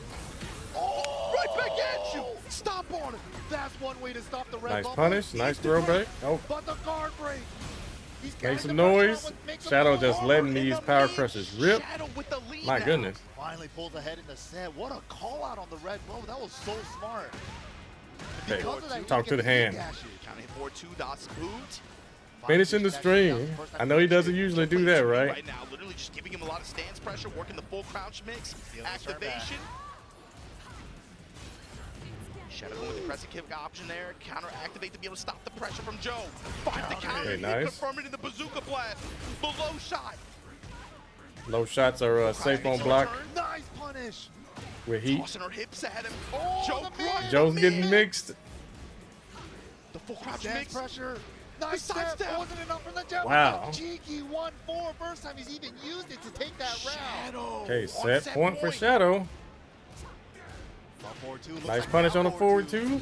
Oh, right back at you. Stop on it. That's one way to stop the red nice bubble. punish, nice throw break. Oh. But the guard break. Make some noise. Shadow just letting these power crushes rip. My goodness. Finally pulls ahead in the set. What a call out on the red bubble. That was so smart. Okay, talk to the hand. Counting for 2 dots boot. Finishing the string. I know he doesn't usually do that, right? Right now, literally just giving him a lot of stance pressure, working the full crouch mix, activation. Shadow going with the crescent kick option there. Counter activate to be able to stop the pressure from Joe. Find the counter. Okay, nice. Confirm it in the bazooka blast. Below shot. Low shots are safe on block. Nice punish. With heat. Tossing her hips at him. Oh, Joe's getting mixed. The full crouch mix. Pressure. Nice step. Wasn't enough from the jump. Wow. Cheeky 1-4. First time he's even used it to take that round. Okay, set point for Shadow. Nice punish on the forward two.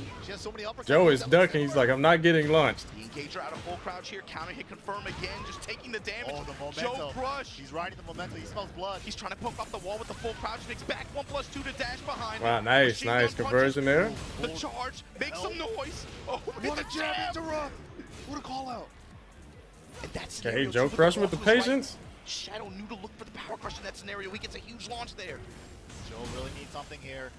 Joe is ducking. He's like, I'm not getting launched. The engager out of full crouch here. Counter hit confirm again. Just taking the damage. Oh, the momentum. Joe Crush. He's riding the momentum. He smells blood. He's trying to poke off the wall with the full crouch. Makes back 1+2 to dash behind. Wow, nice, nice conversion there. The charge makes some noise. Oh, what a jab interrupt. What a call out. And that's okay, Joe Crush with the patience. Shadow knew to look for the power crush in that scenario. He gets a huge launch there. Joe really needs something here.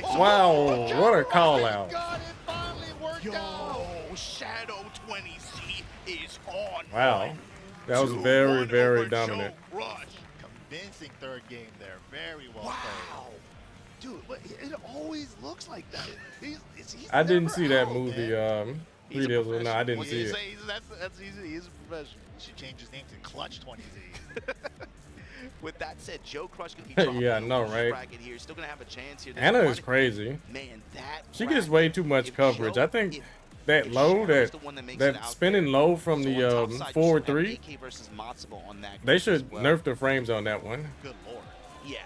Wow, what a call out. God, it finally worked out. Shadow 20C is on. Wow, that was very, very dominant. Convincing third game there. Very well played. Dude, but it always looks like that. He's I didn't see that movie. 3 days ago. No, I didn't see it. That's easy. He's a professional. He should change his name to Clutch 20Z. With that said, Joe Crush can keep yeah, I know, right? Here. Still gonna have a chance here. Anna is crazy. Man, that she gets way too much coverage. I think that low, that spinning low from the forward 3, they should nerf the frames on that one. Good lord. Yeah.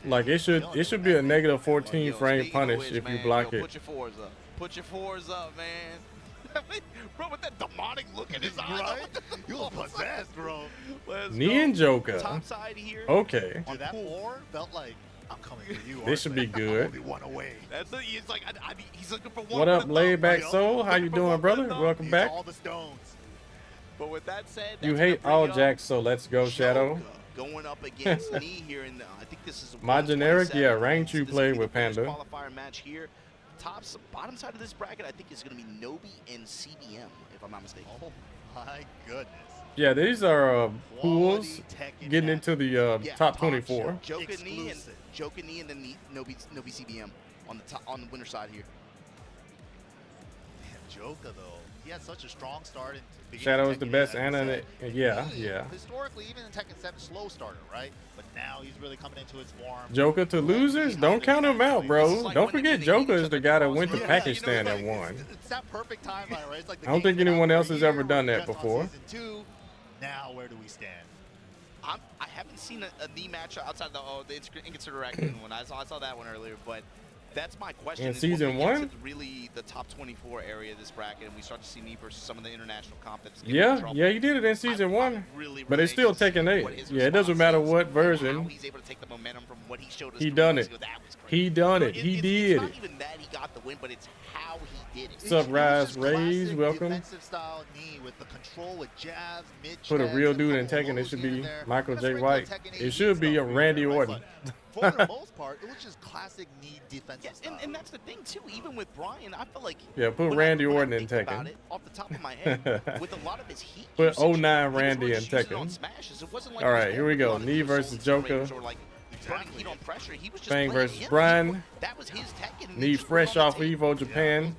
Like it should be a negative 14 frame punish if you block it. Put your fours up. Put your fours up, man. Bro, with that demonic look in his eye. Right? You look possessed, bro. Knee and Joker. Top side here. Okay. Dude, that floor felt like I'm coming for you. This should be good. Only one away. That's the, he's like, he's looking for one. What up, laid back soul? How you doing, brother? Welcome back. All the stones. But with that said, you hate all jacks, so let's go, Shadow. Going up against me here, and I think this is my generic. Yeah, ranked you play with Panda. Qualifier match here. Bottom side of this bracket, I think is going to be Nobi and CBM, if I'm not mistaken. Oh my goodness. Yeah, these are pools getting into the top 24. Joker knee and then Nobi CBM on the top, on the winner side here. Man, Joker though, he had such a strong start. Shadow is the best Anna. Yeah. Historically, even in Tekken 7, slow starter, right? But now he's really coming into his form. Joker to losers? Don't count him out, bro. Don't forget Joker is the guy that went to Pakistan and won. It's that perfect timeline, right? It's like I don't think anyone else has ever done that before. Season 2. Now, where do we stand? I haven't seen a knee match outside the Inconsiderate one. I saw that one earlier, but that's my question. In season 1? Really the top 24 area of this bracket, and we start to see me versus some of the international competitions. Yeah, you did it in season 1, but it's still Tekken 8. Yeah, it doesn't matter what version. He's able to take the momentum from what he showed us. He done it. He done it. He did it. It's not even that he got the win, but it's how he did it. What's up, Rise Rays? Welcome. Defensive style knee with the control with jabs, mid put a real dude in Tekken. It should be Michael J. White. It should be a Randy Orton. For the most part, it was just classic knee defensive style. And that's the thing too. Even with Brian, I feel like put Randy Orton in Tekken. Off the top of my head, with a lot of his heat, put 09 Randy in Tekken. All right, here we go. Knee versus Joker. Fang versus Brian. That was his Tekken. Knee fresh off Evo Japan.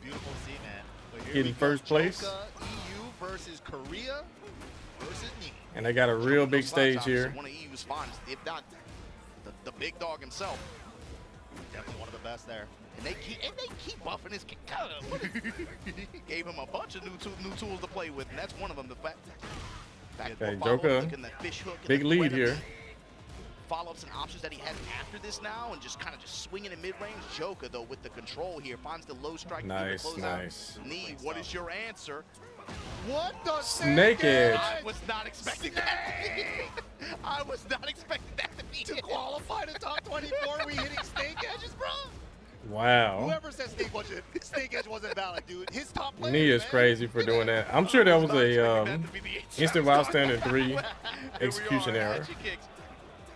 Getting first place. EU versus Korea versus knee. And they got a real big stage here. One of EU's finest, if not the big dog himself. Definitely one of the best there. And they keep buffing his kick. Gave him a bunch of new tools to play with, and that's one of them. The fact. Okay, Joker. Big lead here. Follow-ups and options that he has after this now, and just kind of swinging in mid-range. Joker though with the control here finds the low strike. Nice. Knee. What is your answer? What the snake edge? I was not expecting that. I was not expecting that to be to qualify to top 24. We hitting snake edges, bro. Wow. Whoever said snake edge wasn't valid, dude. His top player, knee is crazy for doing that. I'm sure that was a instant wild standing 3 execution error.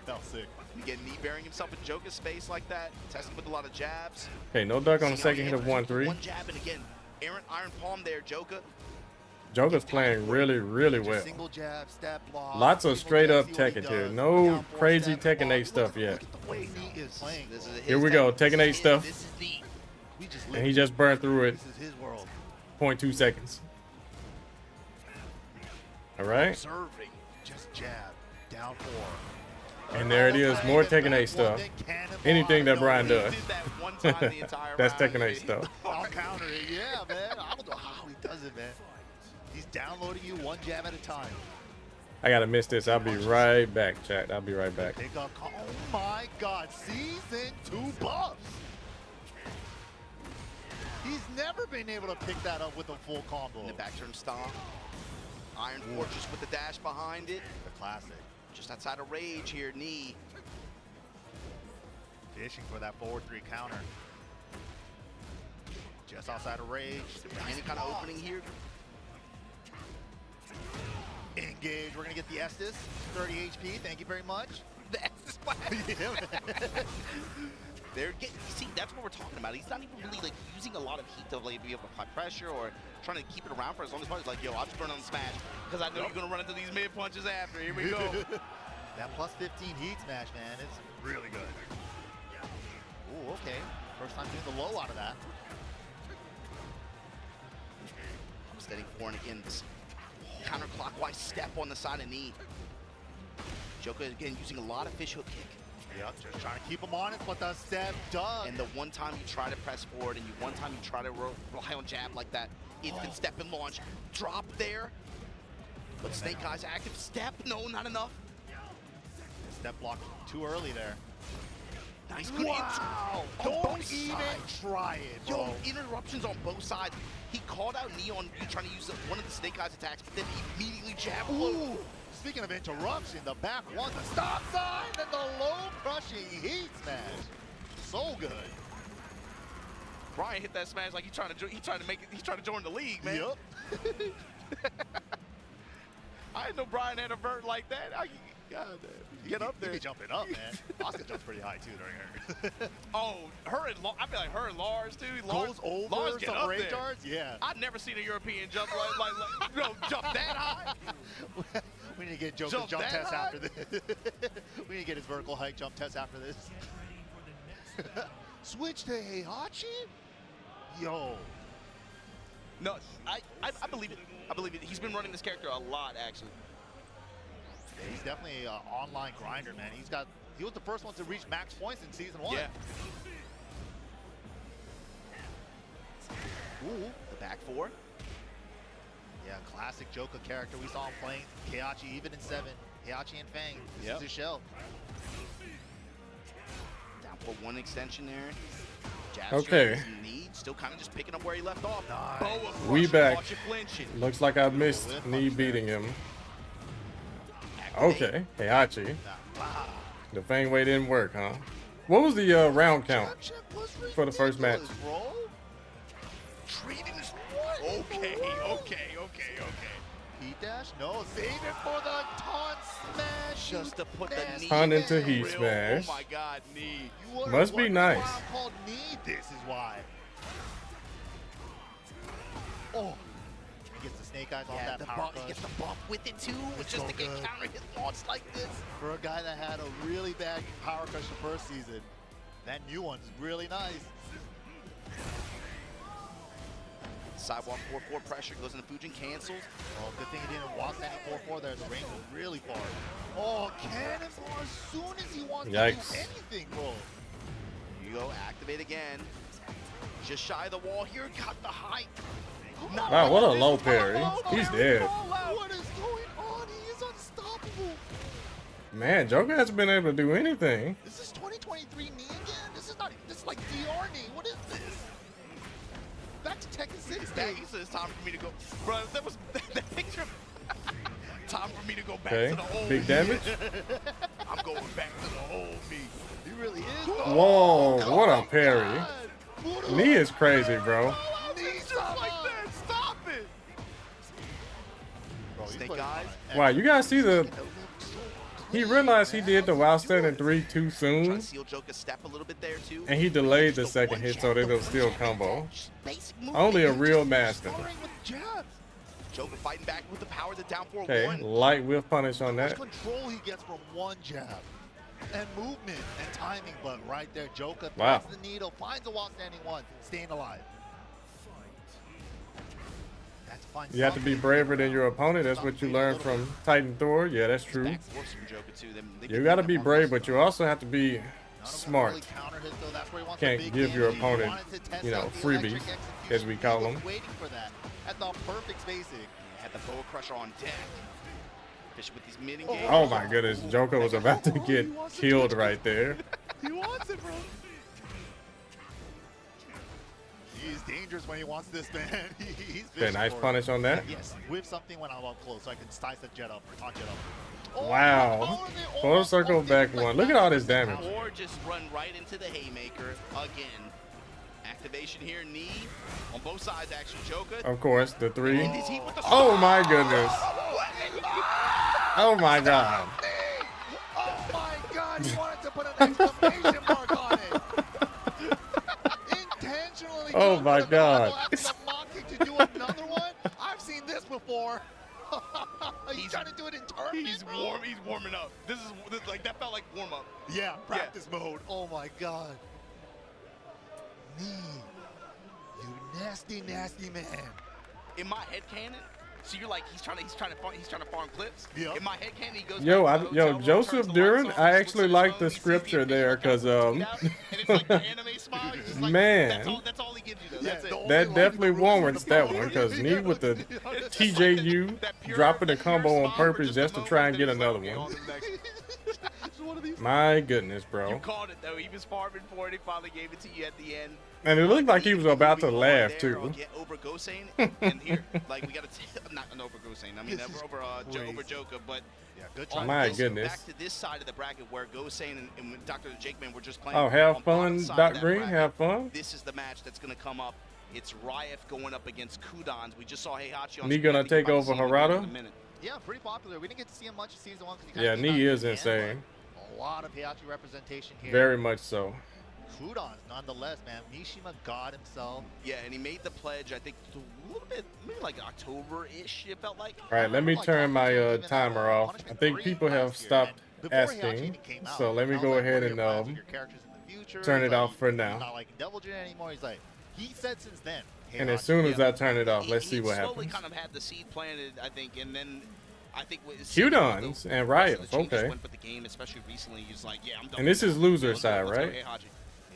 Felt sick. You get knee bearing himself in Joker's space like that, testing with a lot of jabs. Okay, no duck on the second hit of 1-3. One jab, and again, iron palm there, Joker. Joker's playing really, really well. Single jab, step block, lots of straight up Tekken here. No crazy Tekken 8 stuff yet. Here we go, Tekken 8 stuff. And he just burned through it. 0.2 seconds. All right. Just jab, down 4. And there it is, more Tekken 8 stuff. Anything that Brian does. That's Tekken 8 stuff. I'll counter it, yeah, man. I don't know how he does it, man. He's downloading you one jab at a time. I gotta miss this. I'll be right back, chat. I'll be right back. Oh my God, season 2 buffs. He's never been able to pick that up with a full combo. In the back turn stomp. Iron Fortress with the dash behind it. The classic. Just outside of rage here, knee. Fishing for that forward 3 counter. Just outside of rage. Any kind of opening here. Engage. We're gonna get the Estus. 30 HP. Thank you very much. The Estus see, that's what we're talking about. He's not even really like using a lot of heat to like be able to apply pressure or trying to keep it around for as long as possible. He's like, yo, I'm just running on the smash because I know you're gonna run into these mid punches after. Here we go. That plus 15 heat smash, man, it's really good. Ooh, okay. First time doing the low out of that. I'm steady forward again. This counterclockwise step on the side of knee. Joker again using a lot of fish hook kick. Yep, just trying to keep him honest, but the step does. And the one time you try to press forward and one time you try to rely on jab like that, instant step and launch. Drop there. But Snake Eyes active step. No, not enough. Step block too early there. Nice. Good. Wow. Don't even try it, bro. Yo, interruptions on both sides. He called out Neon trying to use one of the Snake Eyes attacks, but then he immediately jabbed. Ooh. Speaking of interruption, the back one, the stop sign, and the low crushing heat smash. So good. Brian hit that smash like he's trying to join the league, man. Yep. I didn't know Brian had a vert like that. God damn. Get up there. You be jumping up, man. Oscar jumps pretty high too during her. Oh, I feel like her and Lars too. Goes over Lars get some up rage there. arts? Yeah. I've never seen a European jump jump that high. We need to get Joker's jump test after this. We need to get his vertical height jump test after this. Switch to Heihachi? Yo. No, I believe it. I believe it. He's been running this character a lot, actually. Yeah, he's definitely an online grinder, man. He was the first one to reach max points in season 1. Yeah. Ooh, the back 4. Yeah, classic Joker character. We saw him playing Heihachi even in 7. Heihachi and Fang. This is his shell. Down for 1 extension there. Jab okay. Still kind of just picking up where he left off. Nice. We back. Looks like I missed knee beating him. Okay, Heihachi. The Fang way didn't work, huh? What was the round count for the first match? Okay. Heat dash? No, save it for the taunt smash. Just to put the knee Taunt into heat smash. Oh my God, knee. Must be nice. Called knee. This is why. Oh. He gets the Snake Eyes off that power crush. He gets the bump with it too. It's just to get counter hit launched like this. For a guy that had a really bad power crush the first season, that new one's really nice. Sidewalk 4-4 pressure goes into Fujin, cancels. Oh, good thing he didn't walk that 4-4 there. The range was really far. Oh, cannonball as soon as he wants to do anything, bro. Here you go, activate again. Just shy of the wall here, got the height. Wow, what a low parry. He's dead. What is going on? He is unstoppable. Man, Joker hasn't been able to do anything. This is 2023 knee again? This is like DR knee. What is this? Back to Tekken 6 days. It's time for me to go. Bro, that was that picture. Time for me to go back Okay, to the old big damage. I'm going back to the old me. He really is. Whoa, what a parry. Knee is crazy, bro. Just like that. Stop it. Bro, Snake Eyes. Wow, you guys see the... He realized he did the while standing 3 too soon. Seal Joker step a little bit there too. And he delayed the second hit so that it'll still combo. Only a real master. Joker fighting back with the power, the down 4-1. Okay, light whiff punish on that. Control he gets from one jab. And movement and timing, but right there, Joker Wow. threads the needle, finds a while standing one, staying alive. That's fine. You have to be braver than your opponent. That's what you learned from Titan Thor. Yeah, that's true. You got to be brave, but you also have to be smart. Can't give your opponent, you know, freebies, as we call them. Waiting for that at the perfect spacing. Had the boa crusher on deck. With these mid-engage. Oh my goodness, Joker was about to get killed right there. He wants it, bro. He's dangerous when he wants this, man. He's Okay, nice punish on that. Yes, whip something when I'm up close so I can slice the jet up or taunt jet up. Oh, Wow. Full circle back one. Look at all this damage. Or just run right into the haymaker again. Activation here, knee on both sides, actually. Joker. Of course, the 3. Oh my goodness. Oh my god. Oh my god, he wanted to put an exclamation mark on it. Intentionally. Oh my god. To do another one? I've seen this before. He's trying to do it in tournament. He's warming up. This is like, that felt like warm up. Yeah, practice mode. Oh my god. Me, you nasty, nasty man. In my head canon, so you're like, he's trying to farm clips. Yep. In my head canon, he goes. Yo, Joseph Duran, I actually like the scripture there because and it's like the anime smile. He's just like, man, that's all he gives you though. That's it. that definitely warrants that one because Knee with the TJU dropping the combo on purpose just to try and get another one. My goodness, bro. You called it though. He was farming for it. He finally gave it to you at the end. And it looked like he was about to laugh too. Get over Gosain, and here, like we got to not an over Gosain. I mean, over Joker, but yeah, good try. My goodness. Back to this side of the bracket where Gosain and Dr. Jakeman were just playing. Oh, have fun, Doc Green. Have fun. This is the match that's going to come up. It's Riot going up against Kudans. We just saw Heihachi on. Knee gonna take over Harada. Yeah, pretty popular. We didn't get to see him much in season 1. Yeah, Knee is insane. A lot of Heihachi representation here. Very much so. Kudans, nonetheless, man. Mishima God himself. Yeah, and he made the pledge, I think, a little bit, maybe like October-ish, it felt like. All right, let me turn my timer off. I think people have stopped asking, so let me go ahead and turn it off for now. Not like Devil Jin anymore. He's like, he said since then. And as soon as I turn it off, let's see what happens. He slowly kind of had the seed planted, I think, and then I think Kudans and Riot, okay. With the game, especially recently, he's like, yeah, I'm done. And this is loser side, right?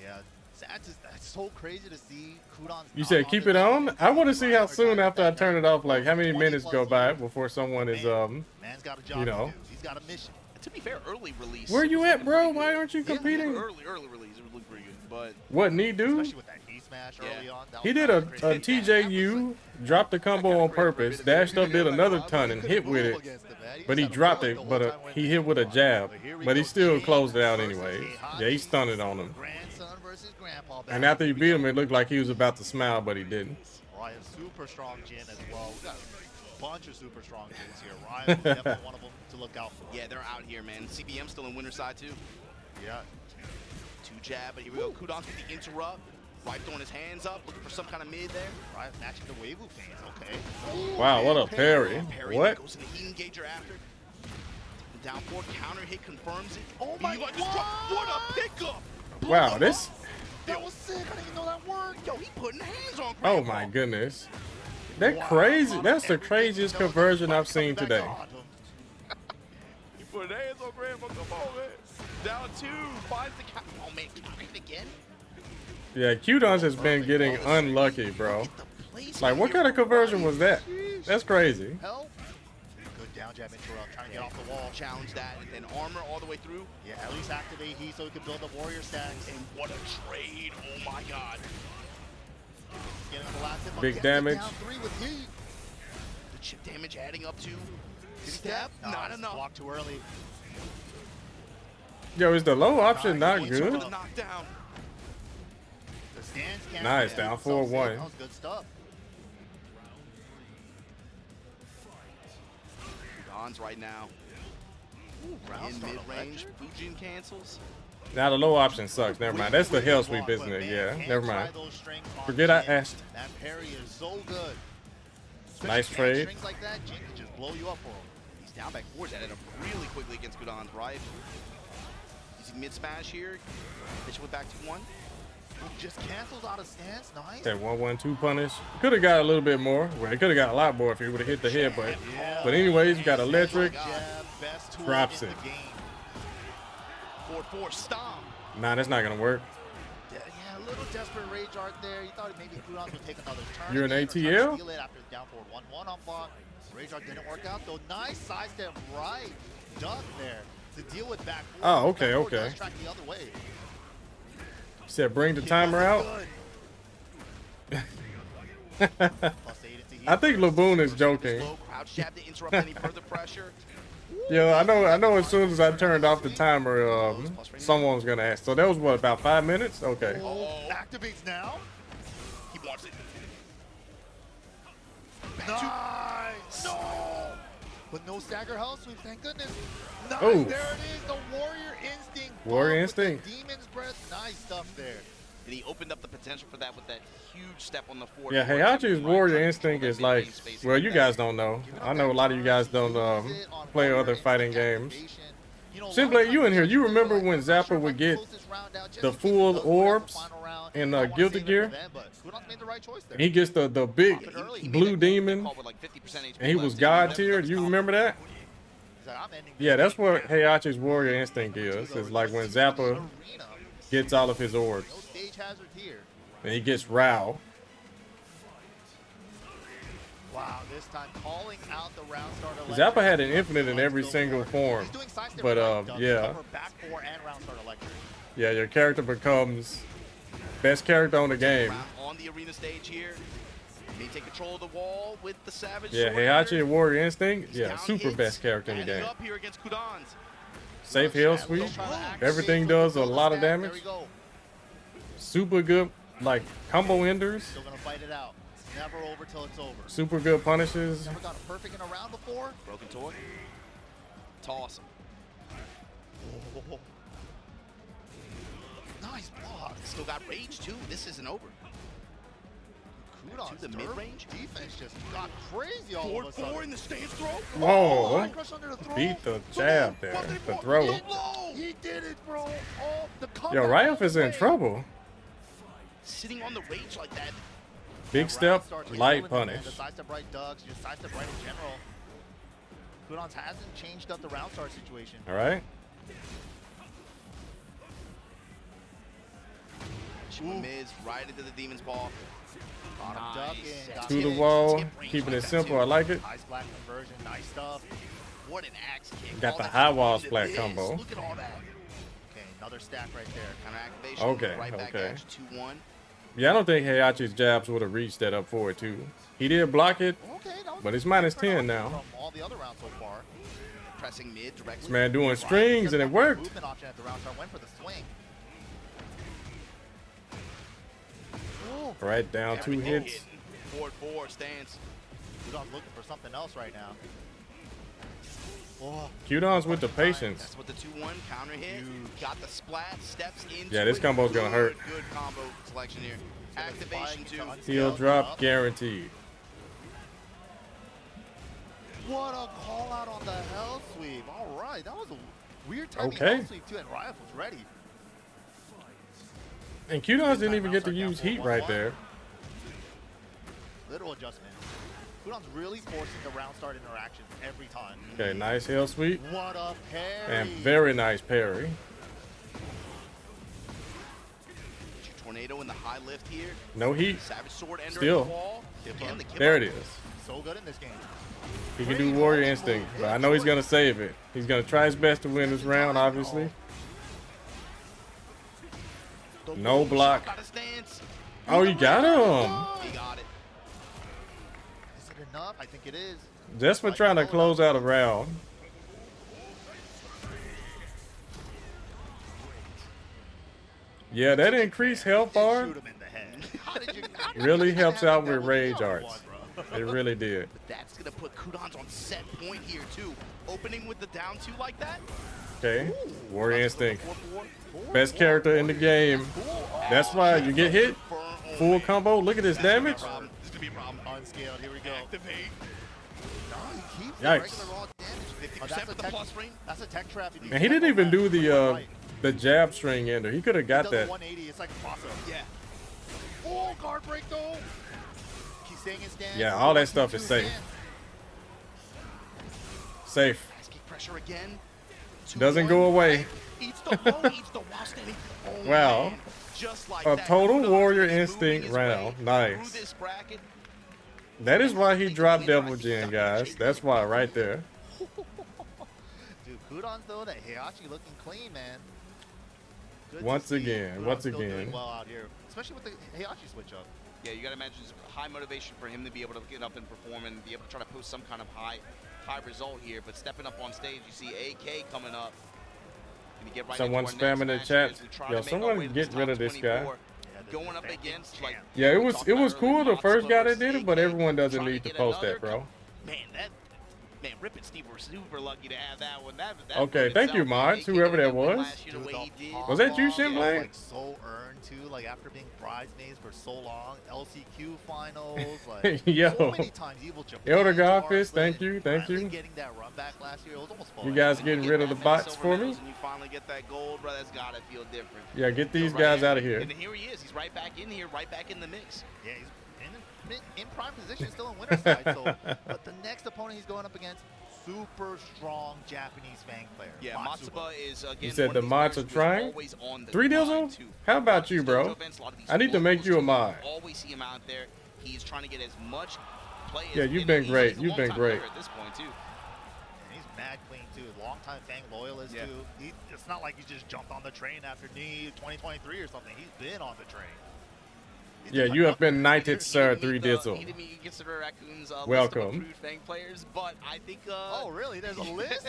Yeah, that's so crazy to see Kudans. You said keep it on? I want to see how soon after I turn it off, like how many minutes go by before someone is, Man's got a job you know. to do. He's got a mission. To be fair, early release. Where you at, bro? Why aren't you competing? Early release, it looked pretty good, but what Knee do? Especially with that knee smash early on. He did a TJU, dropped the combo on purpose, dashed up, did another ton, and hit with it. But he dropped it, but he hit with a jab. But he still closed it out anyways. Yeah, he stunned it on him. And after he beat him, it looked like he was about to smile, but he didn't. Ryan, super strong Jin as well. We got a bunch of super strong Jins here. Ryan, definitely one of them to look out for. Yeah, they're out here, man. CBM still in winner side too. Yeah. 2 jab, but here we go. Kudans with the interrupt. Right throwing his hands up, looking for some kind of mid there. Right, matching the Weiwu fans, okay. Wow, what a parry. What? Goes to the heat engager after. The down forward counter hit confirms it. Oh my god! What a pickup! Wow, this. That was sick. I didn't even know that worked. Yo, he putting hands on. Oh my goodness. That crazy. That's the craziest conversion I've seen today. He put hands on Grandpa. Come on, man. Down 2, finds the counter. Oh man, counter hit again. Yeah, Kudans has been getting unlucky, bro. Like, what kind of conversion was that? That's crazy. Good down jab interrupt, trying to get off the wall. Challenge that, and then armor all the way through. Yeah, at least activate heat so he can build the warrior stacks. And what a trade! Oh my god. Getting the last hit, big damage. Down 3 with heat. The chip damage adding up to step. Not enough. Blocked too early. Yo, is the low option not good? The knockdown. Nice, down 4-1. That was good stuff. Kudans right now. In mid-range, Fujin cancels. Now the low option sucks. Never mind. That's the hell sweep, isn't it? Yeah, never mind. Forget I asked. That parry is so good. Nice trade. Strings like that, Jin can just blow you up for him. He's down back forward. That ended up really quickly against Kudans, right? Using mid smash here. Pitch went back to 1. Just cancels out of stance. Nice. That 1-1-2 punish. Could have got a little bit more. Well, it could have got a lot more if he would have hit the head, but anyways, you got electric. Drops it. 4-4 stomp. Nah, that's not gonna work. Yeah, a little desperate rage art there. You thought maybe Coudons would take another turn. You're an again, or try to ATL? steal it after the down forward 1-1 on block. Rage art didn't work out though. Nice sidestep right duck there to deal with back forward. Oh, okay, Back forward okay. does track the other way. He said bring the timer out. I think Laboon is joking. Yeah, I know. As soon as I turned off the timer, someone was gonna ask. So that was what, about 5 minutes? Okay. Activates now. He wants it. Nice. No. But no stagger health sweep. Thank goodness. Nice. Ooh. There it is. The warrior instinct. Warrior with the instinct. Demon's breath. Nice stuff there. And he opened up the potential for that with that huge step on the forward. Yeah, Heihachi's warrior instinct is like, well, you guys don't know. I know a lot of you guys don't play other fighting games. Simply, you in here, you remember when Zappa would get the full orbs in Guilty Gear? And he gets the big blue demon, and he was God tier. Do you remember that? Yeah, that's what Heihachi's warrior instinct is. It's like when Zappa gets all of his orbs. And he gets Rao. Wow, this time calling out the round starter. Zappa had an infinite in every single form. But yeah. Yeah, your character becomes best character on the game. On the arena stage here. May take control of the wall with the Savage. Yeah, Heihachi and Warrior Instinct. Yeah, super best character in the game. Up here against Coudons. Safe heal sweep. Everything does a lot of damage. Super good, like combo enders. Still gonna fight it out. Never over till it's over. Super good punishes. Never got a perfect in a round before. Broken toy. Toss him. Oh. Nice block. Still got rage too. This isn't over. Coudons to the mid-range. Defense just got crazy all of a sudden. In the stance throw. Whoa. Oh, Beat the jab there. The throw. He did it, bro. Oh, the Yo, Ryaf is in trouble. Sitting on the rage like that. Big step, light punish. The sidestep right ducks, just sidestep right in general. Coudons hasn't changed up the round start situation. All right. Miz right into the demon's ball. Nice. To the wall, keeping it simple. I like it. Nice black conversion, nice stuff. What an axe kick. Got the high wall splat combo. Look at all that. Okay, another stack right there. Counter activation. Okay, right back okay. at you, 2-1. Yeah, I don't think Heihachi's jabs would have reached that up forward too. He did block it, but it's -10 now. From all the other rounds so far. Pressing mid directly. This man doing strings and it worked. Movement option at the round start, went for the swing. Right down, 2 hits. Forward 4 stance. Coudons looking for something else right now. Oh. Coudons with the patience. That's what the 2-1 counter hit. Got the splat, steps into Yeah, this combo's gonna hurt. Good combo selection here. Activation 2. Heal drop guaranteed. What a call out on the hell sweep. All right, that was a weird timing Okay. hell sweep too, and Ryaf was ready. And Coudons didn't even get to use heat right there. Little adjustment. Coudons really forcing the round start interactions every time. Okay, nice heal sweep. What a parry. And very nice parry. Tornado in the high lift here. No heat. Savage sword entering Still. the wall. Again, the There it is. So good in this game. He can do Warrior Instinct, but I know he's going to save it. He's going to try his best to win this round, obviously. No block. Oh, you got him. He got it. Is it enough? I think it is. Just for trying to close out a round. Yeah, that increased health bar really helps out with rage arts. It really did. But that's going to put Coudons on set point here, too. Opening with the down 2 like that. Okay, Warrior Instinct. Best character in the game. That's why you get hit. Full combo. Look at this damage. This is going to be a problem. Unscaled. Here we go. Activate. Yikes. That's a tech trap. And he didn't even do the jab string ender. He could have got that. 180. It's like a crossover. Yeah. Oh, guard break though. Keep staying in stance. Yeah, all that stuff is safe. Safe. Kick pressure again. Doesn't go away. Eats the low, eats the while standing. Oh, Wow. man. just like A that. total Kudos warrior is moving instinct his way round. through Nice. this bracket. That is why he dropped Devil Jin, guys. That's why right there. Dude, kudos though that Heihachi looking clean, man. Good Once again, once still doing again. well out here, especially with the Heihachi switch up. Yeah, you got to imagine it's high motivation for him to be able to get up and perform and be able to try to post some kind of high result here. But stepping up on stage, you see AK coming up. Gonna get right Someone into our spamming the next chat. match as we try Yo, to make our way someone to get rid of this guy. 24. Going up against like Yeah, it was cool the first guy that did it, but everyone doesn't need to post that, bro. Man, Rip and Steve were super lucky to have that one. That Okay, thank you, mods, whoever that was. Was that you, Shinblade? Like so earned too, like after being bridesmaids for so long, LCQ finals, like Yo. so many times. Evil Japan, Elder Godfist, thank you, thank you. Getting that run back last year, it was almost fun. You guys getting rid of the bots for me? And you finally get that gold, bro. That's gotta feel different. Yeah, get these guys out of here. And here he is. He's right back in here, right back in the mix. Yeah, he's in prime position, still in winner's side. So, but the next opponent he's going up against, super strong Japanese Fang player. Yeah, Matsuba is again. You said the mods are trying? 3 Dilzo? How about you, bro? I need to make you a mod. Always see him out there. He's trying to get as much play. Yeah, you've been great. You've been great. At this point too. And he's mad clean too. Longtime Fang loyalist too. It's not like he just jumped on the train after NIE 2023 or something. He's been on the train. Yeah, you have been knighted, sir. 3 Dizzle. He didn't even consider Raccoon's welcome. list of approved Fang players, but I think. Oh, really? There's a list?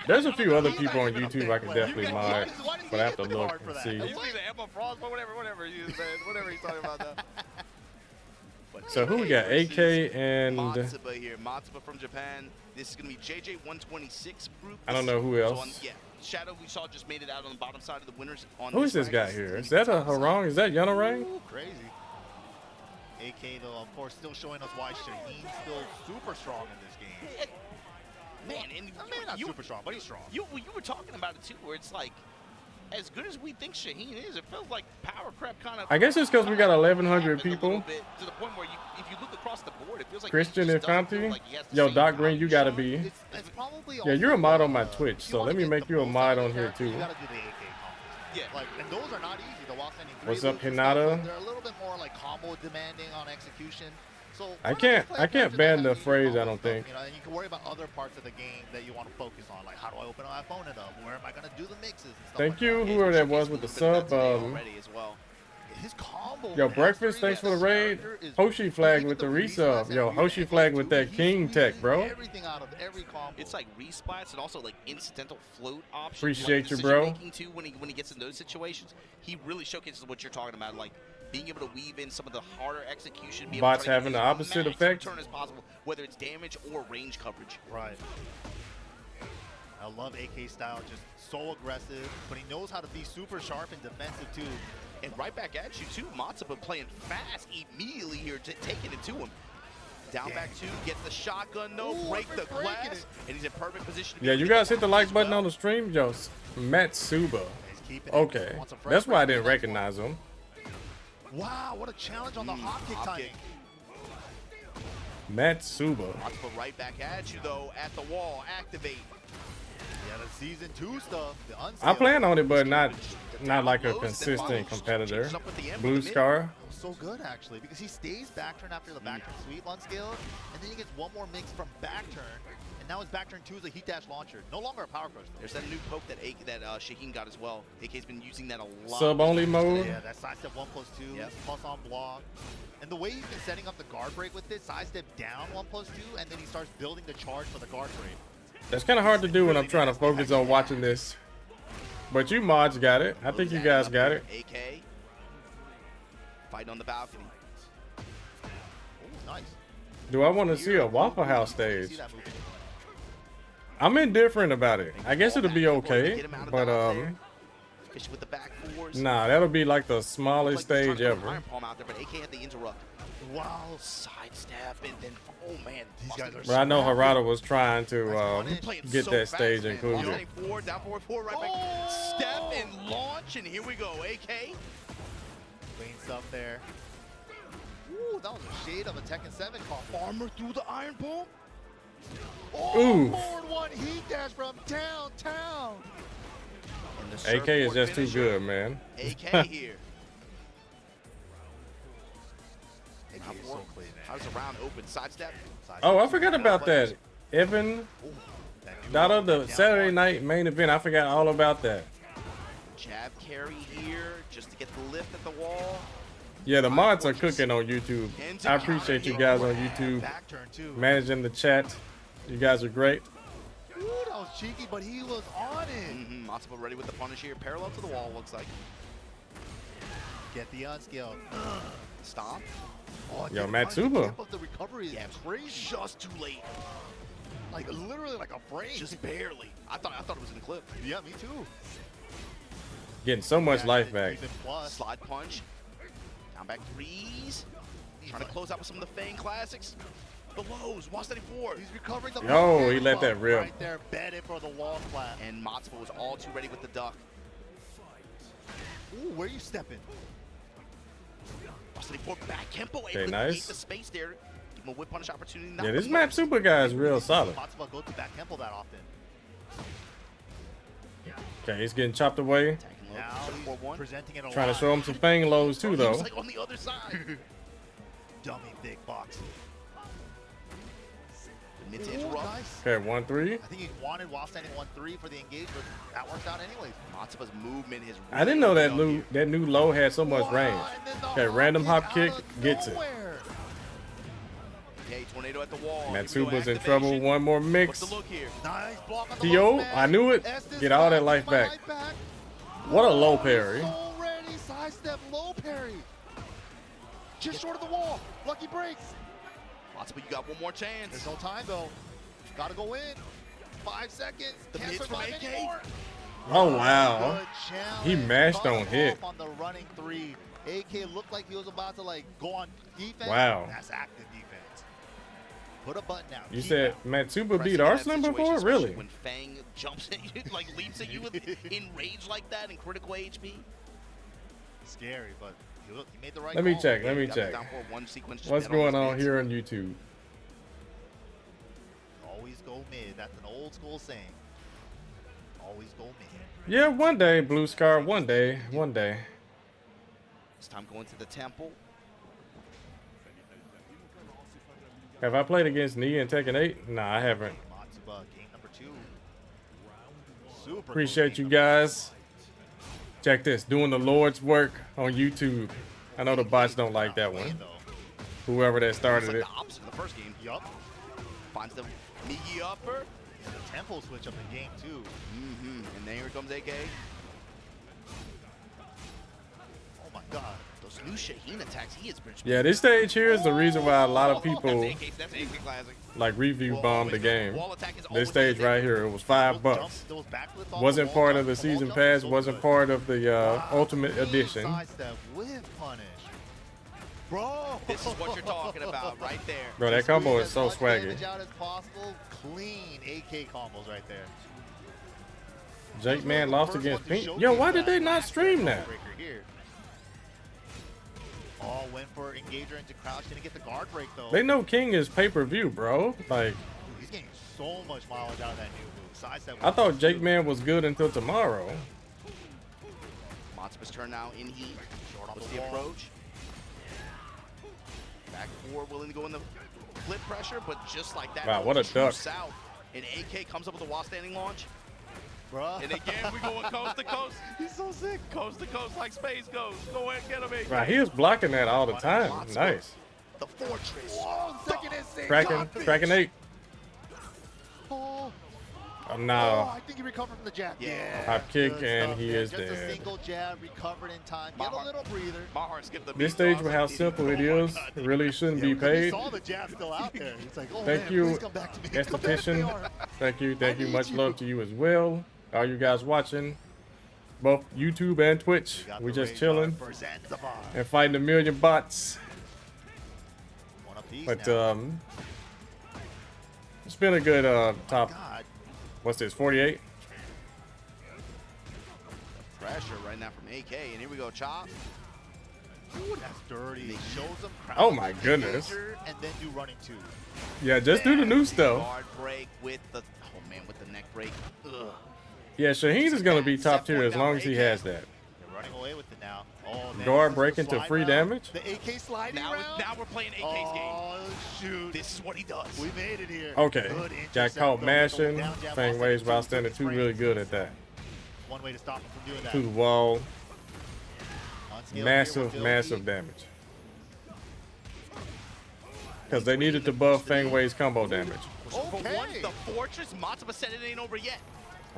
There's a few other people on YouTube I can definitely mod, but I have to look and see. You see the Emma Frost, but whatever he's talking about that. So who we got? AK and Matsuba here. Matsuba from Japan. This is gonna be JJ126 group. I don't know who else. So Shadow we saw just made it out on the bottom side of the winners. Who is this guy here? Is that a Harang? Is that Yanarang? Crazy. AK though, of course, still showing us why Shaheen's still super strong in this game. Man, and not super strong, but he's strong. You were talking about it too, where it's like, as good as we think Shaheen is, it feels like power crap kind of. I guess it's because we got 1,100 people. To the point where if you look across the board, it feels like Christian and Fanti. Yo, Doc Green, you gotta be. It's probably Yeah, you're a mod on my Twitch, so let me make you a mod on here too. You gotta do the AK combos. Yeah, like, and those are not easy. The while standing What's up, Hinata? They're a little bit more like combo demanding on execution. So I can't ban the phrase, I don't think. You know, and you can worry about other parts of the game that you want to focus on, like how do I open my opponent up? Where am I gonna do the mixes and stuff? Thank you, whoever that was with the sub. His combo. Yo, breakfast, thanks for the raid. Hoshi flag with the resub. Yo, Hoshi flag with that king tech, bro. Everything out of every combo. It's like resplats and also like incidental float options. Appreciate you, bro. Too, when he gets in those situations, he really showcases what you're talking about, like being able to weave in some of the harder execution. Bots having the opposite effect. Turn as possible, whether it's damage or range coverage. Right. I love AK style, just so aggressive, but he knows how to be super sharp and defensive too. And right back at you too, Matsuba playing fast immediately here, taking it to him. Down back two, gets the shotgun, break the glass, and he's in perfect position. Yeah, you guys hit the like button on the stream, yo. Matsuba. Okay, that's why I didn't recognize him. Wow, what a challenge on the hop kick timing. Matsuba. Matsuba right back at you though, at the wall, activate. Yeah, the season 2 stuff. I plan on it, but not like a consistent competitor. Blue Scar. So good actually, because he stays back turn after the back turn sweep on scale, and then he gets one more mix from back turn, and now his back turn 2 is a heat dash launcher. No longer a power crush. There's that new poke that Shaheen got as well. AK's been using that a lot. Sub only mode. Yeah, that sidestep 1+2, plus on block. And the way he's been setting up the guard break with this, sidestep down 1+2, and then he starts building the charge for the guard break. That's kind of hard to do when I'm trying to focus on watching this. But you mods got it. I think you guys got it. AK fighting on the balcony. Oh, nice. Do I want to see a Waffle House stage? I'm indifferent about it. I guess it'll be okay, but with the back fours. Nah, that'll be like the smallest stage ever. Iron Palm out there, but AK had the interrupt. Wow, sidestep and then man, these guys are. But I know Harada was trying to get that stage included. Down forward, right back. Step and launch, and here we go. AK. Clean stuff there. Ooh, that was a shade of a Tekken 7 call. Armor through the Iron Palm. Oh, forward one heat dash from downtown. AK is just too good, man. AK here. How does the round open? Sidestep? Oh, I forgot about that. Evan Dada, the Saturday night main event. I forgot all about that. Jab carry here just to get the lift at the wall. Yeah, the mods are cooking on YouTube. I appreciate you guys on YouTube managing the chat. You guys are great. Ooh, that was cheeky, but he was on it. Matsuba ready with the punish here. Parallel to the wall, looks like. Get the unskilled. Stop. Oh, yo, Matsuba. The recovery is crazy. Just too late. Like literally like a frame. Just barely. I thought it was in the clip. Yeah, me too. Getting so much life back. Slide punch. Down back threes. Trying to close out with some of the Fang classics. The lows, Wall Standing 4. He's recovering the yo, he let that rip. Right there, bedded for the wall clap. And Matsuba was all too ready with the duck. Ooh, where are you stepping? Wall Standing 4 back Kempo. Okay, nice. The space there. Give him a whip punish opportunity. Yeah, this Matsuba guy is real solid. Matsuba goes to back Kempo that often. Okay, he's getting chopped away. Now he's presenting it a Trying to show him some Fang lows too, though. Like on the other side. Dummy big box. Mid to interrupt. Nice. Okay, 1-3. I think he wanted while standing 1-3 for the engage, but that worked out anyways. Matsuba's movement is. I didn't know that new low had so much range. Okay, random hop kick gets it. Okay, tornado at the wall. Matsuba's in trouble. One more mix. What's the look here? Nice block on the T.O., low I knew it. Get all that life back. What a low parry. Already sidestep low parry. Just short of the wall. Lucky breaks. Matsuba, you got one more chance. There's no time though. Gotta go in. 5 seconds. The Can't mid from survive AK. anymore. Oh, wow. Good challenge. He mashed on Cut hit. off on the running 3. AK looked like he was about to like go on defense. Wow. That's active defense. Put a button out. You Keep said out. Matsuba beat Arslan before? Really? When Fang jumps at you, like leaps at you in rage like that in critical HP. Scary, but he made the right Let me call. check. Let me check. What's going on here on YouTube? Always go mid. That's an old school saying. Always go mid. Yeah, one day, Blue Scar. One day. One day. It's time going to the temple. Have I played against Nia in Tekken 8? Nah, I haven't. Matsuba, game number 2. Super Appreciate you guys. Check this. Doing the Lord's work on YouTube. I know the bots don't like that one. Whoever that started it. The opposite of the first game. Yup. Finds the Migi upper. And the tempo switch up in game 2. And then here comes AK. Oh my god. Those new Shaheen attacks, he is bridge. Yeah, this stage here is the reason why a lot of people That's AK classic. like review bombed the game. This stage right here, it was $5. Wasn't part of the season pass, wasn't part of the Ultimate Edition. Sidestep with punish. Bro. This is what you're talking about right there. Bro, that combo is so swaggy. Out as possible. Clean AK combos right there. Jake Man lost against Pink. Yo, why did they not stream that? Oh, went for engager into crouch. Didn't get the guard break though. They know King is pay-per-view, bro. Like, dude, he's getting so much mileage out of that new move. Sidestep. I thought Jake Man was good until tomorrow. Matsuba's turn now in heat. Short on What's the the wall. approach? Back 4 willing to go in the flip pressure, but just like that. Wow, what a duck. South. And AK comes up with a while standing launch. Bruh. And again, we going coast to coast. He's so sick. Coast to coast like space goes. Go ahead, get him, AK. Right, he was blocking that all the time. Nice. The fortress. Whoa, second instinct. Cracking 8. Oh, No. I think he recovered from the jab. Yeah. Hop kick, Good and stuff he there. is Just a dead. single jab, recovered in time. Get a little breather. My heart skipped the beat. This stage with how simple it is, really shouldn't be He paid. saw the jab still out there. He's like, oh, Thank man, you, please come back to me. Come back to me, Esthetician. Aura. Thank you. Much you. love to you as well. All you guys watching, both YouTube and Twitch. got We the just Ray chilling Bar for Zanzibar. and fighting a million bots. One apiece But now. it's been a good top. God. What's this? 48. Pressure right now from AK, and here we go, chop. Ooh, that's dirty. He shows him crouch, Oh my goodness. engager, and then do running 2. Yeah, just do the new stuff. Guard break with the, oh man, with the neck break. Ugh. Yeah, Shaheen is going to be top tier as long as he has that. They're running away with it now. Oh, man, Guard break into free damage. The AK sliding now, round? Now we're playing AK's game. Oh, shoot. This is what he does. We made it here. Okay. Got caught mashing. Fang Waves while standing 2 really good at that. One way to stop him from doing that. To the wall. Massive, massive damage. Because they needed to buff Fang Waves combo damage. Okay. Once the fortress, Matsuba said it ain't over yet.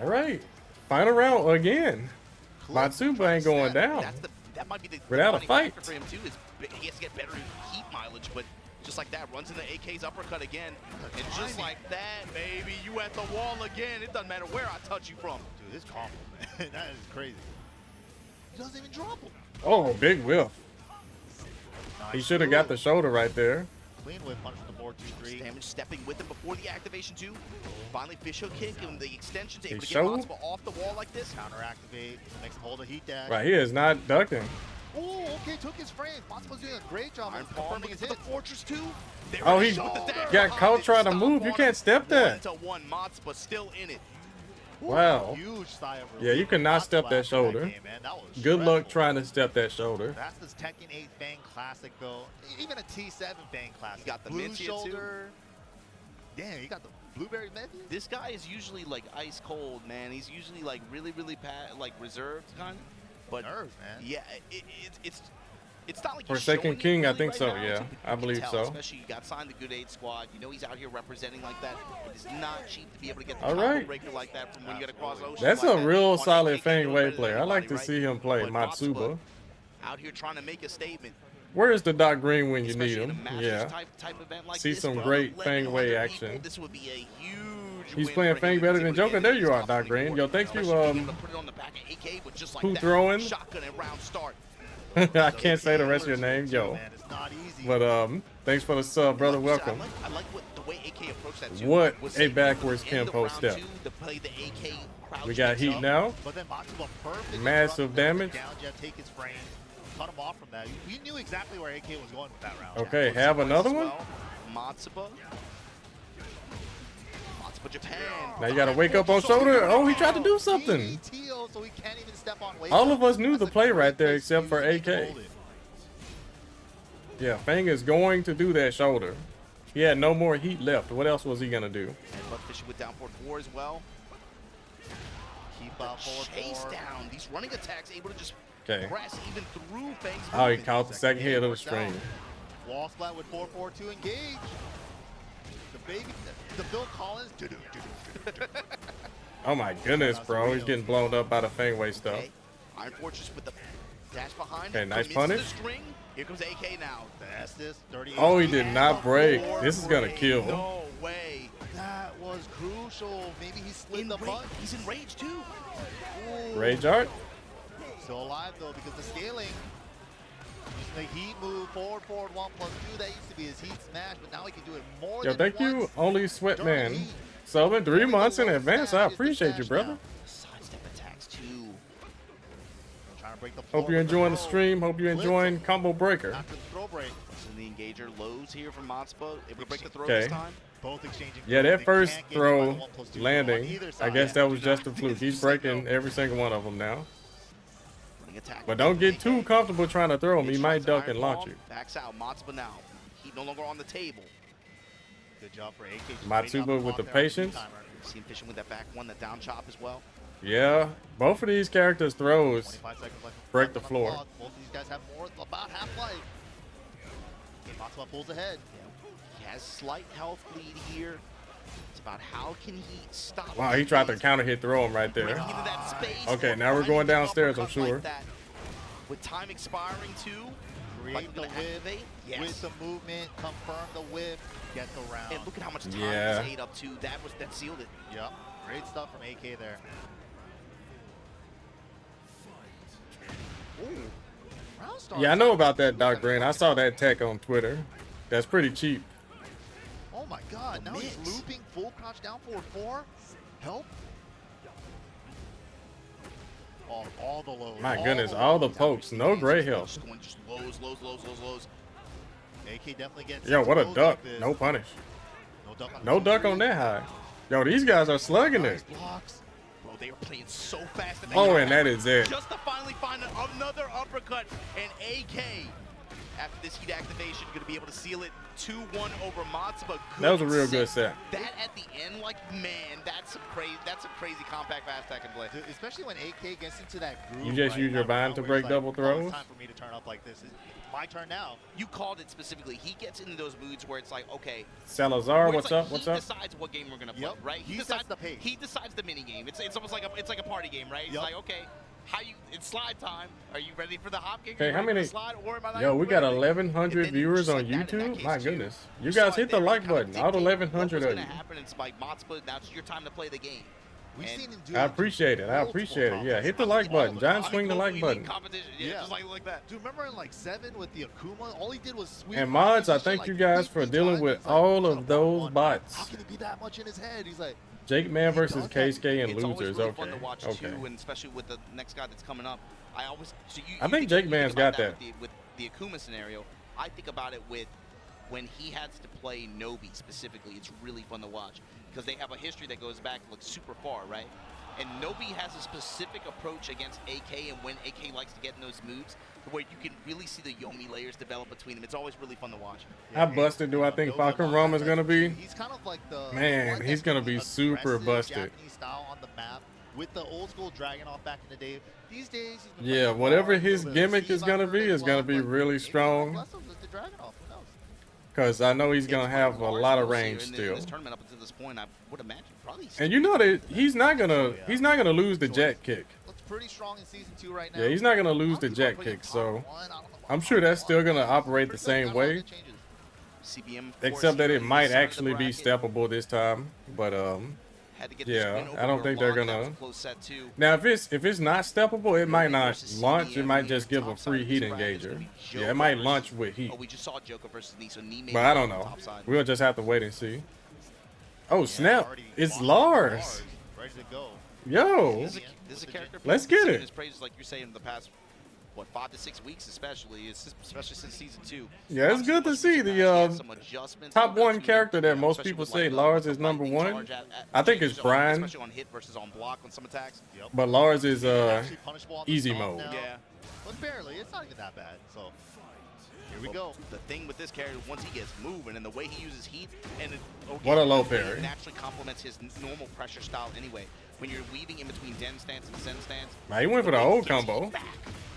All right. Final round again. Matsuba ain't going down. That might be the without a fight for him too. Is he has to get better heat mileage, but just like that, runs into AK's uppercut again, and just like that, baby, you at the wall again. It doesn't matter where I touch you from. Dude, this combo, man, that is crazy. He doesn't even drop him. Oh, big whiff. Nice. He should have got the shoulder right there. Clean whip, punch from the 4-2-3. Damage stepping with him before the activation too. Finally, fishhook kick and the extension to able to He get showed? Matsuba off the wall like this. Counter activate, makes him hold a heat dash. Right, he is not ducking. Oh, okay, took his frame. Matsuba's doing a great job of confirming his hit. The fortress too. Oh, he got caught trying to move. You can't step that. 1-1, Matsuba still in it. Wow. Huge sigh of relief. Yeah, you cannot step that shoulder. Game, man. That was Good luck stressful. trying to step that shoulder. That's this Tekken 8 Fang Classic, though. Even a T7 Fang Classic. You got the blue mid shoulder. Damn, you got the blueberry method. This guy is usually like ice cold, man. He's usually like really like reserved kind of. But nerves, man. Yeah, it's not like Forsaken King, really I think right so. now. Yeah, I believe tell, so. Especially you got signed to Good Aid Squad. You know he's out here representing like that. It is not cheap to be able to get the combo breaker like that from when you get across ocean. That's like a real on solid AK Fang Wei better than player. I like to anybody, see him play But Matsuba. Out here trying to make a statement. Where is the Doc Green when you need Especially in a him? Masters Yeah. type event like See this, some bro. great 11 Fang Wei other action. people, this would be a huge He's win playing for Fang him better to than be able to Joker. get There into you are, these Doc top Green. 24. Yo, thank you. Especially being able to put it on the back of AK with just like Who that. throwing? Shotgun and round start. I can't say the rest of your name, yo. Man, it's not easy. But thanks for the sub, brother. Welcome. I like the way AK approached that too. What Was a saying backwards in the Kenpo round step. 2 to play the AK crouch We got mix heat up. now. But then Matsuba perfectly Massive damage. down jab, take his frame, cut him off from that. We knew exactly where AK was going with that round. Okay, have another one. Matsuba, Japan. Now you gotta wake up on shoulder. Oh, he tried to do something. So he can't even step on weight. All of us knew the play right there except for AK. Yeah, Fang is going to do that shoulder. He had no more heat left. What else was he gonna do? And Buck Fisher with down forward 4 as well. Keep up forward Chase 4. down. These running attacks able to just Okay. press even through Fang's Oh, he movement. caught the second hit of the string. Wall splat with 4-4-2 engage. The Phil Collins. Oh my goodness, bro. He's getting blown up by the Fang Wei stuff. Okay. Iron Fortress with the dash behind. Okay, nice commits to punish. the string. Here comes AK now. That's this 38. Oh, he did not break. This is gonna kill. No way. That was crucial. Maybe he slid the butt. He's in rage too. Ooh. Rage art. Still alive though because the scaling. Using the heat move, forward, 1+2. That used to be his heat smash, but now he can do it more Yo, than thank once. you, Only Sweatman. Subbing 3 months in advance. I appreciate you, brother. Sidestep attacks too. Trying to break the floor Hope you're with the enjoying the throw. stream. Hope you're enjoying Combo Breaker. After the throw break. So the engager lows here from Matsuba. Able to break the throw Okay. this time. Both exchanging. Yeah, throws. that They first can't get hit by the throw 1+2 throw on landing, either I side. guess that was Do not just a think fluke. it's He's just like, breaking no. every single one of them now. Running attack. But don't get too comfortable trying to throw him. He Hitch might tries duck iron and launch palm, you. Backs out. Matsuba now. Heat no longer on the table. Good job for AK. just Matsuba waiting with off the there on patience. timer. Seen fishing with that back one, that down chop as well. Yeah, both of these characters' throws 25 seconds left. break the on floor. clock. Both of these guys have more, about half-life. Okay, Matsuba pulls ahead. He has slight health lead here. It's about how can he stop. Wow, he tried to counter hit throw him right there. Breaking into that space. Okay, or now we're finding going the downstairs, I'm uppercut like sure. that. With time expiring too. Create the gonna whip activate? Yes. with the movement, confirm the whip, get the round. And look at how much time Yeah. he's ate up to. That sealed it. Yep, great stuff from AK there. Ooh. Round start. Yeah, I know about that, Doc Green. I saw that tech on Twitter. That's pretty cheap. Oh my god, now he's looping full crouch down forward 4. Help. All the lows. My goodness, all the pokes. No gray help. Just going just lows. AK definitely gets. Yo, what a lows duck. like this. No punish. No duck on No duck on that high. Yo, these guys are slugging Nice it. blocks. they are playing so fast. Oh, and that is it. Just to finally find another uppercut, and AK, after this heat activation, going to be able to seal it 2-1 over Matsuba. That was a real good set. That at the end, like, man, that's some crazy compact fast attack and play. Dude, especially when AK gets into that groove. You just use your bind to break double throws? It's time for me to turn up like this. It's my turn now. You called it specifically. He gets into those moods where it's like, okay. Salazar, what's up? He decides what game we're going to play, right? He decides the pace. He decides the mini game. It's almost like a party game, right? It's like, okay. It's slide time. Are you ready for the hop kick? Okay, how many? Yo, we got 1,100 viewers on YouTube. My goodness, you guys hit the like button. All 1,100 of you. Happen? It's like Matsuba. Now it's your time to play the game. We've seen him do I appreciate it. I appreciate it. Yeah, hit the like button. John, swing the like button. Yeah, just like that. Dude, remember in like 7 with the Akuma? All he did was sweep. And mods, I thank you guys for dealing with all of those bots. How can it be that much in his head? He's like. Jake Man versus KSK and it's losers. Really okay. Fun to watch okay. Too, and especially with the next guy that's coming up. I think Jake Man's got that. With the Akuma scenario, I think about it with when he has to play Nobi specifically. It's really fun to watch because they have a history that goes back like super far, right? And Nobi has a specific approach against AK, and when AK likes to get in those moves, where you can really see the Yomi layers develop between them. It's always really fun to watch. How busted do I think Falcon Rama is going to be? He's kind of like the man, he's going to be super busted. Japanese style on the map with the old school Dragon off back in the day. These days, yeah, whatever his gimmick is going to be really strong. Because I know he's going to have a lot of range still. This tournament up until this point, I would imagine probably. And you know that he's not gonna lose the jet kick. Looks pretty strong in season 2 right now. Yeah, he's not gonna lose the jet kick, so I'm sure that's still gonna operate the same way. Except that it might actually be steppable this time, but yeah, I don't think they're gonna. Now, if it's not steppable, it might not launch. It might just give a free heat engager. Yeah, it might launch with heat. But I don't know. We'll just have to wait and see. Oh snap! It's Lars. Ready to go. Yo, this is a character. Let's get it. His praises, like you're saying, in the past, what, 5 to 6 weeks, especially since season 2. Yeah, it's good to see the top 1 character that most people say Lars is number 1. I think it's Brian, especially on hit versus on block on some attacks. but Lars is easy mode. Yeah, but barely. It's not even that bad. So. Here we go. The thing with this character, once he gets moving and the way he uses heat, and what a low parry. It naturally complements his normal pressure style anyway. When you're weaving in between Den stance and Zen stance, now he went for the old combo.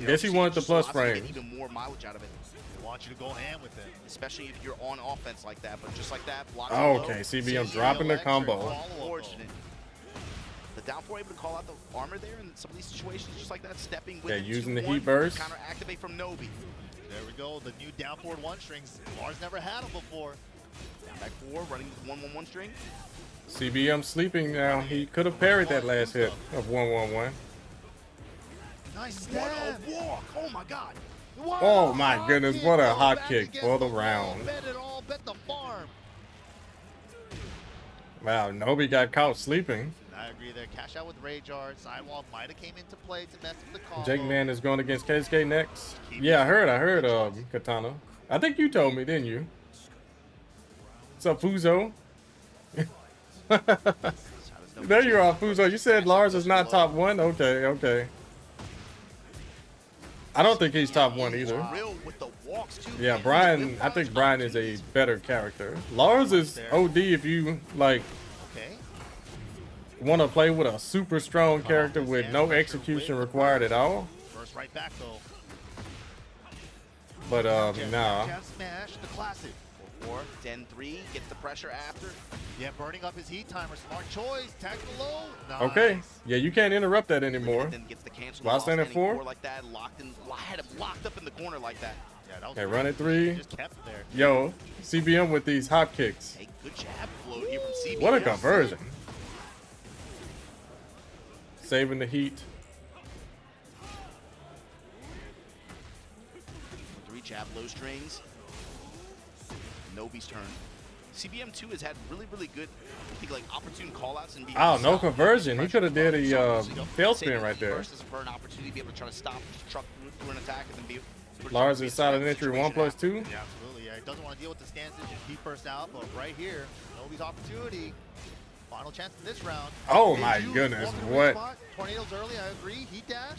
Guess he wanted the plus frame. Get even more mileage out of it. They want you to go ham with it, especially if you're on offense like that. But just like that, block. Okay, CBM dropping the combo. Unfortunate. The down 4 able to call out the armor there in some of these situations, just like that, stepping with. Yeah, using the heat burst. Counter activate from Nobi. There we go, the new down forward 1 strings. Lars never had them before. Down back 4, running with 1-1-1 string. CBM sleeping now. He could have parried that last hit of 1-1-1. Nice stab. What a walk. Oh my god. Wow. Oh my goodness, what a hot kick for the round. Bet it all, bet the farm. Wow, Nobi got caught sleeping. I agree there. Cash out with Rage Art. Sidewalk might have came into play to mess with the call. Jake Man is going against KSK next. Yeah, I heard Katana. I think you told me, didn't you? What's up, Fuzo? There you are, Fuzo. You said Lars is not top 1? Okay. I don't think he's top 1 either. Yeah, Brian, I think Brian is a better character. Lars is OD if you, like, want to play with a super strong character with no execution required at all. First right back though. But nah. Smash the classic. 4, Den 3 gets the pressure after. Yeah, burning up his heat timer. Smart choice. Tag below. Nice. Okay. Yeah, you can't interrupt that anymore. Then gets the cancel. While standing 4 like that, locked in. Had him locked up in the corner like that. Yeah, that was okay, run it 3. Just kept it there. Yo, CBM with these hop kicks. Hey, good jab flow here from CBM. What a conversion. Saving the heat. 3 jab low strings. Nobi's turn. CBM 2 has had really good, I think, like opportune callouts and. Oh, no conversion. He could have did a tail spin right there. For an opportunity to be able to try to stop, just truck through an attack, and then be. Lars is solid entry 1+2. Yeah, absolutely. Yeah, he doesn't want to deal with the stances. Just keep first out, but right here, Nobi's opportunity. Final chance in this round. Oh my goodness, what? Tornadoes early, I agree. Heat dash.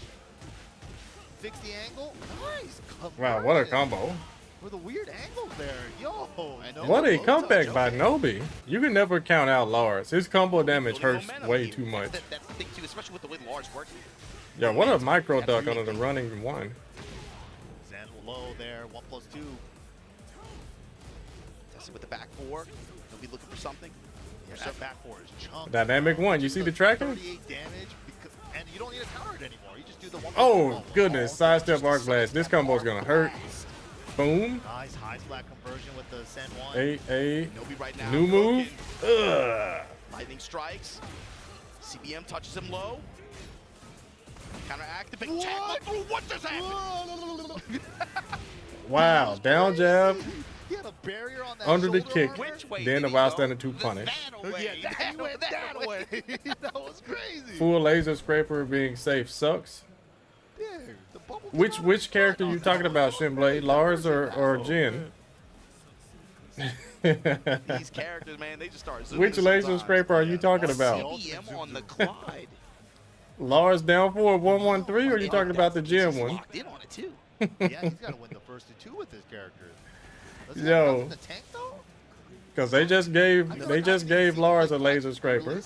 Fix the angle. Nice. Wow, what a combo. With a weird angle there. Yo. What a comeback by Nobi. You can never count out Lars. His combo damage hurts way too much. That's the thing too, especially with the way Lars works. Yeah, what a micro duck under the running one. Zen low there, 1+2. Testing with the back four. He'll be looking for something. Yeah, that back four is chunk. Dynamic one. You see the tracking? 38 damage, and you don't need to counter it anymore. You just do the one. Oh goodness, sidestep arc blast. This combo is gonna hurt. Boom. Nice high splat conversion with the Sen 1. A right now, new move. Ugh. Lightning strikes. CBM touches him low. Counter activate. What just happened? Wow, down jab. He had a barrier on that under the kick, way then the wild standing 2 punish. Yeah, he went that way. That was crazy. Full laser scraper being safe sucks. Yeah, the bubble Which character you talking about, Shinblade? Lars or Jin? These characters, man, they just start zooming. Which laser scraper are you talking about? CBM on the Clyde. Lars down for 113, or are you talking about the Jin one? Locked in on it too. Yeah, he's got to win the first two with this character. Yo, the tank though? because they just gave Lars a laser scraper.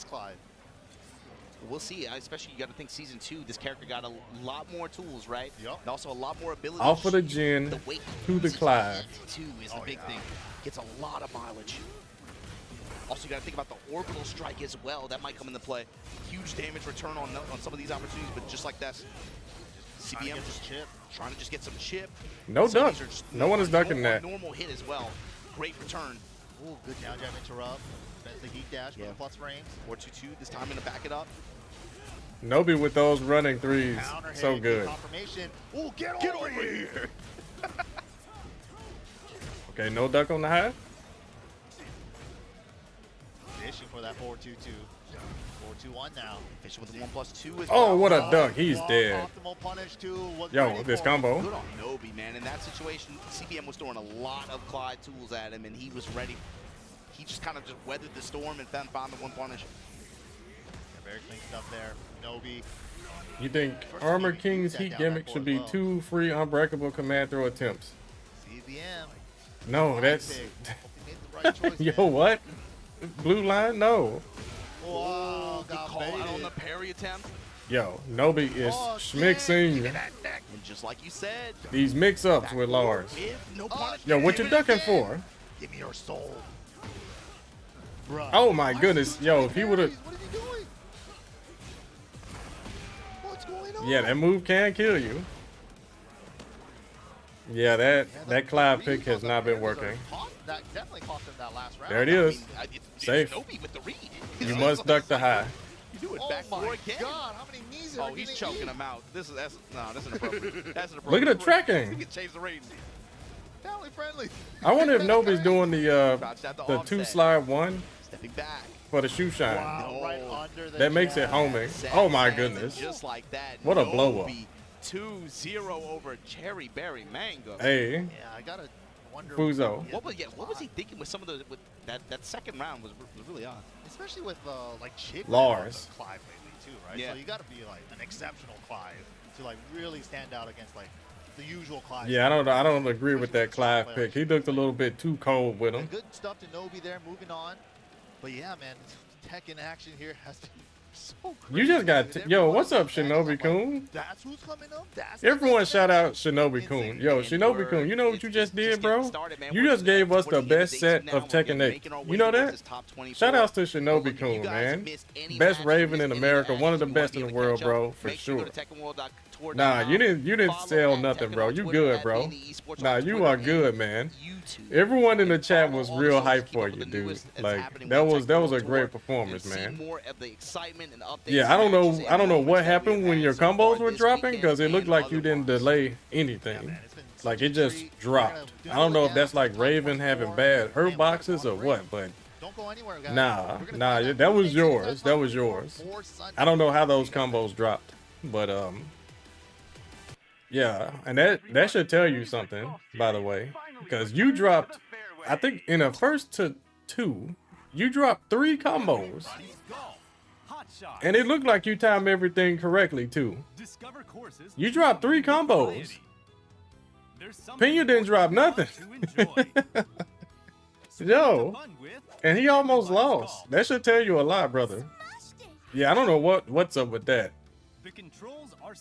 We'll see. Especially you got to think season 2. This character got a lot more tools, right? Yep. And also a lot more ability. Off of the Jin to the Clive. 2 is the big thing. Gets a lot of mileage. Also, you got to think about the orbital strike as well. That might come into play. Huge damage return on some of these opportunities, but just like that, CBM just trying to just get some chip. No duck. No one is ducking that. Normal hit as well. Great return. Ooh, good down jab interrupt. Spends the heat dash for the plus frames. 4-2-2 this time in to back it up. Nobi with those running threes, so good. Confirmation. Ooh, get over here. Okay, no duck on the high. Fishing for that 4-2-2. 4-2-1 now. Fishing with the 1+2 as Oh, what a duck. He's dead. Optimal punish too. Yo, this combo. Good on Nobi, man. In that situation, CBM was throwing a lot of Clyde tools at him, and he was ready. He just kind of just weathered the storm and found the one punish. Yeah, very clean stuff there. Nobi. You think Armor King's heat gimmick should be 2 free unbreakable command throw attempts? CBM. No, that's... Right choice, Yo, what? Blue line? No. Whoa, Good call out on the parry attempt. Yo, Nobi is schmixing And just like you said, these mix-ups with Lars. no punish. Yo, what you ducking for? Give me your soul. Bruh. Oh my goodness. Yo, if he would have... What is he doing? What's going on? Yeah, that move can kill you. Yeah, that Clive pick has not been working. That definitely cost him that last round. There it is. Safe. Nobi with the read. You must duck the high. You do it back Oh four my again. God, how many knees are He's choking him out. That's inappropriate. That's inappropriate. Look at the tracking. You can change the rating. Family friendly. I wonder if Nobi's doing the 2 slide 1 Stepping back. for the shoe shine. Wow, right under the That makes it homing. Oh my goodness. Just like that. What a blow up. 2-0 over Cherry Berry Mango. Hey, Yeah, I gotta wonder. Fuzo. What was he thinking with some of the that second round was really odd. Especially with like Chick Lars. Clive lately too, right? Yeah. So you gotta be like an exceptional Clive to like really stand out against like the usual Clive. Yeah, I don't agree with that Clive pick. He looked a little bit too cold with him. Good stuff to Nobi there, moving on. But yeah, man, Tekken action here has to be so crazy. You just got yo. What's up, Shinobi Kun? That's who's coming up. That's Everyone shout out Shinobi Kun. Yo, Shinobi Kun, you know what you just did, bro? You just gave us the best set of Tekken 8. You know that? Shout outs to Shinobi Kun, man. Best Raven in America, one of the best in the world, bro, for sure. Nah, you didn't sell nothing, bro. You good, bro. Nah, you are good, man. Everyone in the chat was real hyped for you, dude. Like that was a great performance, man. Yeah, I don't know what happened when your combos were dropping because it looked like you didn't delay anything. Like it just dropped. I don't know if that's like Raven having bad herb boxes or what, but nah, that was yours. That was yours. I don't know how those combos dropped, but yeah, and that should tell you something, by the way, because you dropped, I think in the first two, You dropped 3 combos. And it looked like you timed everything correctly, too. You dropped 3 combos. Pena didn't drop nothing. Yo. And he almost lost. That should tell you a lot, brother. Yeah, I don't know what's up with that.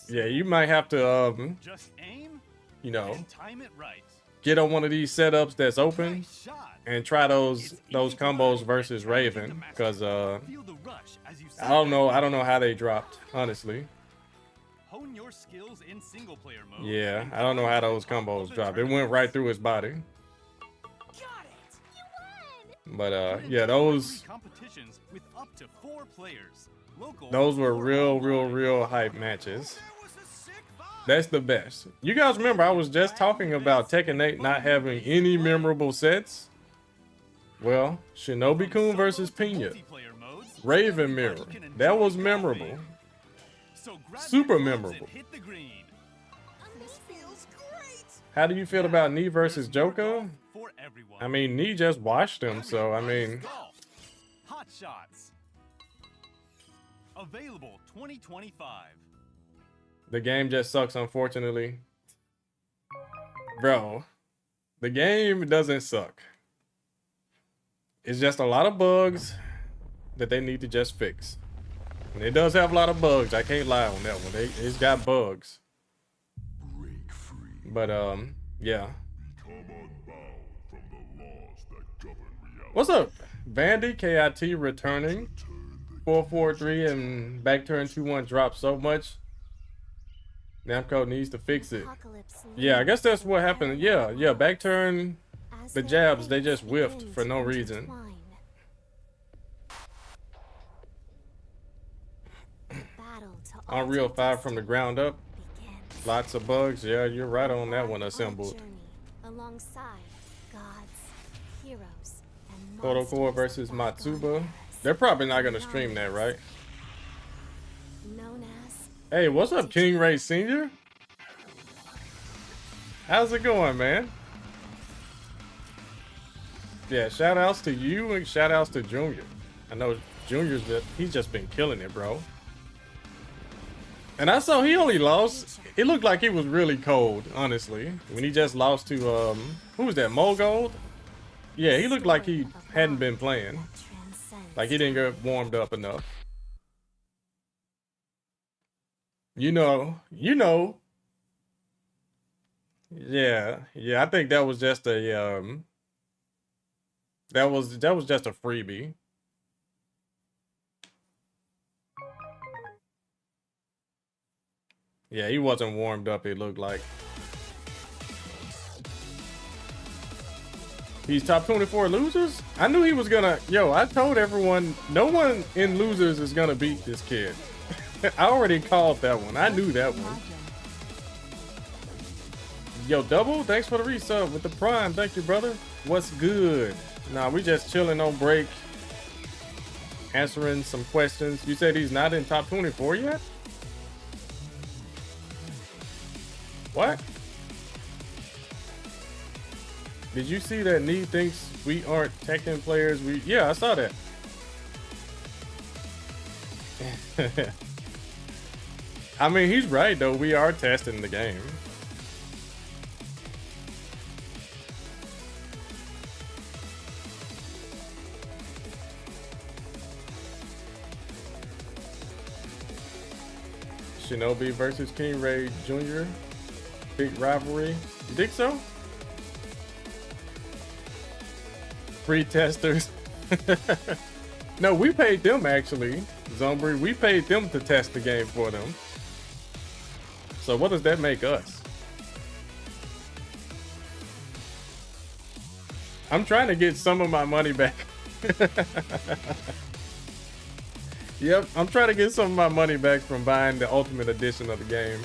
Yeah, you might have to, you know, get on one of these setups that's open and try those combos versus Raven, because I don't know how they dropped, honestly. Yeah, I don't know how those combos dropped. It went right through his body. But yeah, those were real hype matches. That's the best. You guys remember I was just talking about Tekken 8 not having any memorable sets? Well, Shinobi-kun versus Pena. Raven Mirror. That was memorable. Super memorable. How do you feel about Knee versus Joko? I mean, Knee just washed him, so I mean... Hot Shots. Available 2025. The game just sucks, unfortunately. Bro, the game doesn't suck. It's just a lot of bugs that they need to just fix. And it does have a lot of bugs. I can't lie on that one. It's got bugs. But, yeah. What's up? Vandy, KIT returning. 443 and back turn 2-1 dropped so much. Namco needs to fix it. Yeah, I guess that's what happened. Yeah, back turn, the jabs, they just whiffed for no reason. Unreal 5 from the ground up. Lots of bugs. Yeah, you're right on that one, assembled. Photo Core versus Matsuba. They're probably not going to stream that, right? Hey, what's up, King Ray Sr.? How's it going, man? Yeah, shout outs to you and shout outs to Junior. I know he's just been killing it, bro. And I saw he only lost. It looked like he was really cold, honestly. When he just lost to, who was that, Mogold? Yeah, he looked like he hadn't been playing. Like he didn't get warmed up enough. You know. Yeah, I think that was just a, that was just a freebie. Yeah, he wasn't warmed up, it looked like. He's top 24 losers? I knew he was gonna... Yo, I told everyone, no one in losers is gonna beat this kid. I already called that one. I knew that one. Yo, Double, thanks for the resub with the Prime. Thank you, brother. What's good? Nah, we just chilling on break. Answering some questions. You said he's not in top 24 yet? What? Did you see that Knee thinks we aren't Tekken players? Yeah, I saw that. I mean, he's right though. We are testing the game. Shinobi versus King Ray Jr. Big rivalry. You think so? Free testers. No, we paid them actually. Zombie, we paid them to test the game for them. So what does that make us? I'm trying to get some of my money back. Yep, I'm trying to get some of my money back from buying the Ultimate Edition of the game.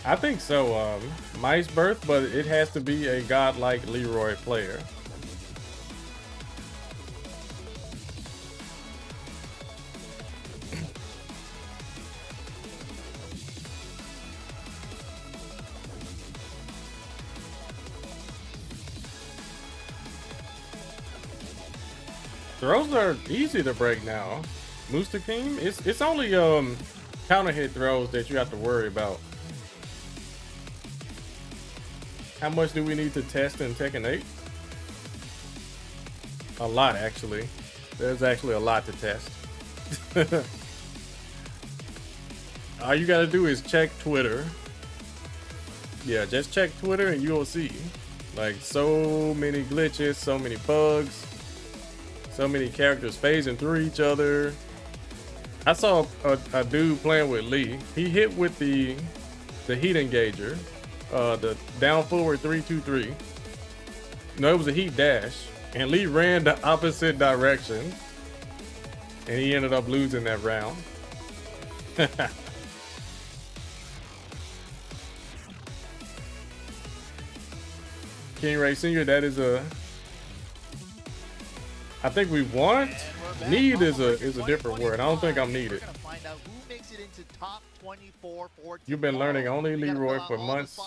I think so, Mice Birth, but it has to be a godlike Leroy player. Throws are easy to break now. Mooster King, it's only counter hit throws that you have to worry about. How much do we need to test in Tekken 8? A lot, actually. There's actually a lot to test. All you gotta do is check Twitter. Yeah, just check Twitter and you'll see. Like, so many glitches, so many bugs, so many characters phasing through each other. I saw a dude playing with Lee. He hit with the heat engager, the down forward 3-2-3. No, it was a heat dash, and Lee ran the opposite direction, and he ended up losing that round. King Ray Sr., that is a... I think we want. Need is a different word. I don't think I'm needed. You've been learning only Leroy for months.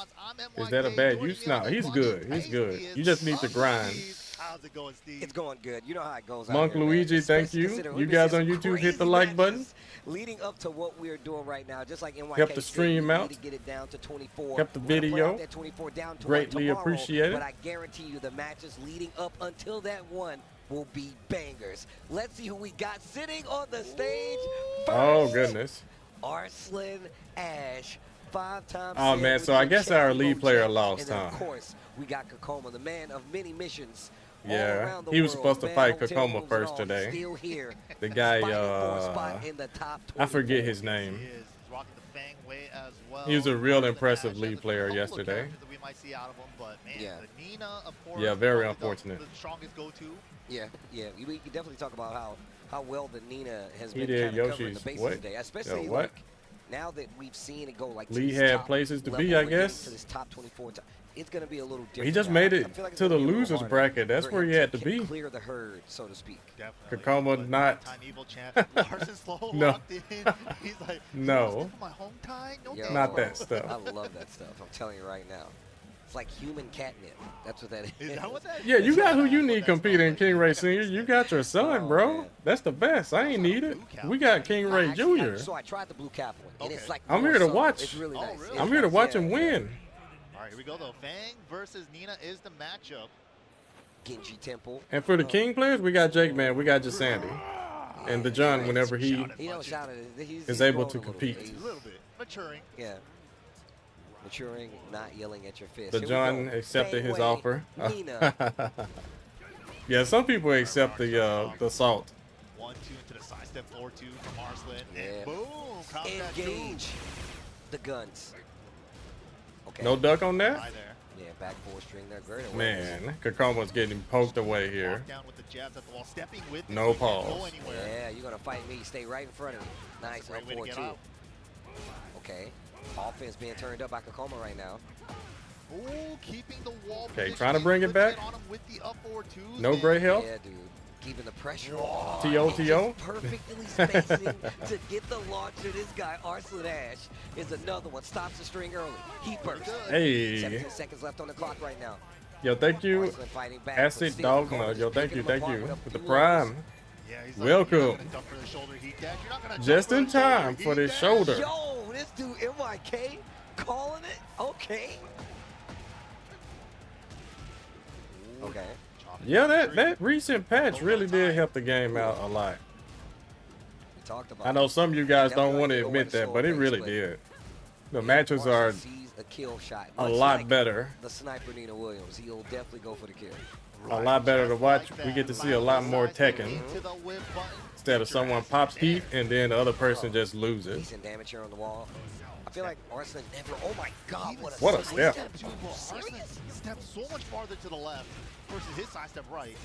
Is that a bad use? No, he's good. He's good. You just need to grind. How's it going, Steve? It's going good. You know how it goes. Monk Luigi, thank you. You guys on YouTube, hit the like button. Leading up to what we're doing right now, just like NYK, help the stream out. To get it down to 24. Help the video. Down to greatly tomorrow, appreciate it. But I guarantee you, the matches leading up until that one will be bangers. Let's see who we got sitting on the stage first. Oh goodness. Arslan Ash, 5-time. Oh man, so I guess our lead player lost, huh? Of course, we got Kokoma, the man of many missions. Yeah, he was supposed to fight Kokoma first today. Still here. The guy, I forget his name. He was a real impressive lead player yesterday. Yeah, very unfortunate. Yeah, we can definitely talk about how well the Nina has he been did kind of covering Yoshi's the bases what? today, especially what? Like, now that we've seen it go like Lee had places to be, I guess. To this top 24, it's going to be a little different. He just made it like to the losers bracket. That's where he had to be. Clear the herd, so to speak. Kokoma not. No. He's like, no. My home tie? No, not that stuff. I love that stuff. I'm telling you right now. It's like human catnip. That's what that is. Is that what that is? Yeah, you got who you need competing, King Ray Sr. You got your son, bro. Man. That's the best. I ain't need it. We got King Ray Jr. So I tried the blue cap one, and it's like I'm here to watch. It's really nice. Really? I'm here to watch him win. All right, here we go though. Fang versus Nina is the matchup. Genji Temple. And for the King players, we got Jake Man, we got Jasandi, and the John whenever he is able to compete. A little bit maturing. Yeah. Maturing, not yelling at your fist. The John accepted his offer. Yeah, some people accept the salt. 1-2 into the side step, 4-2 from Arslan. Yeah. And boom! Engage the guns. Okay. No duck on that? Yeah, back 4 string there. Great. Man, Kokoma's getting poked away here. Down with the jabs at the wall, stepping with no pause. Yeah, you're gonna fight me. Stay right in front of me. Nice L4-2. Okay. Offense being turned up by Kokoma right now. Oh, keeping the wall. Okay, trying to bring it back. No gray health. Yeah, dude. Keeping the pressure on. TOTO. Perfectly spacing to get the launcher. This guy, Arslan Ash, is another one. Stops the string early. He bursts. Hey. 17 seconds left on the clock right now. Yo, thank you. Acid Dogma. Yo, thank you with the prime. Welcome. Just in time for this shoulder. Yo, this dude NYK calling it. Okay. Okay. Yeah, that recent patch really did help the game out a lot. We talked about I know some of you guys don't want to admit that, but it really did. The matches are a lot better. The sniper Nina Williams, he'll definitely go for the kill. A lot better to watch. We get to see a lot more Tekken instead of someone pops heat and then the other person just loses. Decent damage here on the wall. I feel like Arslan never. Oh my God! What a step! Arslan stepped so much farther to the left versus his side step right.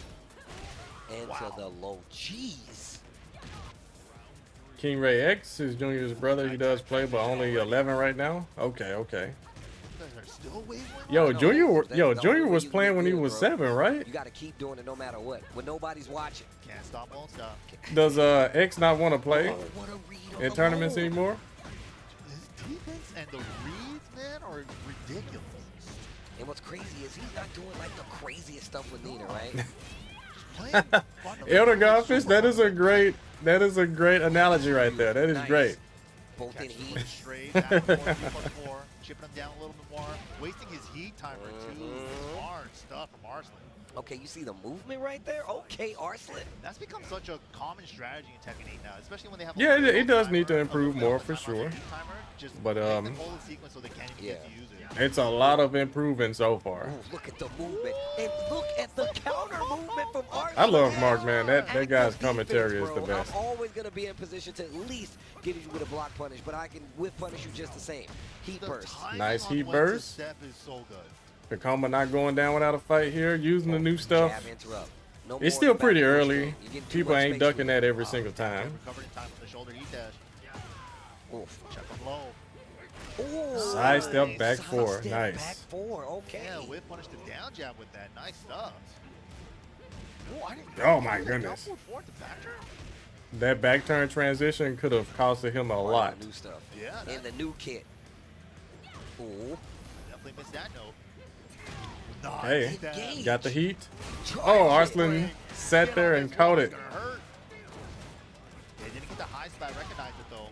Into the low. Jeez. King Ray X is Junior's brother. He does play, but only 11 right now. Okay. Yo, Junior was playing when he was 7, right? You got to keep doing it no matter what. When nobody's watching. Can't stop, won't stop. Does X not want to play in tournaments anymore? His defense and the reads, man, are ridiculous. And what's crazy is he's not doing like the craziest stuff with Nina, right? Elder Godfish, that is a great analogy right there. That is great. Both in heat. Straight, back and forth, more, chipping him down a little bit more, wasting his heat timer too. Smart stuff from Arslan. Okay, you see the movement right there? Okay, Arslan. That's become such a common strategy in Tekken 8 now, especially when they have. Yeah, it does need to improve more for sure. But it's a lot of improving so far. Ooh, look at the movement and look at the counter movement from Arslan. I love Mark, man. That guy's commentary is the best. I'm always gonna be in position to at least get you with a block punish, but I can whip punish you just the same. Heat burst. Nice heat burst. Step is so good. Kakoma not going down without a fight here, using the new stuff. Jab interrupt. No It's more still pretty back early. People much ain't space ducking with that every single time. Recovered in time from the shoulder heat dash. Oof. Check him low. Ooh, Side step back side four. step Nice. Back four. Okay. Yeah, whip punish the down jab with that. Nice stuff. Ooh, I didn't Oh my goodness. down forward to back turn? That back turn transition could have costed him a lot. New stuff. Yeah. And the new kit. Ooh. Definitely missed that note. Hey, Engage. got the heat. Oh, Arslan sat there and caught it. They didn't get the high spot, recognize it though.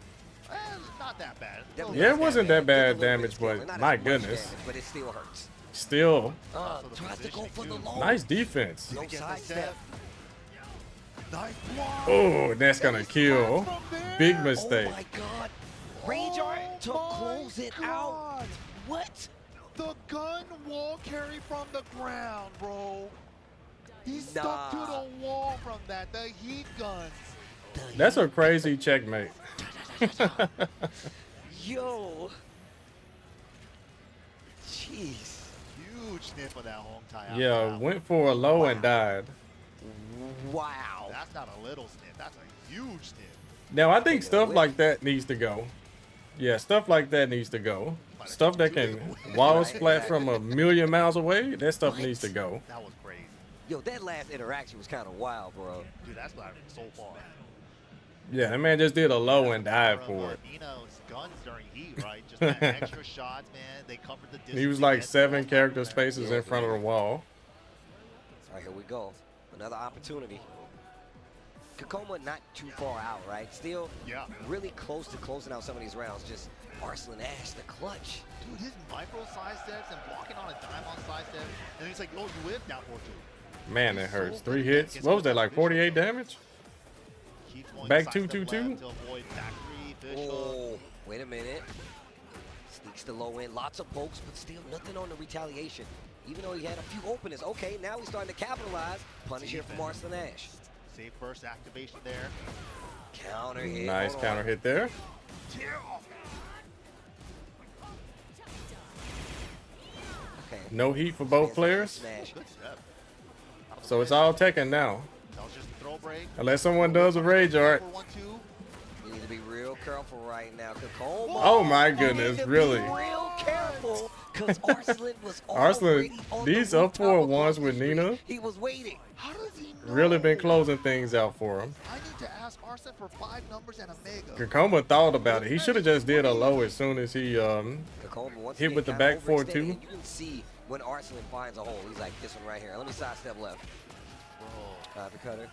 Not that bad. Yeah, it wasn't that bad damage, but my goodness. But it still hurts. Still, Tries to go for the low. nice defense. No side step. Nice block. Oh, that's gonna kill. Big mistake. Oh my god. Rage art to close it out. What? The gun wall carry from the ground, bro. He stuck to the wall from that. The heat guns. That's a crazy checkmate. Yo. Jeez. Huge sniff of that home tie. Yeah, went for a low and died. Wow. That's not a little sniff. That's a huge sniff. Now, I think stuff like that needs to go. Yeah, stuff like that needs to go. Stuff that can wall splat from a million miles away, that stuff needs to go. That was crazy. Yo, that last interaction was kind of wild, bro. Dude, that's what I so far. Yeah, that man just did a low and died for it. Nino's guns during heat, right? Just that extra shots, man. They covered the distance. He was like 7 character spaces in front of the wall. All right, here we go. Another opportunity. Kakoma not too far out, right? Still really close to closing out some of these rounds. Just Arslan Ash, the clutch. Dude, his micro side steps and blocking on a dime on side step. And he's like, oh, you whip down 4-2. Man, that hurts. 3 hits. What was that, like 48 damage? Back 2-2-2? Oh, wait a minute. Sneaks the low end. Lots of pokes, but still nothing on the retaliation. Even though he had a few openings. Okay, now he's starting to capitalize. Punish here from Arslan Ash. Safe burst activation there. Counter hit. Nice counter hit there. Okay. No heat for both players. So it's all Tekken now. Unless someone does a rage art. You need to be real careful right now. Kakoma. Oh my goodness, really? Real careful, because Arslan was Arslan, these up 4-1s with Nina. He was waiting. How does he know? Really been closing things out for him. I need to ask Arslan for 5 numbers and a mega. Kakoma thought about it. He should have just did a low as soon as he hit with the back 4-2. You can see when Arslan finds a hole. He's like, this one right here. Let me sidestep left. Copy cutter.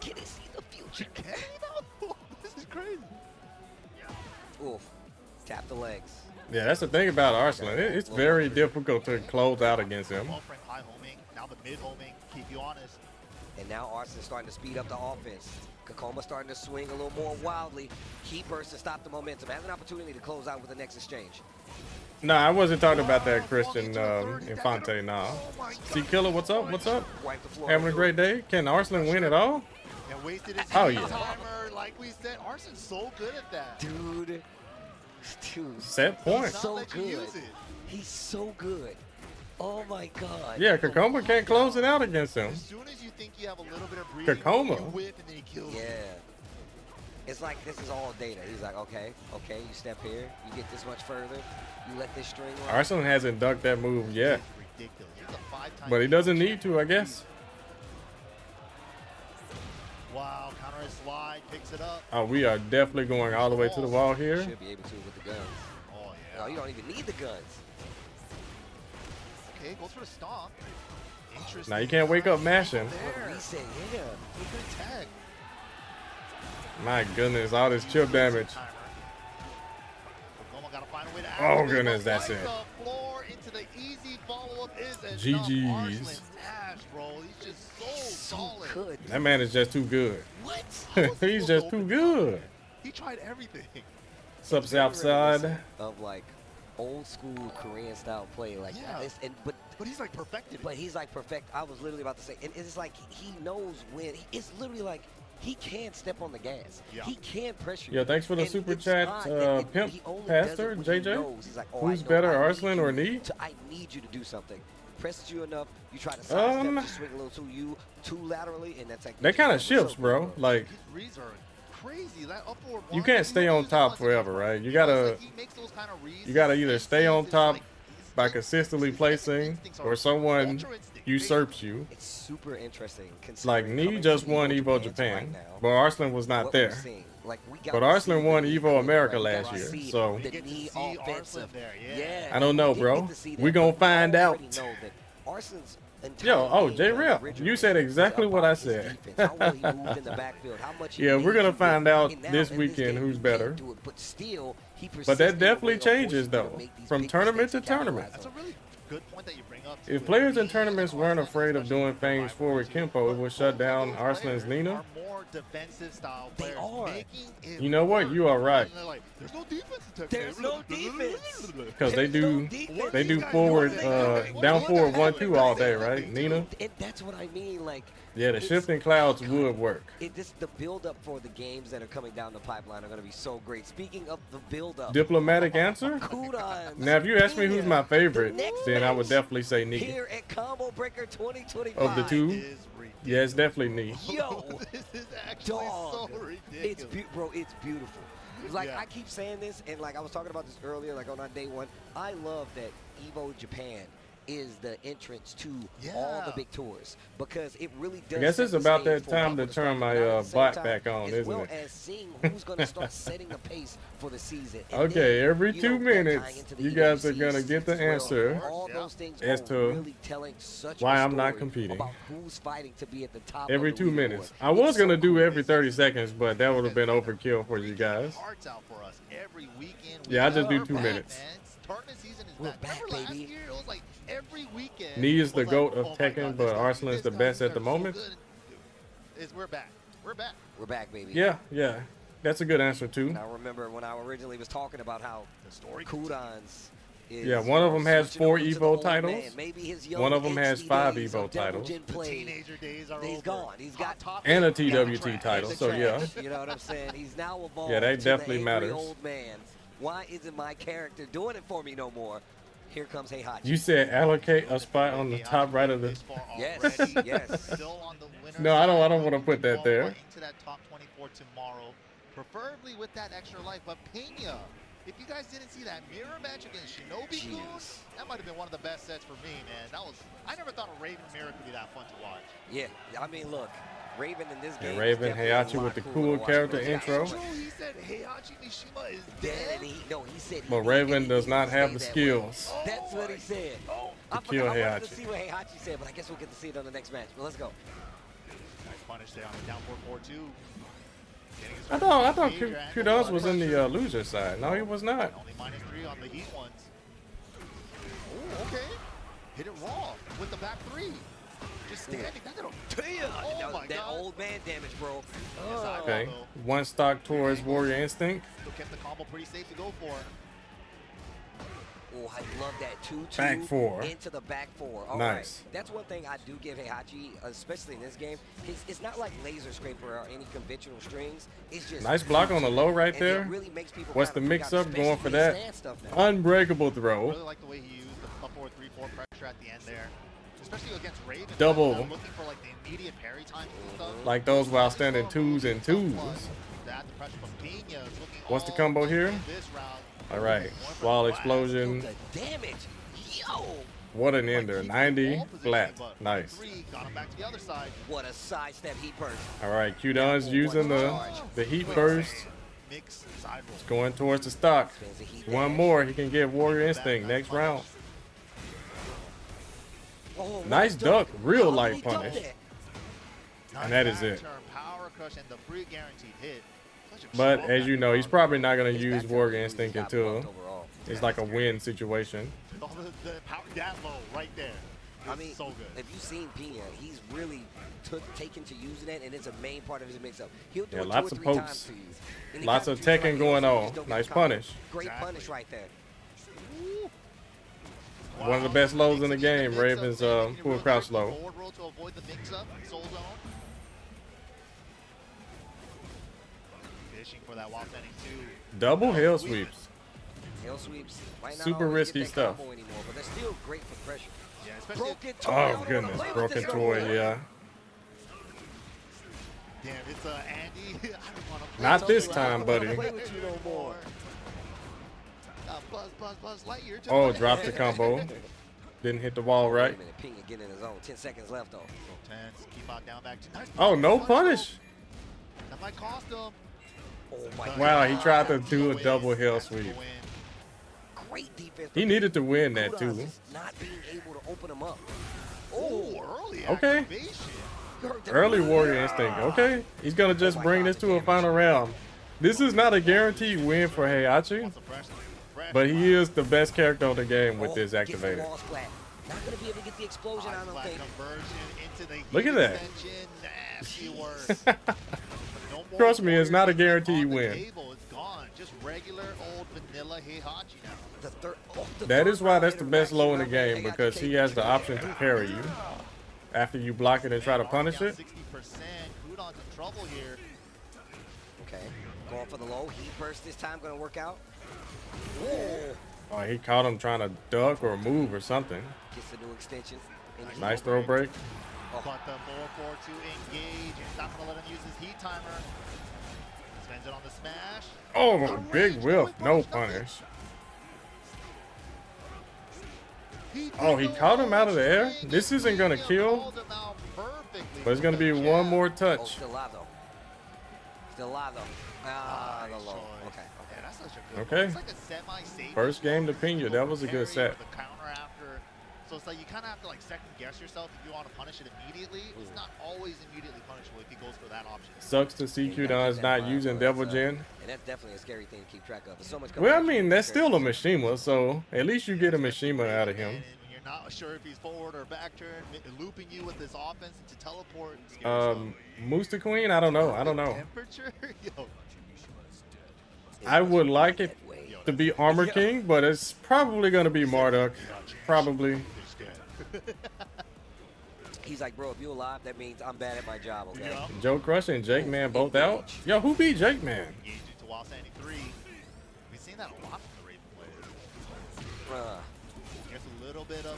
Can he see the future? This is crazy. Oof. Tap the legs. Yeah, that's the thing about Arslan. It's very difficult to close out against him. High homing, now the mid homing, keep you honest. And now Arslan's starting to speed up the offense. Kakoma starting to swing a little more wildly. Heat burst to stop the momentum. Has an opportunity to close out with the next exchange. Nah, I wasn't talking about that Christian Infante, nah. See Killer, what's up? What's up? Having a great day? Can Arslan win at all? And wasted his oh, yeah. timer, like we said. Arslan's so good at that. Dude. Set point. He's so good. He's so good. Oh my god. Yeah, Kakoma can't close it out against him. As soon as you think you have a little bit of breathing, Kakoma. you whip and then he kills you. It's like this is all data. He's like, okay, you step here, you get this much further, you let this string run. Arslan hasn't ducked that move yet. Ridiculous. It's a 5-time But he doesn't need to, I guess. Wow, counter his slide, picks it up. Oh, we are definitely going all the way to the wall here. Should be able to with the guns. Oh, yeah. No, you don't even need the guns. Okay, goes for the stomp. Now you can't wake up mashing. My goodness, all this chip damage. Oh goodness, that's it. GG's. That man is just too good. What? He's just too good. He tried everything. What's up, Southside? Of like old school Korean style play, like but he's like perfected. But he's like perfect. I was literally about to say, and it's like he knows when. It's literally like he can't step on the gas. Yeah. He can't pressure. Yeah, thanks for the super chat, Pimp Pastor JJ. Like, Who's better, Arslan or Nee? I need you to do something. Presses you enough, you try to sidestep, just swing a little too laterally, and that's like that kind of shifts, bro. Like crazy. That upward you can't stay on top forever, right? You gotta either stay on top by consistently placing, or someone usurps you. It's super interesting. Like Nee just won Evo Japan, but Arslan was not there. But Arslan won Evo America last year, so I don't know, bro. We gonna find out. Yo, oh, J-Rip, you said exactly what I said. Yeah, we're going to find out this weekend who's better. But that definitely changes, though, from tournament to tournament. That's a really good point that you bring up. If players in tournaments weren't afraid of doing things forward Kempo, it would shut down Arslan's Nina. Defensive style players. You know what? You are right. Like, there's no defense in TEKKEN. There's no defense. Because they do forward, down forward 1-2 all day, right, Nina? And that's what I mean. Like, yeah, the shifting clouds would work. The build up for the games that are coming down the pipeline are going to be so great. Speaking of the build up, diplomatic answer. Now, if you ask me who's my favorite, then I would definitely say Nee. Here at Combo Breaker 2025. Of the two, yeah, it's definitely Nee. Yo, this is actually so ridiculous. Bro, it's beautiful. Like, I keep saying this, and like I was talking about this earlier, like on our day one. I love that Evo Japan is the entrance to all the big tours, because it really does. I guess it's about that time to turn my bot back on, isn't well it? as seeing who's going to start setting the pace for the season. And okay, then, every 2 minutes, you guys are going to get the answer as to really telling such why a I'm not story competing. about who's fighting to be at the top Every of the 2 leaderboard. minutes. I was going to do every 30 seconds, but that would have been overkill for you guys. Hearts out for us every weekend. Yeah, I just do 2 minutes. Tournament season is We're back, baby. Last year, it was like every weekend. Nee is the GOAT of oh Tekken, but Arslan's the best at the moment. We're back. We're back. We're back, baby. Yeah. That's a good answer, too. And I remember when I originally was talking about how the story Kudans is, yeah, one of them has 4 Evo titles. His One of them has 5 Evo titles. Teenager days are He's over. gone. He's got And a TWT title, so yeah. You know what I'm saying? He's now evolved. Yeah, that to definitely the matters. Old man. Why isn't my character doing it for me no more? Here comes Heihachi. You said allocate a spot on the top right of the. Yes, yes. Still on the winner No, I don't want to put that there. Into that top 24 tomorrow, preferably with that extra life. But Pena, if you guys didn't see that mirror match against Shinobi-kun, that might have been one of the best sets for me, man. I never thought a Raven mirror could be that fun to watch. Yeah, I mean, look. Raven in this game. And Raven Heihachi with the cool character intro. He said Heihachi Mishima is dead. He said. But Raven does not have the skills. That's what he said. To kill I wanted to Heihachi. see what Heihachi said, but I guess we'll get to see it on the next match. But let's go. Nice punish there on the down 4-4-2. I thought Kudos was in the loser side. No, he was not. Only -3 on the Heat ones. Oh, okay. Hit it raw with the back 3. Just standing. Oh my that God. old man damage, bro. Okay. One stock towards Warrior Instinct. Still kept the combo pretty safe to go for. Oh, I love that 2-2 Back 4. into the back 4. All Nice. Right. That's one thing I do give Heihachi, especially in this game. It's not like laser scraper or any conventional strings. It's just Nice block on the low right and there. it really makes people What's the kinda mix freak out, up going for especially that? stand stuff now. Unbreakable I throw. really like the way he used the 4-3-4 pressure at the end there. Especially against Raven. Double. Looking for like the immediate parry time and stuff. Like those while standing 2s and 2s. That, the pressure from Pena is looking What's the combo here? this round. All right. Wall explosion. The damage. Yo. What an ender. 90 flat. Nice. Got him back to the other side. What a sidestep heat burst. All right. Qdon's using the heat burst. Mix side roll. It's going towards the stock. One more. He can get Warrior Instinct next round. Oh, Nice duck, real How light did he duck punish. that? And that is it. Power crush and the free guaranteed hit. But as you know, he's probably not going to use Warrior Instinct until it's like a win situation. The power that low right there. I mean, so good. if you've seen Pina, he's really taken to using it, and it's a main part of his mix-up. He'll do it lots 2 of or 3 pokes. times to you. And he Lots kinda of treats it Tekken like going you on. just don't get Nice the combo. punish. Great punish right there. One of the best lows in the game. Raven's full crouch low. Forward roll to avoid the mix-up. Soul zone. Fishing for that while standing 2. Double hell sweeps. Hell sweeps. Might not Super always risky get that stuff. combo anymore, but they're still great for pressure. Yeah, especially Broken toy. I Oh don't goodness, wanna play with broken this toy, anymore. yeah. Damn, it's Andy. I don't want to play. Not this I time, don't wanna buddy. play with you no more. Buzz, Lightyear. Oh, dropped the combo. Didn't hit the wall right. Wait a minute, Pina getting in his own. 10 seconds left though. So tense. Keep out down back. Nice Oh, no punish. That might cost him. Oh my God. Wow, he tried to do a double hell sweep. Great defense. He needed to win that Kudos too. is not being able to open him up. Oh, early Okay. activation. Early Warrior Instinct. Okay. He's going to just bring this to a final round. This is not a guaranteed win for Heihachi, but he is the best character on the game with this Gets the activator. wall splat. Not going to be able to get the explosion, I don't think. Look at that. Trust me, it's not a guaranteed win. It's gone. Just regular old vanilla Heihachi now. That is why that's the best low in the game, because he has the option to parry you after you block it and try to punish it. 60%. Kudon's in trouble here. Okay, going for the low. Heat burst this time, going to work out. Whoa. Oh, he caught him trying to duck or move or something. Gets the new extension. Nice throw break. But the 4-4-2 engage. He's not going to let him use his heat timer. Spends it on the smash. Oh, big whiff. No punish. Oh, he caught him out of the air. This isn't going to kill, but it's going to be one more Oh, touch. still alive though. Still alive though. Ah, the low. Okay. Yeah, that's such a good Okay. It's like a semi-safe. First game to Pina. That was a good set. The counter after. So it's like you kind of have to like second guess yourself if you want to punish it immediately. It's not always immediately punishable if he goes for that option. Sucks to see Qdon's not using Devil Gen. And that's definitely a scary thing to keep track of. There's so much. Well, I mean, that's still a Mishima, so at least you get a Mishima out of him. And when you're not sure if he's forward or back turn, looping you with this offense into teleport. Moose the Queen? I don't know. I don't know. Temperature? Yo. I would like it to be Armor King, but it's probably going to be Marduk. Probably. He's like, bro, if you're alive, that means I'm bad at my job, okay? Yeah. Joe Crusher and Jake Man both out. Yo, who beat Jake Man? Engage into Wild Standing 3. We've seen that a lot from the Raven players. Gets a little bit of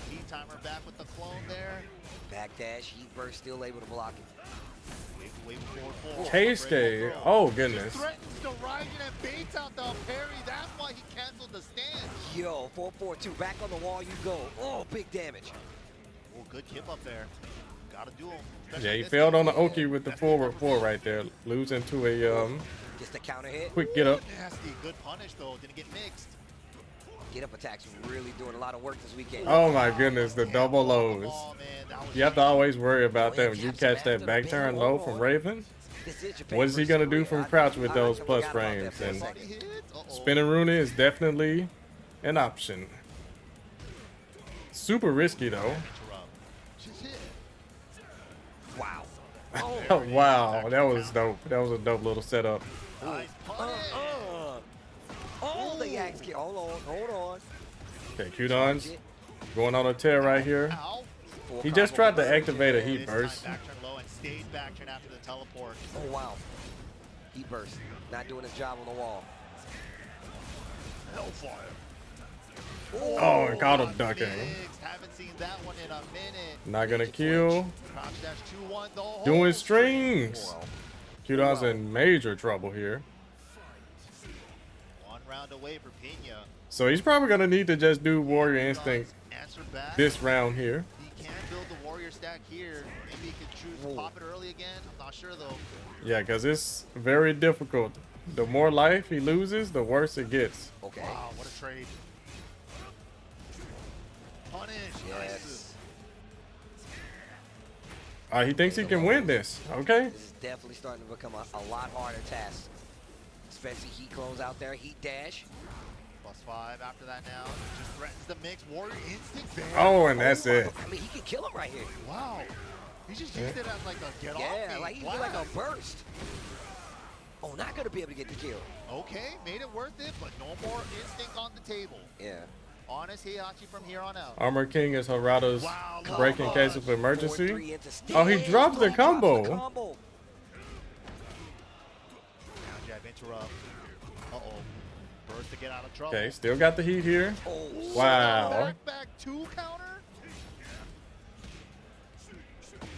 heat timer back with the clone there. Backdash, heat burst, still able to block it. Wave forward. Keisuke. Oh, goodness. Threatens to Raiden and baits out the parry. That's why he canceled the stand. Yo, 4-4-2, back on the wall you go. Oh, big damage. Oh, good kip up there. Gotta do him. Yeah, he failed on the Oki with the forward 4 right there, losing to a Just the counter hit. quick get up. Nasty, good punish though. Didn't get mixed. Get up attacks really doing a lot of work this weekend. Oh my goodness, the double lows. You have to always worry about that when you catch that back turn low from Raven. What is he gonna do from crouch with those plus frames? And spinning Rooney is definitely an option. Super risky though. Wow. Wow, that was dope. That was a dope little setup. Oh, the Yaks kick. Hold on. Okay, Qdon's going on a tear right here. He just tried to activate a heat burst. Back turn low and stayed back turn after the teleport. Oh, wow. Heat burst. Not doing his job on the wall. Hellfire. Oh, and caught him ducking. Haven't seen that one in a minute. Not gonna kill. Crouch dash 2-1 though. Doing strings. Qdon's in major trouble here. One round away for Pina. So he's probably gonna need to just do Warrior Instinct this round here. He can build the warrior stack here. Maybe he could choose to pop it early again. I'm not sure though. Yeah, because it's very difficult. The more life he loses, the worse it gets. Okay. Wow, what a trade. Punish. Yes. He thinks he can win this. Okay. This is definitely starting to become a lot harder task. Especially heat close out there, heat dash. +5 after that now. Just threatens the mix. Warrior Instinct there. Oh, and that's it. I mean, he can kill him right here. Wow. He just used it as like a get off. Yeah, like he did like a burst. Oh, not gonna be able to get the kill. Okay, made it worth it, but no more instinct on the table. Yeah. Honest Heihachi from here on out. Armor King is Harada's break in case of emergency. 4-3 into Oh, he dropped the combo. Now jab interrupt. Uh-oh. Burst to get out of trouble. Okay, still got the heat here. Oh, wow. Back 2 counter.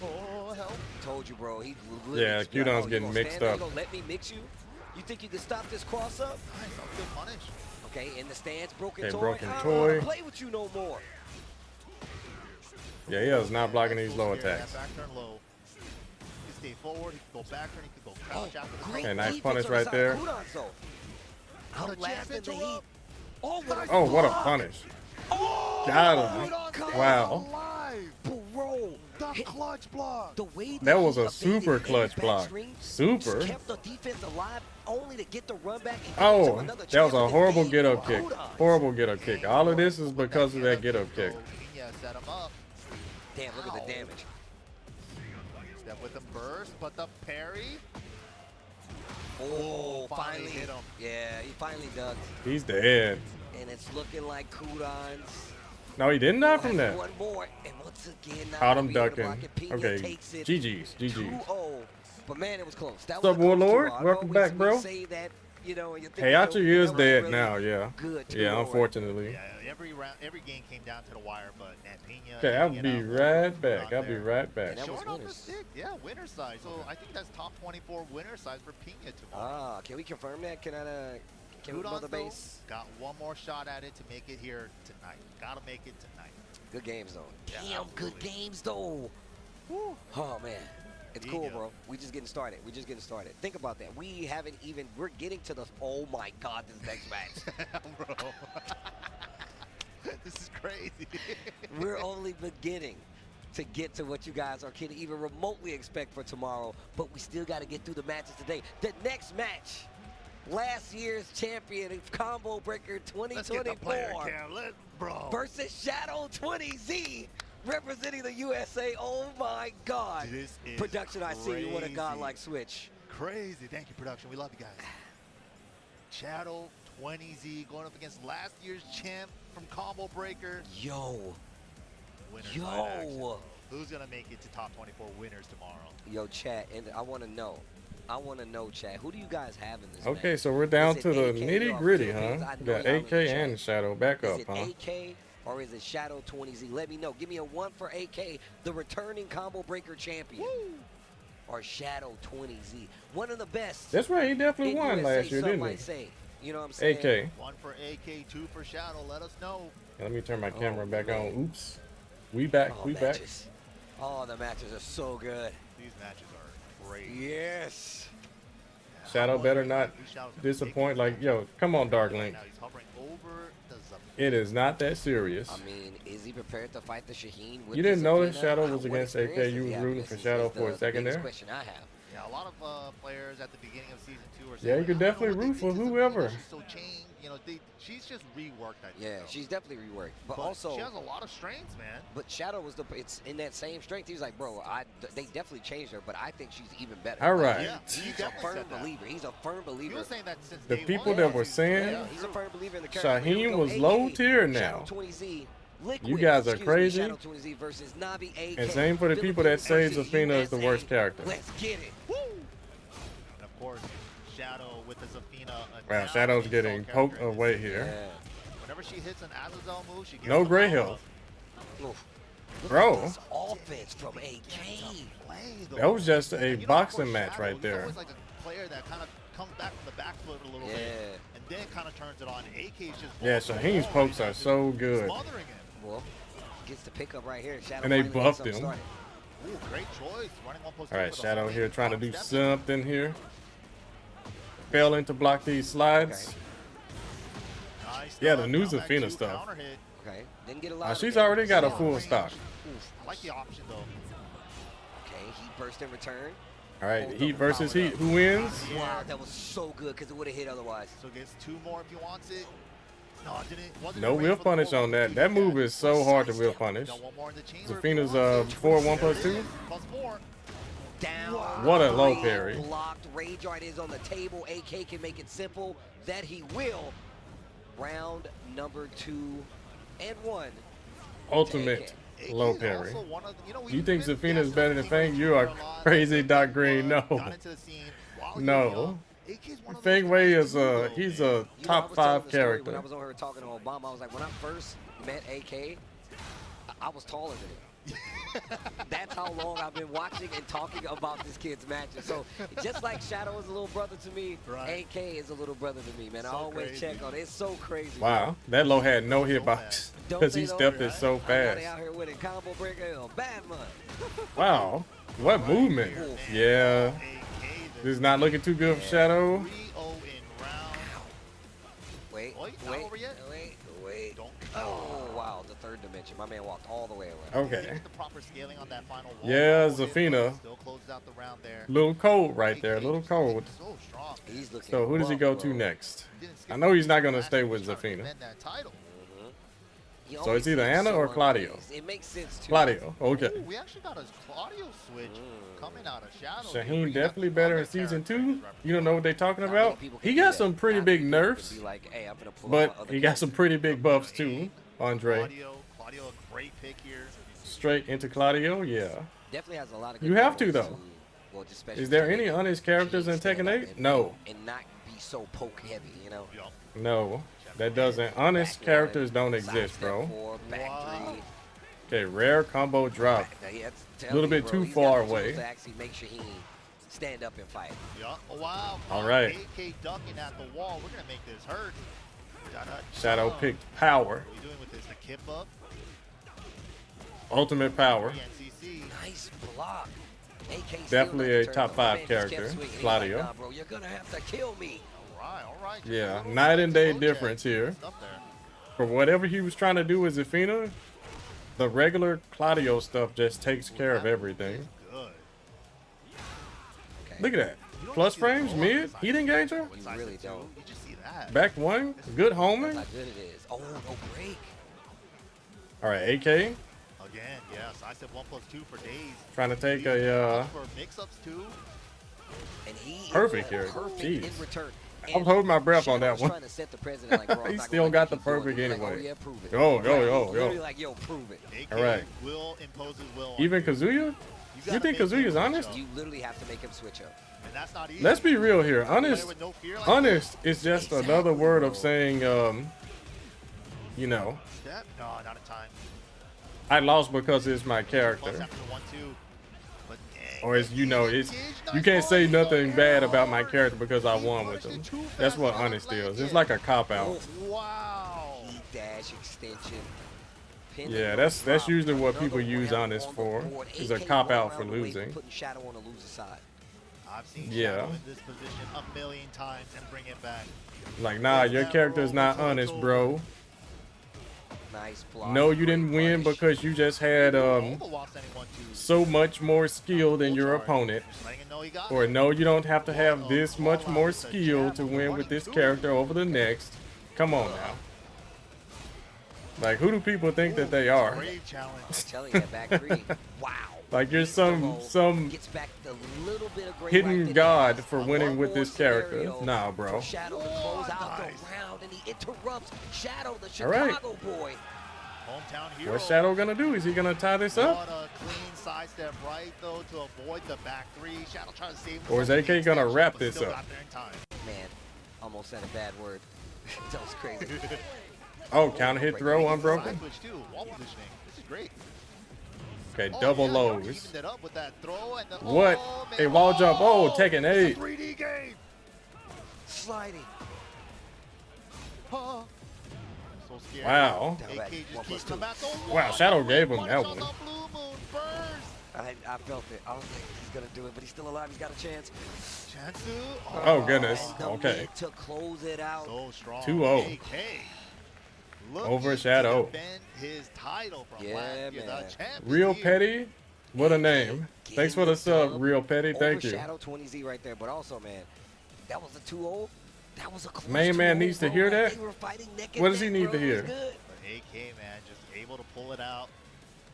Oh, help. Told you, bro. He Yeah, Q-Don's getting mixed up. Let me mix you? You think you can stop this cross up? Nice, good punish. Okay, in the stands, broken Okay, toy. broken I don't toy. wanna play with you no more. Yeah, he is not blocking these low attacks. Back turn low. He can stay forward, he can go back turn, he can go crouch after the Okay, nice punish right there. Outlasting the heat. Oh, what a punish. Got him. Wow. Bro, the clutch block. The way That was a super clutch block. Super. Kept the defense alive only to get the run back. Oh, that was a horrible get-up kick. Horrible get-up kick. All of this is because of that get-up kick. Yeah, set him up. Damn, look at the damage. Step with him burst, but the parry. Oh, finally hit him. Yeah, he finally ducked. He's dead. And it's looking like Kudon's. No, he didn't die from that. One more, and once again, Caught him ducking. Okay, GG's. But man, it was close. What's up, Warlord? Welcome back, bro. Say that, you know, Heihachi is dead now, yeah. Good. Yeah, unfortunately. Yeah, every game came down to the wire, but Pena. Okay, I'll be right back. I'll be right back. Showing off the stick, yeah, winner size. So I think that's top 24 winner size for Pena tomorrow. Ah, can we confirm that? Can we go the base? Got one more shot at it to make it here tonight. Gotta make it tonight. Good games though. Yeah, Damn, good games though. Woo. Oh man. It's cool, bro. We just getting started. Think about that. We're getting to the, oh my God, this next match. Bro. This is crazy. We're only beginning to get to what you guys can even remotely expect for tomorrow, but we still got to get through the matches today. The next match, last year's champion, Combo Breaker 2024 versus Shadow 20Z. Representing the USA, oh my God. This is production, I see you. What a crazy. godlike switch. Crazy. Thank you, production. We love you guys. Shadow 20Z going up against last year's champ from Combo Breaker. Yo. Who's going to make it to top 24 winners tomorrow? Yo, chat, and I want to know, chat, who do you guys have in this Okay, match? so we're down to the AK nitty-gritty, or huh? Philippines? We got AK and Shadow back up, Is it huh? AK or is it Shadow 20Z? Let me know. Give me a 1 for AK, the returning Combo Breaker champion. Woo! Or Shadow 20Z. One of the best. That's right, he definitely in won USA, last year, some didn't might he? say. You know what I'm saying? AK. 1 for AK, 2 for Shadow. Let us know. Let me turn my camera back on. Oops. We back. Back. Oh, the matches are so good. These matches are great. Yes. Shadow better not disappoint. Like, yo, come on, Dark Link. Now he's hovering over the Zafina. It is not that serious. I mean, is he prepared to fight the Shaheen? With You didn't the notice Zafina? Shadow was What against AK. experience You does he was have? rooting This for is Shadow the for a second biggest there. question I have. Yeah, a lot of players at the beginning of season 2 are saying, Yeah, you could definitely root for whoever. She's so changed. You know, she's just reworked, I think. Yeah, she's definitely reworked. But also, she has a lot of strengths, man. But Shadow was it's in that same strength. He's like, bro, they definitely changed her, but I think she's even better. All right. Yeah, he's a firm believer. He's a firm believer. He was saying that since The day people one. that were saying he's a firm believer in the character. Shaheen was low tier now. Shadow 20Z, Liquid, You guys are crazy. Shadow 20Z versus Navi AK. And same for the people that say Philippines Zafina is the USA. worst character. Let's get it. Woo! And of course, Shadow with the Zafina. Wow, Shadow's getting poked away here. Yeah. Whenever she hits an Azazel move, she gets No the gray power health. Oof. Bro. This offense from AK. That was just a boxing match right there. He's always like a player that kind of comes back from the back foot a little bit, and then kind of turns it on. AK's just Yeah, Shaheen's pokes are so good. smothering him. Well, gets the pickup right here. Shadow And they finally buffed gets him. something Ooh, great choice. Running one post. All right, Shadow here trying to do something here. Failing to block these slides. Nice. Yeah, the new Zafina stuff. Okay, didn't get a lot. She's already got a full stock. I like the option though. Okay, Heat burst in return. All right, Heat versus Heat. Who wins? Wow, that was so good because it would have hit otherwise. So gets 2 more if he wants it. No, didn't. No whiff punish on that. That move is so hard to whiff punish. Zafina's 4-1+2. +4. Down. What a low parry. Blocked. Rage Art is on the table. AK can make it simple. That he will. Round number 2 and 1. Ultimate low parry. You think Zafina is better than Fang? You are crazy, Doc Green. No. No. Feng Wei is he's a top 5 character. When I was over here talking to Obama, I was like, when I first met AK, I was taller than him. That's how long I've been watching and talking about this kid's matches. So just like Shadow is a little brother to me, AK is a little brother to me, man. So I always check on it. It's so crazy. Wow, man. That low had no hitbox because he stepped it so fast. Out here with a combo breaker, bad man. Wow, what movement? Yeah, this is not looking too good for Shadow. Wait. Oh, wow, the 3rd dimension. My man walked all the way around. Okay. The proper scaling on that final wall. Yeah, Zafina. Still closes out the round there. Little cold right there, a little cold. So strong. He's looking So who does he go to next? I know he's not going to stay with Zafina. So it's either Anna or Claudio. It makes sense too. Claudio, okay. Ooh, we actually got a Claudio switch coming out of Shadow. Shaheen definitely better in season 2. You don't know what they're talking about? He got some pretty big nerfs, but he got some pretty big buffs too. Andre. Claudio, a great pick here. Straight into Claudio, yeah. Definitely has a lot of good you have to though. Well, is there any honest characters in Tekken 8? No. And not be so poke heavy, you know? No. That doesn't. Honest characters don't exist, bro. Okay, rare combo drop. A little bit too far away. To actually make sure he stand up and fight. Yeah. Oh, wow. All right. AK ducking at the wall. We're gonna make this hurt. Shadow picked power. What are we doing with this? The kip up. Ultimate power. Nice block. AK definitely a top 5 character. Claudio. Like, nah, bro, you're gonna have to kill me. All right. Yeah, night and day difference here. For whatever he was trying to do with Zafina, the regular Claudio stuff just takes care of everything. Look at that. Plus frames, mid, heat engager. You really don't. Back 1, good homing. That's how good it is. Oh, no break. All right, AK. Again, yes. I said 1+2 for days. Trying to take a for mix-ups too. And he perfect here. Perfect Jeez. in return. I'm holding my breath on that one. Trying to set the president like, he still got the perfect anyway. Like, oh, yeah, prove it. Yo. Like, yo, prove it. All right. Will impose his will. Even Kazuya? You think Kazuya's honest? You literally have to make him switch up. And that's not easy. Let's be real here. Honest is just another word of saying, you know, no, not a time. I lost because it's my character. Or as you know, it's you can't say nothing bad about my character because I won with him. That's what honest is. It's like a cop out. Wow. Dash extension. Yeah, that's usually what people use honest for. Is a cop out for losing. Putting Shadow on the loser side. I've seen Shadow in this position a million times and bring it back. Like, nah, your character's not honest, bro. Nice block. No, you didn't win because you just had so much more skill than your opponent. Or no, you don't have to have this much more skill to win with this character over the next. Come on now. Like, who do people think that they are? I'm telling you, back three. Wow. Like you're some hidden god for winning with this character. Nah, bro. Shadow to close out the round, and he interrupts Shadow, the Chicago boy. Hometown hero. What's Shadow gonna do? Is he gonna tie this up? What a clean sidestep right though to avoid the back three. Shadow trying to save. Or is AK gonna wrap this up? Man, almost said a bad word. That was crazy. Oh, counter hit throw unbroken. Wall positioning. This is great. Okay, double lows. Evened it up with that throw and the, what? A wall jump. Oh, Tekken 8. 3D game. Sliding. So scary. Wow. Wow, Shadow gave him that one. I felt it. I was like, he's gonna do it, but he's still alive. He's got a chance. Oh goodness. Okay. To close it out. So strong. 2-0. Over Shadow. His title from yeah, man. Real petty. What a name. Thanks for the sub, Real Petty. Thank you. Overshadow 20Z right there, but also, man, that was a 2-0. That was a close Man needs to hear that. They were fighting neck and What does he neck, need to bro. It was hear? good. But AK, man, just able to pull it out.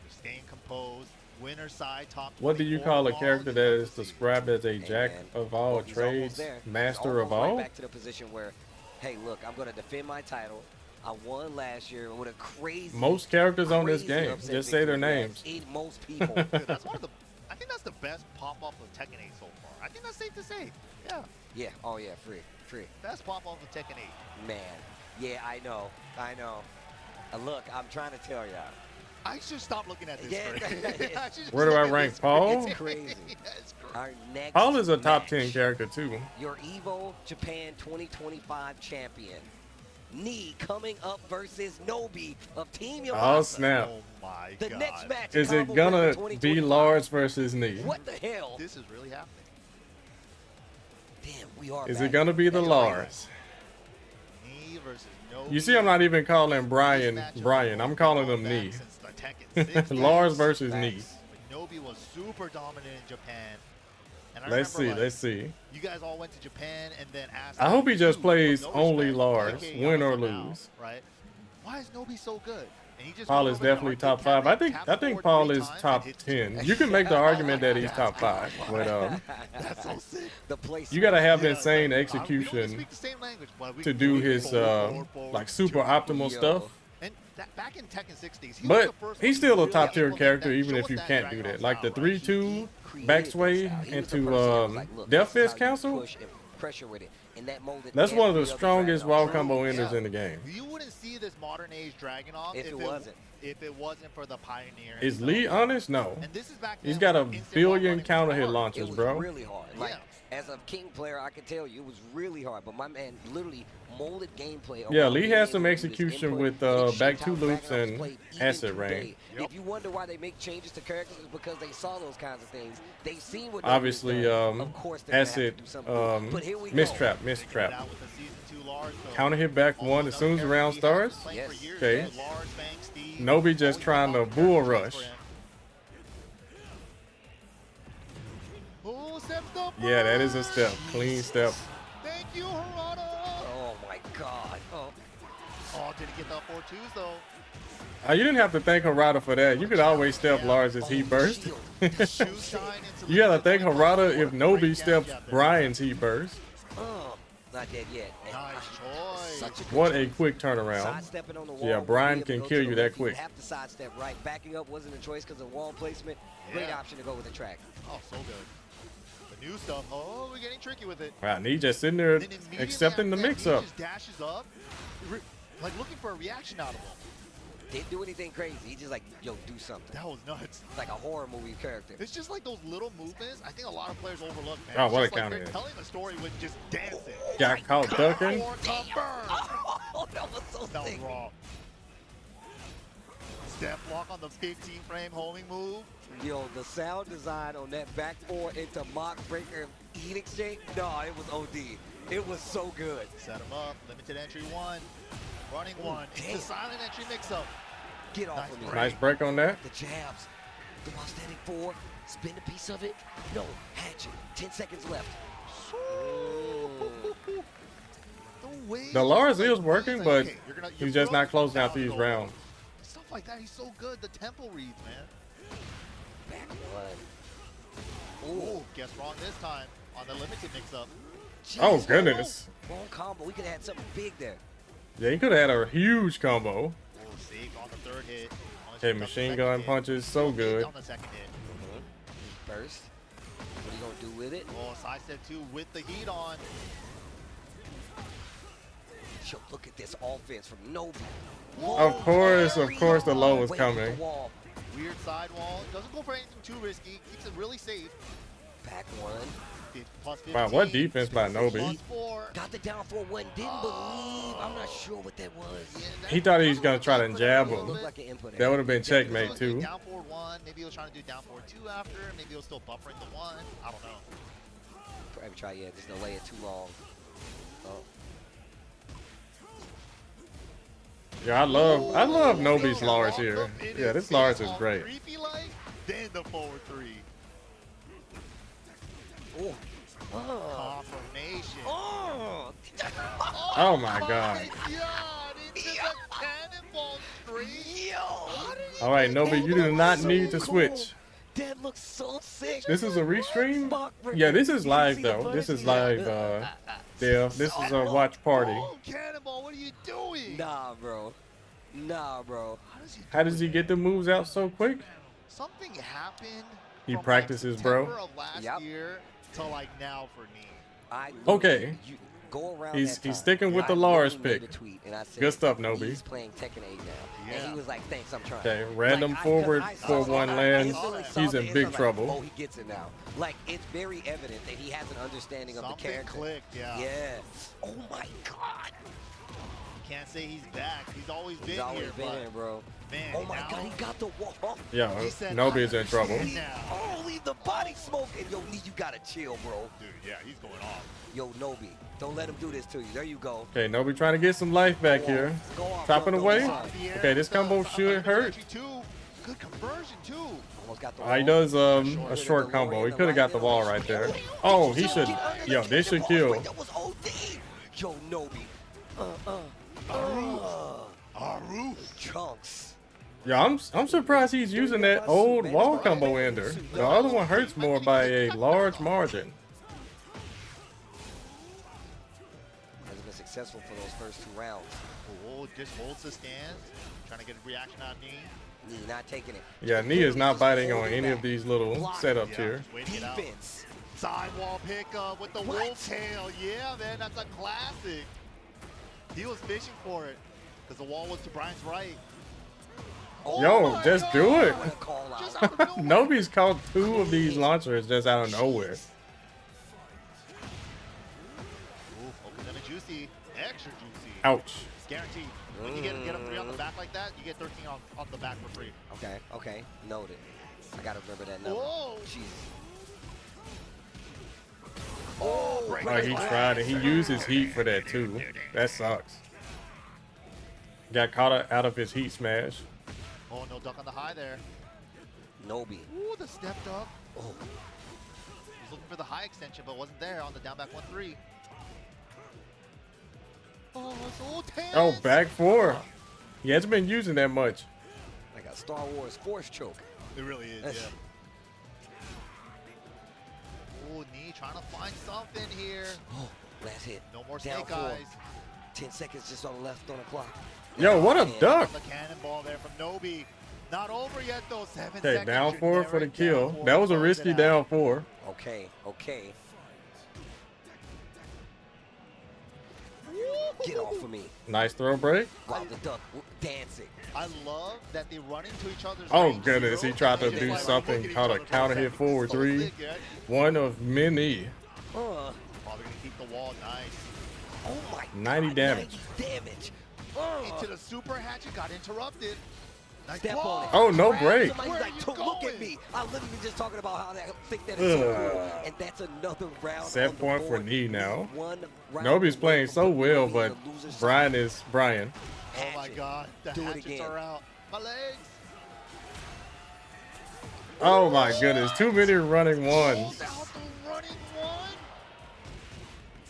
Staying composed. Winner side, top. What do you call a character that is described as a jack of all trades, master of all? Right back to the position where, hey, look, I'm going to defend my title. I won last year with a crazy. Most characters on this game, just say their names. Most people. Dude, that's one of the. I think that's the best pop-off of Tekken 8 so far. I think that's safe to say. Yeah. Yeah. Oh yeah. Free. Best pop-off of Tekken 8. Man. Yeah, I know. Look, I'm trying to tell y'all. I should stop looking at this. Yeah. Where do I rank Paul? It's crazy. Our next Paul is a top match, 10 character too. Your Evo Japan 2025 champion. Knee coming up versus Nobi of Team Yamasa. Oh snap. Oh my the God. next match Is it gonna be Lars versus Knee? What the hell? This is really happening. Damn, we are. Is it gonna be the Lars? Knee versus Nobi. You see, I'm not even calling Brian. I'm calling him Knee. Lars versus Knee. Nobi was super dominant in Japan. And Let's see. You guys all went to Japan and then asked. I hope he just plays only Lars, win or lose. Right? Why is Nobi so good? And he just Paul is definitely top 5. I think Paul is top 10. You can make the argument that he's top 5, but that's so sick. you gotta have insane execution to do his like super optimal stuff. And back in Tekken 60s, But he's still a top tier character even if you can't do that. Like the 3-2 backsway into Death Fist Council. That's one of the strongest wall combo enders in the game. You wouldn't see this modern age Dragon off if it wasn't for the Pioneer. Is Lee honest? No. And this is back He's got a billion counter hit launches, bro. Really hard. Like as a King player, I can tell you it was really hard. But my man literally molded gameplay. Yeah, Lee has some execution with back 2 loops and acid rain. If you wonder why they make changes to characters, it's because they saw those kinds of things. They've seen what. Obviously, acid, mistrap. Counter hit back 1 as soon as the round starts. Okay. Nobi just trying to bull rush. Yeah, that is a step. Clean step. Thank you, Harada. Oh my God. Oh, did he get the 4-2s though? You didn't have to thank Harada for that. You could always step Lars as heat burst. You gotta thank Harada if Nobi steps Brian's heat burst. Not dead yet. Nice choice. What a quick turnaround. Yeah, Brian can kill you that quick. You have to sidestep right. Backing up wasn't a choice because of wall placement. Great option to go with the track. Oh, so good. The new stuff. Oh, we're getting tricky with it. Wow, Knee just sitting there accepting the mix-up. Just dashes up, like looking for a reaction out of him. Didn't do anything crazy. He just like, yo, do something. That was nuts. Like a horror movie character. It's just like those little movements. I think a lot of players overlook, man. Oh, what a like counter they're hit. telling the story with just dancing. Got caught ducking. Oh, that was so That was sick. raw. Step block on the 15 frame homing move. Yo, the sound design on that back 4 into mock breaker heat exchange. No, it was OD. It was so good. Set him up. Limited entry 1. Running 1. It's the silent entry mix-up. Get off of me. Nice break on that. The jabs. The prosthetic 4. Spin a piece of it. No. Hatchet. 10 seconds left. The Lars is working, but he's just not closing out these rounds. Stuff like that, he's so good. The tempo reads, man. Back 1. Ooh, guess wrong this time on the limited mix-up. Oh, goodness. Wrong combo. We could have had something big there. Yeah, he could have had a huge combo. Ooh, Zeke on the 3rd hit. Okay, machine gun punches, so good. On the 2nd hit. First. What are you going to do with it? Oh, sidestep 2 with the heat on. Yo, look at this offense from Nobi. Of course, the low is coming. Weird sidewall. Doesn't go for anything too risky. Keeps it really safe. Back 1. Plus 15. Wow, what defense by Nobi. Plus 4. Got the down 4-1. Didn't believe. I'm not sure what that was. Yeah, He thought he was going to try to jab him. Like an input That would have been checkmate, too. Down 4-1. Maybe he was trying to do down 4-2 after. Maybe he was still buffering the 1. I don't know. Probably try, yeah, just delay it too long. Oh. Yeah, I love Nobi's Lars here. Yeah, this Lars is great. then the forward 3. Oh. Confirmation. Oh. Oh my God. Into the cannonball straight. All right, Nobi, you do not need to switch. That looks so sick. This is a restream? Yeah, this is live though. This is live. This is a watch party. Oh, Cannonball, what are you doing? Nah, bro. Nah, bro. How does he get the moves out so quick? Something happened. He from, practices, like, bro. September of last year to like now for me. Okay. Go around He's sticking with the Lars pick. Good stuff, Nobi. He's playing Tekken 8 now. And he was like, thanks, I'm trying. Okay, random forward for one lands. He's in big trouble. Oh, he gets it now. Like, it's very evident that he has an understanding of the character. Clicked, yeah. Yeah. Oh my God. Can't say he's back. He's always been here, bro. Man, oh my God, he got the wall. Yeah, Nobi's in trouble. Oh, leave the body smoking. Yo, Lee, you gotta chill, bro. Dude, yeah, he's going off. Yo, Nobi, don't let him do this to you. There you go. Okay, Nobi trying to get some life back here. Chopping away. Okay, this combo should hurt. Good conversion too. He does a short combo. He could have got the wall right there. Oh, he should. Yo, this should kill. That was OD. Yo, Nobi. Aru. Chunks. Yeah, I'm surprised he's using that old wall combo ender. The other one hurts more by a large margin. Hasn't been successful for those first 2 rounds. Oh, just holds the stance. Trying to get a reaction on Knee. Knee not taking it. Yeah, Knee is not biting on any of these little setups here. Defense. Sidewall pickup with the wolf tail. Yeah, man, that's a classic. He was fishing for it because the wall was to Brian's right. Oh, yo, just do it. Nobi's caught 2 of these launchers just out of nowhere. Ooh, open and juicy, extra juicy. Ouch. It's guaranteed. When you get a 3 on the back like that, you get 13 on the back for free. Okay, noted. I gotta remember that number. Whoa. Jesus. Oh, he tried it. He used his heat for that too. That sucks. Got caught out of his heat smash. Oh, no duck on the high there. Nobi. Ooh, the stepped up. Oh. He was looking for the high extension, but wasn't there on the down back 1-3. Oh, so tense. Oh, back 4. He hasn't been using that much. Like a Star Wars force choke. It really is, yeah. Oh, Knee trying to find something here. Oh, last hit. No more Down snake eyes. 10 seconds just on the left on the clock. Yo, what a duck. The cannonball there from Nobi. Not over yet though. 7 Okay, seconds. down 4 for the kill. That was a risky down 4. Okay. Get off of me. Nice throw break. Wow, the duck dancing. I love that they run into each other's Oh goodness, he tried to do something called a counter hit forward 3. One of many. Probably gonna keep the wall nice. Oh my 90 God, damage. 90 damage. Into the super hatchet, got interrupted. Nice Step ball. on it. Oh, no break. Somebody's like, look at me. I literally just talking about how I think that is so cool. And that's another round. Set point for Knee now. One round. Nobody's playing so well, but Brian is Brian. Oh my God, the Do it hatchets again. are out. My legs. Oh my goodness, too many running ones. Pulled out the running one.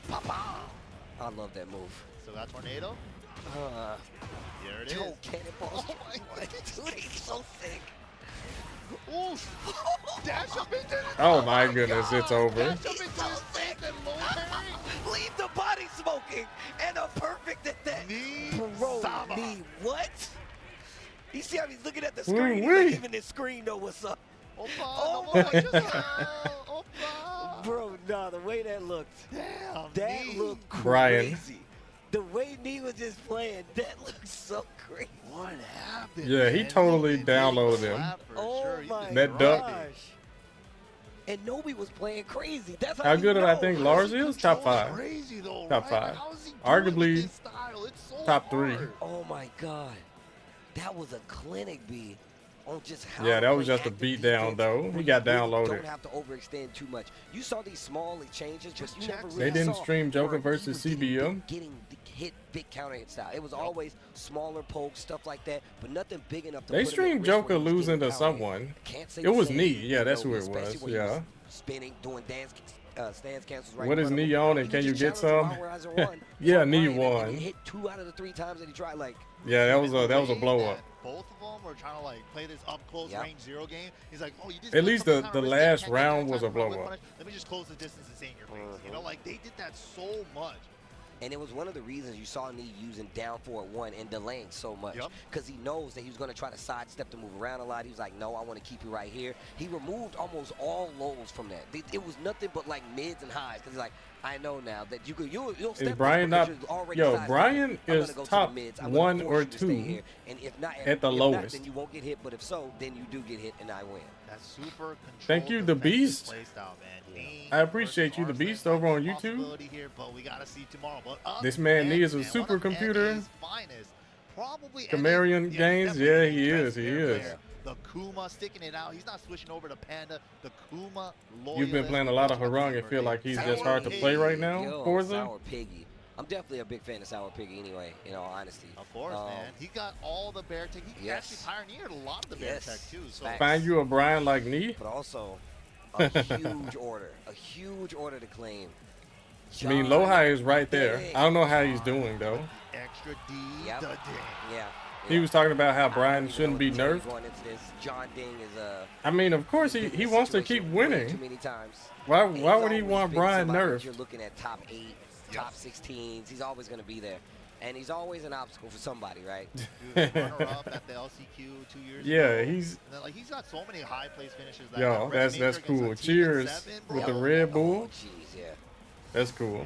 Papa. I love that move. So that tornado. Here it is. Yo, cannonballs. Oh my God. Dude, he's so sick. Ooh. Dash up into it. Oh my goodness, it's over. Dash up into his face and low parry. Leave the body smoking and a perfect at that. Knee, what? You see how he's looking at the screen? He's like, even this screen know what's up. Oh my. Bro, nah, the way that looked. Damn, that looked crazy. Brian. The way Knee was just playing, that looked so crazy. What happened? Yeah, he totally downloaded him. Oh my That duck. gosh. And Nobi was playing crazy. That's How good did I think Lars Lars is? Top 5. Crazy though, Top right? 5. How is he doing Arguably with this style? It's so top 3. hard. Oh my God. That was a clinic, B. on just how Yeah, that was play just a active beat down, defense though. where He you got really downloaded. Don't have to overextend too much. You saw these small changes, but you never really They didn't saw stream Joker where he versus was CBM. getting hit big counter hit style. It was always smaller pokes, stuff like that, but nothing big enough to They put him at streamed risk where Joker he was losing getting to counter hit. someone. Can't say It the was same, Knee. Yeah, you that's know, who it especially was. when he Yeah. spinning, doing stance cancels right What in is front of Knee him. on, You and can you just get challenge some? him Riser one Yeah, from Knee Ryan, and won. he hit 2 out of the 3 times that he tried. Like, Yeah, that was a The blow way up. that Both of them were trying to like play this up close range 0 game. He's like, oh, you just At least something the kinda risky, last can't get there in round was time a to run blow with up. punish. Let me just close the distance and stay in your face. You know, like they did that so much. and it was one of the reasons you saw Knee using down forward 1 and delaying so much. Because he knows that he was going to try to sidestep to move around a lot. He was like, no, I want to keep you right here. He removed almost all lows from that. It was nothing but like mids and highs. Because he's like, I know now that you'll step Is Brian not? Yo, Brian is top 1 or 2 and if not, at the lowest. then you won't get hit. But if so, then you do get hit and I win. That's super Thank you, the Beast. play style, man. I appreciate you, the Beast, over on YouTube. Here, but we gotta see tomorrow. But This man Knee is a supercomputer. Camarian Games, yeah, he is. He is. The Kuma sticking it out. He's not switching over to Panda. The Kuma loyalist. You've been playing a lot of Harung and feel like he's just hard to play right now, Yo, Forza? Sour Piggy. I'm definitely a big fan of Sour Piggy anyway, in all honesty. Of course, man. He got all the bear tech. He actually pioneered a lot of the bear tech, too. So. Find you a Brian like Knee? But also, a huge order. A huge order to claim. I mean, Lohai is right there. I don't know how he's doing, though. Extra D. Yep. Yeah. He was talking about how Brian shouldn't be nerfed. Going into this, John Ding is I mean, of course, he wants to keep winning. too many times. Why would he want Brian nerfed? You're looking at top 8, top 16s. He's always going to be there. And he's always an obstacle for somebody, right? Dude, runner-up at the LCQ 2 years Yeah, ago. he's... Then, like, he's got so many high place finishes. That Yo, that's cool. Cheers with the Red Bull. Jeez, yeah. That's cool.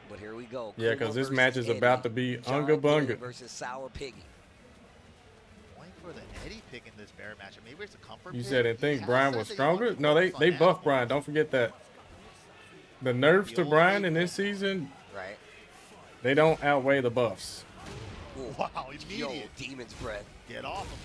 But here we go. Yeah, because this match is about to be Unga Bunga. Versus Sour Piggy. Going for the Eddie pick in this bear match. Maybe it's a comfort You pick. said and think Brian was stronger? No, they buffed Brian. Don't forget that. The nerfs to Brian in this season, right? They don't outweigh the buffs. Wow, Yo, immediate. Demon's Breath. Get off him.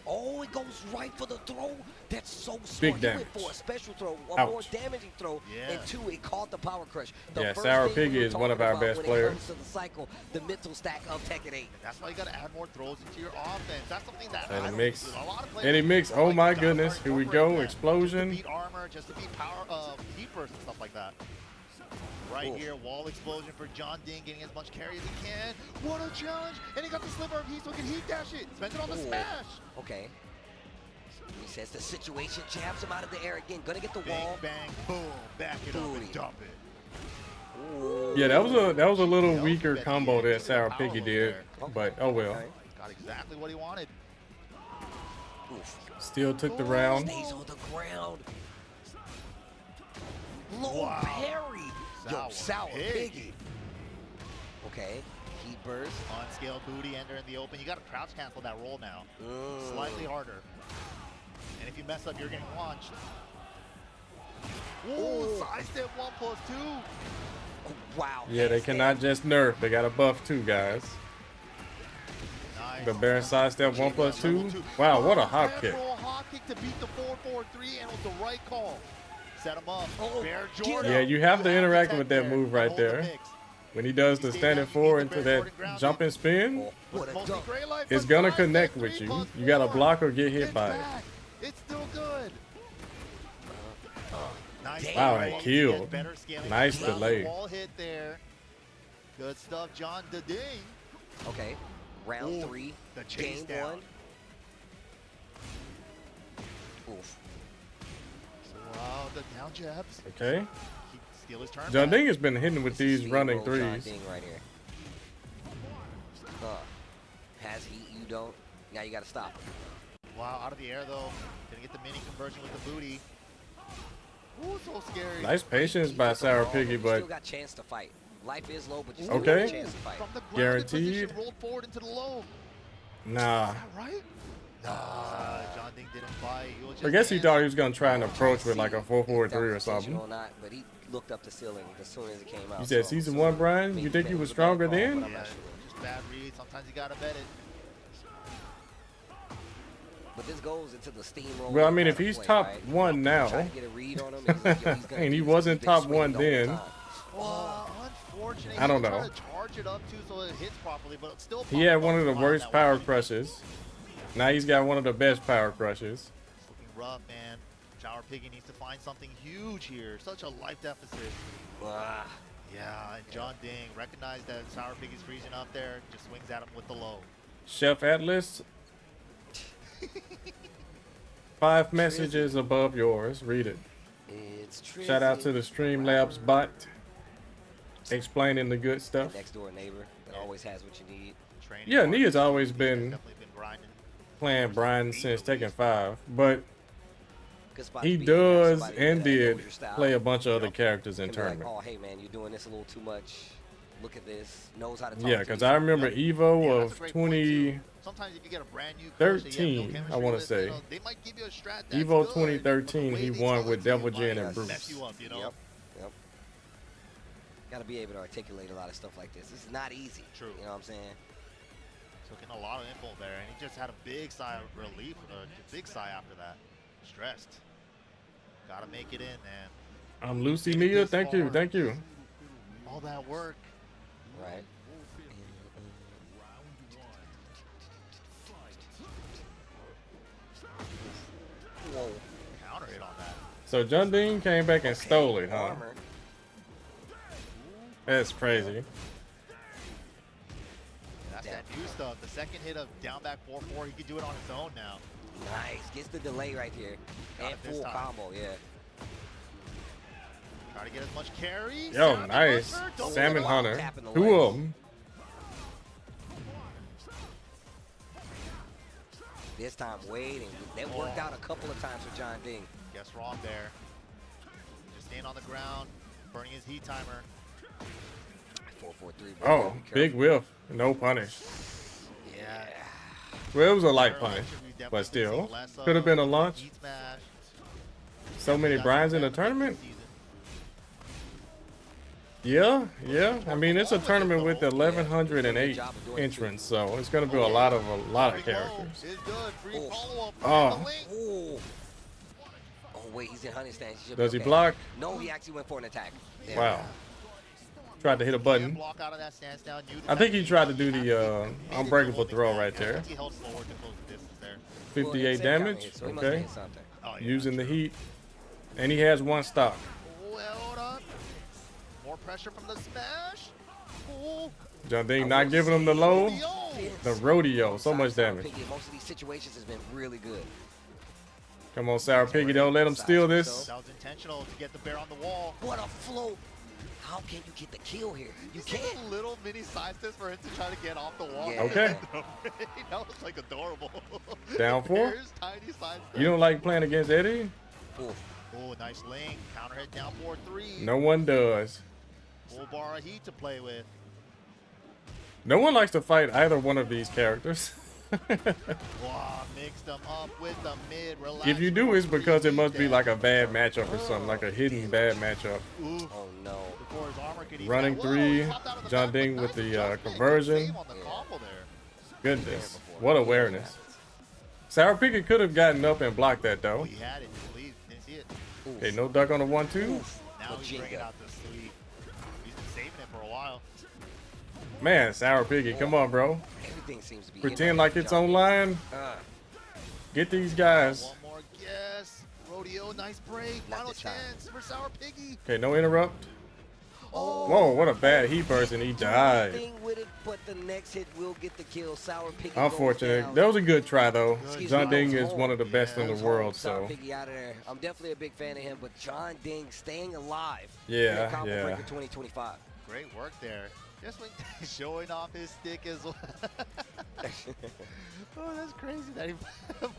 Oh, it goes right for the throw. That's so smart. Big He damage. went for a special throw, a Ouch. more damaging throw, and 2, it caught the power crush. The Yeah, first Sour thing Piggy we were is one of our talking about best when it players. comes to the cycle, the mental stack of Tekken 8. That's why you got to add more throws into your offense. That's something that And I a don't mix. do. A lot of players And he mix. are Oh like, my you gotta goodness. start Here we incorporating go. that. Explosion. Just to beat armor, just to beat power, keepers and stuff like that. Right here, wall explosion for John Ding, getting as much carry as he can. What a challenge! And he got the sliver of heat, so he can heat dash it. Spends it on the smash. Okay. He says the situation, jabs him out of the air again. Gonna get the wall. Bang, boom, back it up and dump it. Ooh. Yeah, that was a little weaker combo that Sour Piggy did, but oh well. Got exactly what he wanted. Oof. Still took the round. Stays on the ground. Low parry. Yo, Sour Piggy. Okay. Heat burst. Unscaled booty ender in the open. You got to crouch cancel that roll now. Slightly harder. And if you mess up, you're getting launched. Ooh, side step 1+2. Oh, wow. Yeah, they cannot just nerf. They got a buff too, guys. Nice. The Baron sidestep 1+2. Wow, what a hop kick. Roll hop kick to beat the 4-4-3, and it was the right call. Set him up. Bear Jordan. Yeah, you have to interact with that move right there. When he does the standing 4 into that jumping spin, it's gonna connect with you. You gotta block or get hit by it. It's still good. Nice. Wow, and killed. Nice delay. Wall hit there. Good stuff, John Ding. Okay. Round 3. The chase Game down. 1. Oof. Wow, the down jabs. Okay. Steal his turn. John Ding has been hitting with these running John threes. Ding right here. Has heat, you don't. Now you gotta stop. Wow, out of the air though. Gonna get the mini conversion with the booty. Ooh, so scary. Nice patience by Sour Piggy, You but still got chance to fight. Life is low, but you still okay. got a chance to fight. From the grounded Guaranteed. position, rolled forward into the low. Nah. Is that right? John Ding didn't fight. He was just I guess he dancing. thought he was gonna try and approach with like a 4-4-3 or something. Or not, but he looked up the ceiling as soon as it came out. You said season 1, Brian? You think he was stronger then? Yeah, just bad read. Sometimes you gotta bet it. But this goes into the steamroll. Well, I mean, if he's top one now, and he wasn't top one then, I don't know. He had one of the worst power crushes. Now he's got one of the best power crushes. Looking rough, man. Sour Piggy needs to find something huge here. Such a life deficit. Yeah, and John Ding recognized that Sour Piggy's freezing up there. Just swings at him with the low. Chef Atlas. 5 messages above yours. Read it. Shout out to the Streamlabs bot. Explaining the good stuff. Next door neighbor that always has what you need. Yeah, Nia's always been playing Brian since Tekken 5, but he does and did play a bunch of other characters in tournament. Like, oh, hey man, you're doing this a little too much. Look at this. Knows how to talk. Yeah, because I remember Evo of 2013, I want to say. Evo 2013, he won with Devil Jin and Bruce. Yep. Got to be able to articulate a lot of stuff like this. This is not easy. True. You know what I'm saying? Took in a lot of info there, and he just had a big sigh of relief, a big sigh after that. Stressed. Gotta make it in, man. I'm Lucy Nia. Thank you. Thank you. All that work. Right. Whoa. Counter hit on that. So John Dean came back and stole it, huh? That's crazy. That's that new stuff. The second hit of down back 4-4, he could do it on his own now. Nice. Gets the delay right here. And full combo, yeah. Try to get as much carry. Yo, nice. Salmon Hunter. 2 of them. This time waiting. That worked out a couple of times for John Ding. Guess wrong there. Just staying on the ground, burning his heat timer. 4-4-3. Oh, big whiff. No punish. Yeah. Well, it was a light punish, but still. Could have been a launch. So many Bryans in the tournament? Yeah. I mean, it's a tournament with 1,108 entrants, so it's going to be a lot of characters. Oh. Oh, wait, he's in hunting stance. Does he block? No, he actually went for an attack. Wow. Tried to hit a button. I think he tried to do the unbreakable throw right there. 58 damage. Okay. Using the heat. And he has 1 stock. More pressure from the smash. John Ding not giving him the low. The rodeo. So much damage. Most of these situations has been really good. Come on, Sour Piggy. Don't let him steal this. That was intentional to get the bear on the wall. What a float. How can you get the kill here? You can't. A little mini side step for him to try to get off the wall. Yeah. Okay. That was like adorable. Down 4. Tiny side step. You don't like playing against Eddie? Oh, nice link. Counter hit down 4-3. No one does. Full bar of heat to play with. No one likes to fight either one of these characters. Wow, mixed them up with the mid. Relax. If you do, it's because it must be like a bad matchup or something, like a hidden bad matchup. Oh no. Running 3, John Ding with the conversion. Goodness, what awareness. Sour Piggy could have gotten up and blocked that though. He had it, please. Didn't see it. Okay, no duck on the 1-2. Now he's bringing out the sweep. He's been saving it for a while. Man, Sour Piggy, come on, bro. Everything seems to be Pretend like it's online. Get these guys. One more guess. Rodeo, nice break. Final chance for Sour Piggy. Okay, no interrupt. Oh. Whoa, what a bad heat burst, and he died. With it, but the next hit will get the kill. Sour Piggy. Unfortunate. That was a good try, though. John Ding is one of the best in the world, so. Sour Piggy out of there. I'm definitely a big fan of him, but John Ding staying alive. Yeah. 2025. Great work there. Just when showing off his stick as well. Oh, that's crazy that he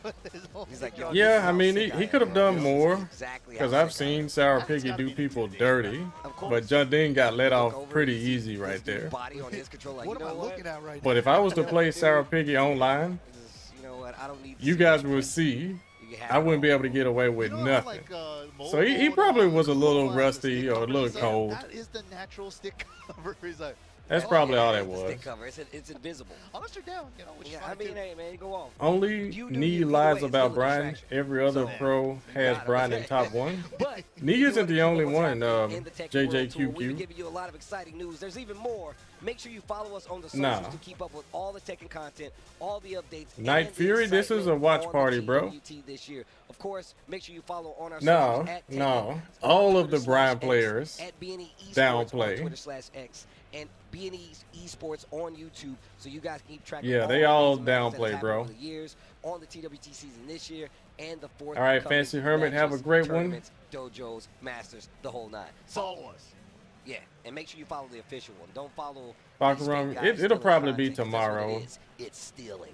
put his whole like, yeah, I mean, he could have done more. Because I've seen Sour Piggy do people dirty. But John Ding got let off pretty easy right there. What am I looking at right now? But if I was to play Sour Piggy online, you guys would see I wouldn't be able to get away with nothing. So he probably was a little rusty or a little cold. That is the natural stick cover. He's like, That's probably all that it's a was. stick cover. It's invisible. Unless you're down, you know. Which I mean, hey man, go off. Only Knee lies about Brian. Every other pro has Brian in top 1. But Knee isn't the only one. in the Tekken World Tour. We've been JJQQ. giving you a lot of exciting news. There's even more. Make sure you follow us on the socials to keep up with all the Tekken content, all the updates. Night Fury, this is a watch party, bro. This year. Of course, make sure you follow on our No, socials at Tekken, no. All of the Brian players at BNE Esports downplay. on Twitter/X and BNE Esports on YouTube, so you guys keep track. Yeah, of they all all the events that downplay, have bro. happened over the years on the TWT season this year and the fourth. All right, Fancy Hermit, have a great one. Dojos, Masters, the whole 9. So, follow us. Yeah, and make sure you follow the official one. Don't follow. Bakaram, it'll probably be tomorrow. It's stealing.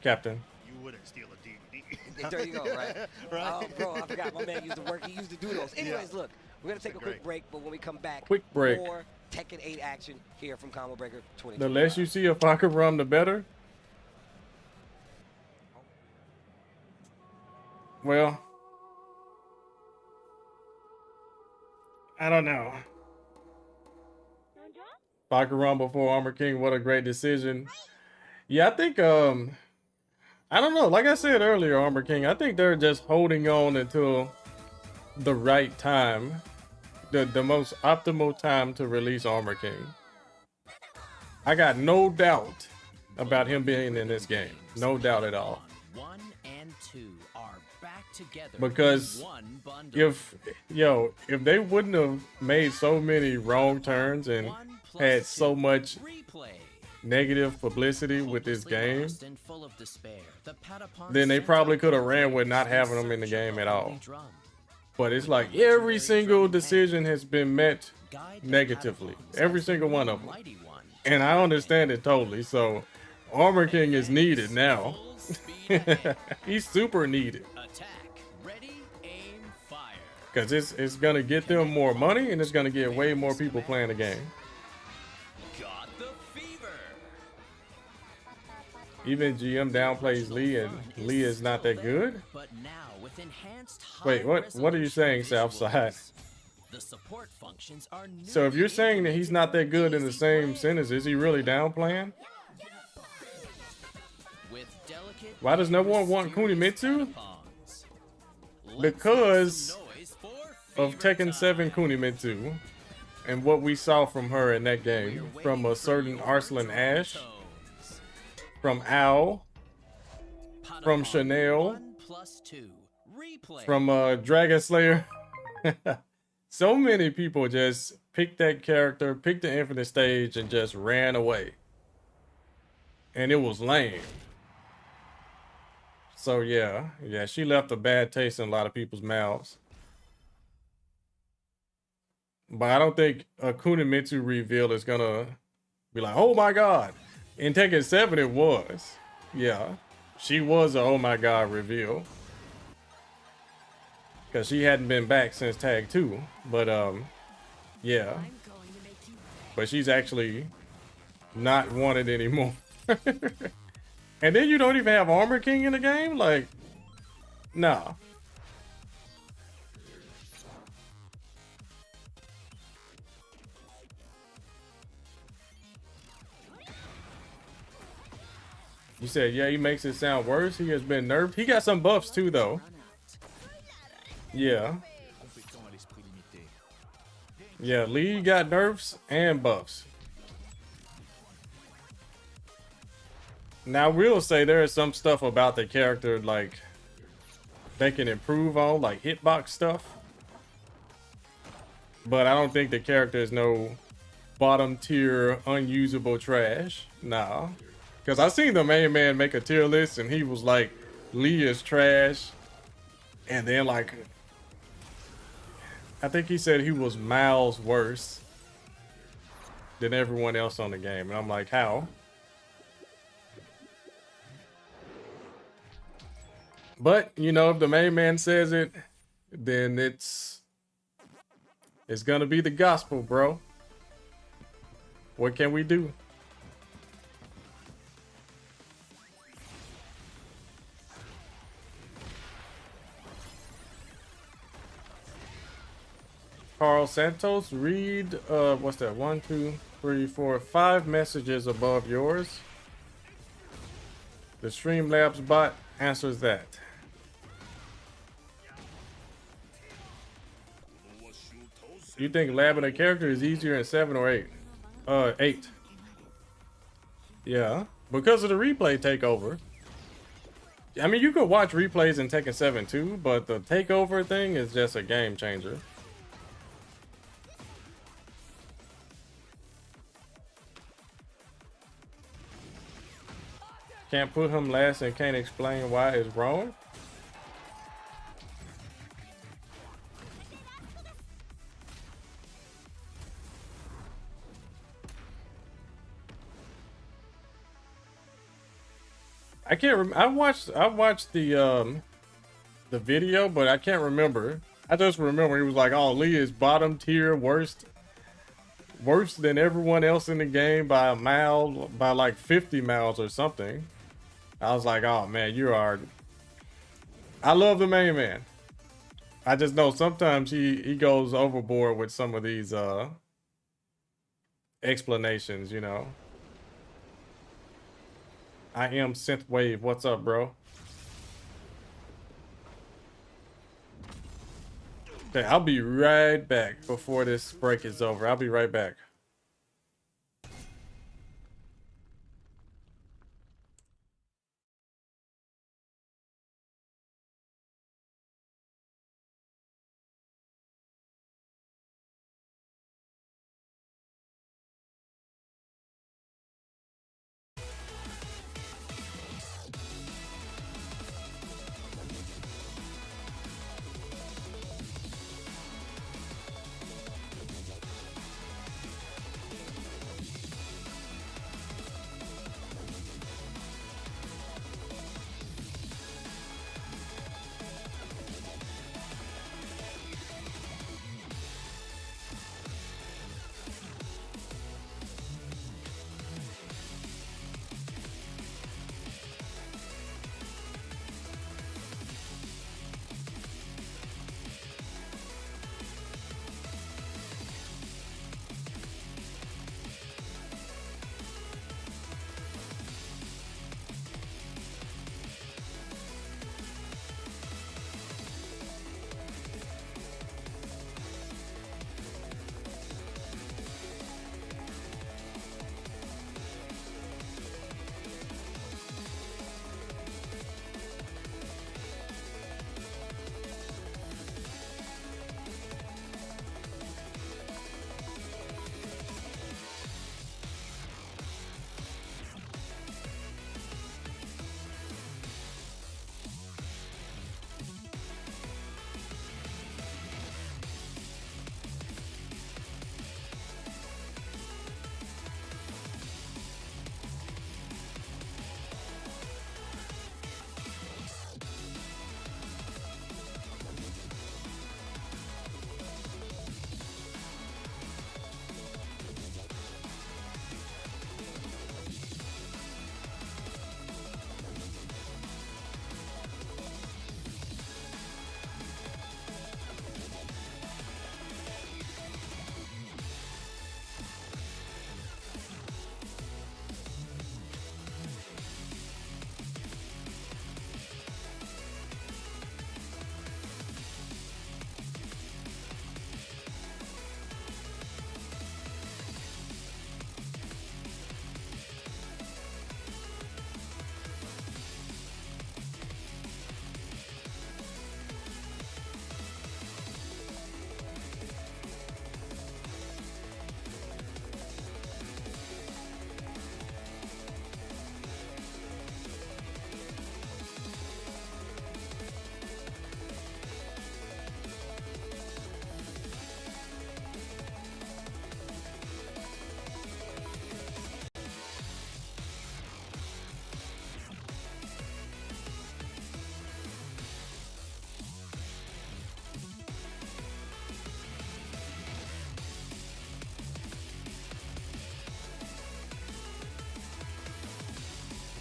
Captain. You wouldn't steal a DVD. There you go, right? Right. Oh, bro, I forgot. My man used to work. He used to do those. Anyways, look, we're going to take a quick break, but when we come back, Quick break. more Tekken 8 action here from Combo Breaker 20. The less you see of Bakaram, the better. Well, I don't know. Bakaram before Armor King, what a great decision. Yeah, I think, I don't know. Like I said earlier, Armor King, I think they're just holding on until the right time. The most optimal time to release Armor King. I got no doubt about him being in this game. No doubt at all. 1 and 2 are back together. Because if they wouldn't have made so many wrong turns and had so much negative publicity with this game, then they probably could have ran with not having him in the game at all. But it's like every single decision has been met negatively. Every single one of them. And I understand it totally. So Armor King is needed now. He's super needed. Because it's going to get them more money and it's going to get way more people playing the game. Even GM downplays Lee and Lee is not that good. Wait, what are you saying, Southside? So if you're saying that he's not that good in the same sentence, is he really downplaying? Why does no one want Kunimitsu? Because of Tekken 7 Kunimitsu and what we saw from her in that game, from a certain Arslan Ash, from Al, from Chanel, from Dragon Slayer. So many people just picked that character, picked the Infinite Stage, and just ran away. And it was lame. So yeah, she left a bad taste in a lot of people's mouths. But I don't think a Kunimitsu reveal is gonna be like, oh my god. In Tekken 7 it was. Yeah. She was a oh my god reveal. Because she hadn't been back since Tag 2. But yeah. But she's actually not wanted anymore. And then you don't even have Armor King in the game? Like, nah. You said, yeah, he makes it sound worse. He has been nerfed. He got some buffs too, though. Yeah. Yeah, Lee got nerfs and buffs. Now, we'll say there is some stuff about the character, like, they can improve on, like hitbox stuff. But I don't think the character is no bottom tier, unusable trash. Nah. Because I seen the main man make a tier list and he was like, Lee is trash. And then like, I think he said he was miles worse than everyone else on the game. And I'm like, how? But, you know, if the main man says it, then it's gonna be the gospel, bro. What can we do? Carl Santos, read, what's that? 1, 2, 3, 4, 5 messages above yours. The Streamlabs bot answers that. You think labbing a character is easier in 7 or 8? 8. Yeah, because of the replay takeover. I mean, you could watch replays in Tekken 7 too, but the takeover thing is just a game changer. Can't put him last and can't explain why it's wrong. I can't I watched the video, but I can't remember. I just remember he was like, "Oh, Lee is bottom tier, worse than everyone else in the game by a mile, by like 50 miles or something." I was like, "Oh man, you are." I love the main man. I just know sometimes he goes overboard with some of these explanations, you know. I am Synthwave. What's up, bro? Okay, I'll be right back before this break is over. I'll be right back.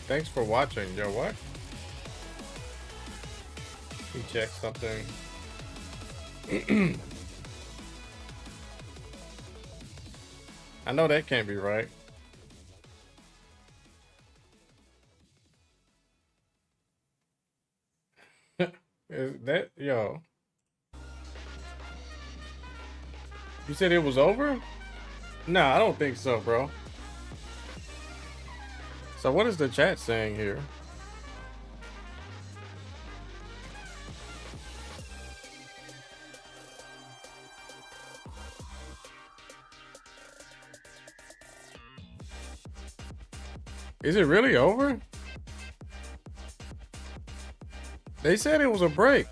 Thanks for watching. Yo, what? Let me check something. I know that can't be right. Is that, yo? You said it was over? No, I don't think so, bro. So what is the chat saying here? Is it really over? They said it was a break.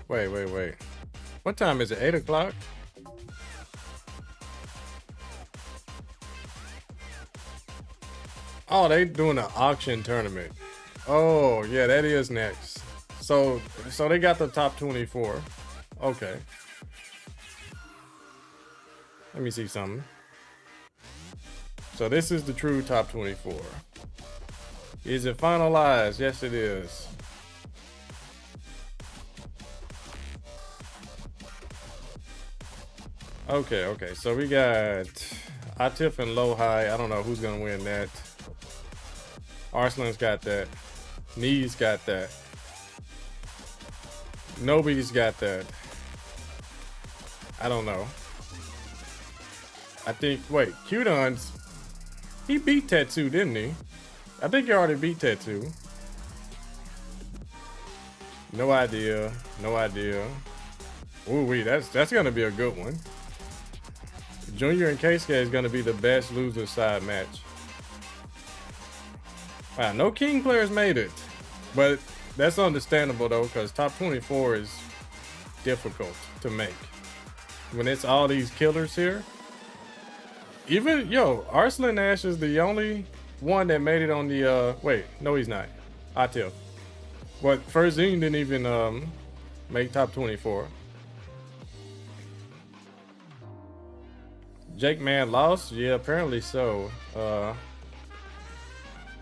Wait. What time is it? 8 o'clock? Oh, they doing an auction tournament. Oh, yeah, that is next. So they got the top 24. Okay. Let me see something. So this is the true top 24. Is it finalized? Yes, it is. Okay. So we got Atif and Lohai. I don't know who's gonna win that. Arslan's got that. Knee's got that. Nobody's got that. I don't know. I think, wait, Q-Don's, he beat Tattoo, didn't he? I think he already beat Tattoo. No idea. Ooh, wee, that's gonna be a good one. Junior and Keisuke is gonna be the best loser side match. Wow, no King players made it. But that's understandable though, because top 24 is difficult to make. When it's all these killers here. Even, Arslan Ash is the only one that made it on the, wait, no he's not. Atif. But Ferzine didn't even make top 24. Jake Man lost? Yeah, apparently so.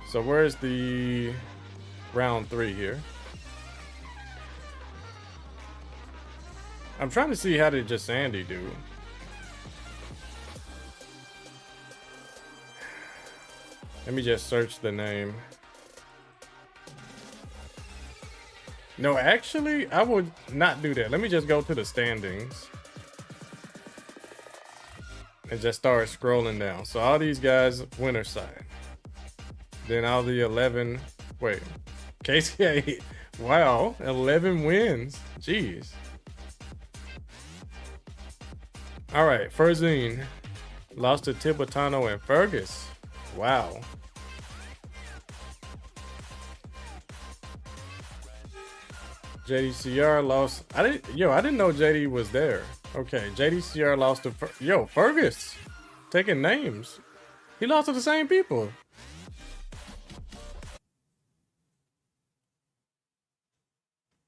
So where's the round 3 here? I'm trying to see how did just Andy do. Let me just search the name. No, actually, I would not do that. Let me just go to the standings. And just start scrolling down. So all these guys, winner side. Then all the 11, wait. KCA, wow, 11 wins. Jeez. All right, Ferzine lost to Tibetano and Fergus. Wow. JDCR lost. I didn't know JD was there. Okay, JDCR lost to Fergus. Taking names. He lost to the same people.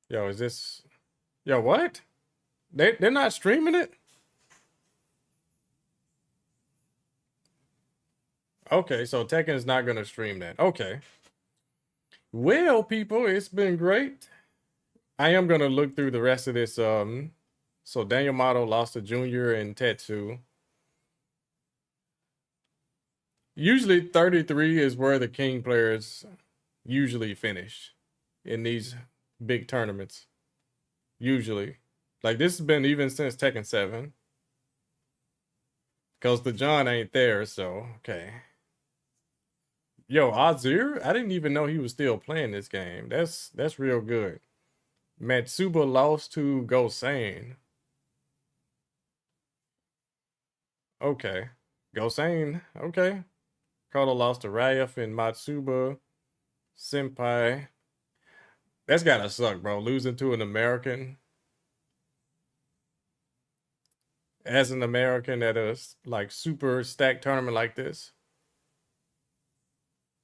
Is this? What? They're not streaming it? Okay, so Tekken's not gonna stream that. Okay. Well, people, it's been great. I am gonna look through the rest of this. So Daniel Motto lost to Junior and Tetsu. Usually 33 is where the King players usually finish in these big tournaments. Usually. Like this has been even since Tekken 7. Because the John ain't there, so okay. Azir? I didn't even know he was still playing this game. That's real good. Matsuba lost to Gosane. Okay. Gosane. Okay. Carlo lost to Ryef and Matsuba. Senpai. That's gotta suck, bro. Losing to an American. As an American at a like super stacked tournament like this.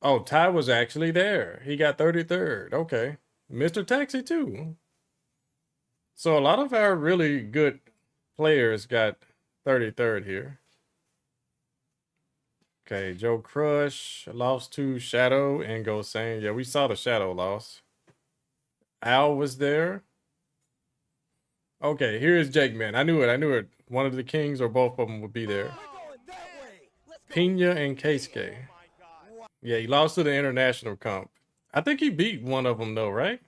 Oh, Ty was actually there. He got 33rd. Okay. Mr. Taxi too. So a lot of our really good players got 33rd here. Okay, Joe Crush lost to Shadow and Gosane. Yeah, we saw the Shadow loss. Al was there. Okay, here's Jake, man. I knew it. I knew it. One of the kings or both of them would be there. Pena and Keisuke. Yeah, he lost to the international comp. I think he beat one of them though, right?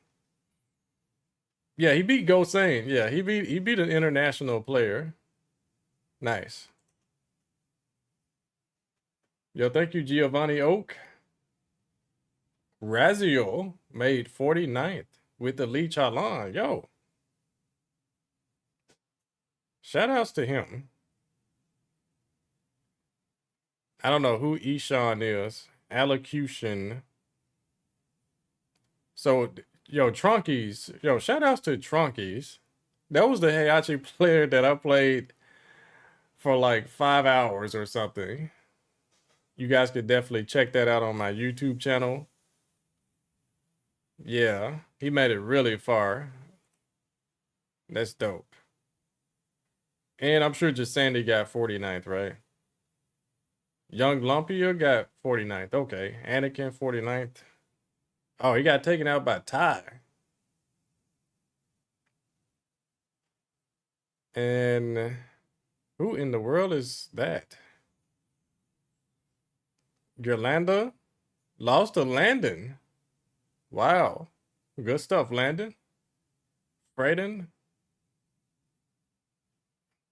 Yeah, he beat Gosane. Yeah, he beat an international player. Nice. Yo, thank you, Giovanni Oak. Razio made 49th with the Lee Chalan. Yo. Shout outs to him. I don't know who Ishan is. Allocution. So, yo, Trunkies. Yo, shout outs to Trunkies. That was the Heihachi player that I played for like 5 hours or something. You guys could definitely check that out on my YouTube channel. Yeah, he made it really far. That's dope. And I'm sure Sandy got 49th, right? Young Lumpia got 49th. Okay. Anakin 49th. Oh, he got taken out by Ty. And who in the world is that? Yolanda lost to Landon. Wow. Good stuff, Landon. Frayden.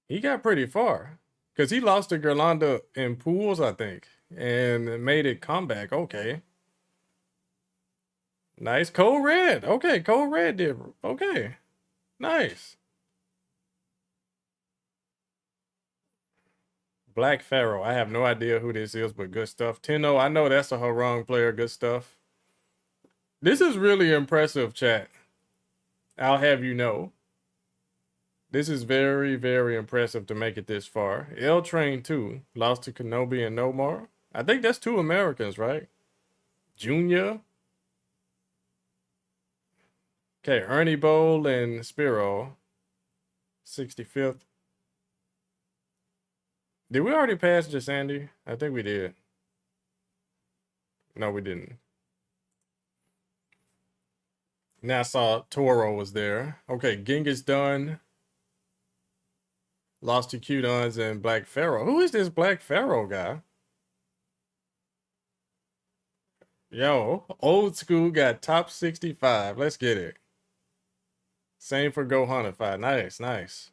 He got pretty far. Because he lost to Gerlanda in pools, I think. And made it comeback. Okay. Nice. Code Red. Okay, Code Red did. Okay. Nice. Black Pharaoh. I have no idea who this is, but good stuff. Tenno, I know that's a Harang player. Good stuff. This is really impressive, chat. I'll have you know. This is very, very impressive to make it this far. L Train 2 lost to Kenobi and Nomar. I think that's 2 Americans, right? Junior. Okay, Ernie Bowl and Spiro. 65th. Did we already pass Jasandi? I think we did. No, we didn't. Now I saw Toro was there. Okay, Genghis done. Lost to Q-Duns and Black Pharaoh. Who is this Black Pharaoh guy? Yo, old school got top 65. Let's get it. Same for Gohanify. Nice, nice.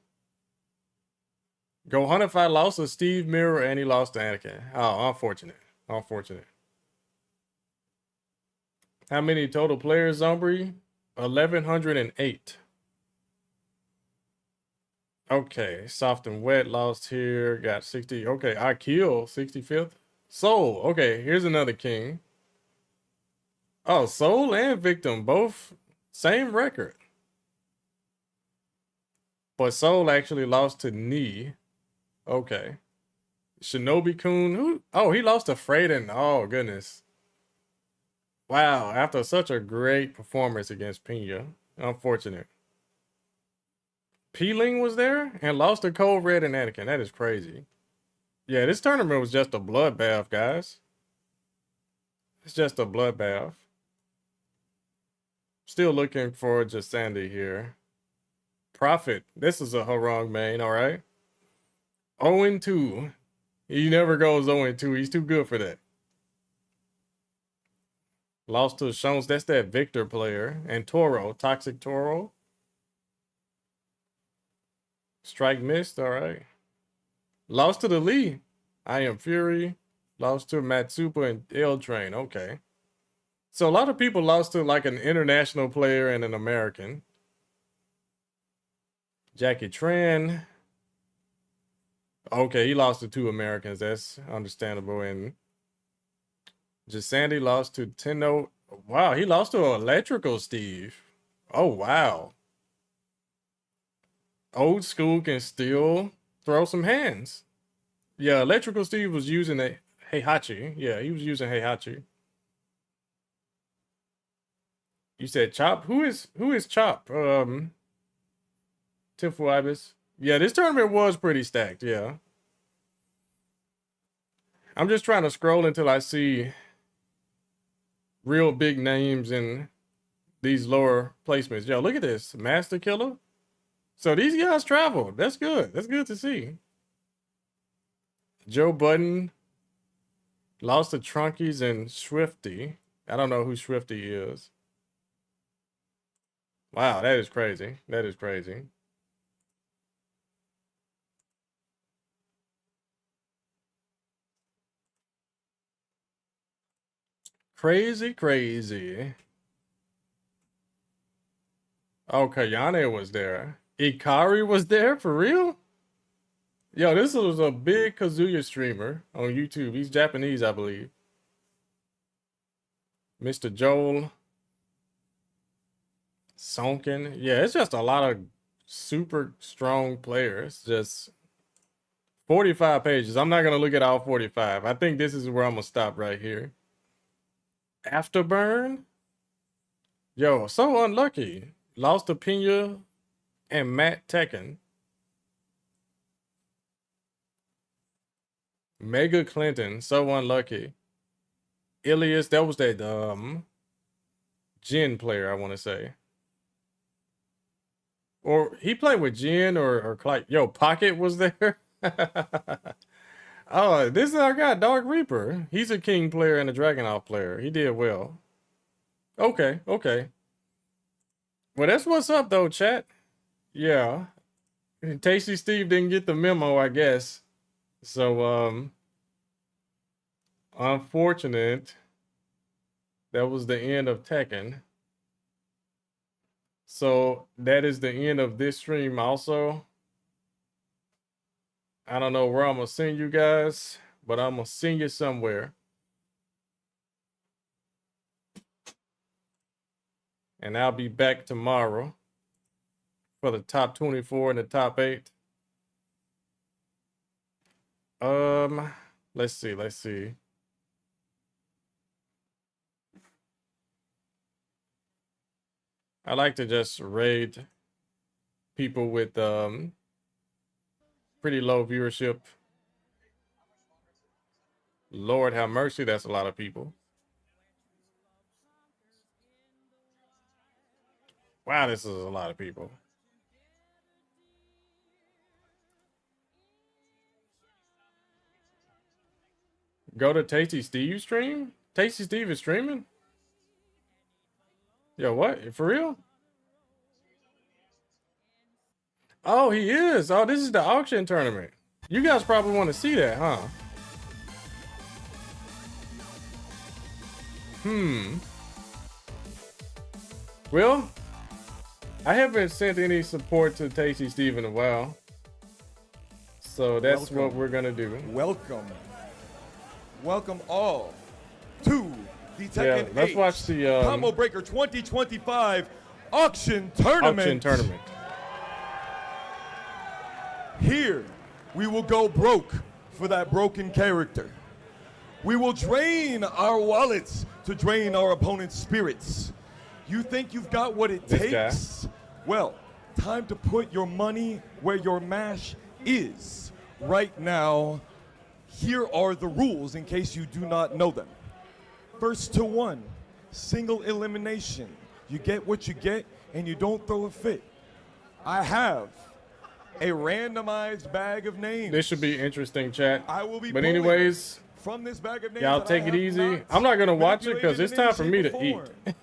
Gohanify lost to Steve Mirror and he lost to Anakin. Oh, unfortunate. Unfortunate. How many total players, Zombie? 1,108. Okay, Soft and Wet lost here. Got 60. Okay, I kill 65th. Soul. Okay, here's another king. Oh, Soul and Victim both same record. But Soul actually lost to Knee. Okay. Shinobi Kun. Who? Oh, he lost to Frayden. Oh, goodness. Wow, after such a great performance against Pena. Unfortunate. Peeling was there and lost to Cold Red and Anakin. That is crazy. Yeah, this tournament was just a bloodbath, guys. It's just a bloodbath. Still looking for Jasandi here. Prophet. This is a Harang main, all right? 0-2. He never goes 0-2. He's too good for that. Lost to Shones. That's that Victor player. And Toro. Toxic Toro. Strike missed. All right. Lost to the Lee. I Am Fury. Lost to Matsupa and L Train. Okay. So a lot of people lost to like an international player and an American. Jackie Tran. Okay, he lost to 2 Americans. That's understandable. And Jasandi lost to Tenno. Wow, he lost to Electrical Steve. Oh, wow. Old school can still throw some hands. Yeah, Electrical Steve was using a Heihachi. Yeah, he was using Heihachi. You said Chop? Who is Chop? Tifu Ibis. Yeah, this tournament was pretty stacked, yeah. I'm just trying to scroll until I see real big names in these lower placements. Yo, look at this. Master Killer. So these guys traveled. That's good. That's good to see. Joe Budden lost to Trunkies and Swifty. I don't know who Swifty is. Wow, that is crazy. That is crazy. Crazy, crazy. Oh, Kayane was there. Ikari was there for real? Yo, this was a big Kazuya streamer on YouTube. He's Japanese, I believe. Mr. Joel. Sonkin. Yeah, it's just a lot of super strong players. Just 45 pages. I'm not going to look at all 45. I think this is where I'm going to stop right here. Afterburn. Yo, so unlucky. Lost to Pena and Matt Tekken. Mega Clinton, so unlucky. Ilias, that was that Jin player, I want to say. Or he played with Jin or Clyde. Yo, Pocket was there. Oh, this is our guy, Dark Reaper. He's a King player and a Dragunov player. He did well. Okay, okay. Well, that's what's up though, chat. Yeah. Tasty Steve didn't get the memo, I guess. So, unfortunate. That was the end of Tekken. So that is the end of this stream also. I don't know where I'm going to send you guys, but I'm going to send you somewhere. And I'll be back tomorrow for the top 24 and the top 8. Let's see. I like to just raid people with pretty low viewership. Lord have mercy, that's a lot of people. Wow, this is a lot of people. Go to Tasty Steve stream? Tasty Steve is streaming? Yo, what? For real? Oh, he is. Oh, this is the auction tournament. You guys probably want to see that, huh? Well, I haven't sent any support to Tasty Steve in a while. So that's what we're going to do. Welcome all to the Tekken let's watch the Combo Breaker 2025 auction tournament. Here, we will go broke for that broken character. We will drain our wallets to drain our opponent's spirits. You think you've got what it takes? Well, time to put your money where your mash is. Right now, here are the rules in case you do not know them. First to one, single elimination. You get what you get and you don't throw a fit. I have a randomized bag of names. This should be interesting, chat. I will be but anyways, from this bag of names, y'all take it easy. I'm not going to watch it because it's time for me to eat.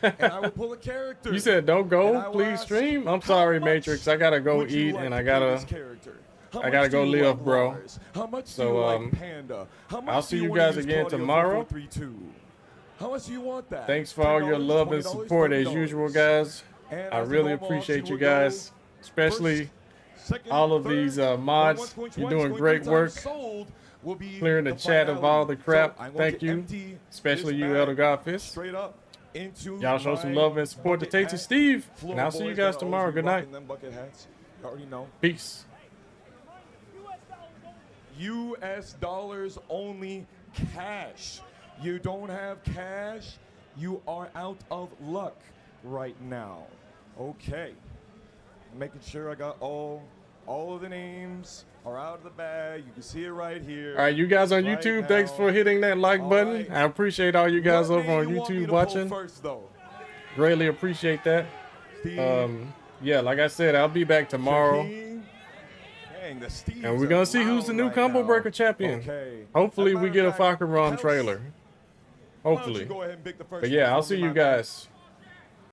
And I will pull a character. You said don't go, please stream. I'm sorry, Matrix. I gotta go eat and I gotta go live, bro. So I'll see you guys again tomorrow. How much do you want that? Thanks for all your love and support as usual, guys. I really appreciate you guys, especially all of these mods. You're doing great work. Clearing the chat of all the crap. Thank you, especially you, Elder Godfist. Y'all show some love and support to Tasty Steve. And I'll see you guys tomorrow. Good night. Peace. US dollars only, cash. You don't have cash, you are out of luck right now. Okay. Making sure I got all of the names are out of the bag. You can see it right here. All right, you guys on YouTube, thanks for hitting that like button. I appreciate all you guys over on YouTube watching. Greatly appreciate that. yeah, like I said, I'll be back tomorrow. Dang, the Steves And we're going to see who's the new Combo Breaker champion. Hopefully we get a Falcon Run trailer. Hopefully. But yeah, I'll see you guys.